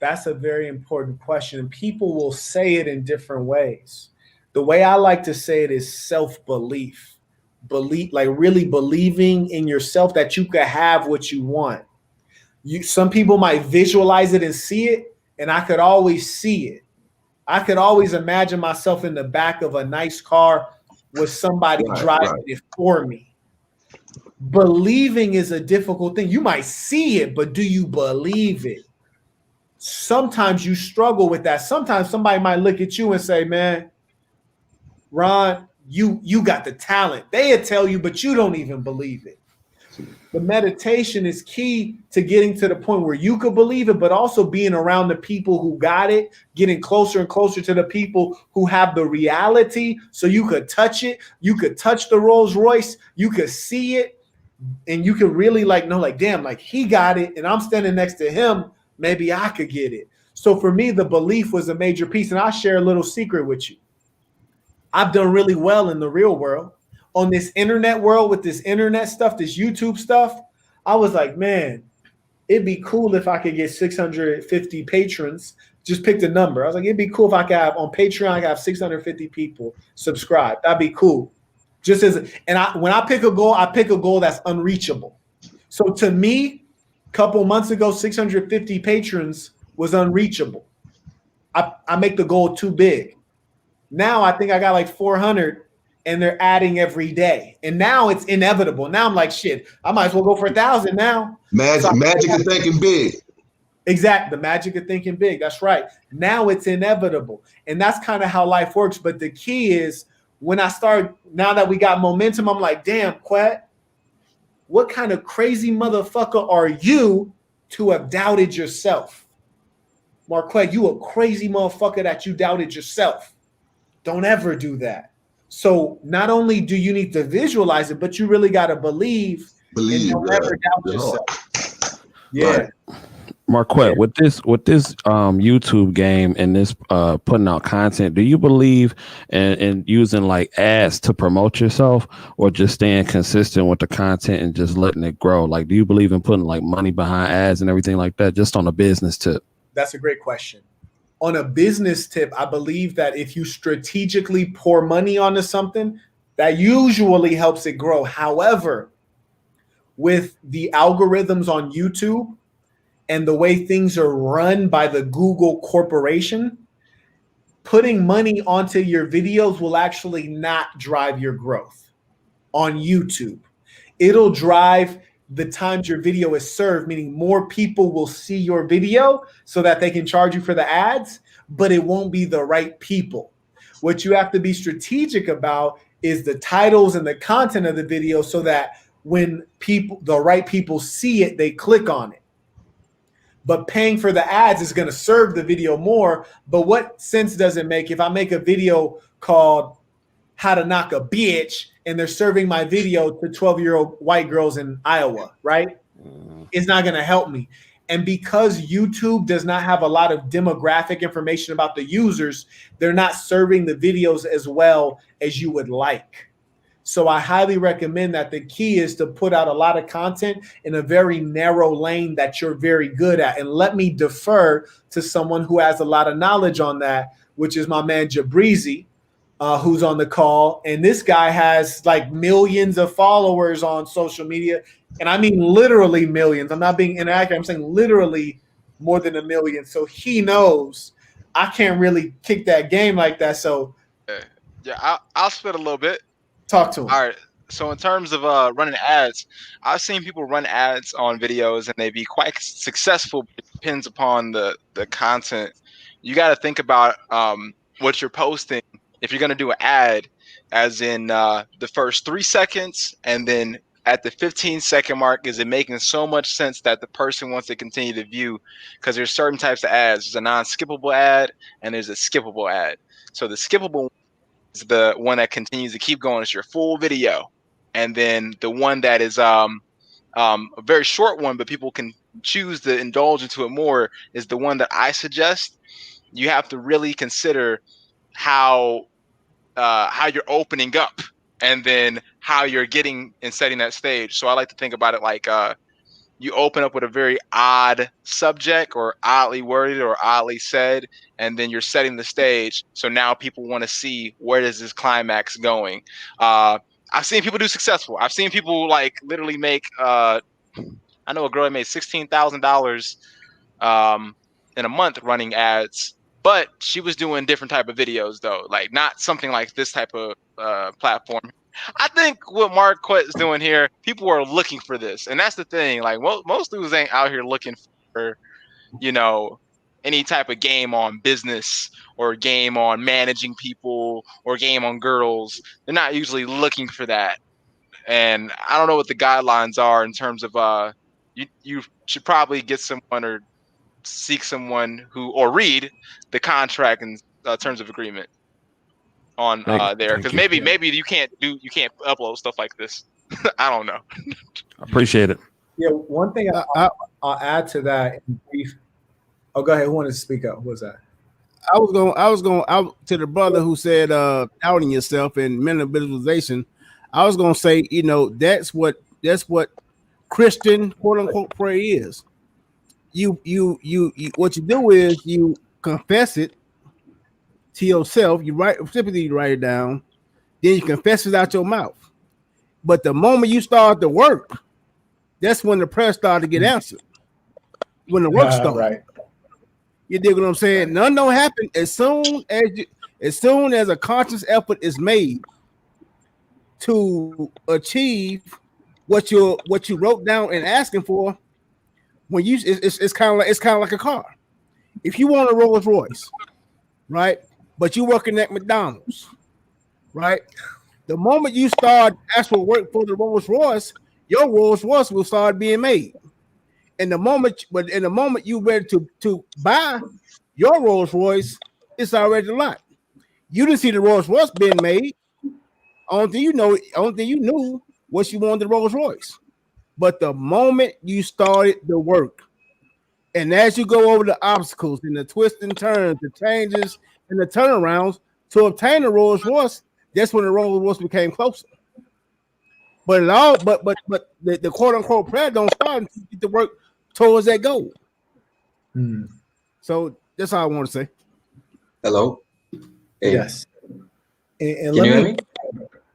That's a very important question. People will say it in different ways. The way I like to say it is self-belief. Like really believing in yourself that you could have what you want. Some people might visualize it and see it, and I could always see it. I could always imagine myself in the back of a nice car with somebody driving it for me. Believing is a difficult thing. You might see it, but do you believe it? Sometimes you struggle with that. Sometimes somebody might look at you and say, man, Ron, you got the talent. They'll tell you, but you don't even believe it. The meditation is key to getting to the point where you could believe it, but also being around the people who got it, getting closer and closer to the people who have the reality so you could touch it. You could touch the Rolls Royce. You could see it. And you could really damn, like he got it and I'm standing next to him. Maybe I could get it. So for me, the belief was a major piece. And I'll share a little secret with you. I've done really well in the real world. On this internet world with this internet stuff, this YouTube stuff, I was like, man, it'd be cool if I could get 650 patrons. Just pick the number. I was like, it'd be cool if I could have on Patreon, I could have 650 people subscribe. That'd be cool. Just as, and when I pick a goal that's unreachable. So to me, a couple months ago, 650 patrons was unreachable. I make the goal too big. Now I think I got like 400, and they're adding every day. And now it's inevitable. Now I'm like, shit, I might as well go for 1,000 now. Magic of thinking big. Exactly. The magic of thinking big. That's right. Now it's inevitable. And that's kind of how life works. But the key is when I start, now that we got momentum, I'm like, damn, Quet, what kind of crazy motherfucker are you to have doubted yourself? Marquette, you a crazy motherfucker that you doubted yourself. Don't ever do that. So not only do you need to visualize it, but you really got to believe and don't ever doubt yourself. Yeah. Right. Marquette, with this YouTube game and this putting out content, do you believe in using like ads to promote yourself, or just staying consistent with the content and just letting it grow? Like, do you believe in putting like money behind ads and everything like that, just on a business tip? That's a great question. On a business tip, I believe that if you strategically pour money onto something, that usually helps it grow. However, with the algorithms on YouTube and the way things are run by the Google corporation, putting money onto your videos will actually not drive your growth on YouTube. It'll drive the times your video is served, meaning more people will see your video so that they can charge you for the ads, but it won't be the right people. What you have to be strategic about is the titles and the content of the video so that when the right people see it, they click on it. But paying for the ads is going to serve the video more. But what sense does it make if I make a video called How to Knock a Bitch and they're serving my video to 12-year-old white girls in Iowa, right? It's not going to help me. And because YouTube does not have a lot of demographic information about the users, they're not serving the videos as well as you would like. So I highly recommend that the key is to put out a lot of content in a very narrow lane that you're very good at. And let me defer to someone who has a lot of knowledge on that, which is my man Jabrizi, who's on the call. And this guy has like millions of followers on social media. And I mean literally millions. I'm not being inaccurate. I'm saying literally more than 1 million. So he knows I can't really kick that game like that. So yeah, I'll spit a little bit. Talk to him. All right. So in terms of running ads, I've seen people run ads on videos and they be quite successful. It depends upon the content. You got to think about what you're posting. If you're going to do an ad, as in the first 3 seconds, and then at the 15-second mark, is it making so much sense that the person wants to continue to view? Because there's certain types of ads. There's a non-skippable ad and there's a skippable ad. So the skippable is the one that continues to keep going. It's your full video. And then the one that is a very short one, but people can choose to indulge into it more, is the one that I suggest. You have to really consider how you're opening up and then how you're getting and setting that stage. So I like to think about it like you open up with a very odd subject or oddly worded or oddly said, and then you're setting the stage. So now people want to see, where does this climax going? I've seen people do successful. I've seen people like literally make, I know a girl that made $16,000 in a month running ads, but she was doing different type of videos though, like not something like this type of platform. I think what Marquette is doing here, people are looking for this, and that's the thing. Like most dudes ain't out here looking for, any type of game on business or game on managing people or game on girls. They're not usually looking for that. And I don't know what the guidelines are in terms of you should probably get someone or seek someone or read the contract and terms of agreement on there, because maybe you can't upload stuff like this. I don't know. Appreciate it. Yeah, one thing I'll add to that in brief. Oh, go ahead. Who wanted to speak up? What was that? I was going to the brother who said doubting yourself and mental visualization. I was going to say, that's what Christian quote unquote prayer is. You what you do is you confess it to yourself. You write it down, then you confess it out your mouth. But the moment you start to work, that's when the prayer started to get answered. When the work started. Right. You dig what I'm saying? None don't happen as soon as a conscious effort is made to achieve what you wrote down and asking for. When you it's kind of like a car. If you want a Rolls Royce, right? But you're working at McDonald's, right? The moment you start actual work for the Rolls Royce, your Rolls Royce will start being made. In the moment you're ready to buy your Rolls Royce, it's already a lot. You didn't see the Rolls Royce being made. Only thing you knew was you wanted the Rolls Royce. But the moment you started the work, and as you go over the obstacles and the twists and turns, the changes and the turnarounds to obtain the Rolls Royce, that's when the Rolls Royce became closer. But the quote unquote prayer don't start until you get to work towards that goal. So that's all I want to say. Hello. Hey. Yes. And Can you hear me?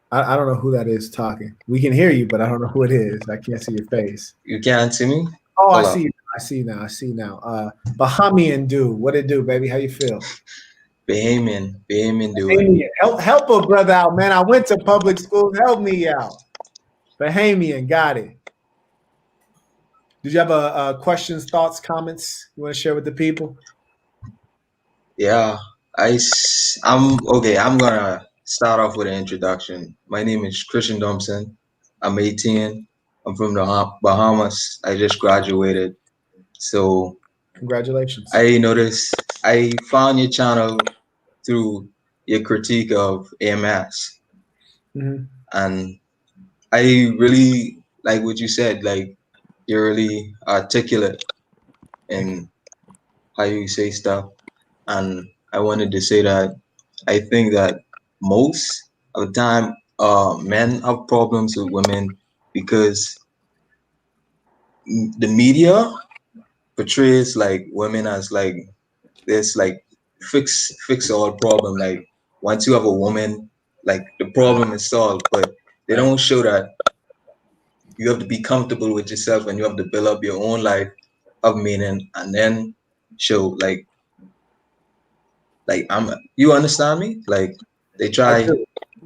I don't know who that is talking. We can hear you, but I don't know who it is. I can't see your face. You can't see me? Oh, Hold I up. see. I see now. Bahamian dude, what it do, baby? How you feel? Bahamian dude. Bahamian. Help a brother out, man. I went to public school. Help me out. Bahamian, got it. Did you have a questions, thoughts, comments you want to share with the people? Yeah, I'm okay. I'm gonna start off with an introduction. My name is Christian Thompson. I'm 18. I'm from the Bahamas. I just graduated. So congratulations. I found your channel through your critique of AMS. And I really like what you said. Like, you're really articulate in how you say stuff. And I wanted to say that I think that most of the time men have problems with women because the media portrays like women as like this like fix all problem. Like once you have a woman, like the problem is solved, but they don't show that you have to be comfortable with yourself and you have to build up your own life of meaning and then show you understand me? Like they try.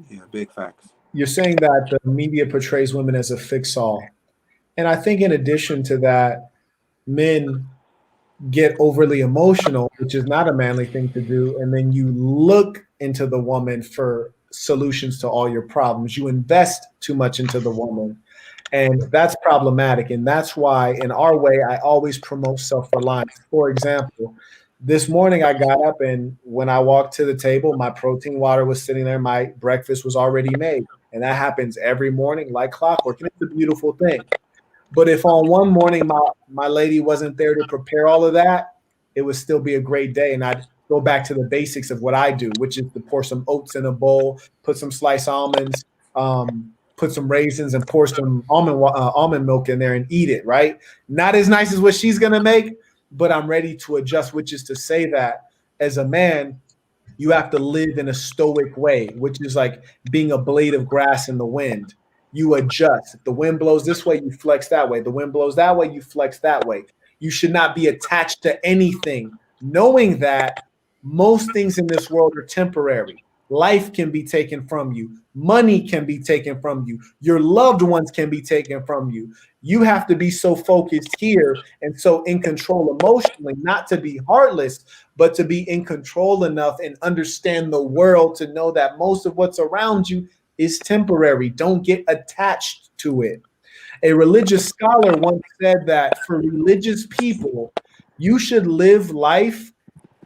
Yeah, big facts. You're saying that the media portrays women as a fix-all. And I think in addition to that, men get overly emotional, which is not a manly thing to do. And then you look into the woman for solutions to all your problems. You invest too much into the woman. And that's problematic. And that's why in our way, I always promote self-reliance. For example, this morning I got up and when I walked to the table, my protein water was sitting there. My breakfast was already made. And that happens every morning like clockwork. And it's a beautiful thing. But if on one morning my lady wasn't there to prepare all of that, it would still be a great day. And I'd go back to the basics of what I do, which is to pour some oats in a bowl, put some sliced almonds, put some raisins and pour some almond milk in there and eat it, right? Not as nice as what she's going to make, but I'm ready to adjust, which is to say that as a man, you have to live in a stoic way, which is like being a blade of grass in the wind. You adjust. If the wind blows this way, you flex that way. The wind blows that way, you flex that way. You should not be attached to anything, knowing that most things in this world are temporary. Life can be taken from you. Money can be taken from you. Your loved ones can be taken from you. You have to be so focused here and so in control emotionally, not to be heartless, but to be in control enough and understand the world to know that most of what's around you is temporary. Don't get attached to it. A religious scholar once said that for religious people, you should live life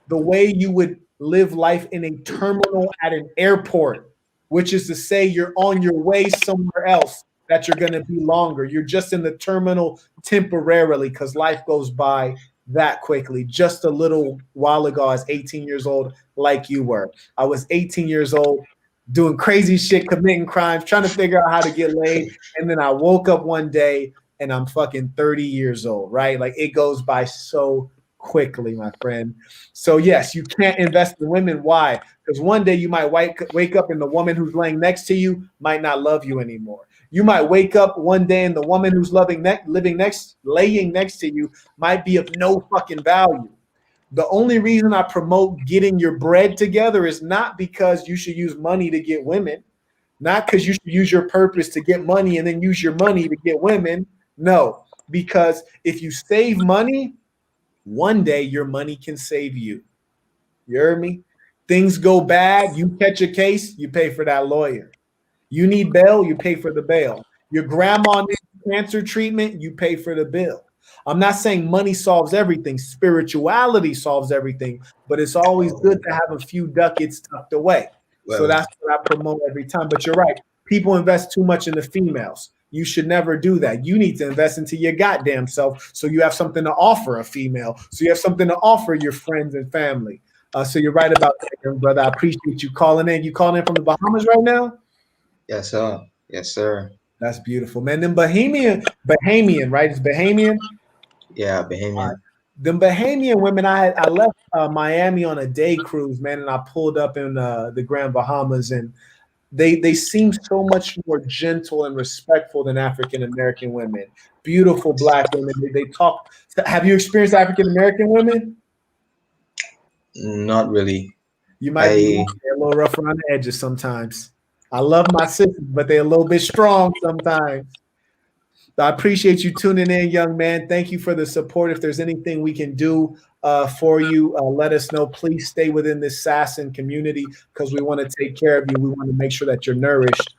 the way you would live life in a terminal at an airport, which is to say you're on your way somewhere else, that you're going to be longer. You're just in the terminal temporarily because life goes by that quickly. Just a little while ago, I was 18 years old like you were. I was 18 years old doing crazy shit, committing crimes, trying to figure out how to get laid. And then I woke up one day and I'm fucking 30 years old, right? Like it goes by so quickly, my friend. So yes, you can't invest in women. Why? Because one day you might wake up and the woman who's laying next to you might not love you anymore. You might wake up one day and the woman who's laying next to you might be of no fucking value. The only reason I promote getting your bread together is not because you should use money to get women, not because you should use your purpose to get money and then use your money to get women. No, because if you save money, one day your money can save you. You heard me? Things go bad, you catch a case, you pay for that lawyer. You need bail, you pay for the bail. Your grandma needs cancer treatment, you pay for the bill. I'm not saying money solves everything. Spirituality solves everything, but it's always good to have a few ducats tucked away. So that's what I promote every time. But you're right. People invest too much in the females. You should never do that. You need to invest into your goddamn self so you have something to offer a female, so you have something to offer your friends and family. So you're right about that, young brother. I appreciate you calling in. You calling in from the Bahamas right now? Yes, sir. Yes, sir. That's beautiful, man. Then Bahamian, right? It's Bahamian. Yeah, Bahamian. The Bahamian women, I left Miami on a day cruise, man, and I pulled up in the Grand Bahamas, and they seem so much more gentle and respectful than African American women. Beautiful black women. They talk. Have you experienced African American women? Not really. You might be a little rough around the edges sometimes. I love my sisters, but they're a little bit strong sometimes. I appreciate you tuning in, young man. Thank you for the support. If there's anything we can do for you, let us know. Please stay within this Sasson community because we want to take care of you. We want to make sure that you're nourished.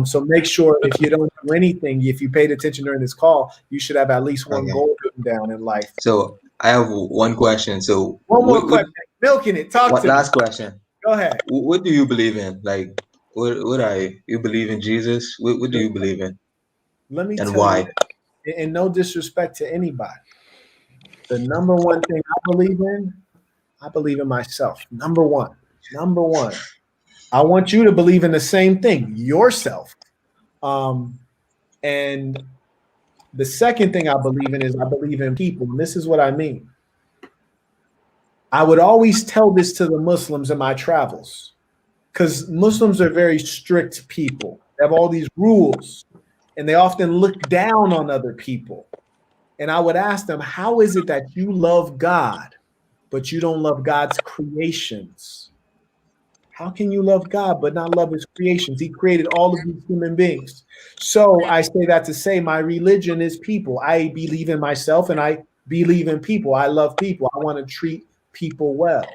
So make sure if you don't do anything, if you paid attention during this call, you should have at least one goal written down in life. So I have one question. So one more question. Milking it. Talk to me. Last question. Go ahead. What do you believe in? Like, you believe in Jesus? What do you believe in? Let me and tell why? You, and no disrespect to anybody, the number one thing I believe in myself. Number one. I want you to believe in the same thing, yourself. And the second thing I believe in is I believe in people. And this is what I mean. I would always tell this to the Muslims in my travels because Muslims are very strict people. They have all these rules and they often look down on other people. And I would ask them, how is it that you love God, but you don't love God's creations? How can you love God but not love his creations? He created all of these human beings. So I say that to say my religion is people. I believe in myself and I believe in people. I love people. I want to treat people well.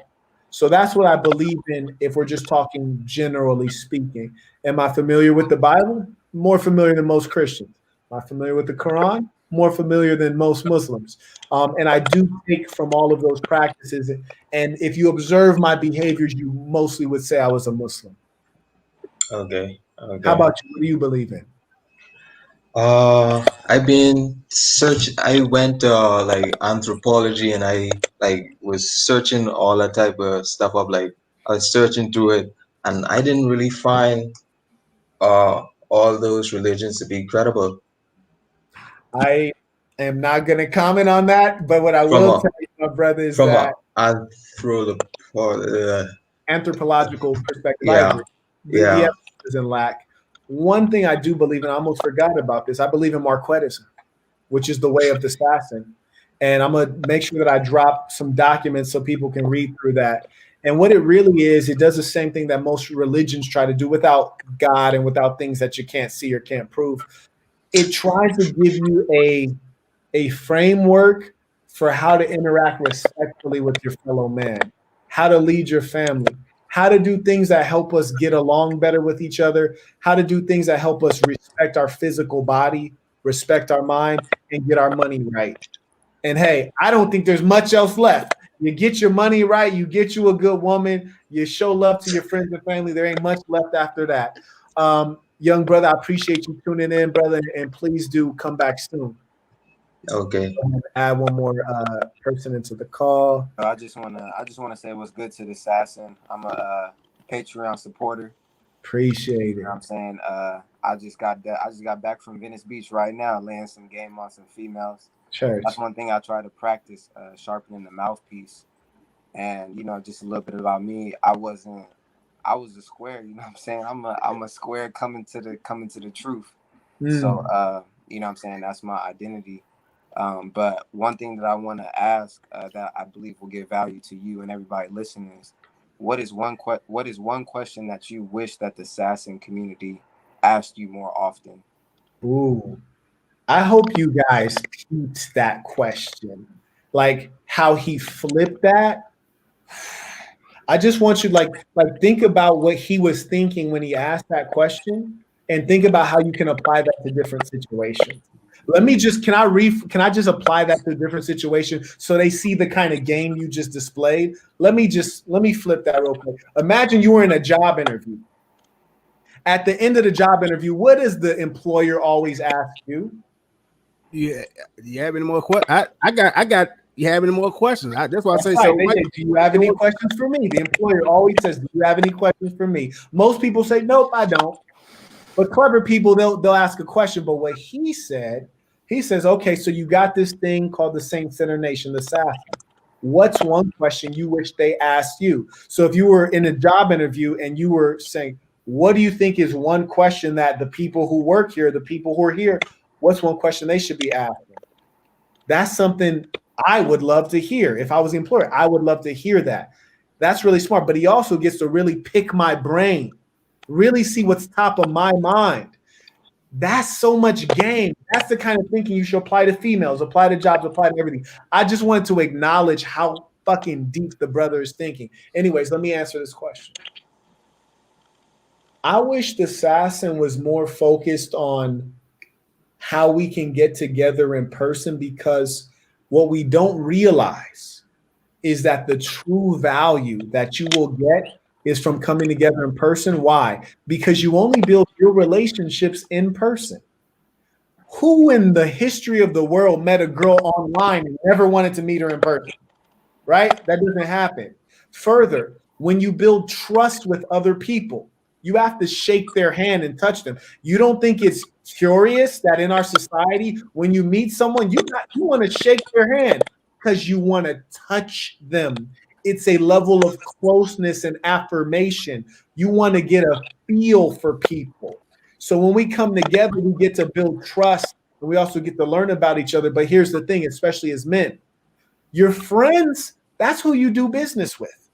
So that's what I believe in if we're just talking generally speaking. Am I familiar with the Bible? More familiar than most Christians. Am I familiar with the Quran? More familiar than most Muslims. And I do take from all of those practices. And if you observe my behaviors, you mostly would say I was a Muslim. Okay. How about you? What do you believe in? I've been I went like anthropology and I was searching all that type of stuff up. Like I was searching through it and I didn't really find all those religions to be credible. I am not going to comment on that, but what I will tell you, my brother, is that anthropological perspective, the evidence is in lack. One thing I do believe in, I almost forgot about this. I believe in Marquetism, which is the way of the Sasson. And I'm going to make sure that I drop some documents so people can read through that. And what it really is, it does the same thing that most religions try to do without God and without things that you can't see or can't prove. It tries to give you a framework for how to interact respectfully with your fellow man, how to lead your family, how to do things that help us get along better with each other, how to do things that help us respect our physical body, respect our mind, and get our money right. And hey, I don't think there's much else left. You get your money right, you get you a good woman, you show love to your friends and family. There ain't much left after that. Young brother, I appreciate you tuning in, brother, and please do come back soon. Okay. Add one more person into the call. I just wanna say what's good to the Sasson. I'm a Patreon supporter. Appreciate it. You know what I'm saying? I just got back from Venice Beach right now, laying some game on some females. Church. That's one thing I try to practice, sharpening the mouthpiece. And just a little bit about me. I was a square. You know what I'm saying? I'm a square coming to the truth. So you know what I'm saying, that's my identity. But one thing that I want to ask that I believe will give value to you and everybody listening is, what is one question that you wish that the Sasson community asked you more often? Ooh, I hope you guys peeped that question, like how he flipped that. I just want you like think about what he was thinking when he asked that question, and think about how you can apply that to different situations. Can I just apply that to a different situation so they see the kind of game you just displayed? Let me flip that real quick. Imagine you were in a job interview. At the end of the job interview, what does the employer always ask you? Yeah, you have any more questions? I got. You have any more questions? That's why I say Right. so. They say, do you have any questions for me? The employer always says, do you have any questions for me? Most people say, nope, I don't. But clever people, they'll ask a question. But what he said, he says, okay, so you got this thing called the Saint Center Nation, the Sasson. What's one question you wish they asked you? So if you were in a job interview and you were saying, what do you think is one question that the people who work here, the people who are here, what's one question they should be asking? That's something I would love to hear. If I was the employer, I would love to hear that. That's really smart. But he also gets to really pick my brain, really see what's top of my mind. That's so much game. That's the kind of thinking you should apply to females, apply to jobs, apply to everything. I just wanted to acknowledge how fucking deep the brother is thinking. Anyways, let me answer this question. I wish the Sasson was more focused on how we can get together in person, because what we don't realize is that the true value that you will get is from coming together in person. Why? Because you only build your relationships in person. Who in the history of the world met a girl online and never wanted to meet her in person? Right? That doesn't happen. Further, when you build trust with other people, you have to shake their hand and touch them. You don't think it's curious that in our society, when you meet someone, you want to shake their hand because you want to touch them. It's a level of closeness and affirmation. You want to get a feel for people. So when we come together, we get to build trust, and we also get to learn about each other. But here's the thing, especially as men, your friends, that's who you do business with.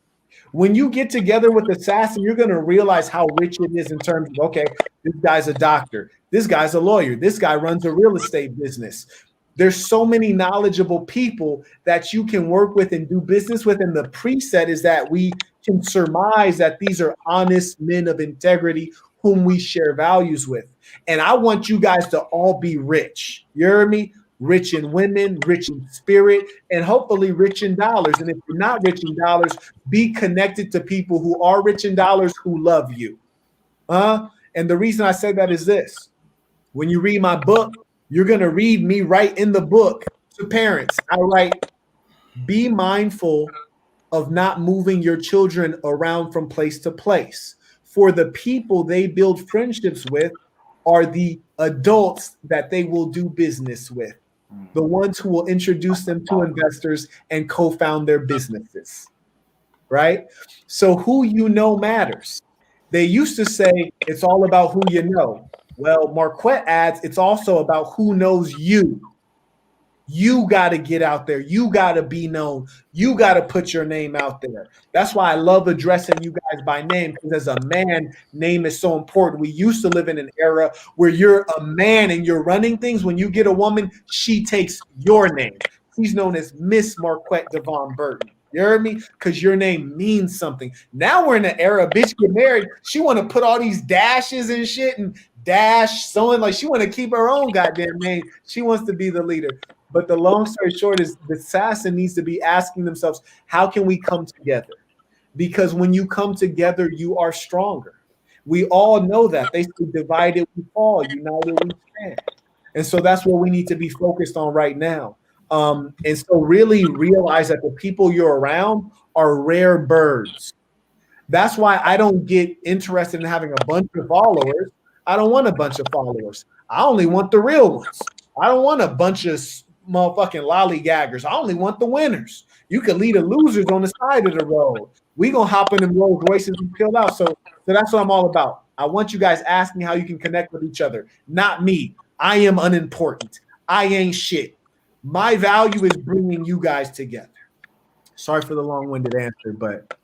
When you get together with the Sasson, you're going to realize how rich it is in terms of, okay, this guy's a doctor, this guy's a lawyer, this guy runs a real estate business. There's so many knowledgeable people that you can work with and do business with. And the preset is that we can surmise that these are honest men of integrity whom we share values with. And I want you guys to all be rich. You hear me? Rich in women, rich in spirit, and hopefully rich in dollars. And if you're not rich in dollars, be connected to people who are rich in dollars who love you. And the reason I say that is this. When you read my book, you're going to read me write in the book to parents. I write, be mindful of not moving your children around from place to place. For the people they build friendships with are the adults that they will do business with, the ones who will introduce them to investors and co-found their businesses, right? So who you know matters. They used to say it's all about who you know. Well, Marquette adds it's also about who knows you. You got to get out there. You got to be known. You got to put your name out there. That's why I love addressing you guys by name, because as a man, name is so important. We used to live in an era where you're a man and you're running things. When you get a woman, she takes your name. She's known as Miss Marquette Devon Burton. You heard me? Because your name means something. Now we're in an era, bitch get married. She want to put all these dashes and shit and dash sewing. Like she want to keep her own goddamn name. She wants to be the leader. But the long story short is the Sasson needs to be asking themselves, how can we come together? Because when you come together, you are stronger. We all know that. They say divided we fall, united we stand. And so that's what we need to be focused on right now. And so really realize that the people you're around are rare birds. That's why I don't get interested in having a bunch of followers. I don't want a bunch of followers. I only want the real ones. I don't want a bunch of motherfucking lollygaggers. I only want the winners. You can lead the losers on the side of the road. We gonna hop in them Rolls Royces and peel out. So that's what I'm all about. I want you guys asking how you can connect with each other, not me. I am unimportant. I ain't shit. My value is bringing you guys together. Sorry for the long-winded answer, but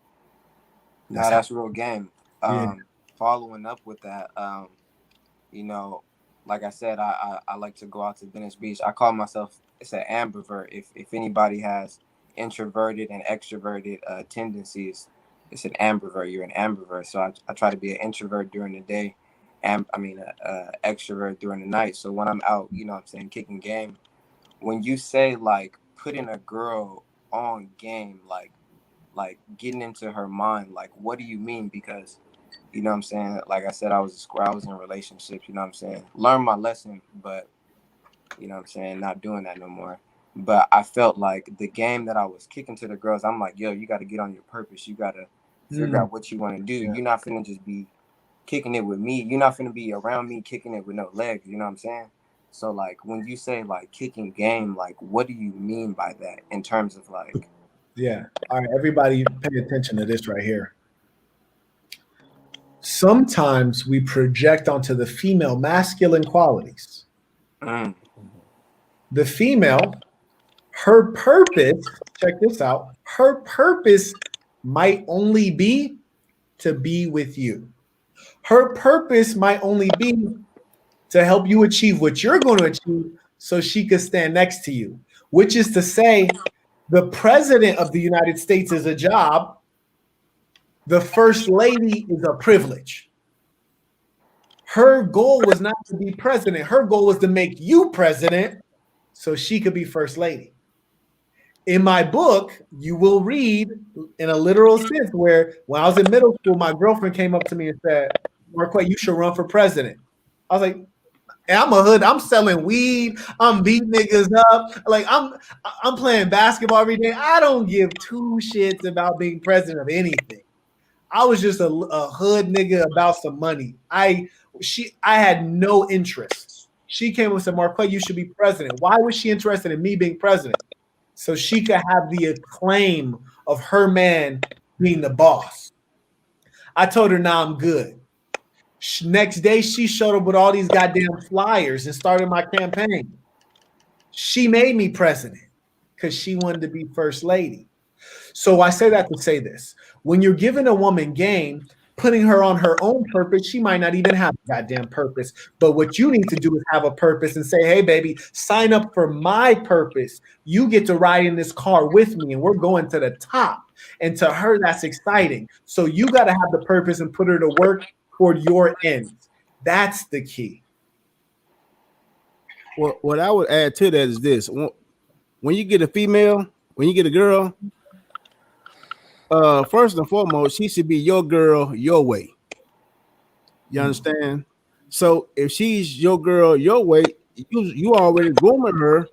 no, that's real game. Yeah. Following up with that, you know, like I said, I like to go out to Venice Beach. I call myself, it's an ambivert. If anybody has introverted and extroverted tendencies, it's an ambivert. You're an ambivert. So I try to be an introvert during the day, and extrovert during the night. So when I'm out, you know what I'm saying, kicking game, when you say like putting a girl on game, like getting into her mind, like what do you mean? Because you know what I'm saying, like I said, I was in relationships, you know what I'm saying, learned my lesson, but you know what I'm saying, not doing that no more. But I felt like the game that I was kicking to the girls, I'm like, yo, you got to get on your purpose. You got to figure out what you want to do. You're not finna just be kicking it with me. You're not finna be around me kicking it with no legs. You know what I'm saying? So like when you say like kicking game, like what do you mean by that in terms of like? Yeah. All right, everybody pay attention to this right here. Sometimes we project onto the female masculine qualities. The female, her purpose, check this out, her purpose might only be to be with you. Her purpose might only be to help you achieve what you're going to achieve so she could stand next to you, which is to say the president of the United States is a job. The first lady is a privilege. Her goal was not to be president. Her goal was to make you president so she could be first lady. In my book, you will read in a literal sense where when I was in middle school, my girlfriend came up to me and said, Marquette, you should run for president. I was like, hey, I'm a hood. I'm selling weed. I'm beating niggas up. Like I'm playing basketball every day. I don't give two shits about being president of anything. I was just a hood nigga about some money. I had no interest. She came and said, Marquette, you should be president. Why was she interested in me being president? So she could have the acclaim of her man being the boss. I told her, nah, I'm good. Next day, she showed up with all these goddamn flyers and started my campaign. She made me president because she wanted to be first lady. So I say that to say this. When you're giving a woman game, putting her on her own purpose, she might not even have a goddamn purpose. But what you need to do is have a purpose and say, hey, baby, sign up for my purpose. You get to ride in this car with me and we're going to the top. And to her, that's exciting. So you got to have the purpose and put her to work toward your ends. That's the key. Well, what I would add to that is this. When you get a female, when you get a girl, first and foremost, she should be your girl your way. You understand? So if she's your girl your way, you already grooming her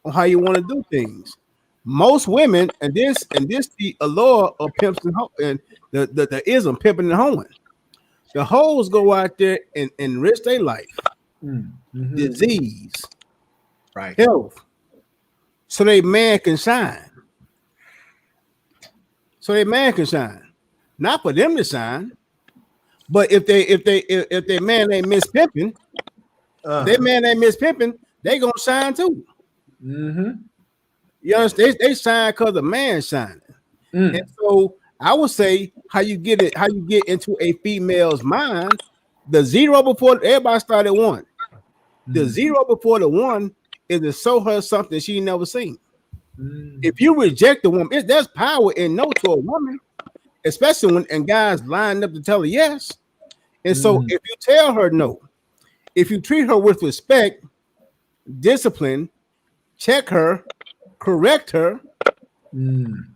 on how you want to do things. Most women, and this the allure of pimps and the ism pimping and hoeing. The hoes go out there and enrich their life, disease, right, health, so they man can shine. So their man can shine, not for them to shine, but if their man ain't miss pimping, their man ain't miss pimping, they gonna shine too. You understand? They shine because the man shining, and so I would say how you get into a female's mind. The zero before everybody started one. The zero before the one is to show her something she never seen. If you reject a woman, there's power in no to a woman, especially when guys line up to tell her yes. And so if you tell her no, if you treat her with respect, discipline, check her, correct her, and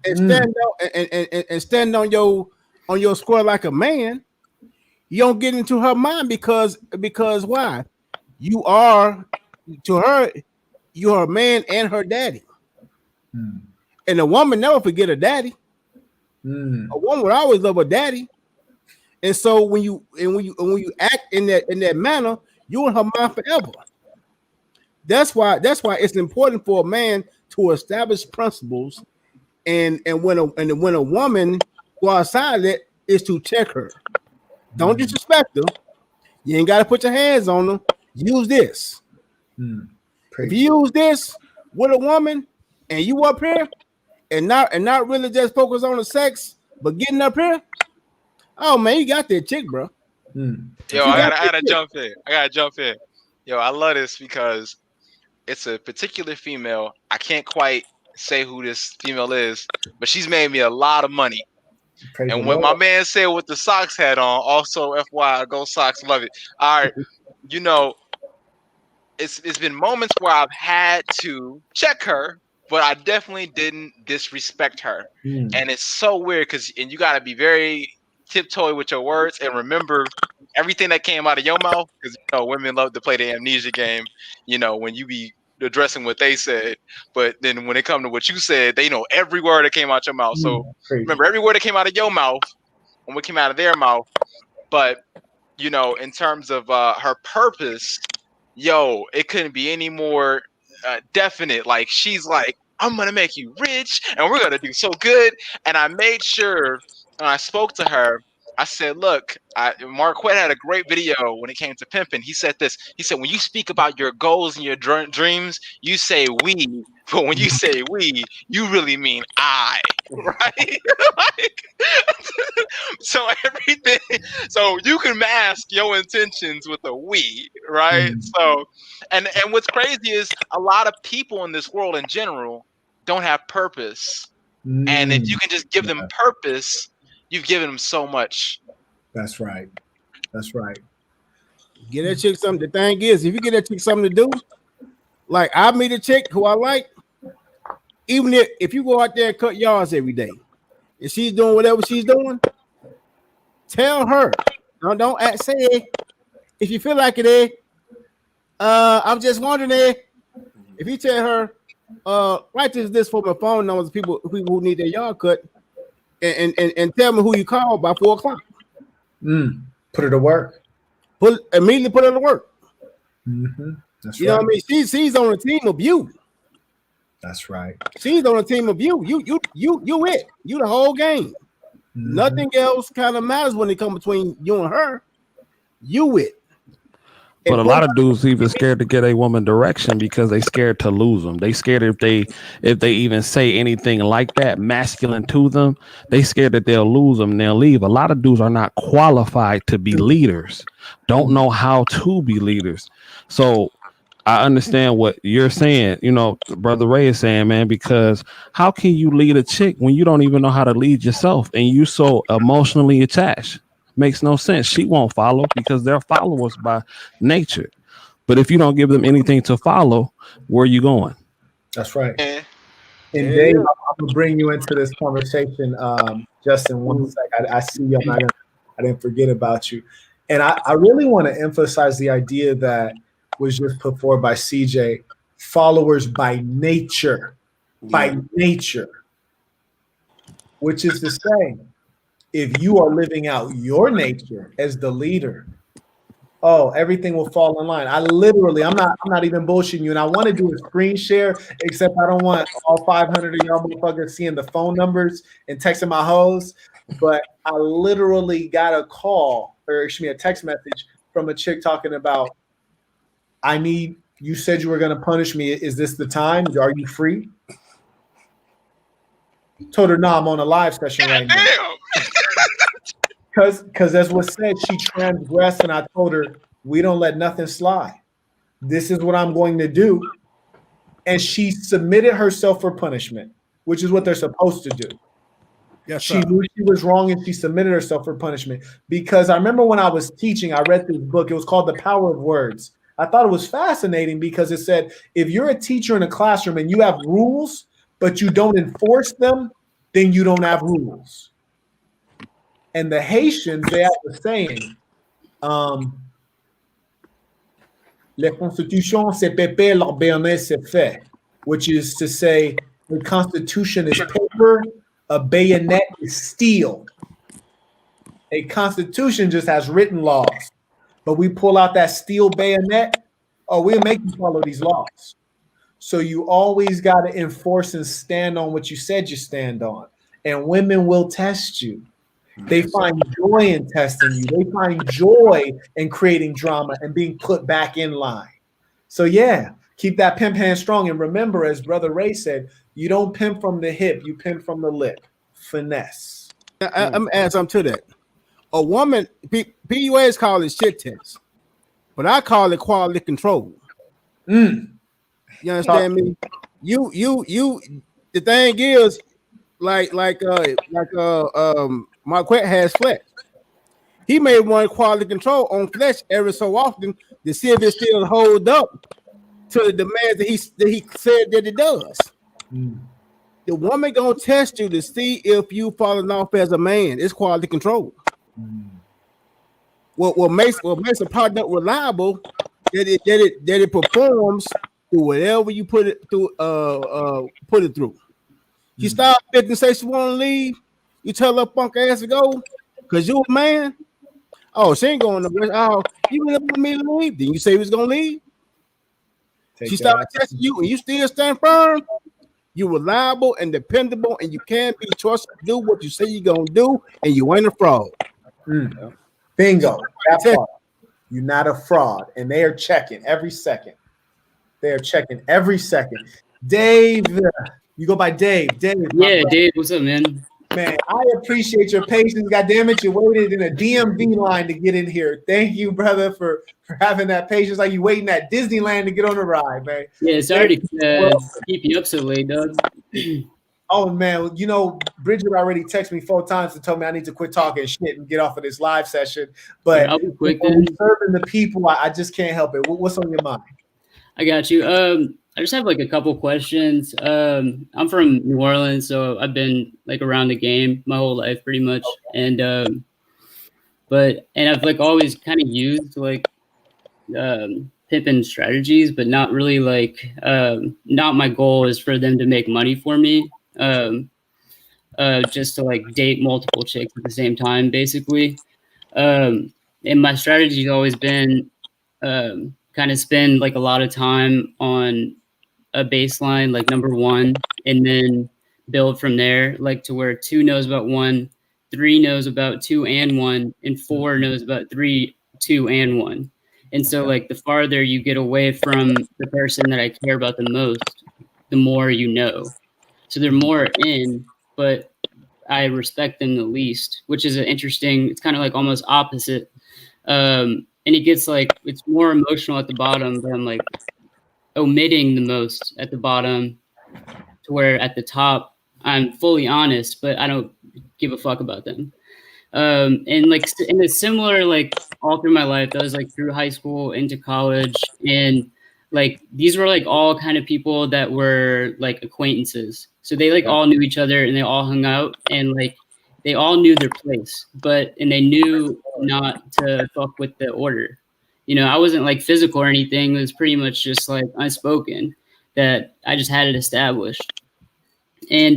stand on your square like a man, you don't get into her mind because why? You are to her, you're her man and her daddy. And a woman never forget a daddy. A woman would always love a daddy. And so when you act in that manner, you in her mind forever. That's why it's important for a man to establish principles, and when a woman go outside of it is to check her. Don't disrespect her. You ain't got to put your hands on them. Use this. If you use this with a woman and you up here and not really just focus on the sex, but getting up here, oh man, you got that chick, bro. Yo, I gotta jump in. Yo, I love this because it's a particular female. I can't quite say who this female is, but she's made me a lot of money. And when my man said with the socks hat on, also FYI, go Sox, love it. All right, you know, it's been moments where I've had to check her, but I definitely didn't disrespect her. And it's so weird because you got to be very tiptoe with your words and remember everything that came out of your mouth, because you know women love to play the amnesia game. You know, when you be addressing what they said, but then when it comes to what you said, they know every word that came out your mouth. So remember every word that came out of your mouth and what came out of their mouth. But you know, in terms of her purpose, yo, it couldn't be any more definite. Like she's like, I'm gonna make you rich and we're gonna do so good. And I made sure when I spoke to her, I said, look, Marquette had a great video when it came to pimping. He said this. He said, when you speak about your goals and your dreams, you say we. But when you say we, you really mean I, right? So everything. So you can mask your intentions with a we, right? So, and what's crazy is a lot of people in this world in general don't have purpose. And if you can just give them purpose, you've given them so much. That's right. That's right. Get that chick something. The thing is, if you get that chick something to do, like I meet a chick who I like, even if you go out there and cut yards every day, and she's doing whatever she's doing, tell her. Don't say it. If you feel like it, I'm just wondering, if you tell her, write this for my phone numbers, people who need their yard cut. And tell me who you called by 4 o'clock. Put her to work. Immediately put her to work. That's you know what I mean? She's on a team of you. That's right. She's on a team of you. You it. You the whole game. Nothing else kind of matters when it comes between you and her. You it. But a lot of dudes even scared to get a woman direction because they scared to lose them. They scared if they even say anything like that masculine to them, they scared that they'll lose them and they'll leave. A lot of dudes are not qualified to be leaders, don't know how to be leaders. So I understand what you're saying, you know, Brother Ray is saying, man, because how can you lead a chick when you don't even know how to lead yourself and you so emotionally attached? Makes no sense. She won't follow because they're followers by nature. But if you don't give them anything to follow, where are you going? That's right. And Dave, I'm gonna bring you into this conversation. Justin, one sec. I see you. I didn't forget about you. And I really want to emphasize the idea that was just put forward by CJ. Followers by nature. By nature. Which is to say, if you are living out your nature as the leader, everything will fall in line. I'm not even bullshitting you. And I want to do a screen share, except I don't want all 500 of y'all motherfuckers seeing the phone numbers and texting my hoes. But I literally got a call, or excuse me, a text message from a chick talking about, you said you were going to punish me. Is this the time? Are you free? Told her, no, I'm on a live session right now. Because as was said, she transgressed, and I told her, we don't let nothing slide. This is what I'm going to do. And she submitted herself for punishment, which is what they're supposed to do. Yes, she knew she was wrong, and she submitted herself for punishment. Because I remember when I was teaching, I read this book. It was called The Power of Words. I thought it was fascinating because it said, if you're a teacher in a classroom and you have rules, but you don't enforce them, then you don't have rules. And the Haitians, they have the saying, La Constitution, c'est papier, leur béarnais, c'est fait, which is to say, the Constitution is paper, a bayonet is steel. A Constitution just has written laws, but we pull out that steel bayonet oh, we'll make you follow these laws. So you always got to enforce and stand on what you said you stand on. And women will test you. They find joy in testing you. They find joy in creating drama and being put back in line. So yeah, keep that pimp hand strong. And remember, as Brother Ray said, you don't pimp from the hip, you pimp from the lip. Finesse. I'm gonna add something to that. A woman, PUAs call it shit test, but I call it quality control. You understand me? You. The thing is, Marquette has flesh. He may run quality control on flesh every so often to see if it still hold up to the demands that he said that it does. The woman gonna test you to see if you falling off as a man. It's quality control. What makes a product reliable that it performs through whatever you put it through. You stop it and say she want to leave. You tell her punk ass to go because you a man. Oh, she ain't going nowhere. Oh, you want me to leave? Then you say he was gonna leave. She started testing you, and you still stand firm. You're reliable and dependable, and you can't be trusted to do what you say you're gonna do, and you ain't a fraud. Bingo. That's all. You're not a fraud, and they are checking every second. They are checking every second. Dave, you go by Dave. Dave. Yeah, Dave. What's up, man? Man, I appreciate your patience. God damn it, you waited in a DMV line to get in here. Thank you, brother, for having that patience. Like you waiting at Disneyland to get on the ride, man. Yeah, sorry to keep you up so late, dog. Oh man, you know, Bridget already texted me 4 times to tell me I need to quit talking shit and get off of this live session. But yeah, I'll be quick then. Serving the people, I just can't help it. What's on your mind? I got you. I just have like a couple questions. I'm from New Orleans, so I've been like around the game my whole life pretty much. And I've like always kind of used like pimping strategies, but not really like not my goal is for them to make money for me. Just to like date multiple chicks at the same time, basically. And my strategy has always been kind of spend like a lot of time on a baseline, like number 1, and then build from there, like to where 2 knows about 1, 3 knows about 2 and 1, and 4 knows about 3, 2, and 1. And so like the farther you get away from the person that I care about the most, the more you know. So they're more in, but I respect them the least, which is an interesting, it's kind of like almost opposite. And it gets like, it's more emotional at the bottom, but I'm like omitting the most at the bottom, to where at the top, I'm fully honest, but I don't give a fuck about them. And like in a similar, like all through my life, that was like through high school into college. And like, these were like all kind of people that were like acquaintances. So they like all knew each other and they all hung out and like, they all knew their place, and they knew not to fuck with the order. You know, I wasn't like physical or anything. It was pretty much just like unspoken that I just had it established. And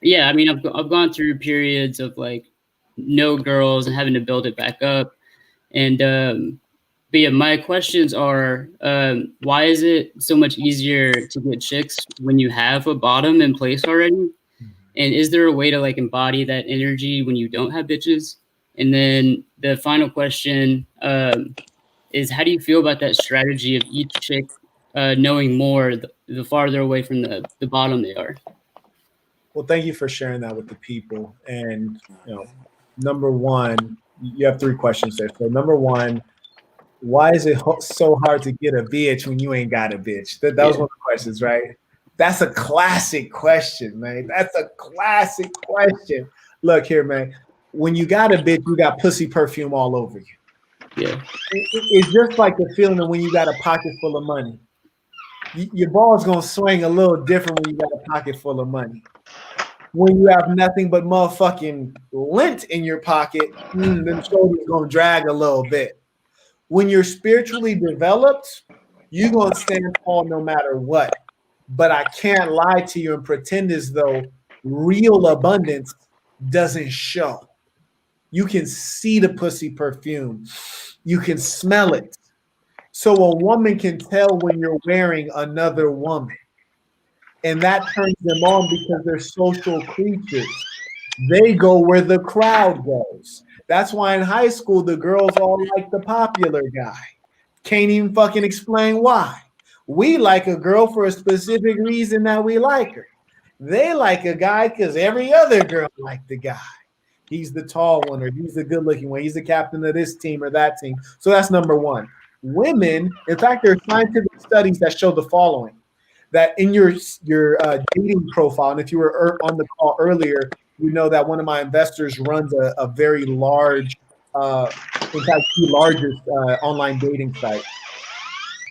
yeah, I mean, I've gone through periods of like no girls and having to build it back up. And but yeah, my questions are, why is it so much easier to get chicks when you have a bottom in place already? And is there a way to like embody that energy when you don't have bitches? And then the final question is, how do you feel about that strategy of each chick knowing more the farther away from the bottom they are? Well, thank you for sharing that with the people. And, you know, number 1, you have 3 questions there. So number 1, why is it so hard to get a bitch when you ain't got a bitch? That was one of the questions, right? That's a classic question, man. That's a classic question. Look here, man. When you got a bitch, you got pussy perfume all over you. Yeah. It's just like the feeling of when you got a pocket full of money. Your ball's going to swing a little different when you got a pocket full of money. When you have nothing but motherfucking lint in your pocket, them shoulders going to drag a little bit. When you're spiritually developed, you're going to stand tall no matter what. But I can't lie to you and pretend as though real abundance doesn't show. You can see the pussy perfume. You can smell it. So a woman can tell when you're wearing another woman. And that turns them on because they're social creatures. They go where the crowd goes. That's why in high school, the girls all like the popular guy. Can't even fucking explain why. We like a girl for a specific reason that we like her. They like a guy because every other girl liked the guy. He's the tall one, or he's the good looking one. He's the captain of this team or that team. So that's number one. Women, in fact, there are scientific studies that show the following, that in your dating profile, and if you were on the call earlier, you know that one of my investors runs a very large, in fact, the largest online dating site.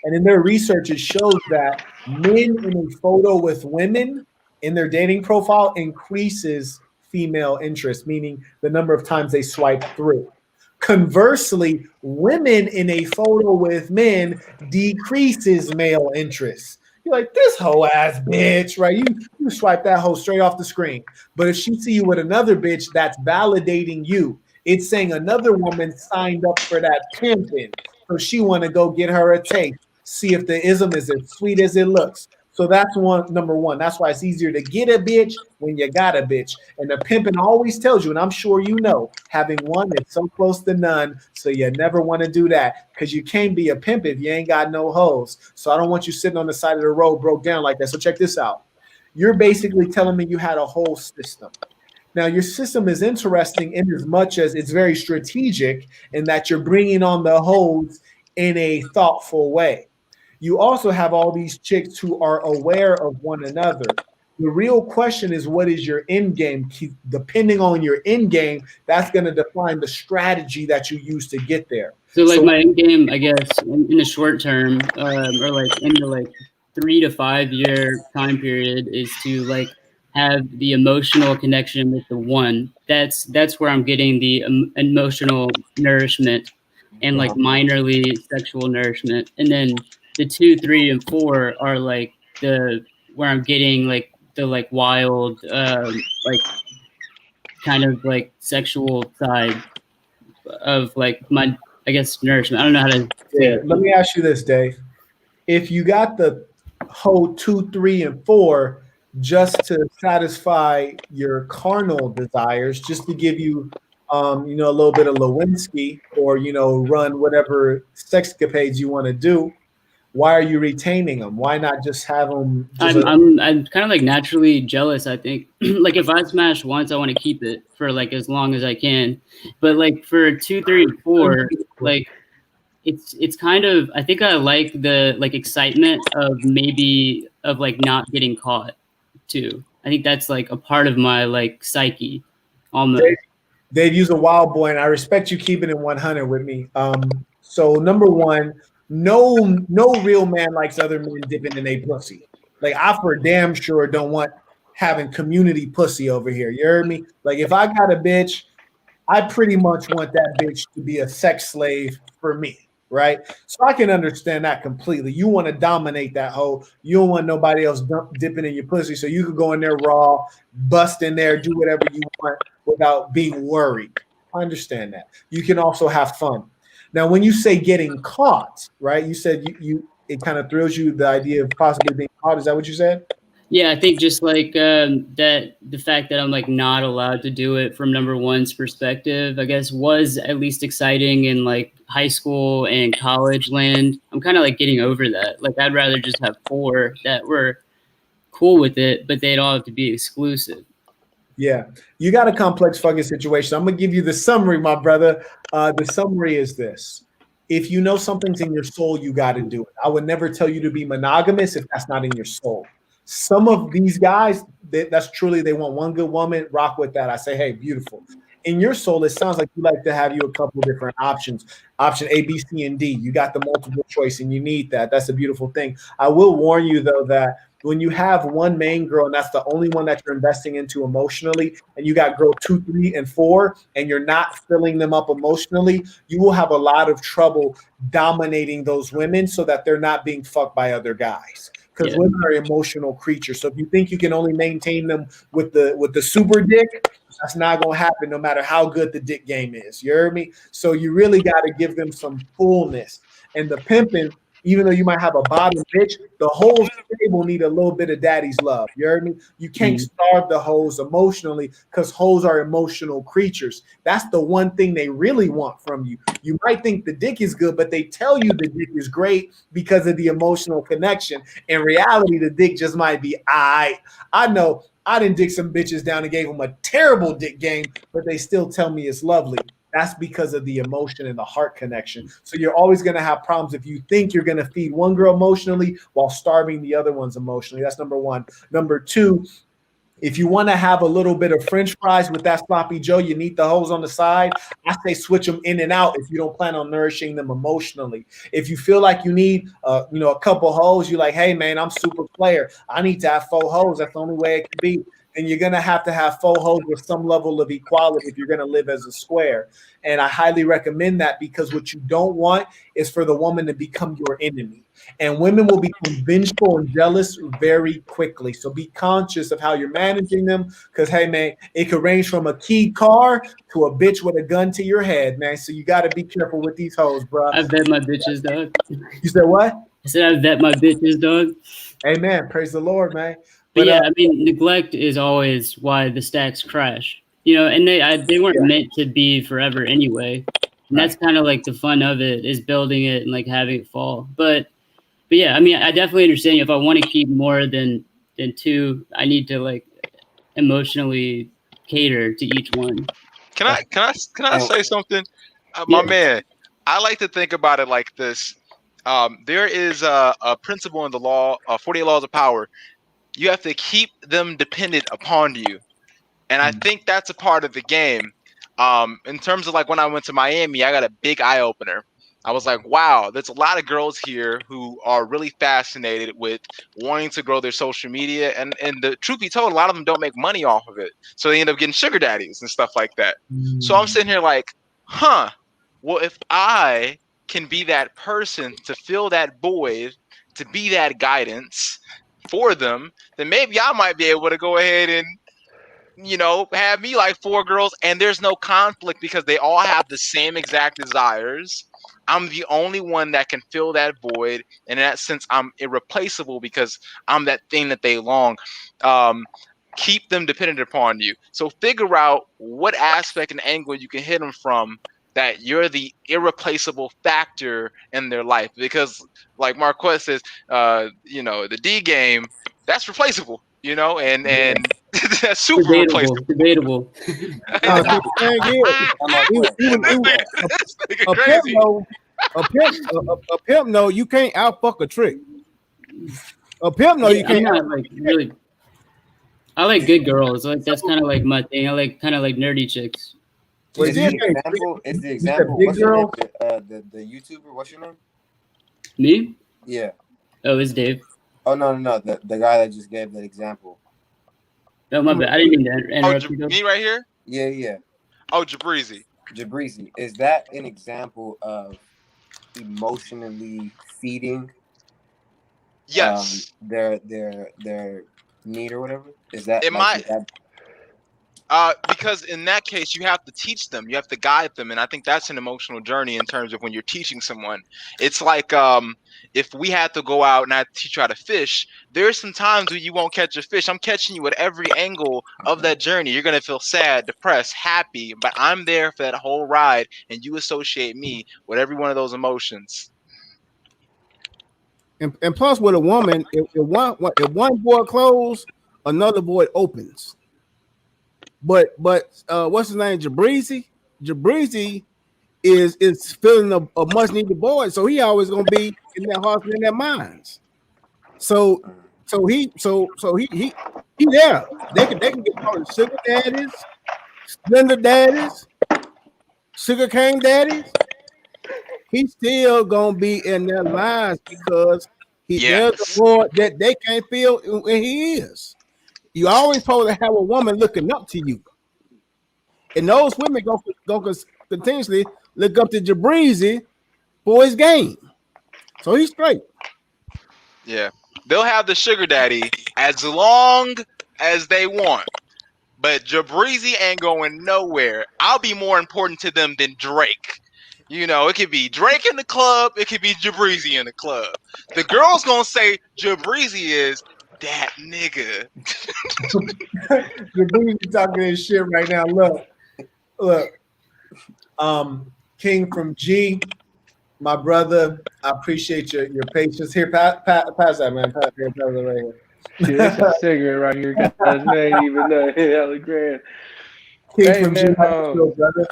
And in their research, it shows that men in a photo with women in their dating profile increases female interest, meaning the number of times they swipe through. Conversely, women in a photo with men decreases male interest. You're like, this hoe ass bitch, right? You swipe that hoe straight off the screen. But if she see you with another bitch, that's validating you. It's saying another woman signed up for that pimping, so she want to go get her a taste, see if the ism is as sweet as it looks. So that's number one. That's why it's easier to get a bitch when you got a bitch. And the pimping always tells you, and I'm sure you know, having one is so close to none, so you never want to do that because you can't be a pimp if you ain't got no hoes. So I don't want you sitting on the side of the road broke down like that. So check this out. You're basically telling me you had a whole system. Now, your system is interesting in as much as it's very strategic in that you're bringing on the hoes in a thoughtful way. You also have all these chicks who are aware of one another. The real question is, what is your end game? Depending on your end game, that's going to define the strategy that you use to get there. So like my end game, I guess, in the short term, or like in the like 3 to 5 year time period, is to like have the emotional connection with the one. That's where I'm getting the emotional nourishment and like minorly sexual nourishment, and then the 2, 3, and 4 are like where I'm getting like the like wild, like kind of like sexual side of like my, I guess, nourishment. I don't know how to say it. Let me ask you this, Dave. If you got the whole 2, 3, and 4 just to satisfy your carnal desires, just to give you, a little bit of Lewinsky, or, run whatever sexcapades you want to do, why are you retaining them? Why not just have them? I'm kind of like naturally jealous, I think. Like if I smash once, I want to keep it for like as long as I can. But like for 2, 3, and 4, like it's kind of, I think I like the like excitement of like not getting caught too. I think that's like a part of my like psyche almost. Dave, you's a wild boy, and I respect you keeping it 100 with me. So number one, no real man likes other men dipping in a pussy. Like I for damn sure don't want having community pussy over here. You heard me? Like if I got a bitch, I pretty much want that bitch to be a sex slave for me, right? So I can understand that completely. You want to dominate that hoe. You don't want nobody else dipping in your pussy, so you could go in there raw, bust in there, do whatever you want without being worried. I understand that. You can also have fun. Now, when you say getting caught, right? You said it kind of thrills you, the idea of possibly being caught. Is that what you said? Yeah, I think just like that the fact that I'm like not allowed to do it from number one's perspective, I guess, was at least exciting in like high school and college land. I'm kind of like getting over that. Like I'd rather just have 4 that were cool with it, but they'd all have to be exclusive. Yeah, you got a complex fucking situation. I'm gonna give you the summary, my brother. The summary is this: if you know something's in your soul, you got to do it. I would never tell you to be monogamous if that's not in your soul. Some of these guys, that's truly, they want one good woman, rock with that. I say, hey, beautiful. In your soul, it sounds like you like to have you a couple of different options. Option A, B, C, and D. You got the multiple choice, and you need that. That's a beautiful thing. I will warn you, though, that when you have one main girl and that's the only one that you're investing into emotionally, and you got girl 2, 3, and 4, and you're not filling them up emotionally, you will have a lot of trouble dominating those women so that they're not being fucked by other guys. because women are emotional creatures. So if you think you can only maintain them with the super dick, that's not gonna happen no matter how good the dick game is. You heard me? So you really got to give them some fullness. And the pimping, even though you might have a bottom bitch, the whole stable need a little bit of daddy's love. You heard me? You can't starve the hoes emotionally because hoes are emotional creatures. That's the one thing they really want from you. You might think the dick is good, but they tell you the dick is great because of the emotional connection. In reality, the dick just might be I know I didn't dick some bitches down and gave them a terrible dick game, but they still tell me it's lovely. That's because of the emotion and the heart connection. So you're always going to have problems if you think you're going to feed one girl emotionally while starving the other ones emotionally. That's number one. Number two, if you want to have a little bit of French fries with that sloppy Joe, you need the hoes on the side. I say switch them in and out if you don't plan on nourishing them emotionally. If you feel like you need, a couple hoes, you're like, hey man, I'm super player. I need to have 4 hoes. That's the only way it can be. And you're gonna have 4 hoes with some level of equality if you're gonna live as a square. And I highly recommend that because what you don't want is for the woman to become your enemy. And women will become vengeful and jealous very quickly. So be conscious of how you're managing them. Because hey man, it could range from a keyed car to a bitch with a gun to your head, man. So you gotta be careful with these hoes, bro. I vet my bitches, dog. You said what? I said I vet my bitches, dog. Amen. Praise the Lord, man. But yeah, I mean, neglect is always why the stacks crash. And they weren't meant to be forever anyway. And that's kind of like the fun of it, is building it and like having it fall. But yeah, I mean, I definitely understand if I want to keep more than 2, I need to like emotionally cater to each one. Can I say something, my man? I like to think about it like this. There is a principle in the law, 48 laws of power. You have to keep them dependent upon you. And I think that's a part of the game. In terms of like when I went to Miami, I got a big eye opener. I was like, wow, there's a lot of girls here who are really fascinated with wanting to grow their social media. And the truth be told, a lot of them don't make money off of it. So they end up getting sugar daddies and stuff like that. So I'm sitting here like, well, if I can be that person to fill that void, to be that guidance for them, then maybe I might be able to go ahead and have me like 4 girls, and there's no conflict because they all have the same exact desires. I'm the only one that can fill that void, and in that sense I'm irreplaceable because I'm that thing that they long. Keep them dependent upon you. So figure out what aspect and angle you can hit them from, that you're the irreplaceable factor in their life. Because like Marquez says, the D game, that's replaceable, and that's super replaceable. Debatable. A pimp know you can't outfuck a trick. A pimp know you can't. I'm not like really. I like good girls. Like that's kind of like my thing. I like kind of like nerdy chicks. Is the example? What's your name? The YouTuber. What's your name? Me? Yeah. Oh, it's Dave. Oh no. The guy that just gave that example. Oh my bad. I didn't mean to interrupt you. Me right here? Yeah. Oh, Jabrizi. Is that an example of emotionally feeding? Yes. Their need or whatever? Is that because in that case you have to teach them, you have to guide them, and I think that's an emotional journey in terms of when you're teaching someone. It's like if we had to go out and I teach you how to fish, there's some times where you won't catch a fish. I'm catching you at every angle of that journey. You're gonna feel sad, depressed, happy, but I'm there for that whole ride, and you associate me with every one of those emotions. And plus, with a woman, if one void closes, another void opens. But what's his name? Jabrizi is filling a much needed void, so he always gonna be in their hearts and in their minds. So he there. They can get called sugar daddies, splendor daddies, sugar cane daddies. He's still gonna be in their lives because there's a void that they can't feel when he is. You always supposed to have a woman looking up to you, and those women go continuously look up to Jabrizi for his game. So he's straight. Yeah, they'll have the sugar daddy as long as they want. But Jabrizi ain't going nowhere. I'll be more important to them than Drake. You know, it could be Drake in the club. It could be Jabrizi in the club. The girl's going to say Jabrizi is that nigga. Jabrizi talking this shit right now. Look. King from G, my brother, I appreciate your patience. Here, pass that, man. Pass that right here. Dude, it's a cigarette right here, guys. Man, even though hella grand. King Hey, from man, G, how you feel, brother?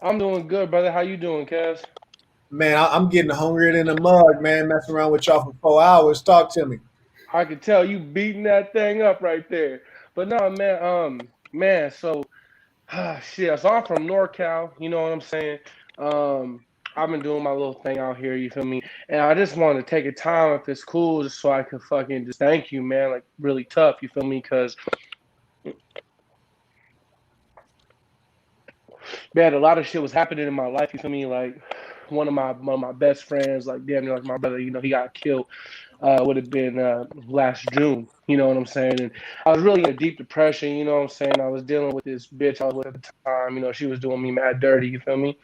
I'm doing good, brother. How you doing, Kaz? Man, I'm getting hungrier than a mug, man. Messing around with y'all for 4 hours. Talk to me. I can tell you beating that thing up right there. But no, man, so shit. So I'm from NorCal, you know what I'm saying? I've been doing my little thing out here, you feel me? And I just wanted to take a time, if it's cool, just so I can fucking just thank you, man. Like, really tough, you feel me? Because, man, a lot of shit was happening in my life, you feel me? Like, one of my best friends, like, damn near like my brother, you know, he got killed. Would have been last June, you know what I'm saying? And I was really in a deep depression, you know what I'm saying? I was dealing with this bitch I was with at the time, you know, she was doing me mad dirty, you feel me?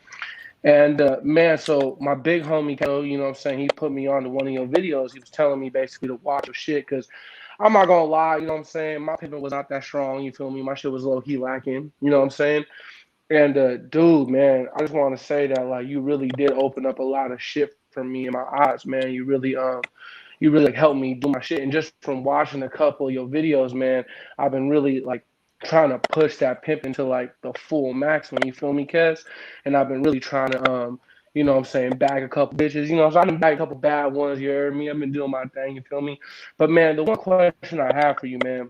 And man, so my big homie, you know what I'm saying, he put me on to one of your videos. He was telling me basically to watch your shit because I'm not gonna lie, you know what I'm saying, my pimping was not that strong, you feel me? My shit was low-key lacking, you know what I'm saying? And dude, man, I just want to say that, like, you really did open up a lot of shit for me in my eyes, man. You really like, helped me do my shit. And just from watching a couple of your videos, man, I've been really like trying to push that pimp into like the full maximum, you feel me, Kes? And I've been really trying to you know what I'm saying, bag a couple bitches, you know, so I done bag a couple bad ones, you heard me? I've been doing my thing, you feel me? But man, the one question I have for you, man,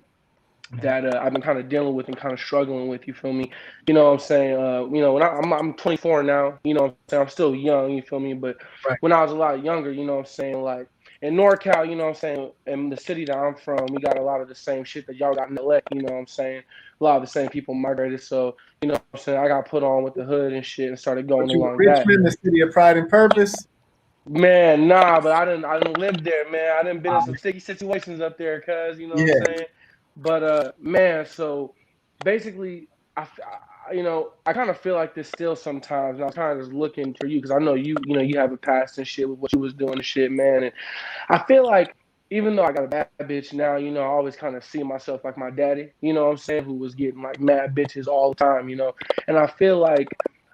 that I've been kind of dealing with and kind of struggling with, you feel me? You know what I'm saying? You know, when I'm 24 now, you know what I'm saying? I'm still young, you feel me? But when I was a lot younger, you know what I'm saying, like, in NorCal, you know what I'm saying, in the city that I'm from, we got a lot of the same shit that y'all got in LA, you know what I'm saying? A lot of the same people migrated, so, you know what I'm saying, I got put on with the hood and shit and started going along that. Richmond, the city of pride and purpose? Man, nah, but I didn't live there, man. I didn't been in some sticky situations up there, cuz, you know what I'm saying? But, man, so basically, you know, I kind of feel like this still sometimes, and I'm kind of just looking for you because I know you know, you have a past and shit with what you was doing and shit, man. And I feel like even though I got a bad bitch now, you know, I always kind of see myself like my daddy, you know what I'm saying, who was getting like mad bitches all the time, you know. And I feel like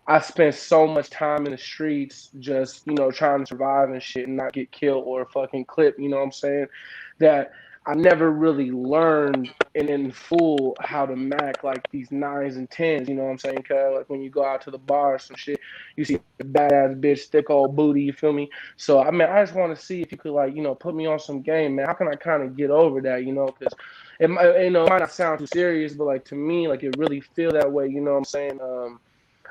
I spent so much time in the streets just, you know, trying to survive and shit and not get killed or fucking clipped, you know what I'm saying, that I never really learned in full how to mac like these 9s and 10s, you know what I'm saying? Cause like when you go out to the bar or some shit, you see a badass bitch, thick old booty, you feel me? So I mean, I just want to see if you could, like, you know, put me on some game, man. How can I kind of get over that, you know? Because it might, you know, it might not sound too serious, but like to me, like it really feel that way, you know what I'm saying?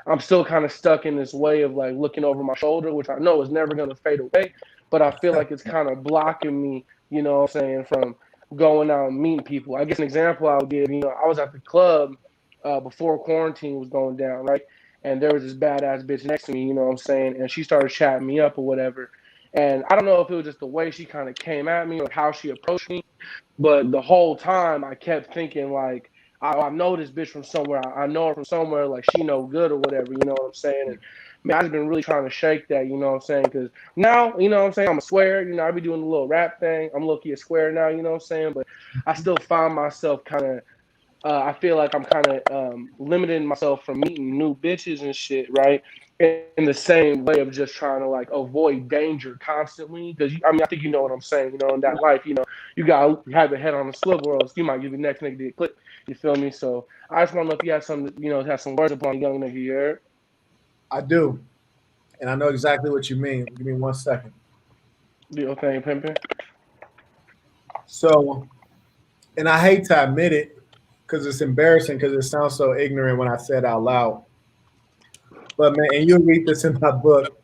I'm still kind of stuck in this way of like looking over my shoulder, which I know is never gonna fade away, but I feel like it's kind of blocking me, you know what I'm saying, from going out and meeting people. I guess an example I would give, you know, I was at the club before quarantine was going down, right? And there was this badass bitch next to me, you know what I'm saying? And she started chatting me up or whatever. And I don't know if it was just the way she kind of came at me or how she approached me, but the whole time I kept thinking like, I know this bitch from somewhere. I know her from somewhere. Like, she no good or whatever, you know what I'm saying? And man, I've been really trying to shake that, you know what I'm saying? Because now, you know what I'm saying, I'm a square. You know, I be doing the little rap thing. I'm low-key a square now, you know what I'm saying? But I still find myself kind of, I feel like I'm kind of limiting myself from meeting new bitches and shit, right? In the same way of just trying to like avoid danger constantly. Because I mean, I think you know what I'm saying. You know, in that life, you know, you gotta have your head on the swivel, or else you might give the next nigga the clip. You feel me? So I just want to know if you have some, you know, have some words upon young nigga. You heard? I do, and I know exactly what you mean. Give me 1 second. Do your thing, pimpin'. So, and I hate to admit it because it's embarrassing because it sounds so ignorant when I say it out loud. But man, and you'll read this in my book.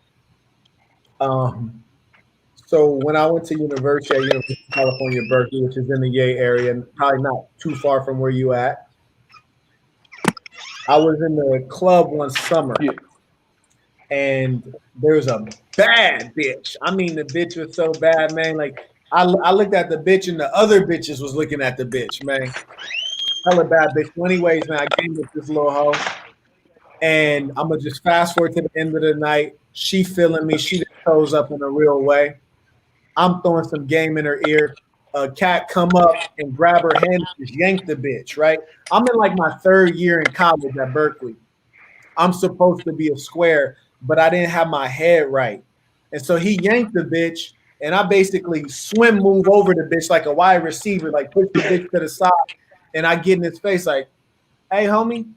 So when I went to University of California, Berkeley, which is in the Yay area, and probably not too far from where you at, I was in the club one summer, and there was a bad bitch. I mean, the bitch was so bad, man. Like, I looked at the bitch and the other bitches was looking at the bitch, man. Hella bad bitch. Well, anyways, man, I came with this little hoe. And I'm going to just fast forward to the end of the night. She feeling me. She just shows up in a real way. I'm throwing some game in her ear. A cat come up and grab her hand and just yank the bitch, right? I'm in like my 3rd year in college at Berkeley. I'm supposed to be a square, but I didn't have my head right. And so he yanked the bitch, and I basically swim move over the bitch like a wide receiver, like push the bitch to the side, and I get in his face like, hey, homie,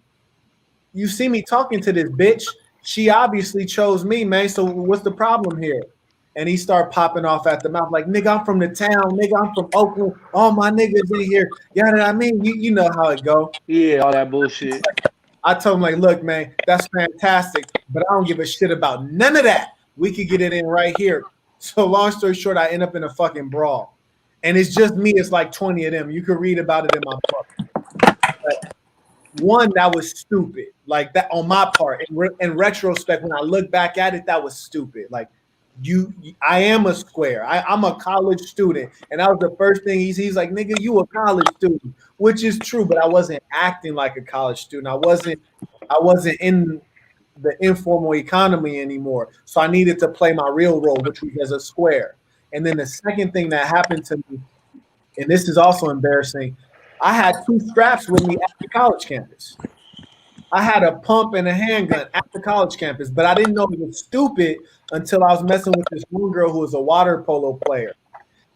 you see me talking to this bitch. She obviously chose me, man. So what's the problem here? And he started popping off at the mouth like, nigga, I'm from the town. Nigga, I'm from Oakland. All my niggas in here. You know what I mean? You know how it go. Yeah, all that bullshit. I told him, like, look, man, that's fantastic, but I don't give a shit about none of that. We could get it in right here. So long story short, I end up in a fucking brawl. And it's just me. It's like 20 of them. You can read about it in my book. But one, that was stupid. Like that on my part. In retrospect, when I look back at it, that was stupid. Like I am a square. I'm a college student. And that was the first thing he's like, nigga, you a college student, which is true, but I wasn't acting like a college student. I wasn't in the informal economy anymore. So I needed to play my real role, which was as a square. And then the second thing that happened to me, and this is also embarrassing, I had 2 straps with me at the college campus. I had a pump and a handgun at the college campus, but I didn't know it was stupid until I was messing with this one girl who was a water polo player.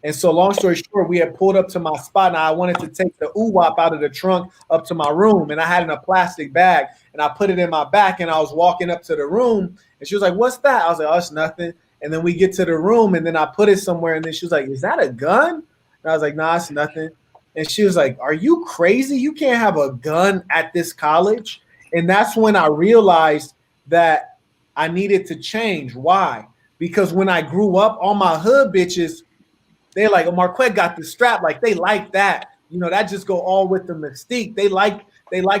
And so long story short, we had pulled up to my spot, and I wanted to take the UWAP out of the trunk up to my room, and I had it in a plastic bag, and I put it in my back, and I was walking up to the room, and she was like, what's that? I was like, oh, it's nothing. And then we get to the room, and then I put it somewhere, and then she was like, is that a gun? And I was like, nah, it's nothing. And she was like, are you crazy? You can't have a gun at this college. And that's when I realized that I needed to change. Why? Because when I grew up, all my hood bitches, they're like, oh, Marquette got the strap. Like, they like that. You know, that just go all with the mystique. They like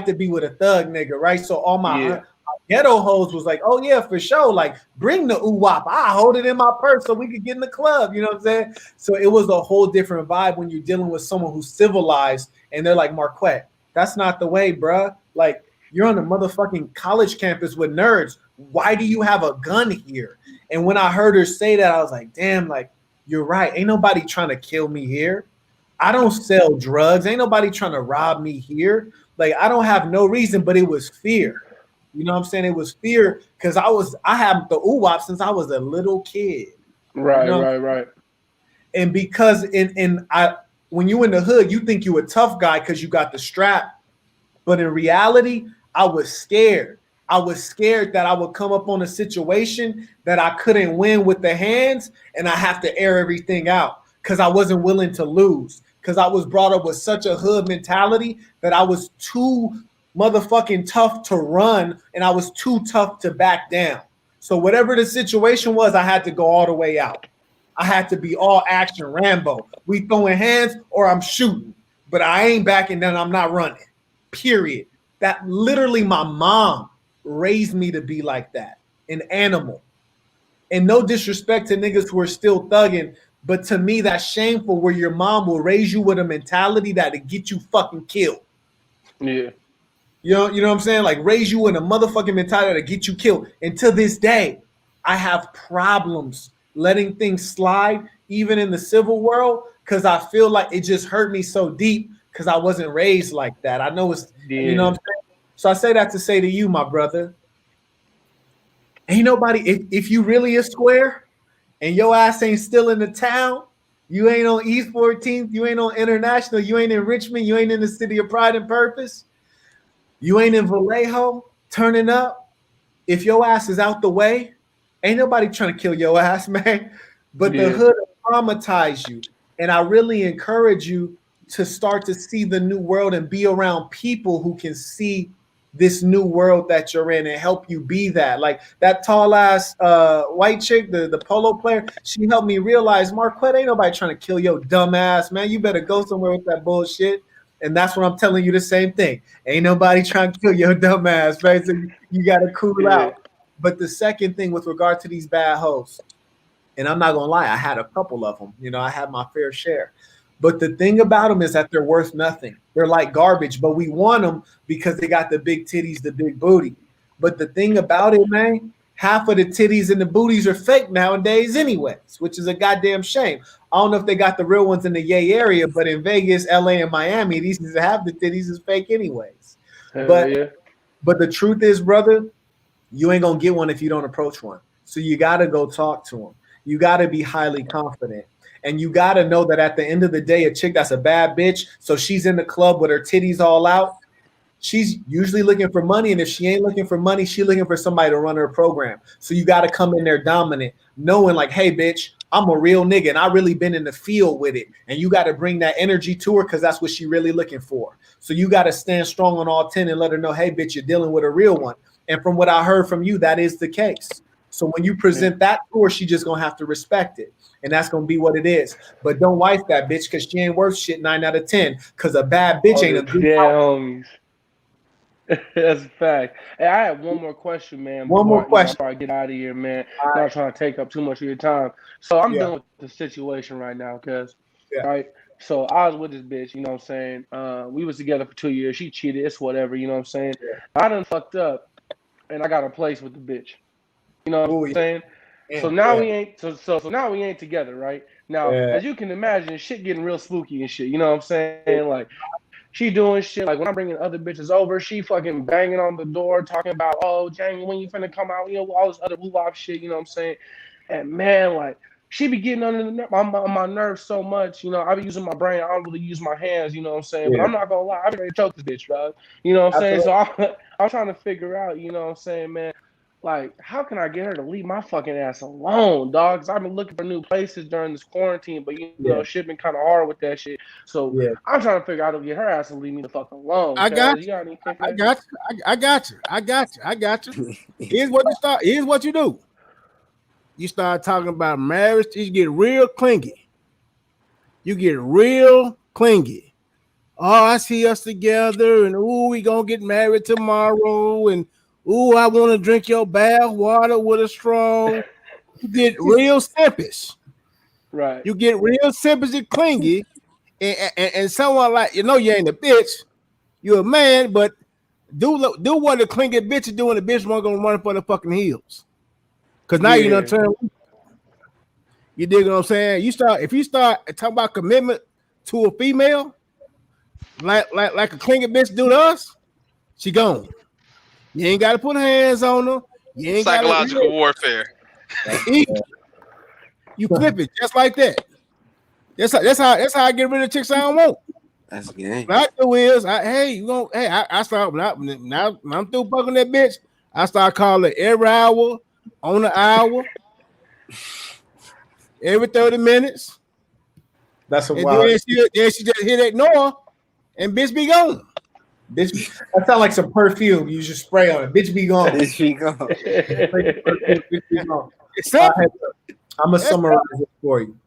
to be with a thug nigga, right? So all my ghetto hoes was like, oh, yeah, for sure. Like, bring the UWAP. I hold it in my purse so we could get in the club. You know what I'm saying? So it was a whole different vibe when you're dealing with someone who's civilized and they're like, Marquette, that's not the way, bruh. Like, you're on a motherfucking college campus with nerds. Why do you have a gun here? And when I heard her say that, I was like, damn, like, you're right. Ain't nobody trying to kill me here. I don't sell drugs. Ain't nobody trying to rob me here. Like, I don't have no reason, but it was fear. You know what I'm saying? It was fear because I have the UWAP since I was a little kid. Right, you know? Right. And because when you in the hood, you think you a tough guy because you got the strap. But in reality, I was scared. I was scared that I would come up on a situation that I couldn't win with the hands and I have to air everything out because I wasn't willing to lose. Because I was brought up with such a hood mentality that I was too motherfucking tough to run and I was too tough to back down. So whatever the situation was, I had to go all the way out. I had to be all action Rambo. We throwing hands or I'm shooting, but I ain't backing down. I'm not running. Period. That literally my mom raised me to be like that, an animal. And no disrespect to niggas who are still thugging, but to me that's shameful where your mom will raise you with a mentality that'll get you fucking killed. Yeah. You know what I'm saying? Like raise you in a motherfucking mentality that'll get you killed. And to this day, I have problems letting things slide, even in the civil world, because I feel like it just hurt me so deep because I wasn't raised like that. I know it's, you know what I'm saying? So I say that to say to you, my brother, ain't nobody, if you really a square and your ass ain't still in the town, you ain't on East 14th, you ain't on International, you ain't in Richmond, you ain't in the city of pride and purpose, you ain't in Vallejo turning up, if your ass is out the way, ain't nobody trying to kill your ass, man. But the hood will traumatize you. And I really encourage you to start to see the new world and be around people who can see this new world that you're in and help you be that. Like that tall ass white chick, the polo player, she helped me realize, Marquette, ain't nobody trying to kill your dumb ass, man. You better go somewhere with that bullshit. And that's what I'm telling you, the same thing. Ain't nobody trying to kill your dumb ass, right? So you got to cool out. But the second thing with regard to these bad hoes, And I'm not gonna lie, I had a couple of them. You know, I had my fair share. But the thing about them is that they're worth nothing. They're like garbage, but we want them because they got the big titties, the big booty. But the thing about it, man, half of the titties and the booties are fake nowadays anyways, which is a goddamn shame. I don't know if they got the real ones in the Yay area, but in Vegas, LA, and Miami, these half the titties is fake anyways. But the truth is, brother, you ain't gonna get one if you don't approach one. So you gotta go talk to them. You gotta be highly confident. And you got to know that at the end of the day, a chick that's a bad bitch, so she's in the club with her titties all out, she's usually looking for money. And if she ain't looking for money, she's looking for somebody to run her program. So you got to come in there dominant, knowing like, hey, bitch, I'm a real nigga and I really been in the field with it. And you got to bring that energy to her because that's what she really looking for. So you got to stand strong on all 10 and let her know, hey, bitch, you're dealing with a real one. And from what I heard from you, that is the case. So when you present that to her, she just going to have to respect it. And that's going to be what it is. But don't wife that bitch because she ain't worth shit 9 out of 10 because a bad bitch ain't a good homies. That's a fact. Hey, I have one more question, man. One more question before I get out of here, man. I'm not trying to take up too much of your time. So I'm dealing with the situation right now because, right? So I was with this bitch, you know what I'm saying? We was together for 2 years. She cheated. It's whatever, you know what I'm saying? I done fucked up and I got a place with the bitch. You know what I'm saying? So now we ain't so now we ain't together, right? Now, as you can imagine, shit getting real spooky and shit. You know what I'm saying? Like, she doing shit. Like, when I'm bringing other bitches over, she fucking banging on the door, talking about, oh, Jamie, when you finna come out? You know, all this other woo-wop shit, you know what I'm saying? And, man, like, she be getting under my nerves so much. You know, I be using my brain. I don't really use my hands, you know what I'm saying? But I'm not gonna lie. I be ready to choke this bitch, bro. You know what I'm saying? So I'm trying to figure out, you know what I'm saying, man? Like, how can I get her to leave my fucking ass alone, dog? Because I've been looking for new places during this quarantine, but, you know, shit been kind of hard with that shit. So I'm trying to figure out how to get her ass to leave me the fuck alone. I got you. Here's what you do. You start talking about marriage, you get real clingy. Oh, I see us together, and ooh, we gonna get married tomorrow, and ooh, I want to drink your bath water with a straw. You get real simpish. Right. You get real simpish and clingy. And someone like, you know, you ain't a bitch. You're a man, but do what the clingy bitch is doing. The bitch won't gonna run for the fucking heels. Because now you done turn. You dig what I'm saying? If you start talking about commitment to a female, like a clingy bitch do to us, she gone. You ain't got to put hands on her. You ain't psychological warfare. You flip it just like that. That's how I get rid of chicks I don't want. That's a game. What I do is, I start now I'm through fucking that bitch. I start calling every hour, on the hour, every 30 minutes. That's a and wild. Then she just hit ignore, and bitch be gone. Bitch, that sounds like some perfume. You just spray on it. Bitch be gone. Bitch be gone. I'm gonna summarize it for you.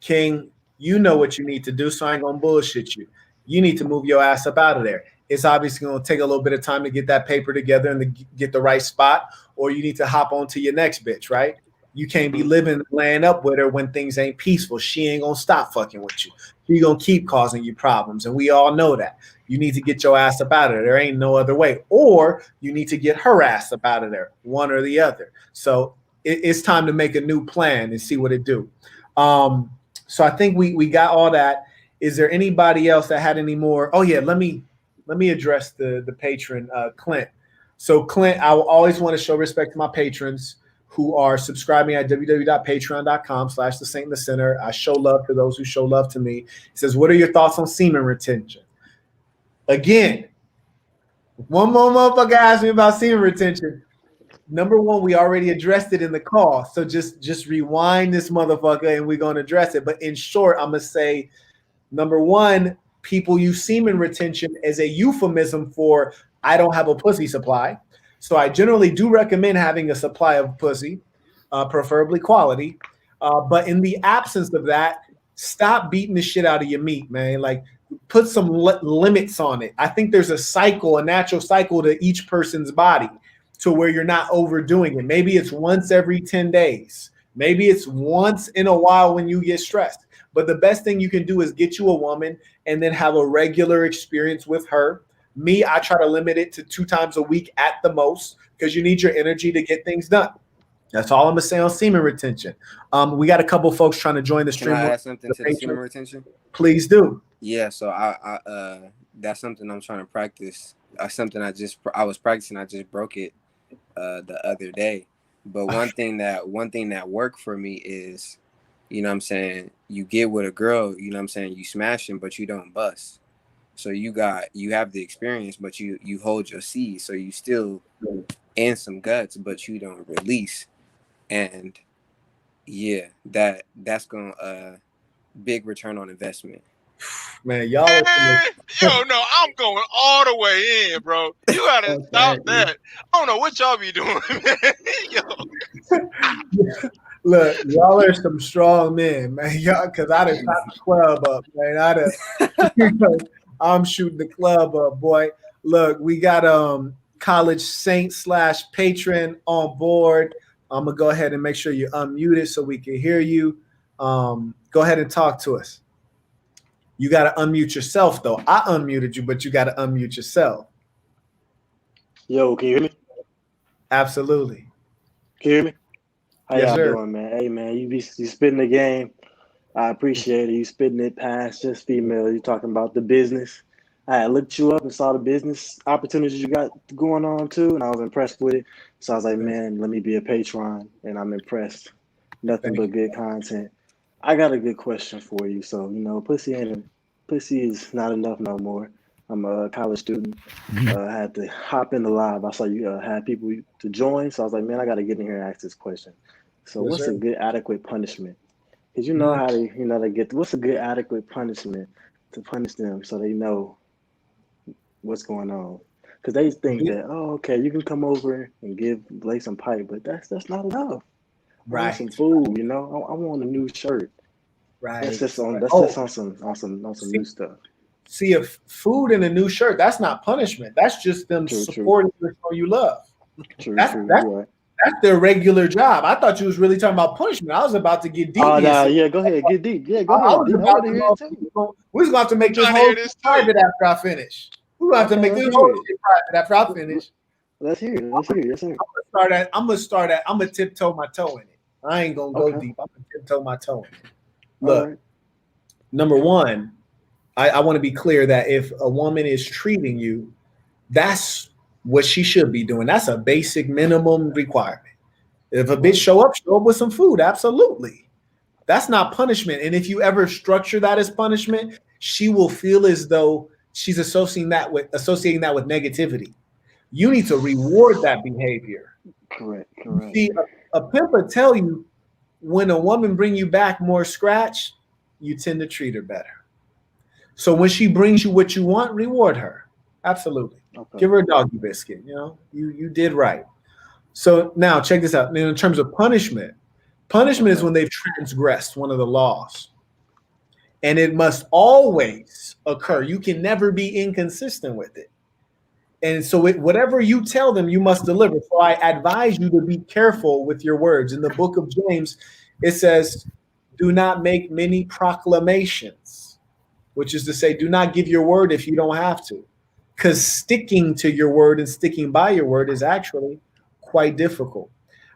King, you know what you need to do, so I ain't gonna bullshit you. You need to move your ass up out of there. It's obviously gonna take a little bit of time to get that paper together and to get the right spot, or you need to hop on to your next bitch, right? You can't be living, laying up with her when things ain't peaceful. She ain't gonna stop fucking with you. She gonna keep causing you problems, and we all know that. You need to get your ass up out of there. There ain't no other way. Or you need to get her ass up out of there, one or the other. So it's time to make a new plan and see what it do. So I think we got all that. Is there anybody else that had any more? Oh yeah, let me address the patron, Clint. So Clint, I will always want to show respect to my patrons who are subscribing at www.patreon.com/the Saint and the Sinner. I show love to those who show love to me. He says, what are your thoughts on semen retention? Again, one more motherfucker asked me about semen retention. Number one, we already addressed it in the call. So just rewind this motherfucker and we're going to address it. But in short, I'm going to say, number one, people use semen retention as a euphemism for I don't have a pussy supply. So I generally do recommend having a supply of pussy, preferably quality. But in the absence of that, stop beating the shit out of your meat, man. Like, put some limits on it. I think there's a natural cycle to each person's body to where you're not overdoing it. Maybe it's once every 10 days. Maybe it's once in a while when you get stressed. But the best thing you can do is get you a woman and then have a regular experience with her. Me, I try to limit it to 2 times a week at the most because you need your energy to get things done. That's all I'm gonna say on semen retention. We got a couple folks trying to join the stream. Can I add something to the semen retention? Please do. Yeah, so I that's something I'm trying to practice. Something I was practicing. I just broke it the other day. But one thing that worked for me is, you know what I'm saying, you get with a girl, you know what I'm saying, you smashing, but you don't bust. So you have the experience, but you hold your seed. So you still in some guts, but you don't release. And yeah, that's gonna big return on investment. Man, y'all. Yo, no, I'm going all the way in, bro. You gotta stop that. I don't know what y'all be doing, man. Yo. Look, y'all are some strong men, man. Y'all, because I done shot the club up, man. I'm shooting the club up, boy. Look, we got College Saint / patron on board. I'm gonna go ahead and make sure you're unmuted so we can hear you. Go ahead and talk to us. You got to unmute yourself, though. I unmuted you, but you got to unmute yourself. Yo, can you hear me? Absolutely. Can you hear me? How Yes, y'all sir. doing, man? Hey, man, you spitting the game. I appreciate it. You spitting it past just female. You talking about the business. I looked you up and saw the business opportunities you got going on, too, and I was impressed with it. So I was like, man, let me be a patron, and I'm impressed. Nothing but good content. I got a good question for you. So, you know, pussy is not enough no more. I'm a college student. I had to hop in the live. I saw you had people to join. So I was like, man, I got to get in here and ask this question. So Yes, what's sir. a good adequate punishment? Because you know how they get, what's a good adequate punishment to punish them so they know what's going on? Because they think that, oh, okay, you can come over and lay some pipe, but that's not enough. I want some food, you know. I want a new shirt. Right. That's just on some new stuff. See, if food and a new shirt, that's not punishment. That's just them supporting you and showing you love. That's their regular job. I thought you was really talking about punishment. I was about to get deep. Oh, nah, yeah, go ahead, get deep. Yeah, go ahead. I was about to go, we're going to have to make this whole shit private after I finish. We're going to have to make this whole shit private after I finish. Let's hear it. Yes, sir. I'm gonna tiptoe my toe in it. I ain't gonna go deep. I'm gonna tiptoe my toe in it. Look, number one, I want to be clear that if a woman is treating you, that's what she should be doing. That's a basic minimum requirement. If a bitch show up with some food, absolutely. That's not punishment. And if you ever structure that as punishment, she will feel as though she's associating that with negativity. You need to reward that behavior. Correct. See, a pimp will tell you when a woman bring you back more scratch, you tend to treat her better. So when she brings you what you want, reward her. Absolutely. Okay. Give her a doggy biscuit. You know, you did right. So now check this out. In terms of punishment is when they've transgressed one of the laws. And it must always occur. You can never be inconsistent with it. And so whatever you tell them, you must deliver. So I advise you to be careful with your words. In the book of James, it says, do not make many proclamations, which is to say, do not give your word if you don't have to. Because sticking to your word and sticking by your word is actually quite difficult.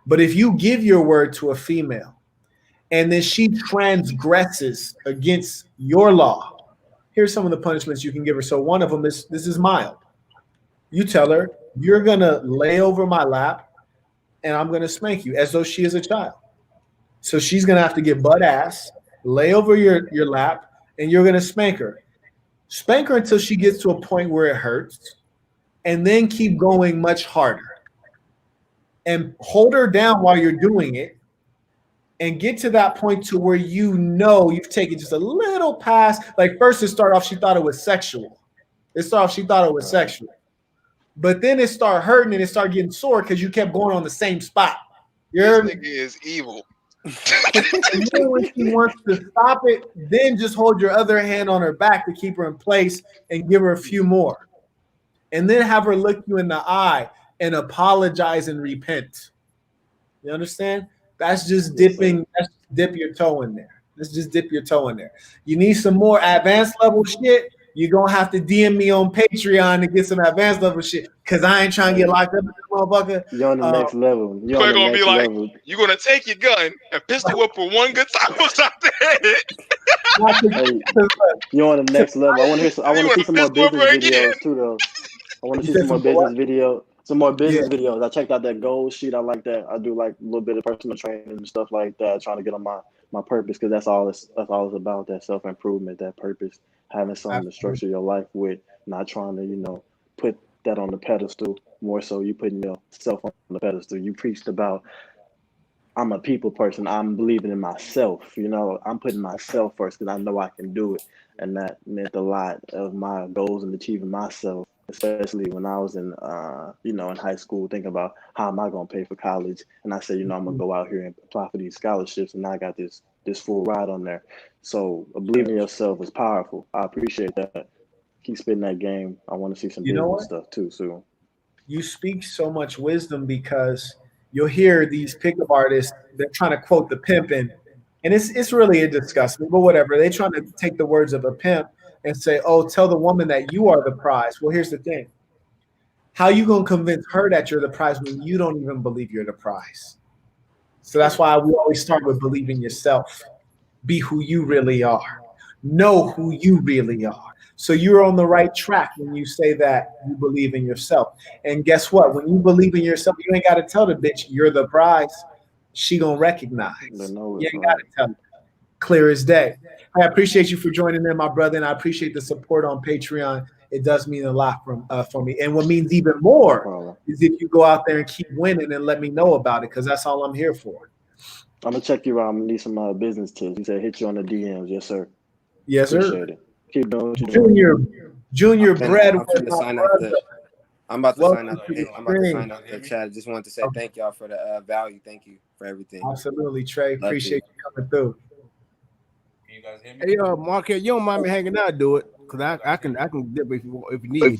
But if you give your word to a female and then she transgresses against your law, here's some of the punishments you can give her. So one of them is, this is mild. You tell her, you're going to lay over my lap and I'm going to spank you as though she is a child. So she's going to have to get butt ass, lay over your lap, and you're going to spank her. Spank her until she gets to a point where it hurts, and then keep going much harder. And hold her down while you're doing it, and get to that point to where you know you've taken just a little past. Like first it started off, she thought it was sexual. But then it started hurting and it started getting sore because you kept going on the same spot. This nigga is evil. And then when she wants to stop it, then just hold your other hand on her back to keep her in place and give her a few more. And then have her look you in the eye and apologize and repent. You understand? That's just dipping. That's dip your toe in there. Let's just dip your toe in there. You need some more advanced level shit. You're gonna have to DM me on Patreon to get some advanced level shit. Cause I ain't trying to get locked up in this motherfucker. You're on the next level. You're on the gonna next be like, level. you're gonna take your gun and pistol whip for one good time or something. Hey, you're on the next level. I want to see some more business videos too, though. I want to see some more business video. Some more business videos. I checked out that goal sheet. I like that. I do like a little bit of personal training and stuff like that. Trying to get on my purpose, because that's all it's about. That self improvement, that purpose, having something to structure your life with. Not trying to put that on the pedestal. More so, you putting yourself on the pedestal. You preached about, I'm a people person. I'm believing in myself. I'm putting myself first because I know I can do it, and that meant a lot of my goals and achieving myself. Especially when I was in high school, thinking about how am I going to pay for college, and I said, I'm going to go out here and apply for these scholarships, and now I got this full ride on there. So believing in yourself is powerful. I appreciate that. Keep spitting that game. I want to see some business stuff too soon. You speak so much wisdom, because you'll hear these pickup artists, they're trying to quote the pimpin', and it's really disgusting, but whatever. They're trying to take the words of a pimp and say, oh, tell the woman that you are the prize. Well, here's the thing. How you going to convince her that you're the prize when you don't even believe you're the prize? So that's why we always start with believing yourself. Be who you really are. Know who you really are. So you're on the right track when you say that you believe in yourself. And guess what? When you believe in yourself, you ain't got to tell the bitch you're the prize. She going to recognize. You ain't got to tell her. Clear as day. I appreciate you for joining in, my brother, and I appreciate the support on Patreon. It does mean a lot for me. And what means even more is if you go out there and keep winning and let me know about it, because that's all I'm here for. I'm gonna check you out. I'm gonna need some business tips. You said hit you on the DMs. Yes, sir. Yes, appreciate sir. It. Keep doing what you're doing. Junior Bread. I'm about to sign up the chat. I just wanted to say thank y'all for the value. Thank you for everything. Absolutely, Trey. Appreciate you coming through. You guys hear me? Hey, Marquette, you don't mind me hanging out? Do it, cause I can dip if you need.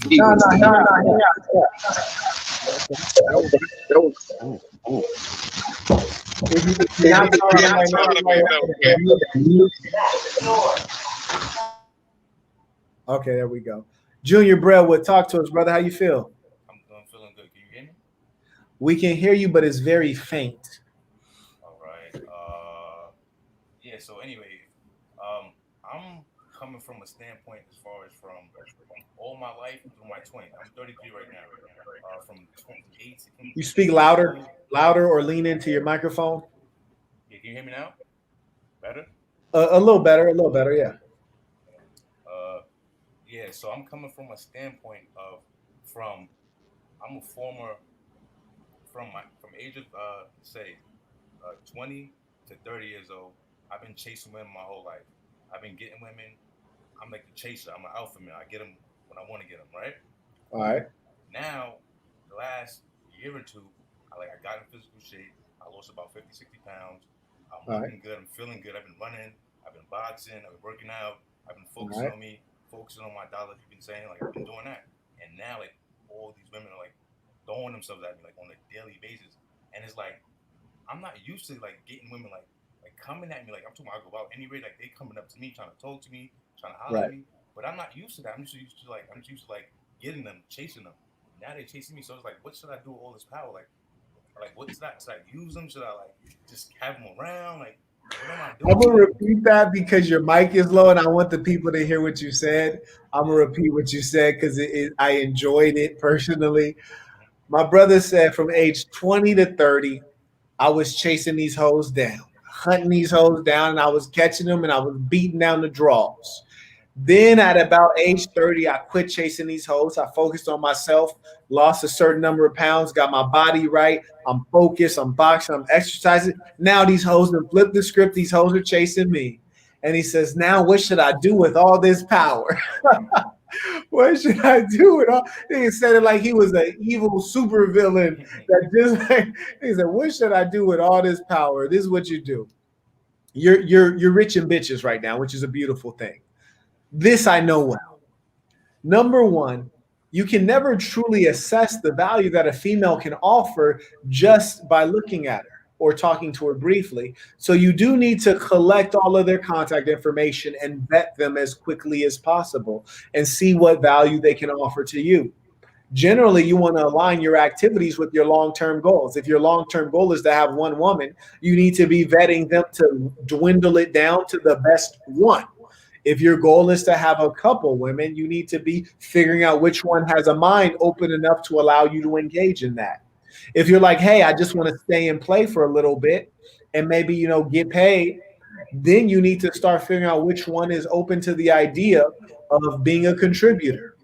Okay, there we go. Junior Breadwood, talk to us, brother. How you feel? I'm feeling good. Can you hear me? We can hear you, but it's very faint. All right. Yeah. So anyway, I'm coming from a standpoint as far as from all my life through my 20s. I'm 33 right now. From 28 to 20. You speak louder, or lean into your microphone. Yeah, can you hear me now? Better? A little better, yeah. Yeah, so I'm coming from a standpoint of I'm a former from age of 20 to 30 years old. I've been chasing women my whole life. I've been getting women. I'm like the chaser. I'm an alpha male. I get them when I want to get them, right? All right. Now, the last year or two, I got in physical shape. I lost about 50, 60 pounds. I'm looking good. I'm feeling good. I've been running. I've been boxing. I've been working out. I've been focusing on me, focusing on my dollars. You've been saying, I've been doing that. And now, all these women are, throwing themselves at me, on a daily basis. And it's I'm not used to, getting women, coming at me. I'm talking about I go out any rate, they coming up to me, trying to talk to me, trying to holler at me. But I'm not used to that. I'm just used to, getting them, chasing them. Now they're chasing me. So it's what should I do with all this power? What's that? Should I use them? Should I, just have them around? What am I doing? I'm going to repeat that because your mic is low and I want the people to hear what you said. I'm going to repeat what you said because I enjoyed it personally. My brother said from age 20 to 30, I was chasing these hoes down, hunting these hoes down, and I was catching them and I was beating down the draws. Then at about age 30, I quit chasing these hoes. I focused on myself, lost a certain number of pounds, got my body right. I'm focused, I'm boxing, I'm exercising. Now these hoes have flipped the script. These hoes are chasing me. And he says, now what should I do with all this power? What should I do with all? He said it like he was an evil supervillain. He said, what should I do with all this power? This is what you do. You're rich in bitches right now, which is a beautiful thing. This I know well. Number one, you can never truly assess the value that a female can offer just by looking at her or talking to her briefly. So you do need to collect all of their contact information and vet them as quickly as possible and see what value they can offer to you. Generally, you want to align your activities with your long-term goals. If your long-term goal is to have one woman, you need to be vetting them to dwindle it down to the best one. If your goal is to have a couple women, you need to be figuring out which one has a mind open enough to allow you to engage in that. If you're like, hey, I just want to stay and play for a little bit and maybe, you know, get paid, then you need to start figuring out which one is open to the idea of being a contributor.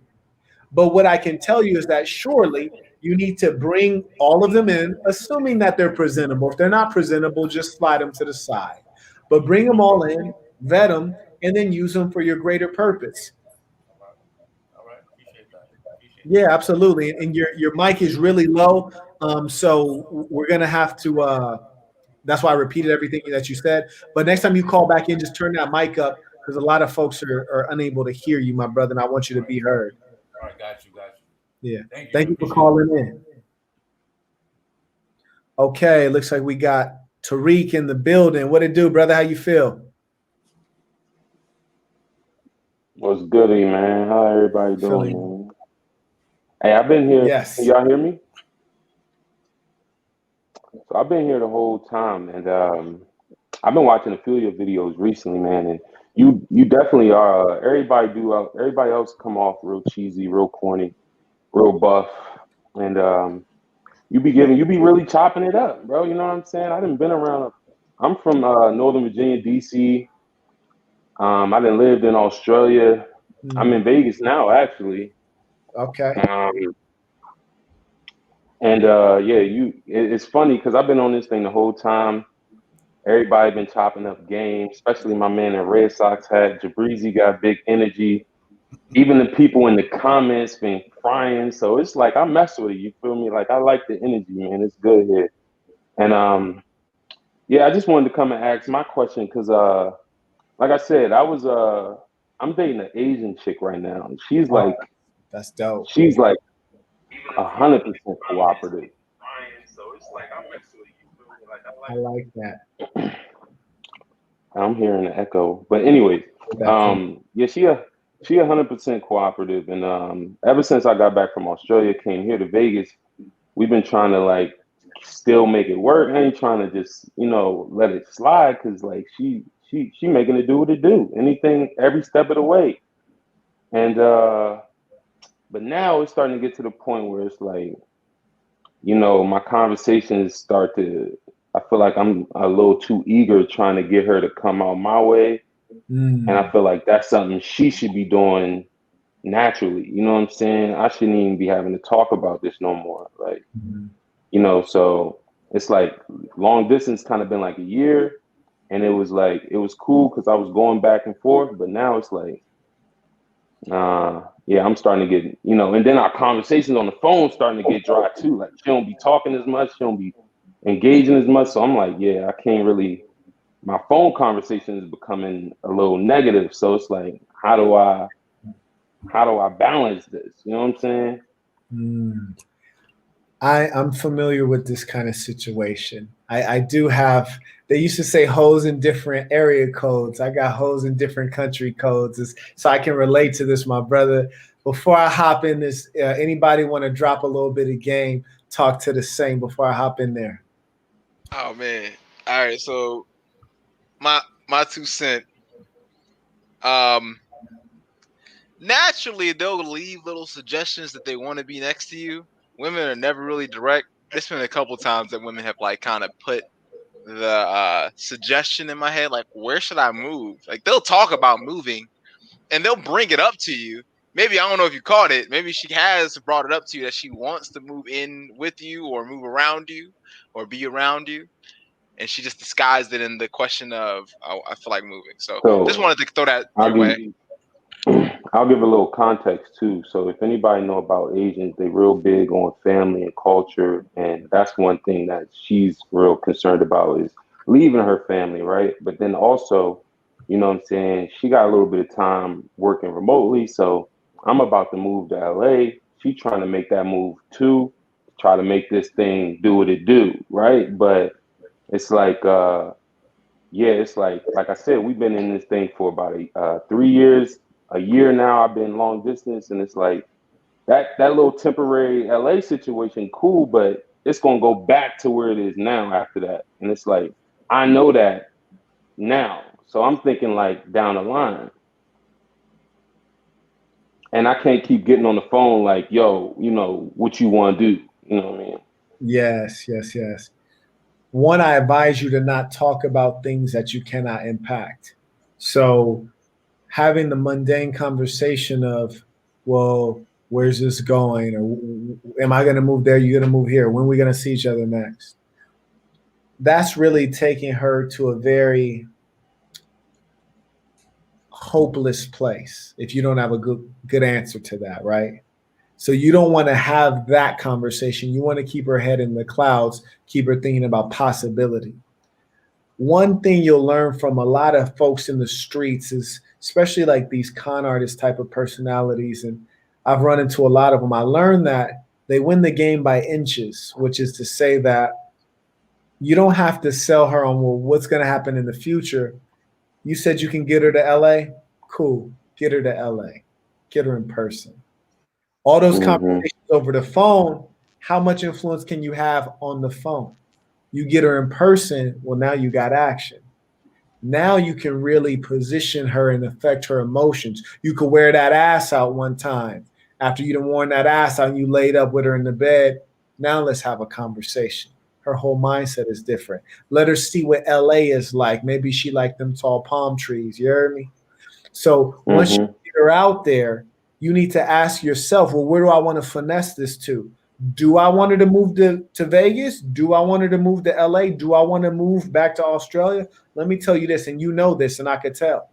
But what I can tell you is that surely you need to bring all of them in, assuming that they're presentable. If they're not presentable, just slide them to the side. But bring them all in, vet them, and then use them for your greater purpose. Yeah, absolutely. And your mic is really low. So we're going to have to, that's why I repeated everything that you said. But next time you call back in, just turn that mic up because a lot of folks are unable to hear you, my brother, and I want you to be heard. All right, got you. Yeah. Thank you for calling in. Okay, looks like we got Tariq in the building. What it do, brother? How you feel? What's goody, man? How everybody doing, man? Hey, I've been here. Yes. Can y'all hear me? So I've been here the whole time, and I've been watching a few of your videos recently, man. And you definitely are. Everybody else come off real cheesy, real corny, real buff, and you be really chopping it up, bro. You know what I'm saying? I done been around. I'm from Northern Virginia, DC. I done lived in Australia. I'm in Vegas now, actually. Okay. It's funny because I've been on this thing the whole time. Everybody been chopping up game, especially my man in Red Sox hat. Jabrizi got big energy. Even the people in the comments been crying. So it's like I mess with it. You feel me? Like I like the energy, man. It's good here. And I just wanted to come and ask my question because like I said, I'm dating an Asian chick right now. She's like, that's dope. She's like 100% cooperative. I like that. I'm hearing the echo, but anyways, she 100% cooperative, and ever since I got back from Australia, came here to Vegas, we've been trying to like still make it work. I ain't trying to just let it slide because like she making it do what it do, anything every step of the way, and but now it's starting to get to the point where it's like my conversations start to. I feel like I'm a little too eager trying to get her to come out my way. And I feel like that's something she should be doing naturally. You know what I'm saying? I shouldn't even be having to talk about this no more. Like, so it's like long distance kind of been like a year. And it was cool because I was going back and forth. But now it's like, I'm starting to get, and then our conversations on the phone starting to get dry too. Like she don't be talking as much. She don't be engaging as much. So I'm like, I can't really, my phone conversation is becoming a little negative. So it's like, how do I balance this? You know what I'm saying? I'm familiar with this kind of situation. I do have, they used to say hoes in different area codes. I got hoes in different country codes. So I can relate to this, my brother. Before I hop in this, anybody want to drop a little bit of game, talk to the same before I hop in there. Oh man. All right. So my 2 cents. Naturally they'll leave little suggestions that they want to be next to you. Women are never really direct. There's been a couple times that women have like kind of put the suggestion in my head, like, where should I move? Like they'll talk about moving and they'll bring it up to you. Maybe, I don't know if you caught it. Maybe she has brought it up to you that she wants to move in with you or move around you or be around you. And she just disguised it in the question of, oh, I feel like moving. So just wanted to throw that your way. I'll give a little context too. So if anybody know about Asians, they real big on family and culture. And that's one thing that she's real concerned about is leaving her family, right? But then also, you know what I'm saying, she got a little bit of time working remotely. So I'm about to move to LA. She's trying to make that move too, try to make this thing do what it do, right? But it's like it's like I said, we've been in this thing for about 3 years, a year now. I've been long distance, and it's like that little temporary LA situation, cool, but it's gonna go back to where it is now after that. And it's like, I know that now. So I'm thinking like down the line. And I can't keep getting on the phone like, yo, you know, what you want to do. You know what I mean? Yes. One, I advise you to not talk about things that you cannot impact. So having the mundane conversation of, well, where's this going? Or am I going to move there? You're going to move here? When are we going to see each other next? That's really taking her to a very hopeless place if you don't have a good answer to that, right? So you don't want to have that conversation. You want to keep her head in the clouds, keep her thinking about possibility. One thing you'll learn from a lot of folks in the streets is, especially like these con artist type of personalities, and I've run into a lot of them, I learned that they win the game by inches, which is to say that you don't have to sell her on, well, what's going to happen in the future. You said you can get her to LA? Cool. Get her to LA. Get her in person. All those conversations over the phone, how much influence can you have on the phone? You get her in person, well, now you got action. Now you can really position her and affect her emotions. You could wear that ass out one time. After you done worn that ass out and you laid up with her in the bed, now let's have a conversation. Her whole mindset is different. Let her see what LA is like. Maybe she like them tall palm trees. You heard me? So once you get her out there, you need to ask yourself, well, where do I want to finesse this to? Do I want her to move to Vegas? Do I want her to move to LA? Do I want to move back to Australia? Let me tell you this, and you know this, and I could tell.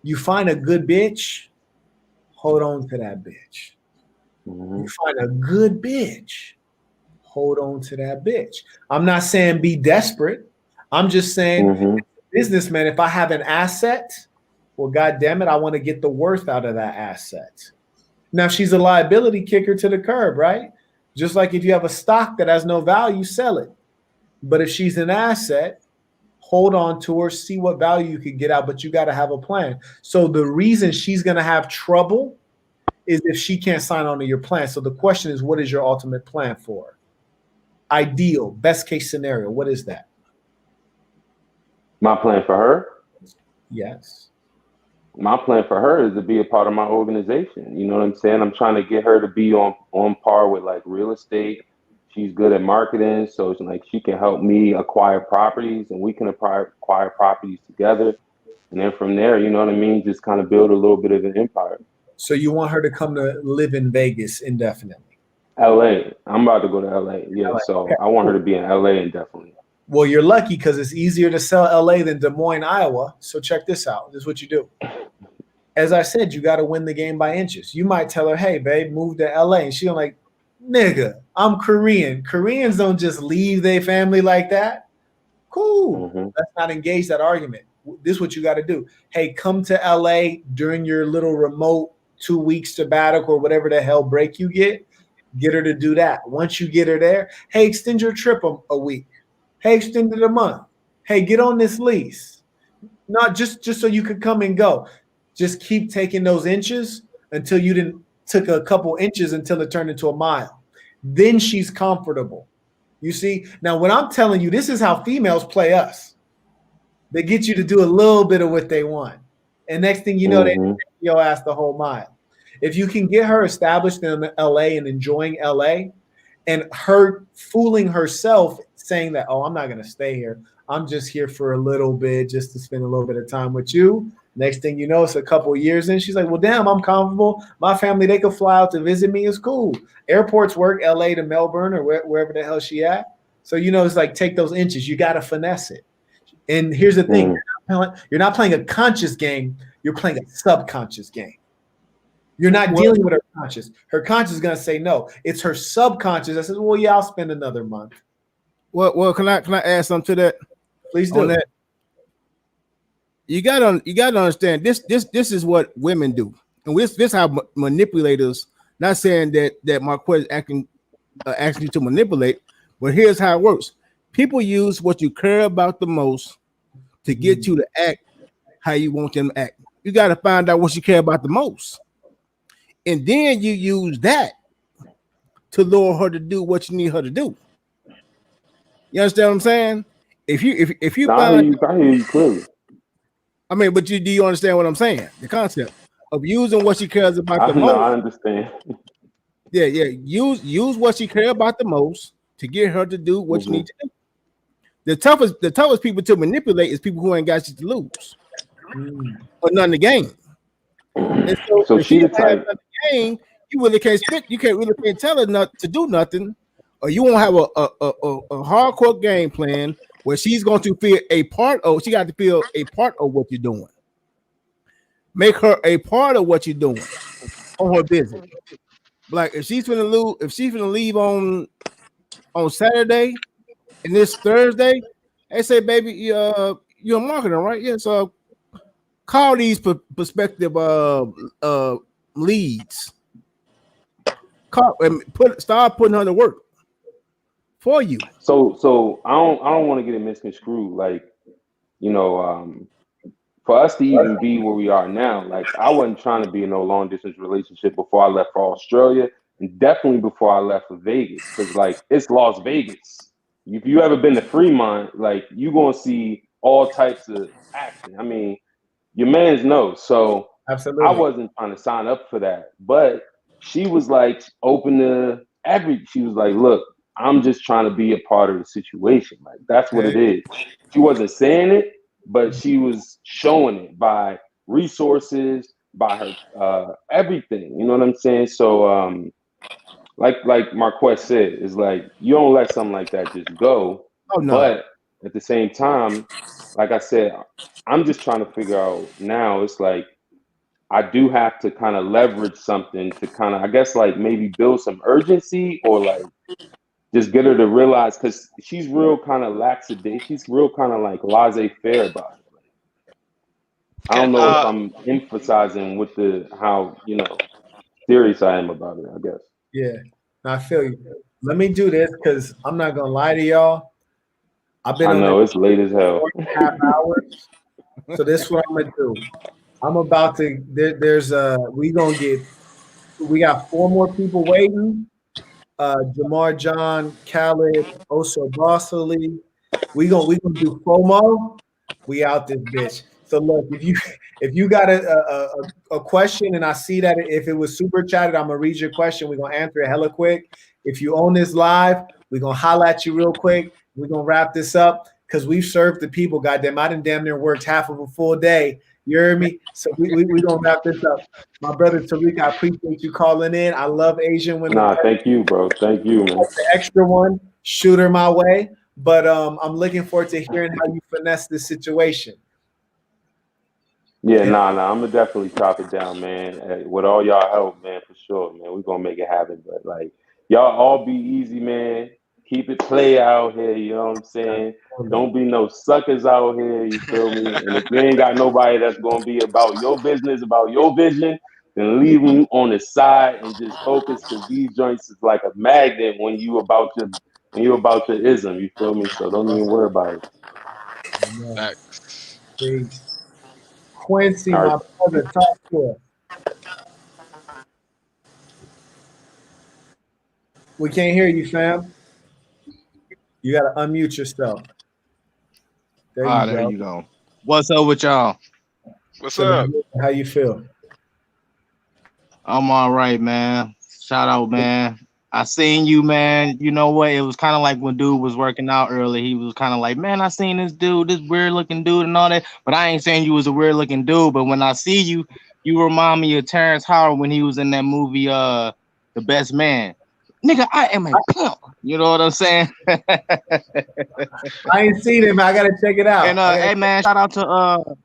You find a good bitch, hold on to that bitch. You find a good bitch, hold on to that bitch. I'm not saying be desperate. I'm just saying, businessman, if I have an asset, well, God damn it, I want to get the worth out of that asset. Now, if she's a liability, kick her to the curb, right? Just like if you have a stock that has no value, sell it. But if she's an asset, hold on to her, see what value you can get out, but you got to have a plan. So the reason she's going to have trouble is if she can't sign on to your plan. So the question is, what is your ultimate plan for her? Ideal, best case scenario, what is that? My plan for her? Yes. My plan for her is to be a part of my organization. You know what I'm saying? I'm trying to get her to be on par with like real estate. She's good at marketing, so it's like she can help me acquire properties, and we can acquire properties together. And then from there, you know what I mean? Just kind of build a little bit of an empire. So you want her to come to live in Vegas indefinitely? LA. I'm about to go to LA. Yeah, LA. So okay. I want her to be in LA indefinitely. Well, you're lucky because it's easier to sell LA than Des Moines, Iowa. So check this out. This is what you do. As I said, you got to win the game by inches. You might tell her, hey, babe, move to LA. And she'll like, nigga, I'm Korean. Koreans don't just leave their family like that. Cool. Let's not engage that argument. This is what you got to do. Hey, come to LA during your little remote 2-week sabbatical or whatever the hell break you get. Get her to do that. Once you get her there, hey, extend your trip a week. Hey, extend it a month. Hey, get on this lease. Not just so you could come and go. Just keep taking those inches until you took a couple inches until it turned into a mile. Then she's comfortable. You see? Now, when I'm telling you, this is how females play us. They get you to do a little bit of what they want. And next thing you know, they take your ass the whole mile. If you can get her established in LA and enjoying LA, and her fooling herself saying that, oh, I'm not going to stay here. I'm just here for a little bit, just to spend a little bit of time with you. Next thing you know, it's a couple of years in. She's like, well, damn, I'm comfortable. My family, they could fly out to visit me. It's cool. Airports work, LA to Melbourne or wherever the hell she at. So, you know, it's like take those inches. You got to finesse it. And here's the thing. You're not playing a conscious game. You're playing a subconscious game. You're not dealing with her conscious. Her conscious is going to say no. It's her subconscious that says, well, yeah, I'll spend another month. Well, can I add something to that? Please do. That. You gotta understand this is what women do, and this how manipulators. Not saying that Marquez asking you to manipulate, but here's how it works. People use what you care about the most to get you to act how you want them to act. You got to find out what you care about the most, and then you use that to lure her to do what you need her to do. You understand what I'm saying? If you I hear you clearly. I mean, but do you understand what I'm saying? The concept of using what she cares about the most. I understand. Yeah. Use what she cares about the most to get her to do what you need to do. The toughest people to manipulate is people who ain't got shit to lose, but nothing to gain. And so if she the type to gain, you really can't spit. You can't tell her not to do nothing, or you won't have a hardcore game plan where she's going to feel a part of. She got to feel a part of what you're doing. Make her a part of what you're doing on her business. Like if she's gonna leave on Saturday and this Thursday, they say, baby, you're a marketer, right? Yeah. So call these prospective leads. Call and start putting her to work for you. So I don't want to get it misconstrued. Like, for us to even be where we are now, like I wasn't trying to be in no long distance relationship before I left for Australia, and definitely before I left for Vegas, because like it's Las Vegas. If you ever been to Fremont, like you gonna see all types of action. I mean, your man's knows. So absolutely, I wasn't trying to sign up for that, but she was like open to she was like, look, I'm just trying to be a part of the situation. Like that's what it is. She wasn't saying it, but she was showing it by resources, by her everything. You know what I'm saying? So like Marquez said, is like you don't let something like that just go. Oh, no. But at the same time, like I said, I'm just trying to figure out now. It's like I do have to kind of leverage something to kind of, I guess, like maybe build some urgency or like just get her to realize, because she's real kind of lackadaisical. She's real kind of like laissez-faire about it. I don't know if I'm emphasizing with how serious I am about it, I guess. Yeah, I feel you. Let me do this because I'm not gonna lie to y'all. I've been. I know it's late as hell. 4.5 hours. So this is what I'm gonna do. I'm about to. We got 4 more people waiting. Jamar John, Khaled, Oso Bossoli. We gonna do FOMO. We out this bitch. So look, if you got a question and I see that if it was super chatted, I'm gonna read your question. We're gonna answer it hella quick. If you own this live, we're gonna holler at you real quick. We're gonna wrap this up because we've served the people. Goddamn, I done damn near worked half of a full day. You heard me? So we gonna wrap this up. My brother Tariq, I appreciate you calling in. I love Asian women. Nah, thank you, bro. Thank you, man. The extra one, shoot her my way. But I'm looking forward to hearing how you finesse this situation. Yeah, nah, I'm gonna definitely chop it down, man. Hey, with all y'all help, man, for sure, man. We're gonna make it happen. But like, y'all all be easy, man. Keep it play out here, you know what I'm saying? Don't be no suckers out here, you feel me? And if you ain't got nobody that's gonna be about your business, about your vision, then leave them on the side and just focus, because these joints is like a magnet when you about your ism, you feel me? So don't even worry about it. Peace. Quincy, my brother, talk to us. We can't hear you, fam. You gotta unmute yourself. There you go. What's up with y'all? What's up? How you feel? I'm all right, man. Shout out, man. I seen you, man. You know what? It was kind of like when dude was working out early. He was kind of like, man, I seen this dude, this weird looking dude and all that. But I ain't saying you was a weird looking dude. But when I see you, you remind me of Terrence Howard when he was in that movie, The Best Man. Nigga, I am a pimp. You know what I'm saying? I ain't seen it, man. I gotta check it out. And hey, man, shout out to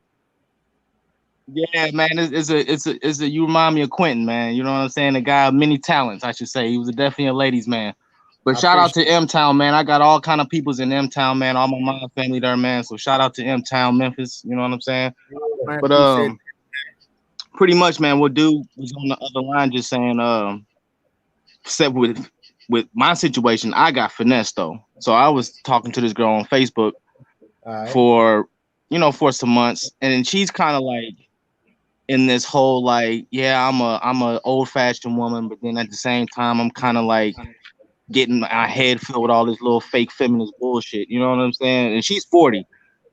yeah, man, it's a you remind me of Quentin, man. You know what I'm saying? The guy of many talents, I should say. He was definitely a ladies' man. But shout out to M-Town, man. I got all kind of peoples in M-Town, man. All my mom family there, man. So shout out to M-Town, Memphis. You know what I'm saying? But pretty much, man, what dude was on the other line just saying, except with my situation, I got finessed though. So I was talking to this girl on Facebook for some months, and then she's kind of like in this whole like, yeah, I'm a old fashioned woman, but then at the same time, I'm kind of like getting my head filled with all this little fake feminist bullshit. You know what I'm saying? And she's 40.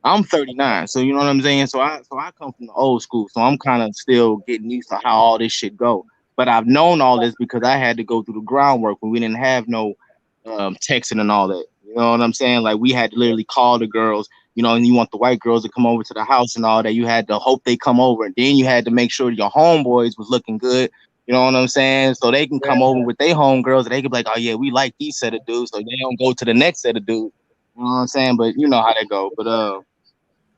I'm 39. So you know what I'm saying? So I come from the old school. So I'm kind of still getting used to how all this shit go. But I've known all this because I had to go through the groundwork when we didn't have no texting and all that. You know what I'm saying? Like we had to literally call the girls, and you want the white girls to come over to the house and all that. You had to hope they come over, and then you had to make sure your homeboys was looking good. You know what I'm saying? So they can come over with their homegirls, and they can be like, oh yeah, we like these set of dudes, so they don't go to the next set of dudes. You know what I'm saying? But you know how that go. But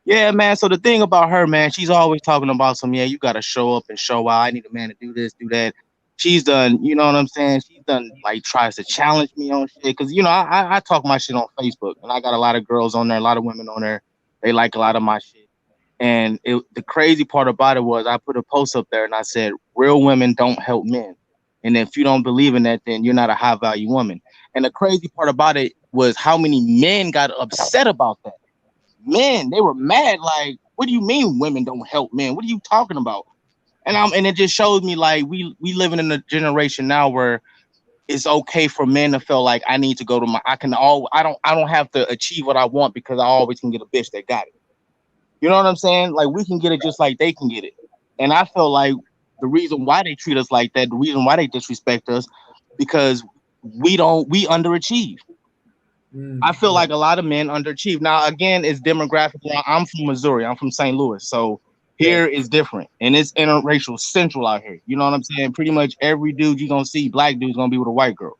yeah, man. So the thing about her, man, she's always talking about you got to show up and show out. I need a man to do this, do that. She's done, you know what I'm saying? She's done like tries to challenge me on shit. Because, I talk my shit on Facebook, and I got a lot of girls on there, a lot of women on there. They like a lot of my shit. And the crazy part about it was I put a post up there and I said, real women don't help men. And if you don't believe in that, then you're not a high value woman. And the crazy part about it was how many men got upset about that. Men, they were mad. Like, what do you mean women don't help men? What are you talking about? And it just shows me like we living in a generation now where it's okay for men to feel like I need to go to I don't have to achieve what I want because I always can get a bitch that got it. You know what I'm saying? Like we can get it just like they can get it. And I feel like the reason why they treat us like that, the reason why they disrespect us, because we underachieve. I feel like a lot of men underachieve. Now, again, it's demographic. I'm from Missouri. I'm from St. Louis. So here is different. And it's interracial central out here. You know what I'm saying? Pretty much every dude you're going to see, black dude's going to be with a white girl.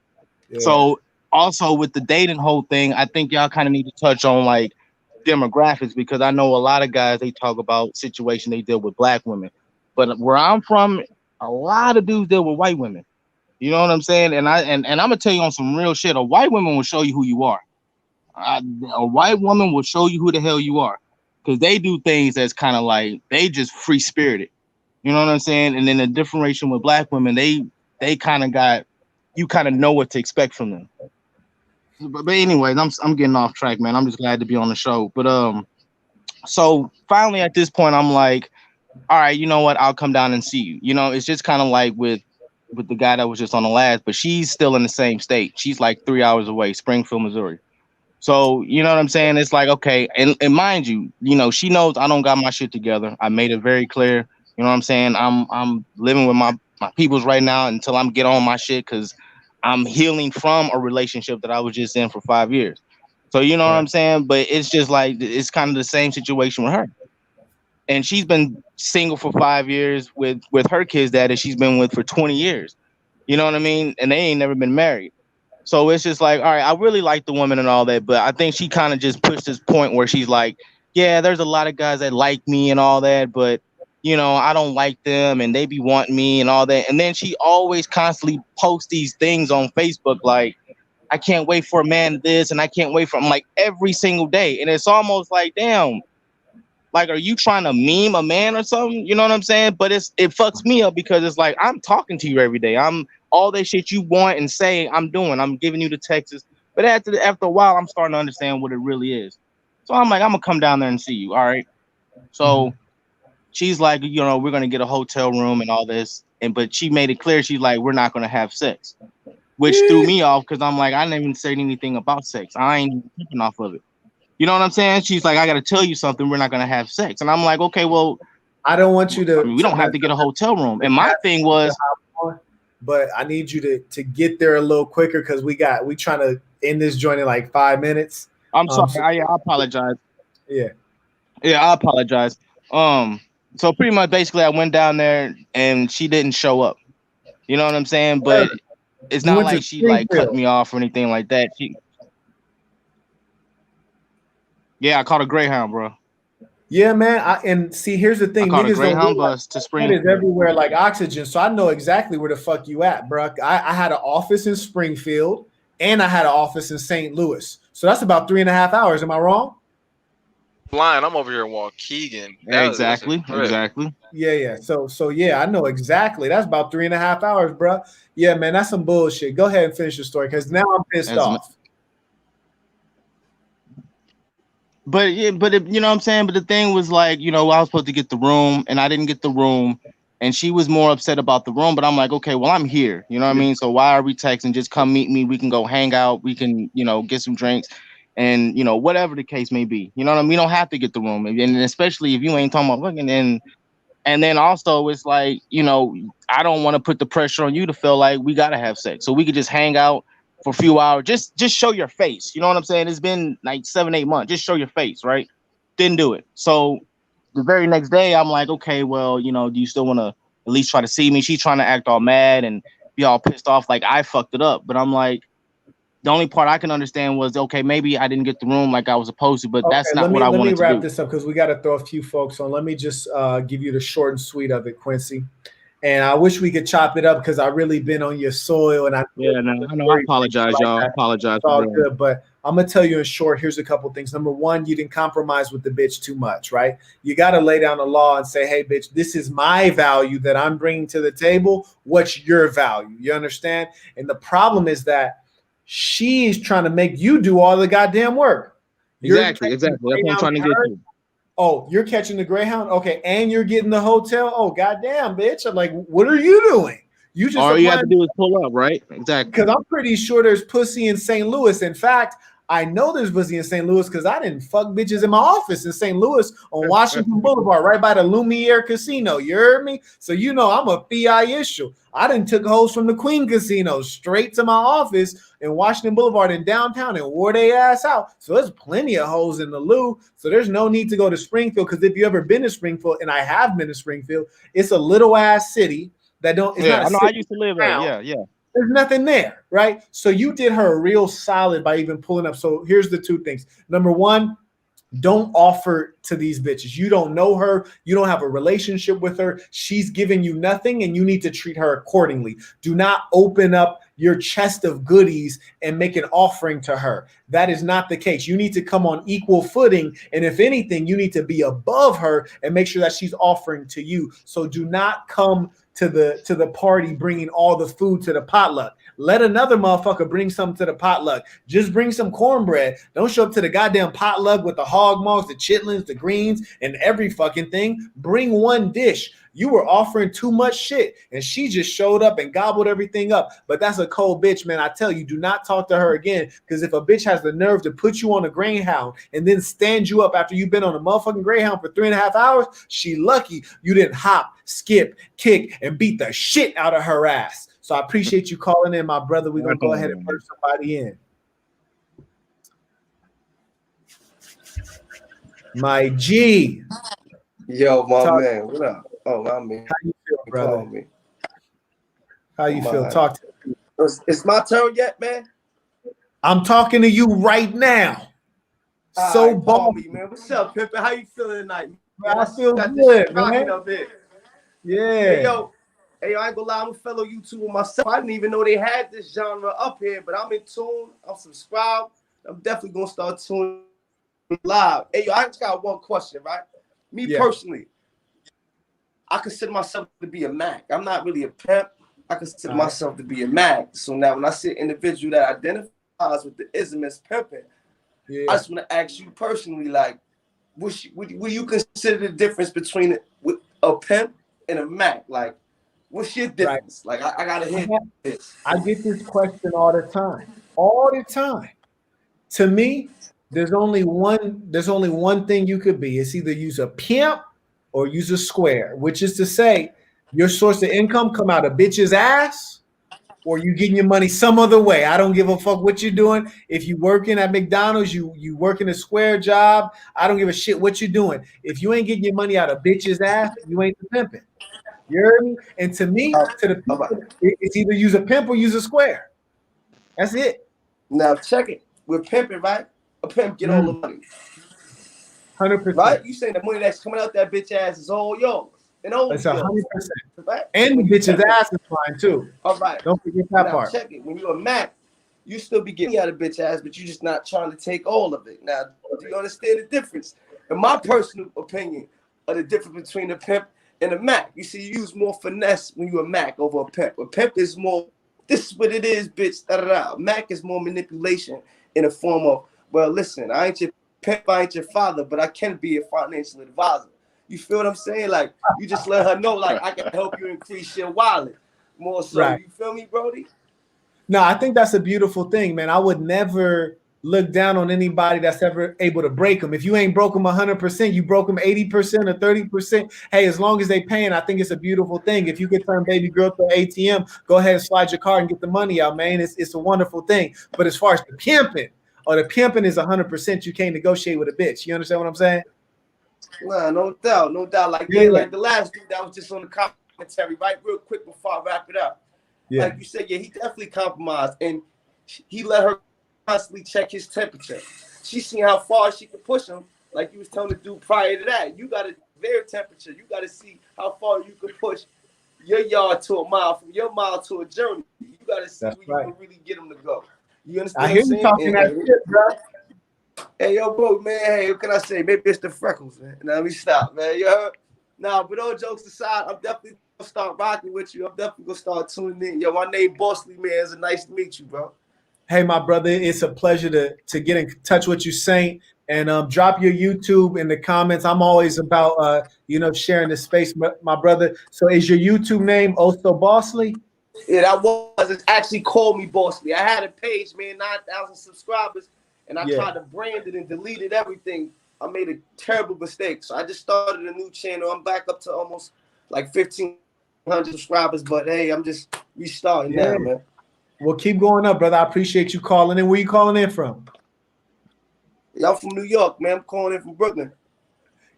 Yeah. So also with the dating whole thing, I think y'all kind of need to touch on like demographics, because I know a lot of guys, they talk about situation they deal with black women. But where I'm from, a lot of dudes deal with white women. You know what I'm saying? And I'm gonna tell you on some real shit. A white woman will show you who you are. A white woman will show you who the hell you are, because they do things that's kind of like they just free spirited. You know what I'm saying? And then the differentiation with black women, they kind of got, you kind of know what to expect from them. But anyways, I'm getting off track, man. I'm just glad to be on the show. But so finally at this point, I'm like, all right, you know what? I'll come down and see you. You know, it's just kind of like with the guy that was just on the last, but she's still in the same state. She's like 3 hours away, Springfield, Missouri. So, you know what I'm saying? It's like, okay. And mind you, she knows I don't got my shit together. I made it very clear. You know what I'm saying? I'm living with my peoples right now until I'm get on my shit, because I'm healing from a relationship that I was just in for 5 years. So, you know what I'm saying? But it's just like, it's kind of the same situation with her. And she's been single for 5 years with her kids that she's been with for 20 years. You know what I mean? And they ain't never been married. So it's just like, all right, I really like the woman and all that, but I think she kind of just pushed this point where she's like, yeah, there's a lot of guys that like me and all that, but, I don't like them and they be wanting me and all that. And then she always constantly posts these things on Facebook like, I can't wait for a man to this and I can't wait for him, like every single day. And it's almost like, damn, like, are you trying to meme a man or something? You know what I'm saying? But it fucks me up, because it's like, I'm talking to you every day. I'm all that shit you want and say I'm doing. I'm giving you the texts. But after a while, I'm starting to understand what it really is. So I'm like, I'm going to come down there and see you. All right. So she's like, we're going to get a hotel room and all this. But she made it clear. She's like, we're not going to have sex, which threw me off, because I'm like, I didn't even say anything about sex. I ain't even tripping off of it. You know what I'm saying? She's like, I got to tell you something. We're not going to have sex. And I'm like, okay, well, I don't want you to. We don't have to get a hotel room. And my thing was, but I need you to get there a little quicker, because we trying to end this joint in like 5 minutes. I'm sorry. I apologize. Yeah, I apologize. So pretty much basically I went down there and she didn't show up. You know what I'm saying? But it's not like she like cut me off or anything like that. Yeah, I caught a Greyhound, bro. Yeah, man. And see, here's the thing. I caught a Greyhound bus to Springfield. It's everywhere like oxygen, so I know exactly where the fuck you at, bro. I had an office in Springfield and I had an office in St. Louis. So that's about 3.5 hours. Am I wrong? Blind. I'm over here in Waukegan. Exactly. Yeah. So yeah, I know exactly. That's about 3.5 hours, bro. Yeah, man, that's some bullshit. Go ahead and finish your story, because now I'm pissed off. But yeah, you know what I'm saying? But the thing was like, you know, I was supposed to get the room and I didn't get the room. And she was more upset about the room, but I'm like, okay, well, I'm here. You know what I mean? So why are we texting? Just come meet me. We can go hang out. We can, you know, get some drinks and, you know, whatever the case may be. You know what I mean? We don't have to get the room. And especially if you ain't talking about fucking. And then also it's like, you know, I don't want to put the pressure on you to feel like we got to have sex. So we could just hang out for a few hours. Just show your face. You know what I'm saying? It's been like 7-8 months. Just show your face, right? Didn't do it. So the very next day, I'm like, okay, well, you know, do you still want to at least try to see me? She's trying to act all mad and be all pissed off like I fucked it up. But I'm like, the only part I can understand was, okay, maybe I didn't get the room like I was supposed to, but that's not what I wanted to do. Let me wrap this up because we got to throw a few folks on. Let me just give you the short and sweet of it, Quincy. And I wish we could chop it up because I really been on your soil. And I know. I apologize, y'all. I apologize. It's all good, but I'm gonna tell you in short. Here's a couple things. Number one, you didn't compromise with the bitch too much, right? You got to lay down the law and say, "Hey, bitch, this is my value that I'm bringing to the table. What's your value?" You understand? And the problem is that she's trying to make you do all the goddamn work. Exactly. That's what I'm trying to get to. Oh, you're catching the Greyhound? Okay, and you're getting the hotel? Oh, goddamn, bitch. I'm like, what are you doing? You just all you have to do is pull up, right? Exactly. Because I'm pretty sure there's pussy in St. Louis. In fact, I know there's pussy in St. Louis because I didn't fuck bitches in my office in St. Louis on Washington Boulevard, right by the Lumiere Casino. You heard me? So you know I'm a PI issue. I done took hoes from the Queen Casino straight to my office in Washington Boulevard in downtown and wore they ass out. So there's plenty of hoes in the Lou. So there's no need to go to Springfield because if you ever been to Springfield, and I have been to Springfield, it's a little ass city that don't. It's not I know. I used to live there. Yeah. There's nothing there, right? So you did her a real solid by even pulling up. So here's the two things. Number one, don't offer to these bitches. You don't know her. You don't have a relationship with her. She's giving you nothing, and you need to treat her accordingly. Do not open up your chest of goodies and make an offering to her. That is not the case. You need to come on equal footing, and if anything, you need to be above her and make sure that she's offering to you. So do not come to the party bringing all the food to the potluck. Let another motherfucker bring something to the potluck. Just bring some cornbread. Don't show up to the goddamn potluck with the hog maws, the chitlins, the greens, and every fucking thing. Bring one dish. You were offering too much shit, and she just showed up and gobbled everything up. But that's a cold bitch, man. I tell you, do not talk to her again, because if a bitch has the nerve to put you on a Greyhound and then stand you up after you've been on a motherfucking Greyhound for 3.5 hours, she lucky you didn't hop, skip, kick, and beat the shit out of her ass. So I appreciate you calling in, my brother. We're going to go ahead and put somebody in. My G. Yo, my man. What up? Oh, I mean, how you feel, brother? Me. How you feel? Talk to me. It's my turn yet, man? I'm talking to you right now. So bomb me, man. What's up, Pimpin'? How you feeling tonight? Man, I feel good, man. Up here. Yeah. Hey, yo, I ain't gonna lie, I'm a fellow YouTuber myself. I didn't even know they had this genre up here, but I'm in tune. I'm subscribed. I'm definitely gonna start tuning live. Hey, yo, I just got one question, right? Me personally, I consider myself to be a Mac. I'm not really a pimp. I consider myself to be a Mac. So now when I see an individual that identifies with the ism as pimping, I just want to ask you personally, like, would you consider the difference between a pimp and a Mac? Like, what's your difference? Like, I gotta hear this. I get this question all the time. All the time. To me, there's only one thing you could be. It's either use a pimp or use a square, which is to say your source of income come out of bitch's ass or you getting your money some other way. I don't give a fuck what you're doing. If you working at McDonald's, you working a square job, I don't give a shit what you're doing. If you ain't getting your money out of bitch's ass, you ain't the pimping. You heard me? And to me, to the people, it's either use a pimp or use a square. That's it. Now check it. We're pimping, right? A pimp get all the money. 100%. Right? You saying the money that's coming out that bitch ass is all yours. And all That's yours. 100%. Right? And the bitch's ass is fine too. All right. Don't forget that now, part. Check it. When you're a Mac, you still be getting out of bitch ass, but you're just not trying to take all of it. Now, do you understand the difference? In my personal opinion, of the difference between a pimp and a Mac. You see, you use more finesse when you're a Mac over a pimp. A pimp is more, this is what it is, bitch. Da, da, da. Mac is more manipulation in the form of, well, listen, I ain't your pimp, I ain't your father, but I can be a financial advisor. You feel what I'm saying? Like, you just let her know, like, I can help you increase your wallet more so. Right. You feel me, Brody? No, I think that's a beautiful thing, man. I would never look down on anybody that's ever able to break them. If you ain't broke them 100%, you broke them 80% or 30%. Hey, as long as they paying, I think it's a beautiful thing. If you could turn baby girl to an ATM, go ahead and slide your card and get the money out, man. It's a wonderful thing. But as far as the pimping is 100%, you can't negotiate with a bitch. You understand what I'm saying? Nah, no doubt, no doubt. Like, Yeah. like the last dude that was just on the commentary, right? Real quick before I wrap it up. Yeah. Like you said, yeah, he definitely compromised, and he let her constantly check his temperature. She seen how far she could push him, like you was telling the dude prior to that. You got to their temperature. You got to see how far you can push your yard to a mile, from your mile to a journey. You got to see where you can really get them to go. You understand? I hear you talking that shit, bro. Hey, yo, bro, man. Hey, what can I say? Maybe it's the freckles, man. Now, let me stop, man. You heard? Nah, but all jokes aside, I'm definitely gonna start rocking with you. I'm definitely gonna start tuning in. Yo, my name Bosley, man. It's nice to meet you, bro. Hey, my brother, it's a pleasure to get in touch with you, Saint. And drop your YouTube in the comments. I'm always about sharing the space, my brother. So is your YouTube name also Bosley? Yeah, that was. It's actually called me Bosley. I had a page, man, 9,000 subscribers, and I tried to brand it and deleted everything. I made a terrible mistake. So I just started a new channel. I'm back up to almost like 1,500 subscribers. But hey, I'm just restarting now, man. Well, keep going up, brother. I appreciate you calling in. Where you calling in from? Y'all from New York, man. I'm calling in from Brooklyn.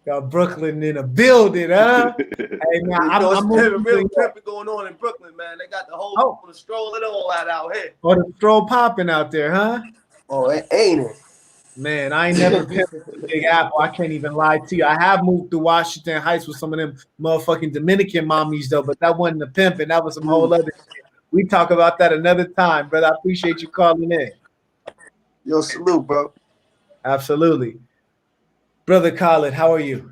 Y'all Brooklyn in a building, huh? Hey, man, I'm real pimping going on in Brooklyn, man. They got the whole the stroll and all that out here. Oh, the stroll popping out there, huh? Oh, ain't it? Man, I ain't never pimped the Big Apple. I can't even lie to you. I have moved to Washington Heights with some of them motherfucking Dominican mommies, though, but that wasn't the pimping. That was some whole other shit. We talk about that another time, brother. I appreciate you calling in. Yo, salute, bro. Absolutely. Brother Khalid, how are you?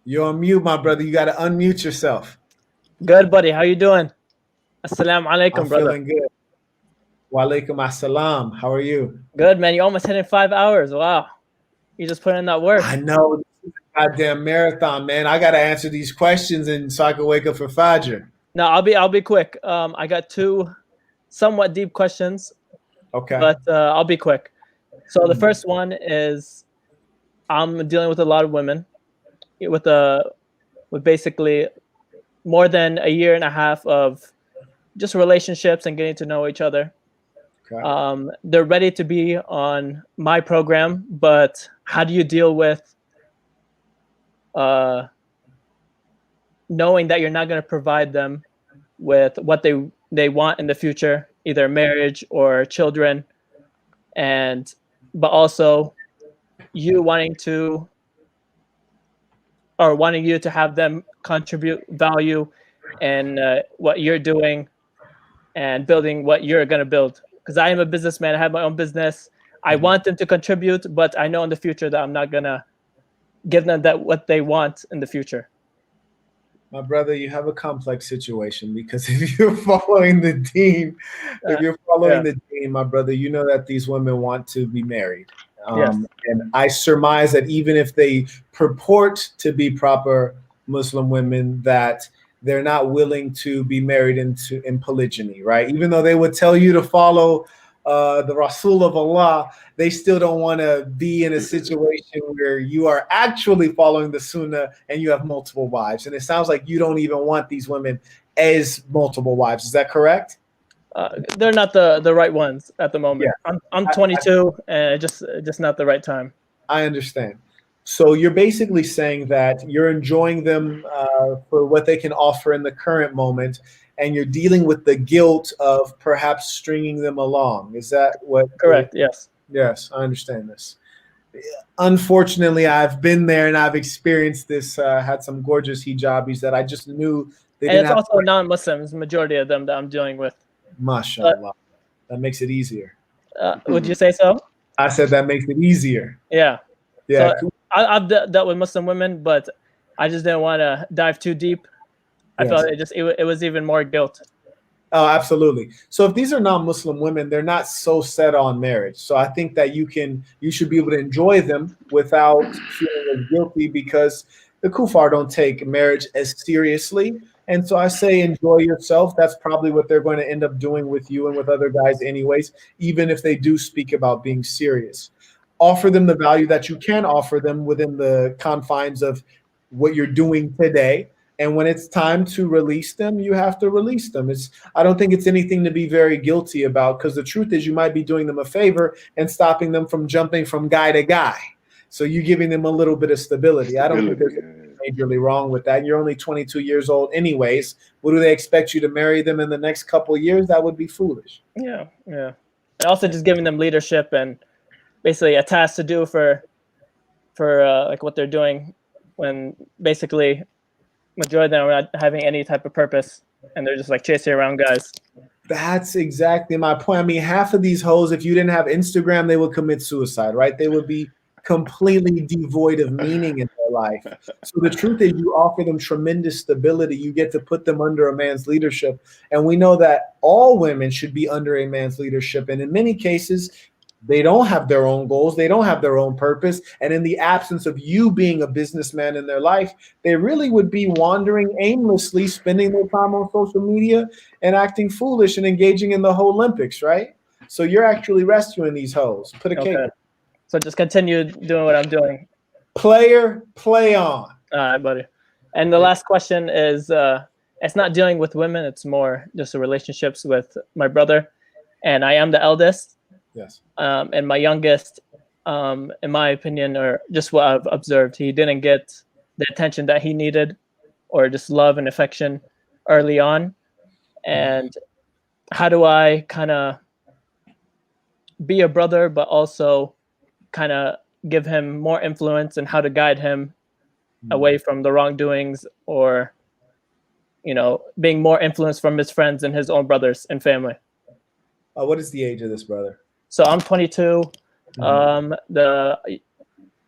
You're on mute, my brother. You got to unmute yourself. Good, buddy. How you doing? Assalamu alaikum, I'm brother. feeling good. Wa alaikum assalam. How are you? Good, man. You almost hit in 5 hours. Wow. You just put in that work. I know. This is a goddamn marathon, man. I got to answer these questions and so I can wake up for Fajr. No, I'll be quick. I got two somewhat deep questions. Okay. But I'll be quick. So the first one is I'm dealing with a lot of women with basically more than a year and a half of just relationships and getting to know each other. Okay. They're ready to be on my program, but how do you deal with knowing that you're not going to provide them with what they want in the future, either marriage or children, but also you wanting you to have them contribute value in what you're doing and building what you're going to build. Because I am a businessman, I have my own business. I want them to contribute, but I know in the future that I'm not going to give them what they want in the future. My brother, you have a complex situation because if you're following the deen, the deen, my brother, you know that these women want to be married. And I surmise that even if they purport to be proper Muslim women, that they're not willing to be married in polygyny, right? Even though they would tell you to follow the Rasul of Allah, they still don't want to be in a situation where you are actually following the Sunnah and you have multiple wives. And it sounds like you don't even want these women as multiple wives. Is that correct? They're not the right ones at the moment. Yeah. I'm 22 and just not the right time. I understand. So you're basically saying that you're enjoying them for what they can offer in the current moment, and you're dealing with the guilt of perhaps stringing them along. Is that what? Correct. Yes. Yes, I understand this. Unfortunately, I've been there and I've experienced this. Had some gorgeous hijabis that I just knew they didn't have. And it's also non-Muslims, majority of them that I'm dealing with. MashaAllah. That makes it easier. Would you say so? I said that makes it easier. Yeah. Yeah. So I've dealt with Muslim women, but I just didn't want to dive too deep. I felt it was even more guilt. Oh, absolutely. So if these are non-Muslim women, they're not so set on marriage. So I think that you should be able to enjoy them without feeling as guilty, because the kuffar don't take marriage as seriously. And so I say enjoy yourself. That's probably what they're going to end up doing with you and with other guys anyways, even if they do speak about being serious. Offer them the value that you can offer them within the confines of what you're doing today. And when it's time to release them, you have to release them. I don't think it's anything to be very guilty about, because the truth is you might be doing them a favor and stopping them from jumping from guy to guy. So you're giving them a little bit of stability. I don't think there's anything majorly wrong with that. You're only 22 years old anyways. What do they expect you to marry them in the next couple of years? That would be foolish. Yeah. And also just giving them leadership and basically a task to do for like what they're doing, when basically majority of them are not having any type of purpose and they're just like chasing around guys. That's exactly my point. I mean, half of these hoes, if you didn't have Instagram, they would commit suicide, right? They would be completely devoid of meaning in their life. So the truth is you offer them tremendous stability. You get to put them under a man's leadership. And we know that all women should be under a man's leadership. And in many cases, they don't have their own goals. They don't have their own purpose. And in the absence of you being a businessman in their life, they really would be wandering aimlessly, spending their time on social media and acting foolish and engaging in the whole Olympics, right? So you're actually rescuing these hoes. Put a cake. So just continue doing what I'm doing. Player, play on. All right, buddy. And the last question is, it's not dealing with women. It's more just the relationships with my brother. And I am the eldest. Yes. And my youngest, in my opinion, or just what I've observed, he didn't get the attention that he needed, or just love and affection early on. And how do I kind of be a brother, but also kind of give him more influence and how to guide him away from the wrongdoings, or, being more influenced from his friends and his own brothers and family? What is the age of this brother? So I'm 22. The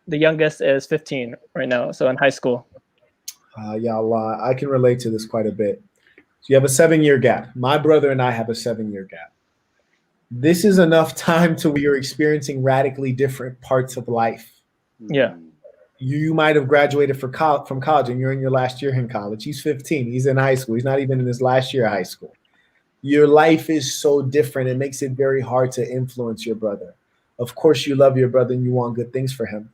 youngest is 15 right now, so in high school. Ya Allah, I can relate to this quite a bit. So you have a 7-year gap. My brother and I have a 7-year gap. This is enough time to where you're experiencing radically different parts of life. Yeah. You might have graduated from college and you're in your last year in college. He's 15. He's in high school. He's not even in his last year of high school. Your life is so different. It makes it very hard to influence your brother. Of course, you love your brother and you want good things for him.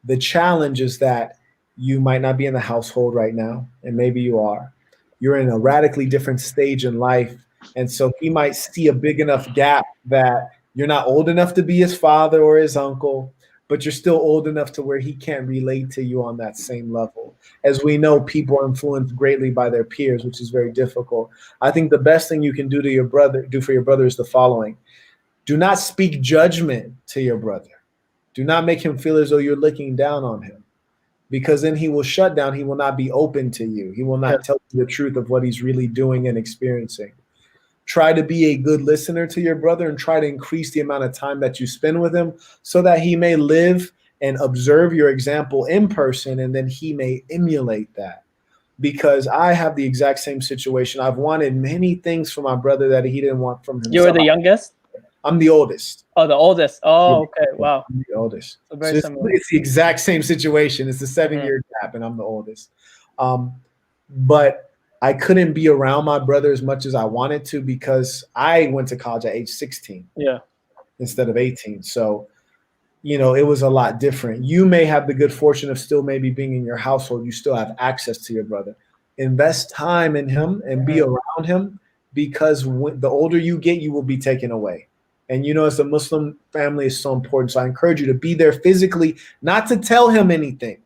The challenge is that you might not be in the household right now, and maybe you are. You're in a radically different stage in life. And so he might see a big enough gap that you're not old enough to be his father or his uncle, but you're still old enough to where he can't relate to you on that same level. As we know, people are influenced greatly by their peers, which is very difficult. I think the best thing you can do for your brother is the following. Do not speak judgment to your brother. Do not make him feel as though you're looking down on him, because then he will shut down. He will not be open to you. He will not tell you the truth of what he's really doing and experiencing. Try to be a good listener to your brother and try to increase the amount of time that you spend with him so that he may live and observe your example in person, and then he may emulate that. Because I have the exact same situation. I've wanted many things from my brother that he didn't want from himself. You were the youngest? I'm the oldest. Oh, the oldest. Oh, okay. Wow. I'm the oldest. So very similar. It's the exact same situation. It's a 7-year gap, and I'm the oldest. But I couldn't be around my brother as much as I wanted to because I went to college at age 16 instead of 18. So, it was a lot different. You may have the good fortune of still maybe being in your household. You still have access to your brother. Invest time in him and be around him, because the older you get, you will be taken away. And, as a Muslim family is so important. So I encourage you to be there physically, not to tell him anything,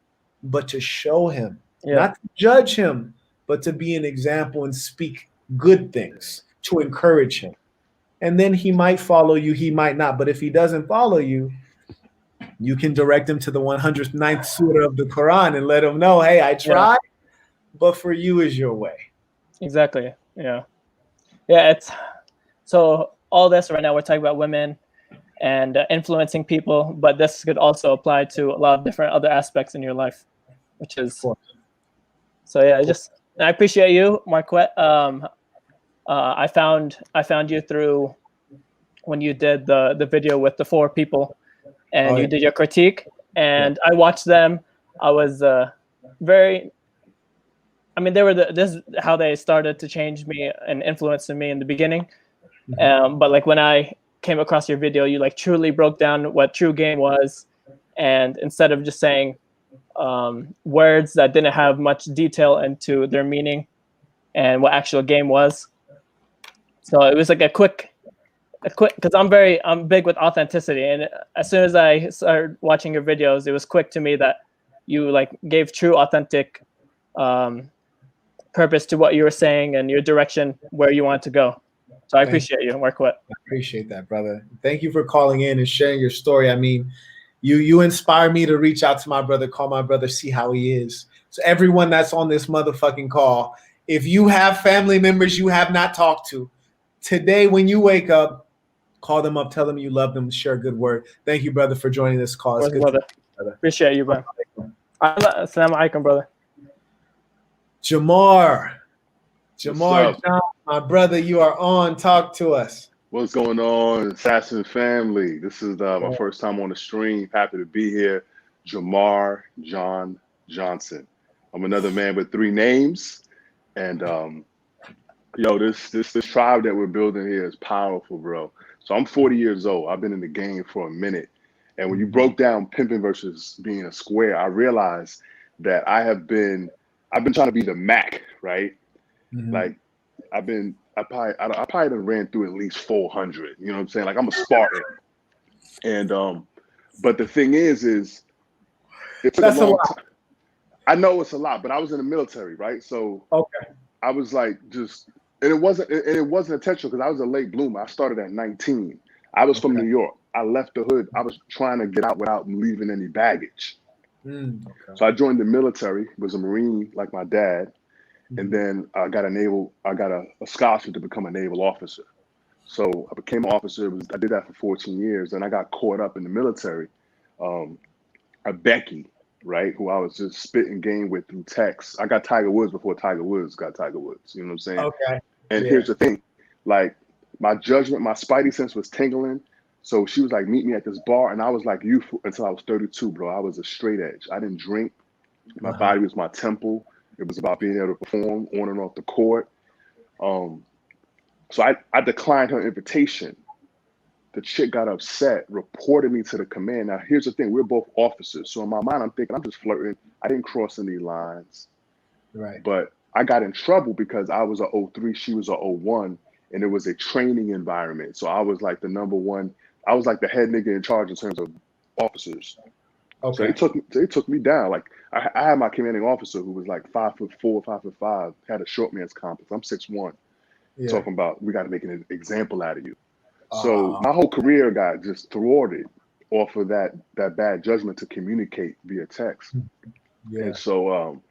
but to show him, not to judge him, but to be an example and speak good things to encourage him. And then he might follow you, he might not. But if he doesn't follow you, you can direct him to the 109th surah of the Quran and let him know, hey, I tried, but for you is your way. Exactly. Yeah. It's so all this right now, we're talking about women and influencing people, but this could also apply to a lot of different other aspects in your life, which is, so yeah, I appreciate you, Marquette. I found you through when you did the video with the 4 people, and you did your critique, and I watched them. I was very. I mean, they were this is how they started to change me and influence me in the beginning. But like when I came across your video, you like truly broke down what true game was, and instead of just saying words that didn't have much detail into their meaning and what actual game was. So it was like a quick, because I'm big with authenticity, and as soon as I started watching your videos, it was quick to me that you like gave true, authentic purpose to what you were saying and your direction where you want to go. So I appreciate you and work with. I appreciate that, brother. Thank you for calling in and sharing your story. I mean, you inspire me to reach out to my brother, call my brother, see how he is. So everyone that's on this motherfucking call, if you have family members you have not talked to, today when you wake up, call them up, tell them you love them, share a good word. Thank you, brother, for joining this call. It's good brother. brother. Appreciate you, bro. Assalamu alaikum, brother. Jamar, John, my brother, you are on. Talk to us. What's going on, Assassin family? This is my first time on the stream. Happy to be here. Jamar John Johnson. I'm another man with 3 names, and yo, this tribe that we're building here is powerful, bro. So I'm 40 years old. I've been in the game for a minute, and when you broke down pimping versus being a square, I realized that I've been trying to be the Mac, right? Like I probably done ran through at least 400. You know what I'm saying? Like I'm a Spartan. And but the thing is it took That's a lot. time. I know it's a lot, but I was in the military, right? So I was like and it wasn't intentional because I was a late bloomer. I started at 19. I was from New York. I left the hood. I was trying to get out without leaving any baggage. So I joined the military, was a Marine like my dad. And then I got a scholarship to become a naval officer. So I became an officer. I did that for 14 years. And I got caught up in the military. Becky, right, who I was just spitting game with through text. I got Tiger Woods before Tiger Woods got Tiger Woods. You know what I'm saying? Okay. And here's the thing. Like my judgment, my spidey sense was tingling. So she was like, meet me at this bar. And I was like you until I was 32, bro. I was a straight edge. I didn't drink. My body was my temple. It was about being able to perform on and off the court. So I declined her invitation. The chick got upset, reported me to the command. Now, here's the thing. We're both officers. So in my mind, I'm thinking, I'm just flirting. I didn't cross any lines. Right. But I got in trouble because I was a 03, she was a 01, and it was a training environment. So I was like the number one. I was like the head nigga in charge in terms of officers. Okay. So they took me down. Like I had my commanding officer who was like 5'4", 5'5", had a short man's complex. I'm 6'1", talking about we got to make an example out of you. So my whole career got just thwarted off of that bad judgment to communicate via text. And so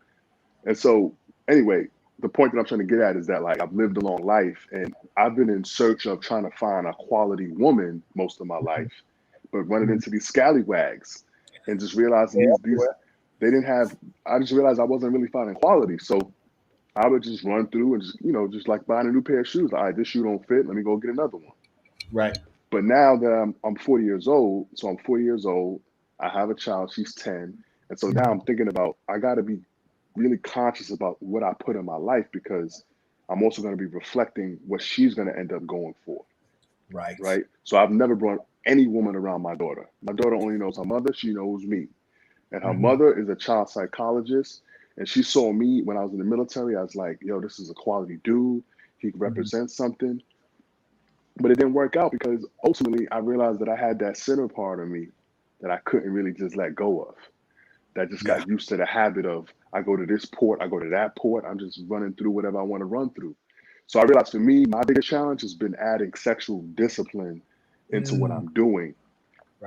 anyway, the point that I'm trying to get at is that like I've lived a long life and I've been in search of trying to find a quality woman most of my life, but running into these scallywags. And just realizing they didn't have. I just realized I wasn't really finding quality, so I would just run through and just like buying a new pair of shoes. All right, this shoe don't fit. Let me go get another one. Right. But now that I'm 40 years old, so I'm 40 years old. I have a child. She's 10, and so now I'm thinking about I got to be really conscious about what I put in my life because I'm also going to be reflecting what she's going to end up going for. Right. Right. So I've never brought any woman around my daughter. My daughter only knows her mother. She knows me. And her mother is a child psychologist. And she saw me when I was in the military. I was like, yo, this is a quality dude. He represents something. But it didn't work out because ultimately I realized that I had that center part of me that I couldn't really just let go of. That just got used to the habit of I go to this port, I go to that port. I'm just running through whatever I want to run through. So I realized for me, my biggest challenge has been adding sexual discipline into what I'm doing,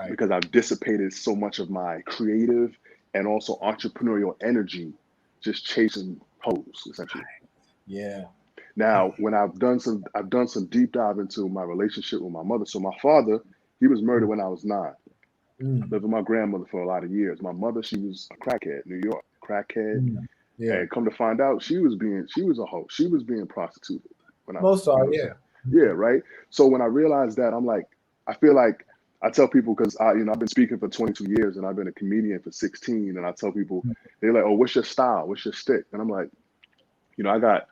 because I've dissipated so much of my creative and also entrepreneurial energy just chasing hoes, essentially. Yeah. Now, when I've done some deep dive into my relationship with my mother. So my father, he was murdered when I was 9. I lived with my grandmother for a lot of years. My mother, she was a crackhead, New York, crackhead. And come to find out, she was a hoe. She was being prostituted Most are, yeah. Yeah, right. So when I realized that, I'm like, I feel like I tell people because I've been speaking for 22 years and I've been a comedian for 16, and I tell people they're like, "Oh, what's your style? What's your stick?" And I'm like, I got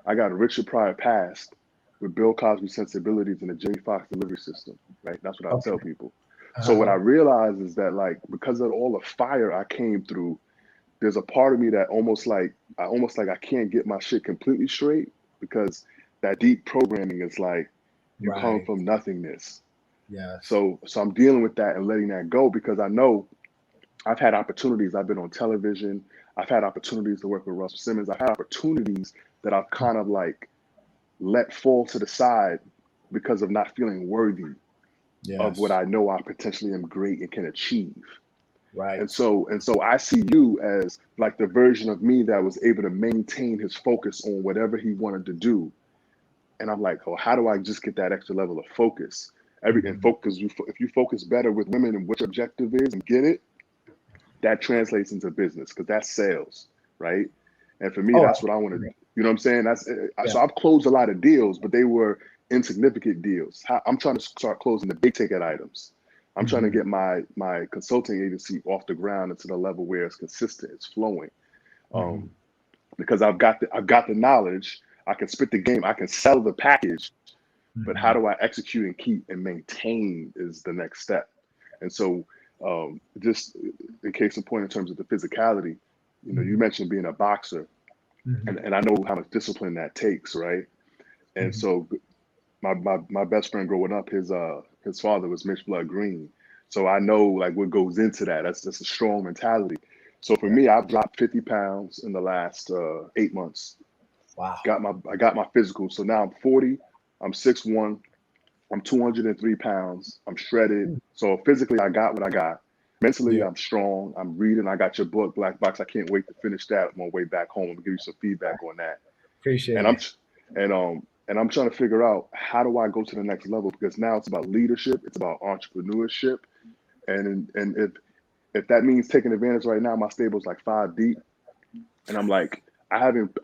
a Richard Pryor past with Bill Cosby sensibilities and a Jamie Foxx delivery system, right? That's what I tell people. So what I realized is that, like, because of all the fire I came through, there's a part of me that almost like I can't get my shit completely straight, because that deep programming is like you come from nothingness. Yeah. So I'm dealing with that and letting that go, because I know I've had opportunities. I've been on television. I've had opportunities to work with Russell Simmons. I've had opportunities that I've kind of like let fall to the side because of not feeling worthy of what I know I potentially am great and can achieve. Right. And so I see you as like the version of me that was able to maintain his focus on whatever he wanted to do. And I'm like, oh, how do I just get that extra level of focus? And focus. If you focus better with women and what your objective is and get it, that translates into business, because that's sales, right? And for me, that's what I want to do. You know what I'm saying? So I've closed a lot of deals, but they were insignificant deals. I'm trying to start closing the big ticket items. I'm trying to get my consulting agency off the ground into the level where it's consistent, it's flowing. Because I've got the knowledge, I can spit the game, I can sell the package, but how do I execute and keep and maintain is the next step. And so just in case in point, in terms of the physicality, you mentioned being a boxer, and I know how much discipline that takes, right? And so my best friend growing up, his father was Mitch Blood Green. So I know like what goes into that. That's just a strong mentality. So for me, I've dropped 50 pounds in the last 8 months. Wow. I got my physical. So now I'm 40, I'm 6'1", I'm 203 pounds, I'm shredded. So physically I got what I got. Mentally, I'm strong. I'm reading. I got your book, Black Box. I can't wait to finish that on my way back home. I'm gonna give you some feedback on that. Appreciate it. And I'm trying to figure out, how do I go to the next level? Because now it's about leadership, it's about entrepreneurship, and if that means taking advantage right now, my stable's like 5 deep, and I'm like, I haven't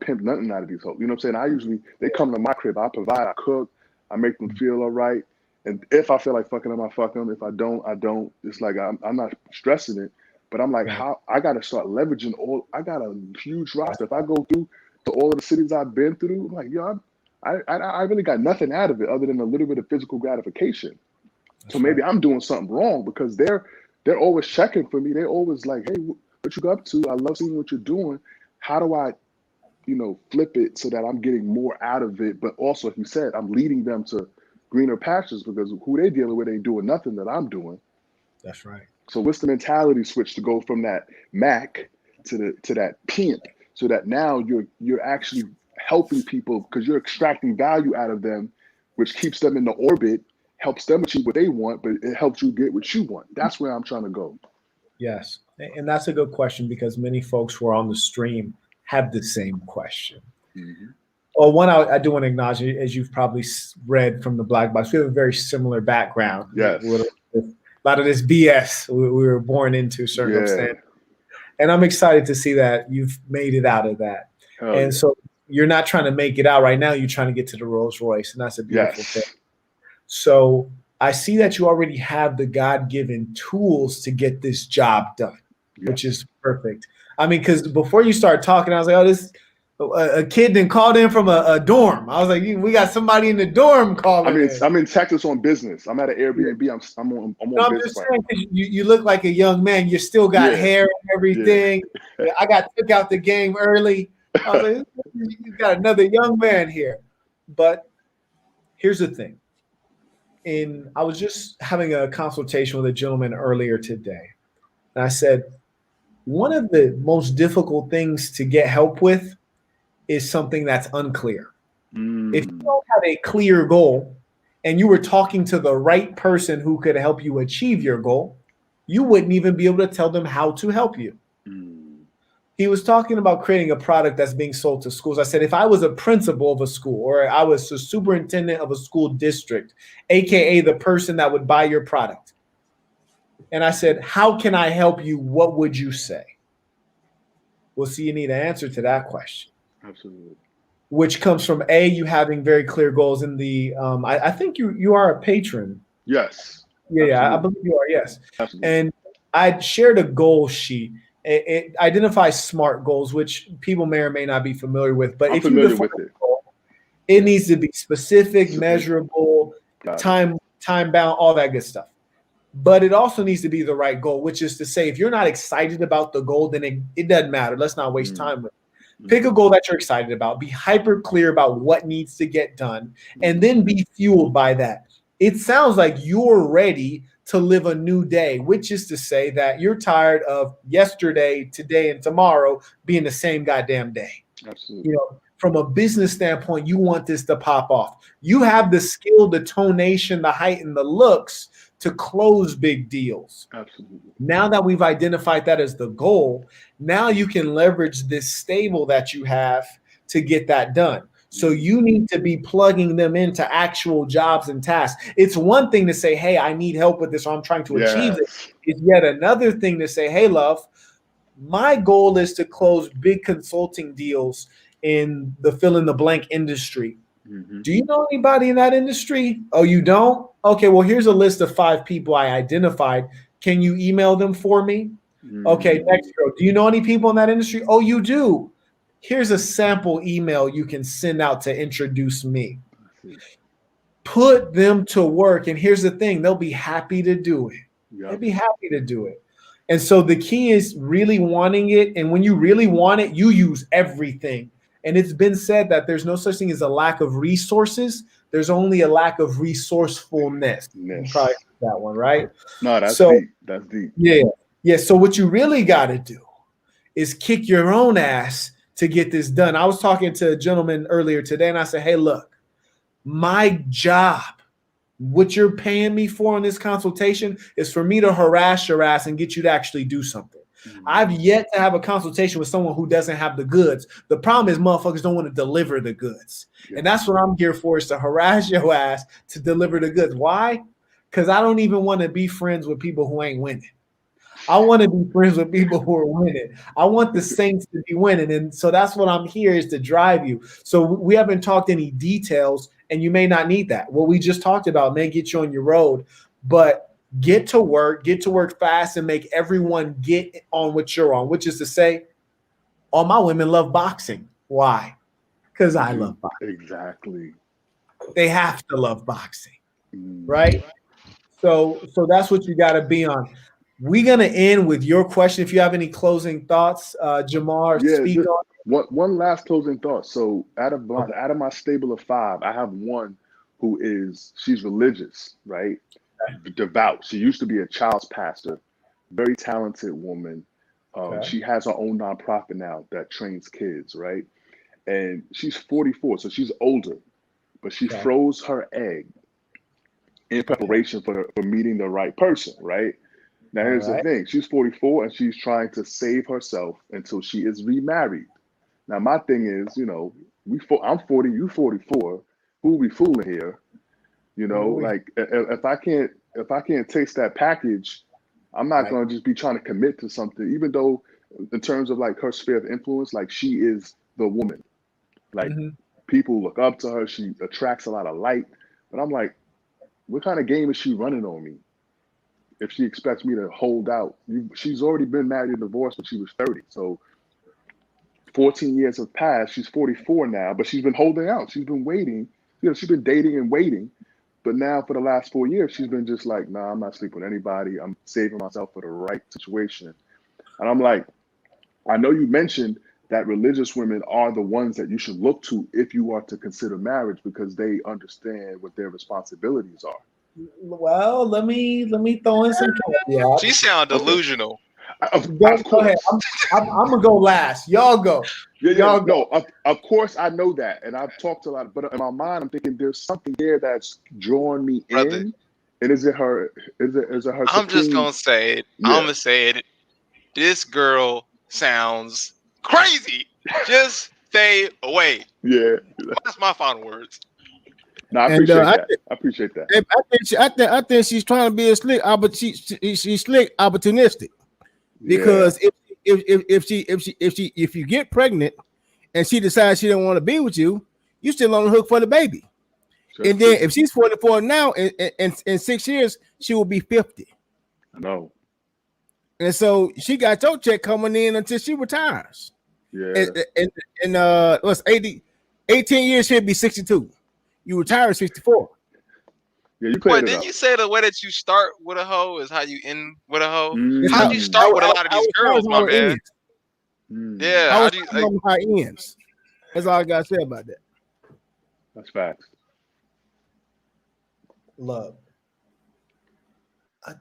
pimped nothing out of these folks. You know what I'm saying? They come to my crib, I provide, I cook, I make them feel all right. And if I feel like fucking them, I fuck them. If I don't, I don't. It's like I'm not stressing it, but I'm like, how I got to start leveraging all. I got a huge roster. If I go through to all of the cities I've been through, I'm like, yo, I really got nothing out of it other than a little bit of physical gratification. So maybe I'm doing something wrong, because they're always checking for me. They're always like, hey, what you up to? I love seeing what you're doing. How do I, flip it so that I'm getting more out of it? But also, like you said, I'm leading them to greener pastures, because who they dealing with ain't doing nothing that I'm doing. That's right. So what's the mentality switch to go from that Mac to that pimp, so that now you're actually helping people, because you're extracting value out of them, which keeps them in the orbit, helps them achieve what they want, but it helps you get what you want. That's where I'm trying to go. Yes. And that's a good question, because many folks who are on the stream have the same question. Well, one, I do want to acknowledge, as you've probably read from the Black Box, we have a very similar background. Yes. With a lot of this BS we were born into circumstance. And I'm excited to see that you've made it out of that. So you're not trying to make it out right now. You're trying to get to the Rolls Royce, and that's a beautiful thing. So I see that you already have the God-given tools to get this job done, which is perfect. I mean, because before you start talking, I was like, oh, this a kid then called in from a dorm. I was like, we got somebody in the dorm calling. I'm in Texas on business. I'm at an Airbnb. I'm on I'm business. just saying, 'cause you look like a young man. You still got hair and everything. I took out the game early. I was like, you got another young man here. But here's the thing. I was just having a consultation with a gentleman earlier today. And I said, one of the most difficult things to get help with is something that's unclear. If you don't have a clear goal and you were talking to the right person who could help you achieve your goal, you wouldn't even be able to tell them how to help you. He was talking about creating a product that's being sold to schools. I said, if I was a principal of a school, or I was a superintendent of a school district, AKA the person that would buy your product, and I said, how can I help you? What would you say? Well, see, you need an answer to that question. Absolutely. which comes from you having very clear goals in the. I think you are a patron. Yes. Yeah, I believe you are. Yes. Absolutely. And I shared a goal sheet. It identifies SMART goals, which people may or may not be familiar with. But I'm if you familiar define with it. a goal, it needs to be specific, measurable, time bound, all that good stuff. But it also needs to be the right goal, which is to say, if you're not excited about the goal, then it doesn't matter. Let's not waste time with it. Pick a goal that you're excited about. Be hyper clear about what needs to get done, and then be fueled by that. It sounds like you're ready to live a new day, which is to say that you're tired of yesterday, today, and tomorrow being the same goddamn day. Absolutely. You know, from a business standpoint, you want this to pop off. You have the skill, the tonation, the height, and the looks to close big deals. Absolutely. Now that we've identified that as the goal, now you can leverage this stable that you have to get that done. So you need to be plugging them into actual jobs and tasks. It's one thing to say, hey, I need help with this, or I'm trying to achieve it. It's yet another thing to say, hey, love, my goal is to close big consulting deals in the fill in the blank industry. Do you know anybody in that industry? Oh, you don't? Okay, well, here's a list of 5 people I identified. Can you email them for me? Okay, next girl. Do you know any people in that industry? Oh, you do. Here's a sample email you can send out to introduce me. Put them to work. And here's the thing, they'll be happy to do it. They'll be happy to do it. And so the key is really wanting it. And when you really want it, you use everything. And it's been said that there's no such thing as a lack of resources. There's only a lack of resourcefulness. You try that one, right? No, that's deep. That's deep. Yeah. So what you really got to do is kick your own ass to get this done. I was talking to a gentleman earlier today, and I said, hey, look, my job, what you're paying me for in this consultation is for me to harass your ass and get you to actually do something. I've yet to have a consultation with someone who doesn't have the goods. The problem is motherfuckers don't want to deliver the goods. And that's what I'm here for, is to harass your ass to deliver the goods. Why? Because I don't even want to be friends with people who ain't winning. I want to be friends with people who are winning. I want the Saints to be winning. And so that's what I'm here, is to drive you. So we haven't talked any details, and you may not need that. What we just talked about may get you on your road, but get to work fast, and make everyone get on what you're on, which is to say, all my women love boxing. Why? Because I love boxing. Exactly. They have to love boxing, right? So that's what you got to be on. We're going to end with your question. If you have any closing thoughts, Jamar, speak on. One last closing thought. So out of my stable of 5, I have one who she's religious, right? Devout. She used to be a child's pastor, very talented woman. She has her own nonprofit now that trains kids, right? And she's 44, so she's older, but she froze her egg in preparation for meeting the right person, right? Now, here's the thing. She's 44, and she's trying to save herself until she is remarried. Now, my thing is, you know, I'm 40, you 44. Who we fooling here? You know, like if I can't taste that package, I'm not going to just be trying to commit to something, even though in terms of like her sphere of influence, like she is the woman. Like people look up to her. She attracts a lot of light. But I'm like, what kind of game is she running on me? If she expects me to hold out, she's already been married and divorced when she was 30. So 14 years have passed. She's 44 now, but she's been holding out. She's been waiting. You know, she's been dating and waiting. But now for the last 4 years, she's been just like, nah, I'm not sleeping with anybody. I'm saving myself for the right situation. And I'm like, I know you mentioned that religious women are the ones that you should look to if you are to consider marriage, because they understand what their responsibilities are. Well, let me throw in some caveats. She sound delusional. Go ahead. I'm gonna go last. Y'all go. Of course I know that, and I've talked a lot. But in my mind, I'm thinking there's something there that's drawing me in. And is it her? Is it her? I'm just gonna say it. Yeah. I'm gonna say it. This girl sounds crazy. Just stay away. Yeah. That's my final words. No, I appreciate that. I appreciate that. I think she's trying to be a slick, but she's slick opportunistic, because if you get pregnant and she decides she don't want to be with you, you still on the hook for the baby. And then if she's 44 now, in 6 years, she will be 50. I know. And so she got your check coming in until she retires. Yeah. And what's 18 years, she'll be 62. You retire at 64. Yeah, you But didn't you say the way that you start with a hoe is how you end with a hoe? How do you start with a lot of these girls, my man? Yeah, I how was do you, talking about how it ends. That's all I gotta say about that. That's facts. Look,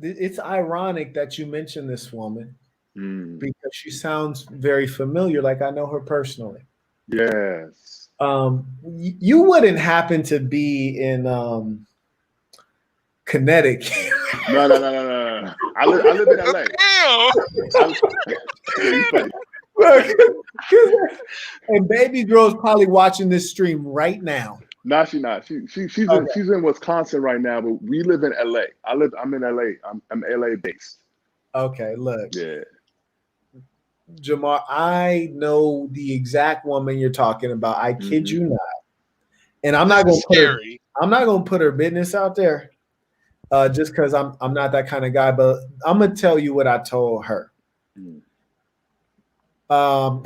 it's ironic that you mentioned this woman because she sounds very familiar, like I know her personally. Yes. You wouldn't happen to be in Connecticut. No. I live in LA. And baby girl's probably watching this stream right now. No, she's not. She's in Wisconsin right now, but we live in LA. I'm in LA. I'm LA based. Okay, look. Yeah. Jamar, I know the exact woman you're talking about. I kid you not. And I'm not gonna put her business out there just because I'm not that kind of guy, but I'm gonna tell you what I told her.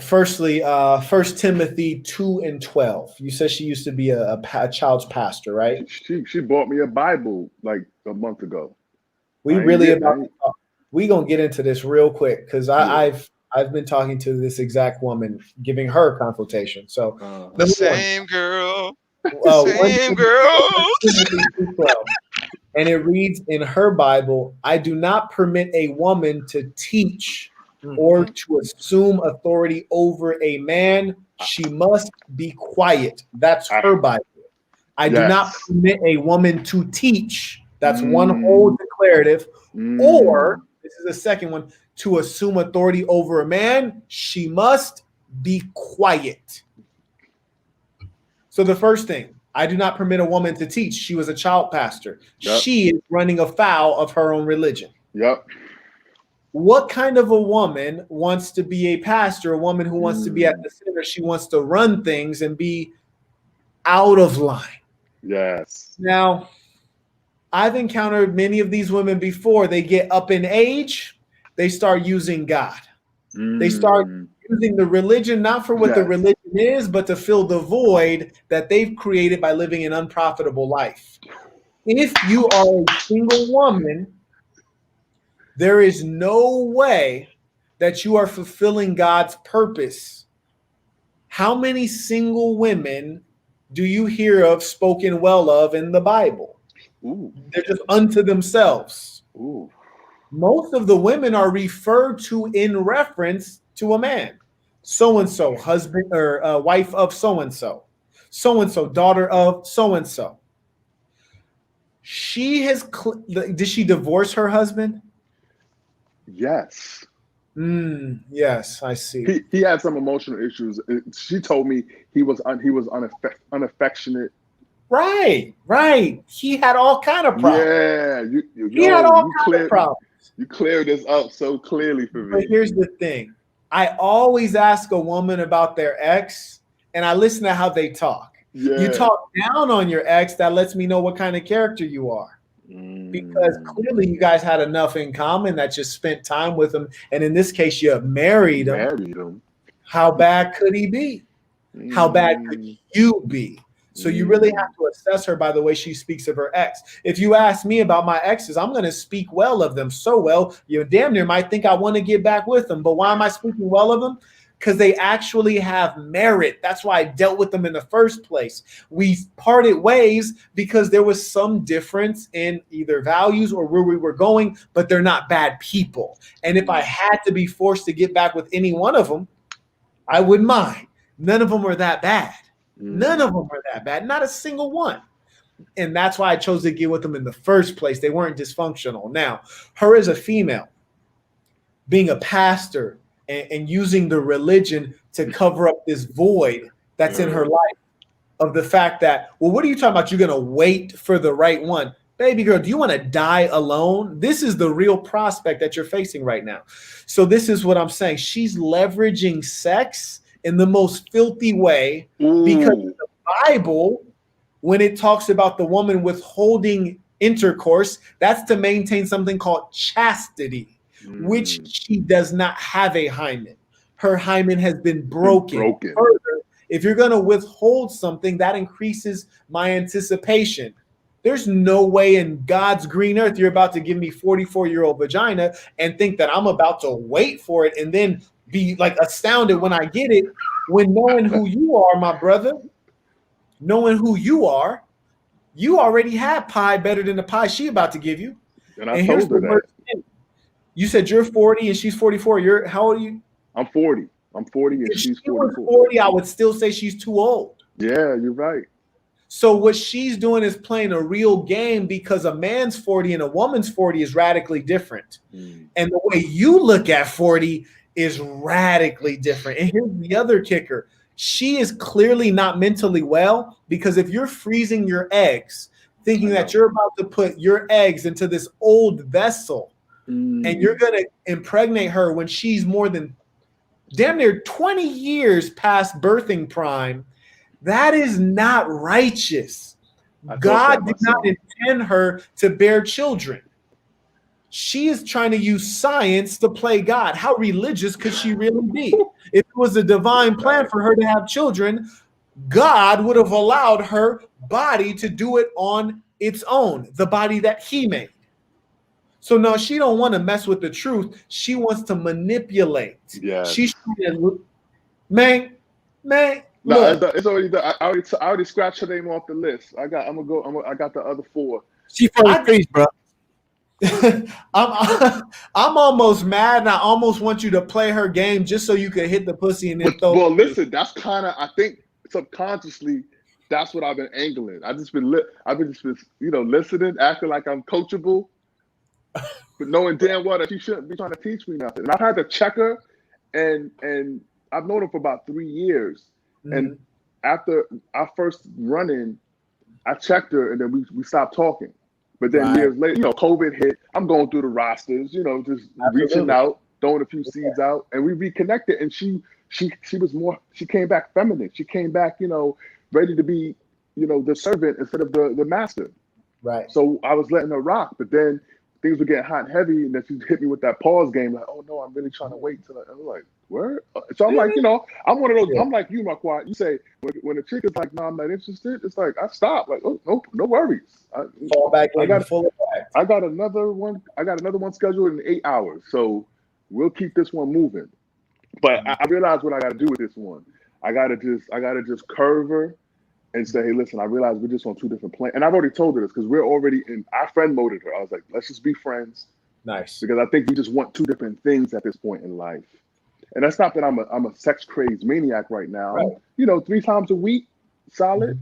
Firstly, 1 Timothy 2:12. You said she used to be a child's pastor, right? She bought me a Bible like a month ago. We gonna get into this real quick because I've been talking to this exact woman, giving her a consultation. So the same girl. Same girl. And it reads in her Bible, I do not permit a woman to teach or to assume authority over a man. She must be quiet. That's her Bible. I do not permit a woman to teach. That's one whole declarative. Or, this is the second one, to assume authority over a man. She must be quiet. So the first thing, I do not permit a woman to teach. She was a child pastor. Yep. She is running afoul of her own religion. Yep. What kind of a woman wants to be a pastor? A woman who wants to be at the center. She wants to run things and be out of line. Yes. Now, I've encountered many of these women before. They get up in age. They start using God. They start using the religion, not for what the religion is, but to fill the void that they've created by living an unprofitable life. If you are a single woman, there is no way that you are fulfilling God's purpose. How many single women do you hear of spoken well of in the Bible? They're just unto themselves. Most of the women are referred to in reference to a man. So-and-so, husband or wife of so-and-so. So-and-so, daughter of so-and-so. She has, did she divorce her husband? Yes. Yes, I see. He had some emotional issues. She told me he was unaffectionate. Right. He had all kind of problems. Yeah, he had all kind of problems. You cleared this up so clearly for me. But here's the thing. I always ask a woman about their ex, and I listen to how they talk. Yeah. You talk down on your ex, that lets me know what kind of character you are. Because clearly you guys had enough in common that you spent time with him. And in this case, you married him. How bad could he be? How bad could you be? So you really have to assess her by the way she speaks of her ex. If you ask me about my exes, I'm going to speak well of them so well, you damn near might think I want to get back with them. But why am I speaking well of them? Because they actually have merit. That's why I dealt with them in the first place. We parted ways because there was some difference in either values or where we were going, but they're not bad people. And if I had to be forced to get back with any one of them, I wouldn't mind. None of them are that bad. None of them are that bad. Not a single one. And that's why I chose to get with them in the first place. They weren't dysfunctional. Now, her as a female, being a pastor and using the religion to cover up this void that's in her life of the fact that, well, what are you talking about? You're going to wait for the right one. Baby girl, do you want to die alone? This is the real prospect that you're facing right now. So this is what I'm saying. She's leveraging sex in the most filthy way because the Bible, when it talks about the woman withholding intercourse, that's to maintain something called chastity, which she does not have a hymen. Her hymen has been broken. Further, if you're going to withhold something, that increases my anticipation. There's no way in God's green earth you're about to give me 44-year-old vagina and think that I'm about to wait for it and then be like astounded when I get it, when knowing who you are, my brother, knowing who you are, you already had pie better than the pie she about to give you. And I told her that. You said you're 40 and she's 44. How old are you? I'm 40. I'm 40 and If she's she was 44. 40, I would still say she's too old. Yeah, you're right. So what she's doing is playing a real game because a man's 40 and a woman's 40 is radically different. And the way you look at 40 is radically different. And here's the other kicker. She is clearly not mentally well, because if you're freezing your eggs, thinking that you're about to put your eggs into this old vessel and you're going to impregnate her when she's more than damn near 20 years past birthing prime, that is not righteous. God did not intend her to bear children. She is trying to use science to play God. How religious could she really be? If it was a divine plan for her to have children, God would have allowed her body to do it on its own, the body that he made. So no, she don't want to mess with the truth. She wants to manipulate. Yeah. She's trying to, man. No, it's already done. I already scratched her name off the list. I got the other 4. She from the streets, bro. I'm almost mad, and I almost want you to play her game just so you can hit the pussy and then throw. Well, listen, that's kind of, I think subconsciously that's what I've been angling. I've just been listening, acting like I'm coachable, but knowing damn well that she shouldn't be trying to teach me nothing. And I've had to check her, and I've known her for about 3 years. And after our first run-in, I checked her, and then we stopped talking. But then years later, COVID hit. I'm going through the rosters, just reaching out, throwing a few seeds out, and we reconnected. And she was more. She came back feminine. She came back, ready to be, the servant instead of the master. Right. So I was letting her rock, but then things were getting hot and heavy, and then she hit me with that pause game. Like, oh no, I'm really trying to wait till I was like, where? So I'm like, I'm one of those. I'm like you, Marquardt. You say when a chick is like, no, I'm not interested. It's like I stop. Like, oh no worries. Fall back. I got another one. I got another one scheduled in 8 hours. So we'll keep this one moving. But I realize what I got to do with this one. I gotta just curve her and say, hey, listen, I realize we're just on 2 different planes. And I've already told her this because we're already in. Our friend moded her. I was like, let's just be friends. Nice. Because I think we just want 2 different things at this point in life. And that's not that I'm a sex crazed maniac right now. Right. 3 times a week, solid.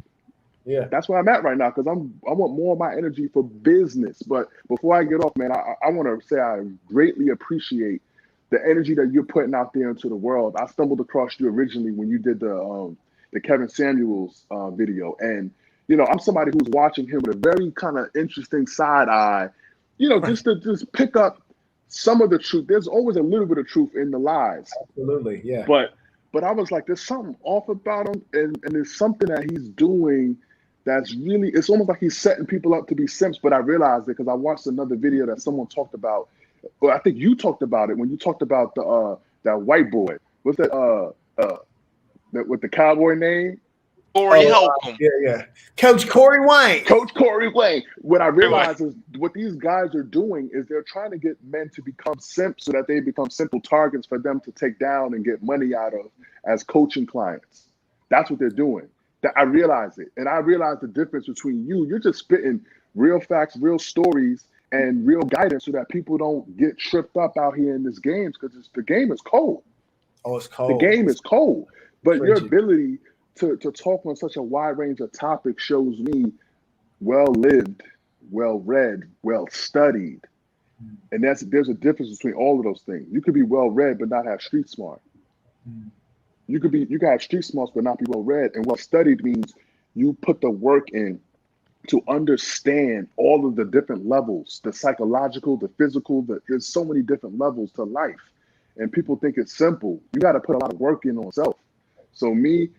Yeah, that's where I'm at right now because I want more of my energy for business. But before I get off, man, I want to say I greatly appreciate the energy that you're putting out there into the world. I stumbled across you originally when you did the Kevin Samuels video, and I'm somebody who's watching him with a very kind of interesting side eye, just to pick up some of the truth. There's always a little bit of truth in the lies. Absolutely, yeah. But I was like, there's something off about him, and there's something that he's doing that's really, it's almost like he's setting people up to be simps. But I realized it because I watched another video that someone talked about, or I think you talked about it when you talked about that white boy. What's that with the cowboy name? Corey Holcomb. Yeah. Coach Corey Wayne. Coach Corey Wayne. What I realize is what these guys are doing is they're trying to get men to become simps so that they become simple targets for them to take down and get money out of as coaching clients. That's what they're doing. That I realize it. And I realize the difference between you. You're just spitting real facts, real stories, and real guidance so that people don't get tripped up out here in this game because the game is cold. Oh, it's cold. The game is cold. But your ability to talk on such a wide range of topics shows me well-lived, well-read, well-studied. And there's a difference between all of those things. You could be well-read but not have street smart. You can have street smarts but not be well-read. And well-studied means you put the work in to understand all of the different levels, the psychological, the physical, there's so many different levels to life. And people think it's simple. You got to put a lot of work in on self. So me,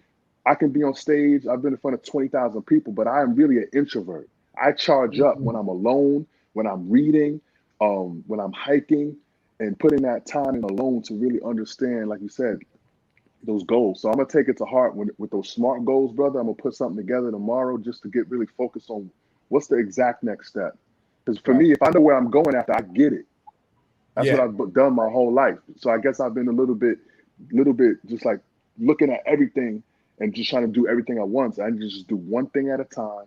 I can be on stage. I've been in front of 20,000 people, but I am really an introvert. I charge up when I'm alone, when I'm reading, when I'm hiking, and putting that time in alone to really understand, like you said, those goals. So I'm gonna take it to heart with those SMART goals, brother. I'm gonna put something together tomorrow just to get really focused on what's the exact next step. Because for me, if I know where I'm going after, I get it. That's what I've done my whole life. So I guess I've been a little bit just like looking at everything and just trying to do everything at once. I just do one thing at a time,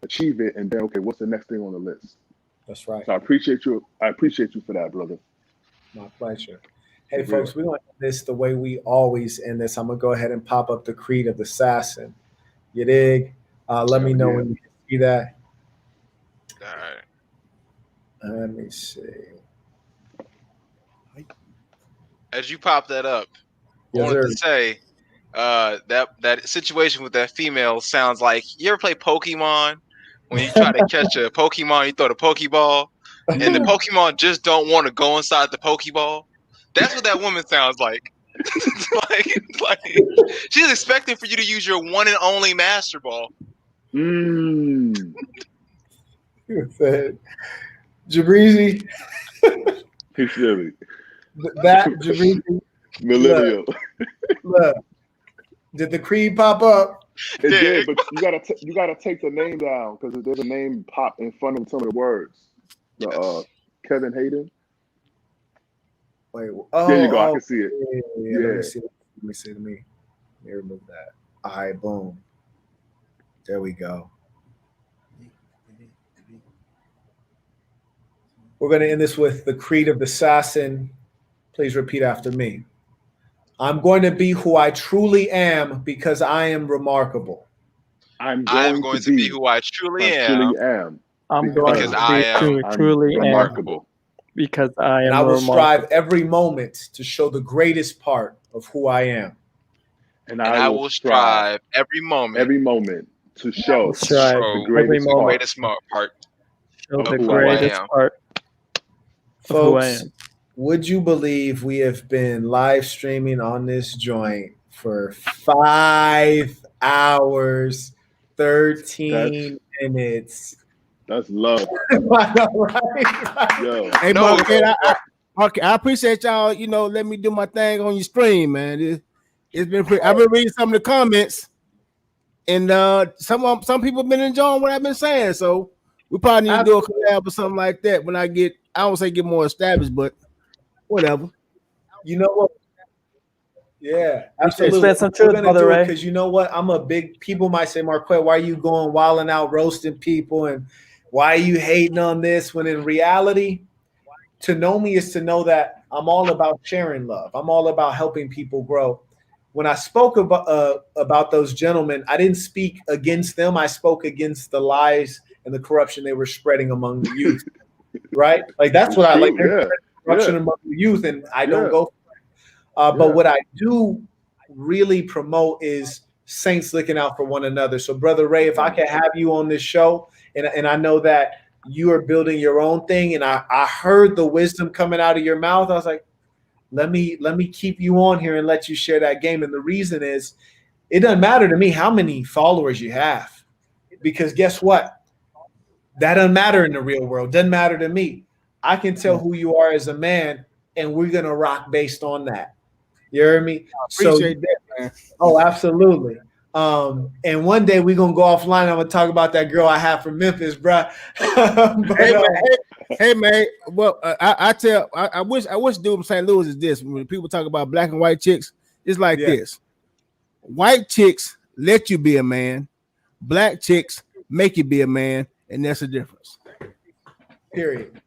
achieve it, and then okay, what's the next thing on the list? That's right. So I appreciate you. I appreciate you for that, brother. My pleasure. Hey, folks, we're going to end this the way we always end this. I'm going to go ahead and pop up the Creed of the Assassin. You dig? Let me know when you see that. All right. Let me see. As you pop that up, Yes, I wanted sir. to say that situation with that female sounds like, you ever play Pokemon? When you try to catch a Pokemon, you throw the Pokeball, and the Pokemon just don't want to go inside the Pokeball. That's what that woman sounds like. like she's expecting for you to use your one and only Master Ball. Jabrizi. He's silly. That Jabrizi. Millennial. Look, did the Creed pop up? It did, but you gotta take the name down because there's a name pop in front of some of the words. The Kevin Hayden. Wait, there you go. I can see it. Yeah. Let me remove that. All right, boom. There we go. We're going to end this with the Creed of the Assassin. Please repeat after me. I'm going to be who I truly am because I am remarkable. I'm going to be who I truly am. I'm going because to I be am who I truly am remarkable. because I am And I will remarkable. strive every moment to show the greatest part of who I am. And I will strive every moment to show the greatest part Show of the who I greatest am. part of who I Folks, am. would you believe we have been live streaming on this joint for 5 hours, 13 minutes? That's love. Yo. Hey, Mark, I appreciate y'all. Let me do my thing on your stream, man. It's been pretty. I've been reading some of the comments, and some people have been enjoying what I've been saying. So we probably need to do a collab or something like that when I don't say get more established, but whatever. You know what? Yeah, Absolutely. absolutely. Spit some truth, We're gonna Brother do it Ray. because you know what? I'm a big. People might say, Marquette, why are you going wilding out, roasting people, and why are you hating on this? When in reality, to know me is to know that I'm all about sharing love. I'm all about helping people grow. When I spoke about those gentlemen, I didn't speak against them. I spoke against the lies and the corruption they were spreading among the youth. Right? Like that's what I like. Corruption among the youth, and I don't go for it. But what I do really promote is saints looking out for one another. So, Brother Ray, if I can have you on this show, and I know that you are building your own thing, and I heard the wisdom coming out of your mouth. I was like, let me keep you on here and let you share that game. And the reason is, it doesn't matter to me how many followers you have, because guess what? That doesn't matter in the real world. Doesn't matter to me. I can tell who you are as a man, and we're gonna rock based on that. You hear me? Appreciate that, man. Oh, absolutely. And one day we're gonna go offline. I'm gonna talk about that girl I have from Memphis, bro. Hey man. Well, I wish dude from St. Louis is this. When people talk about black and white chicks, it's like this. White chicks let you be a man. Black chicks make you be a man, and that's the difference. Period.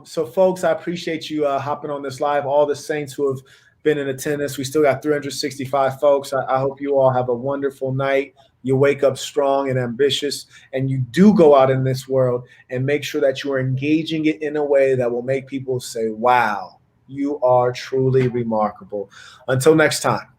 So folks, I appreciate you hopping on this live. All the saints who have been in attendance. We still got 365 folks. I hope you all have a wonderful night. You wake up strong and ambitious, and you do go out in this world and make sure that you are engaging it in a way that will make people say, wow, you are truly remarkable. Until next time.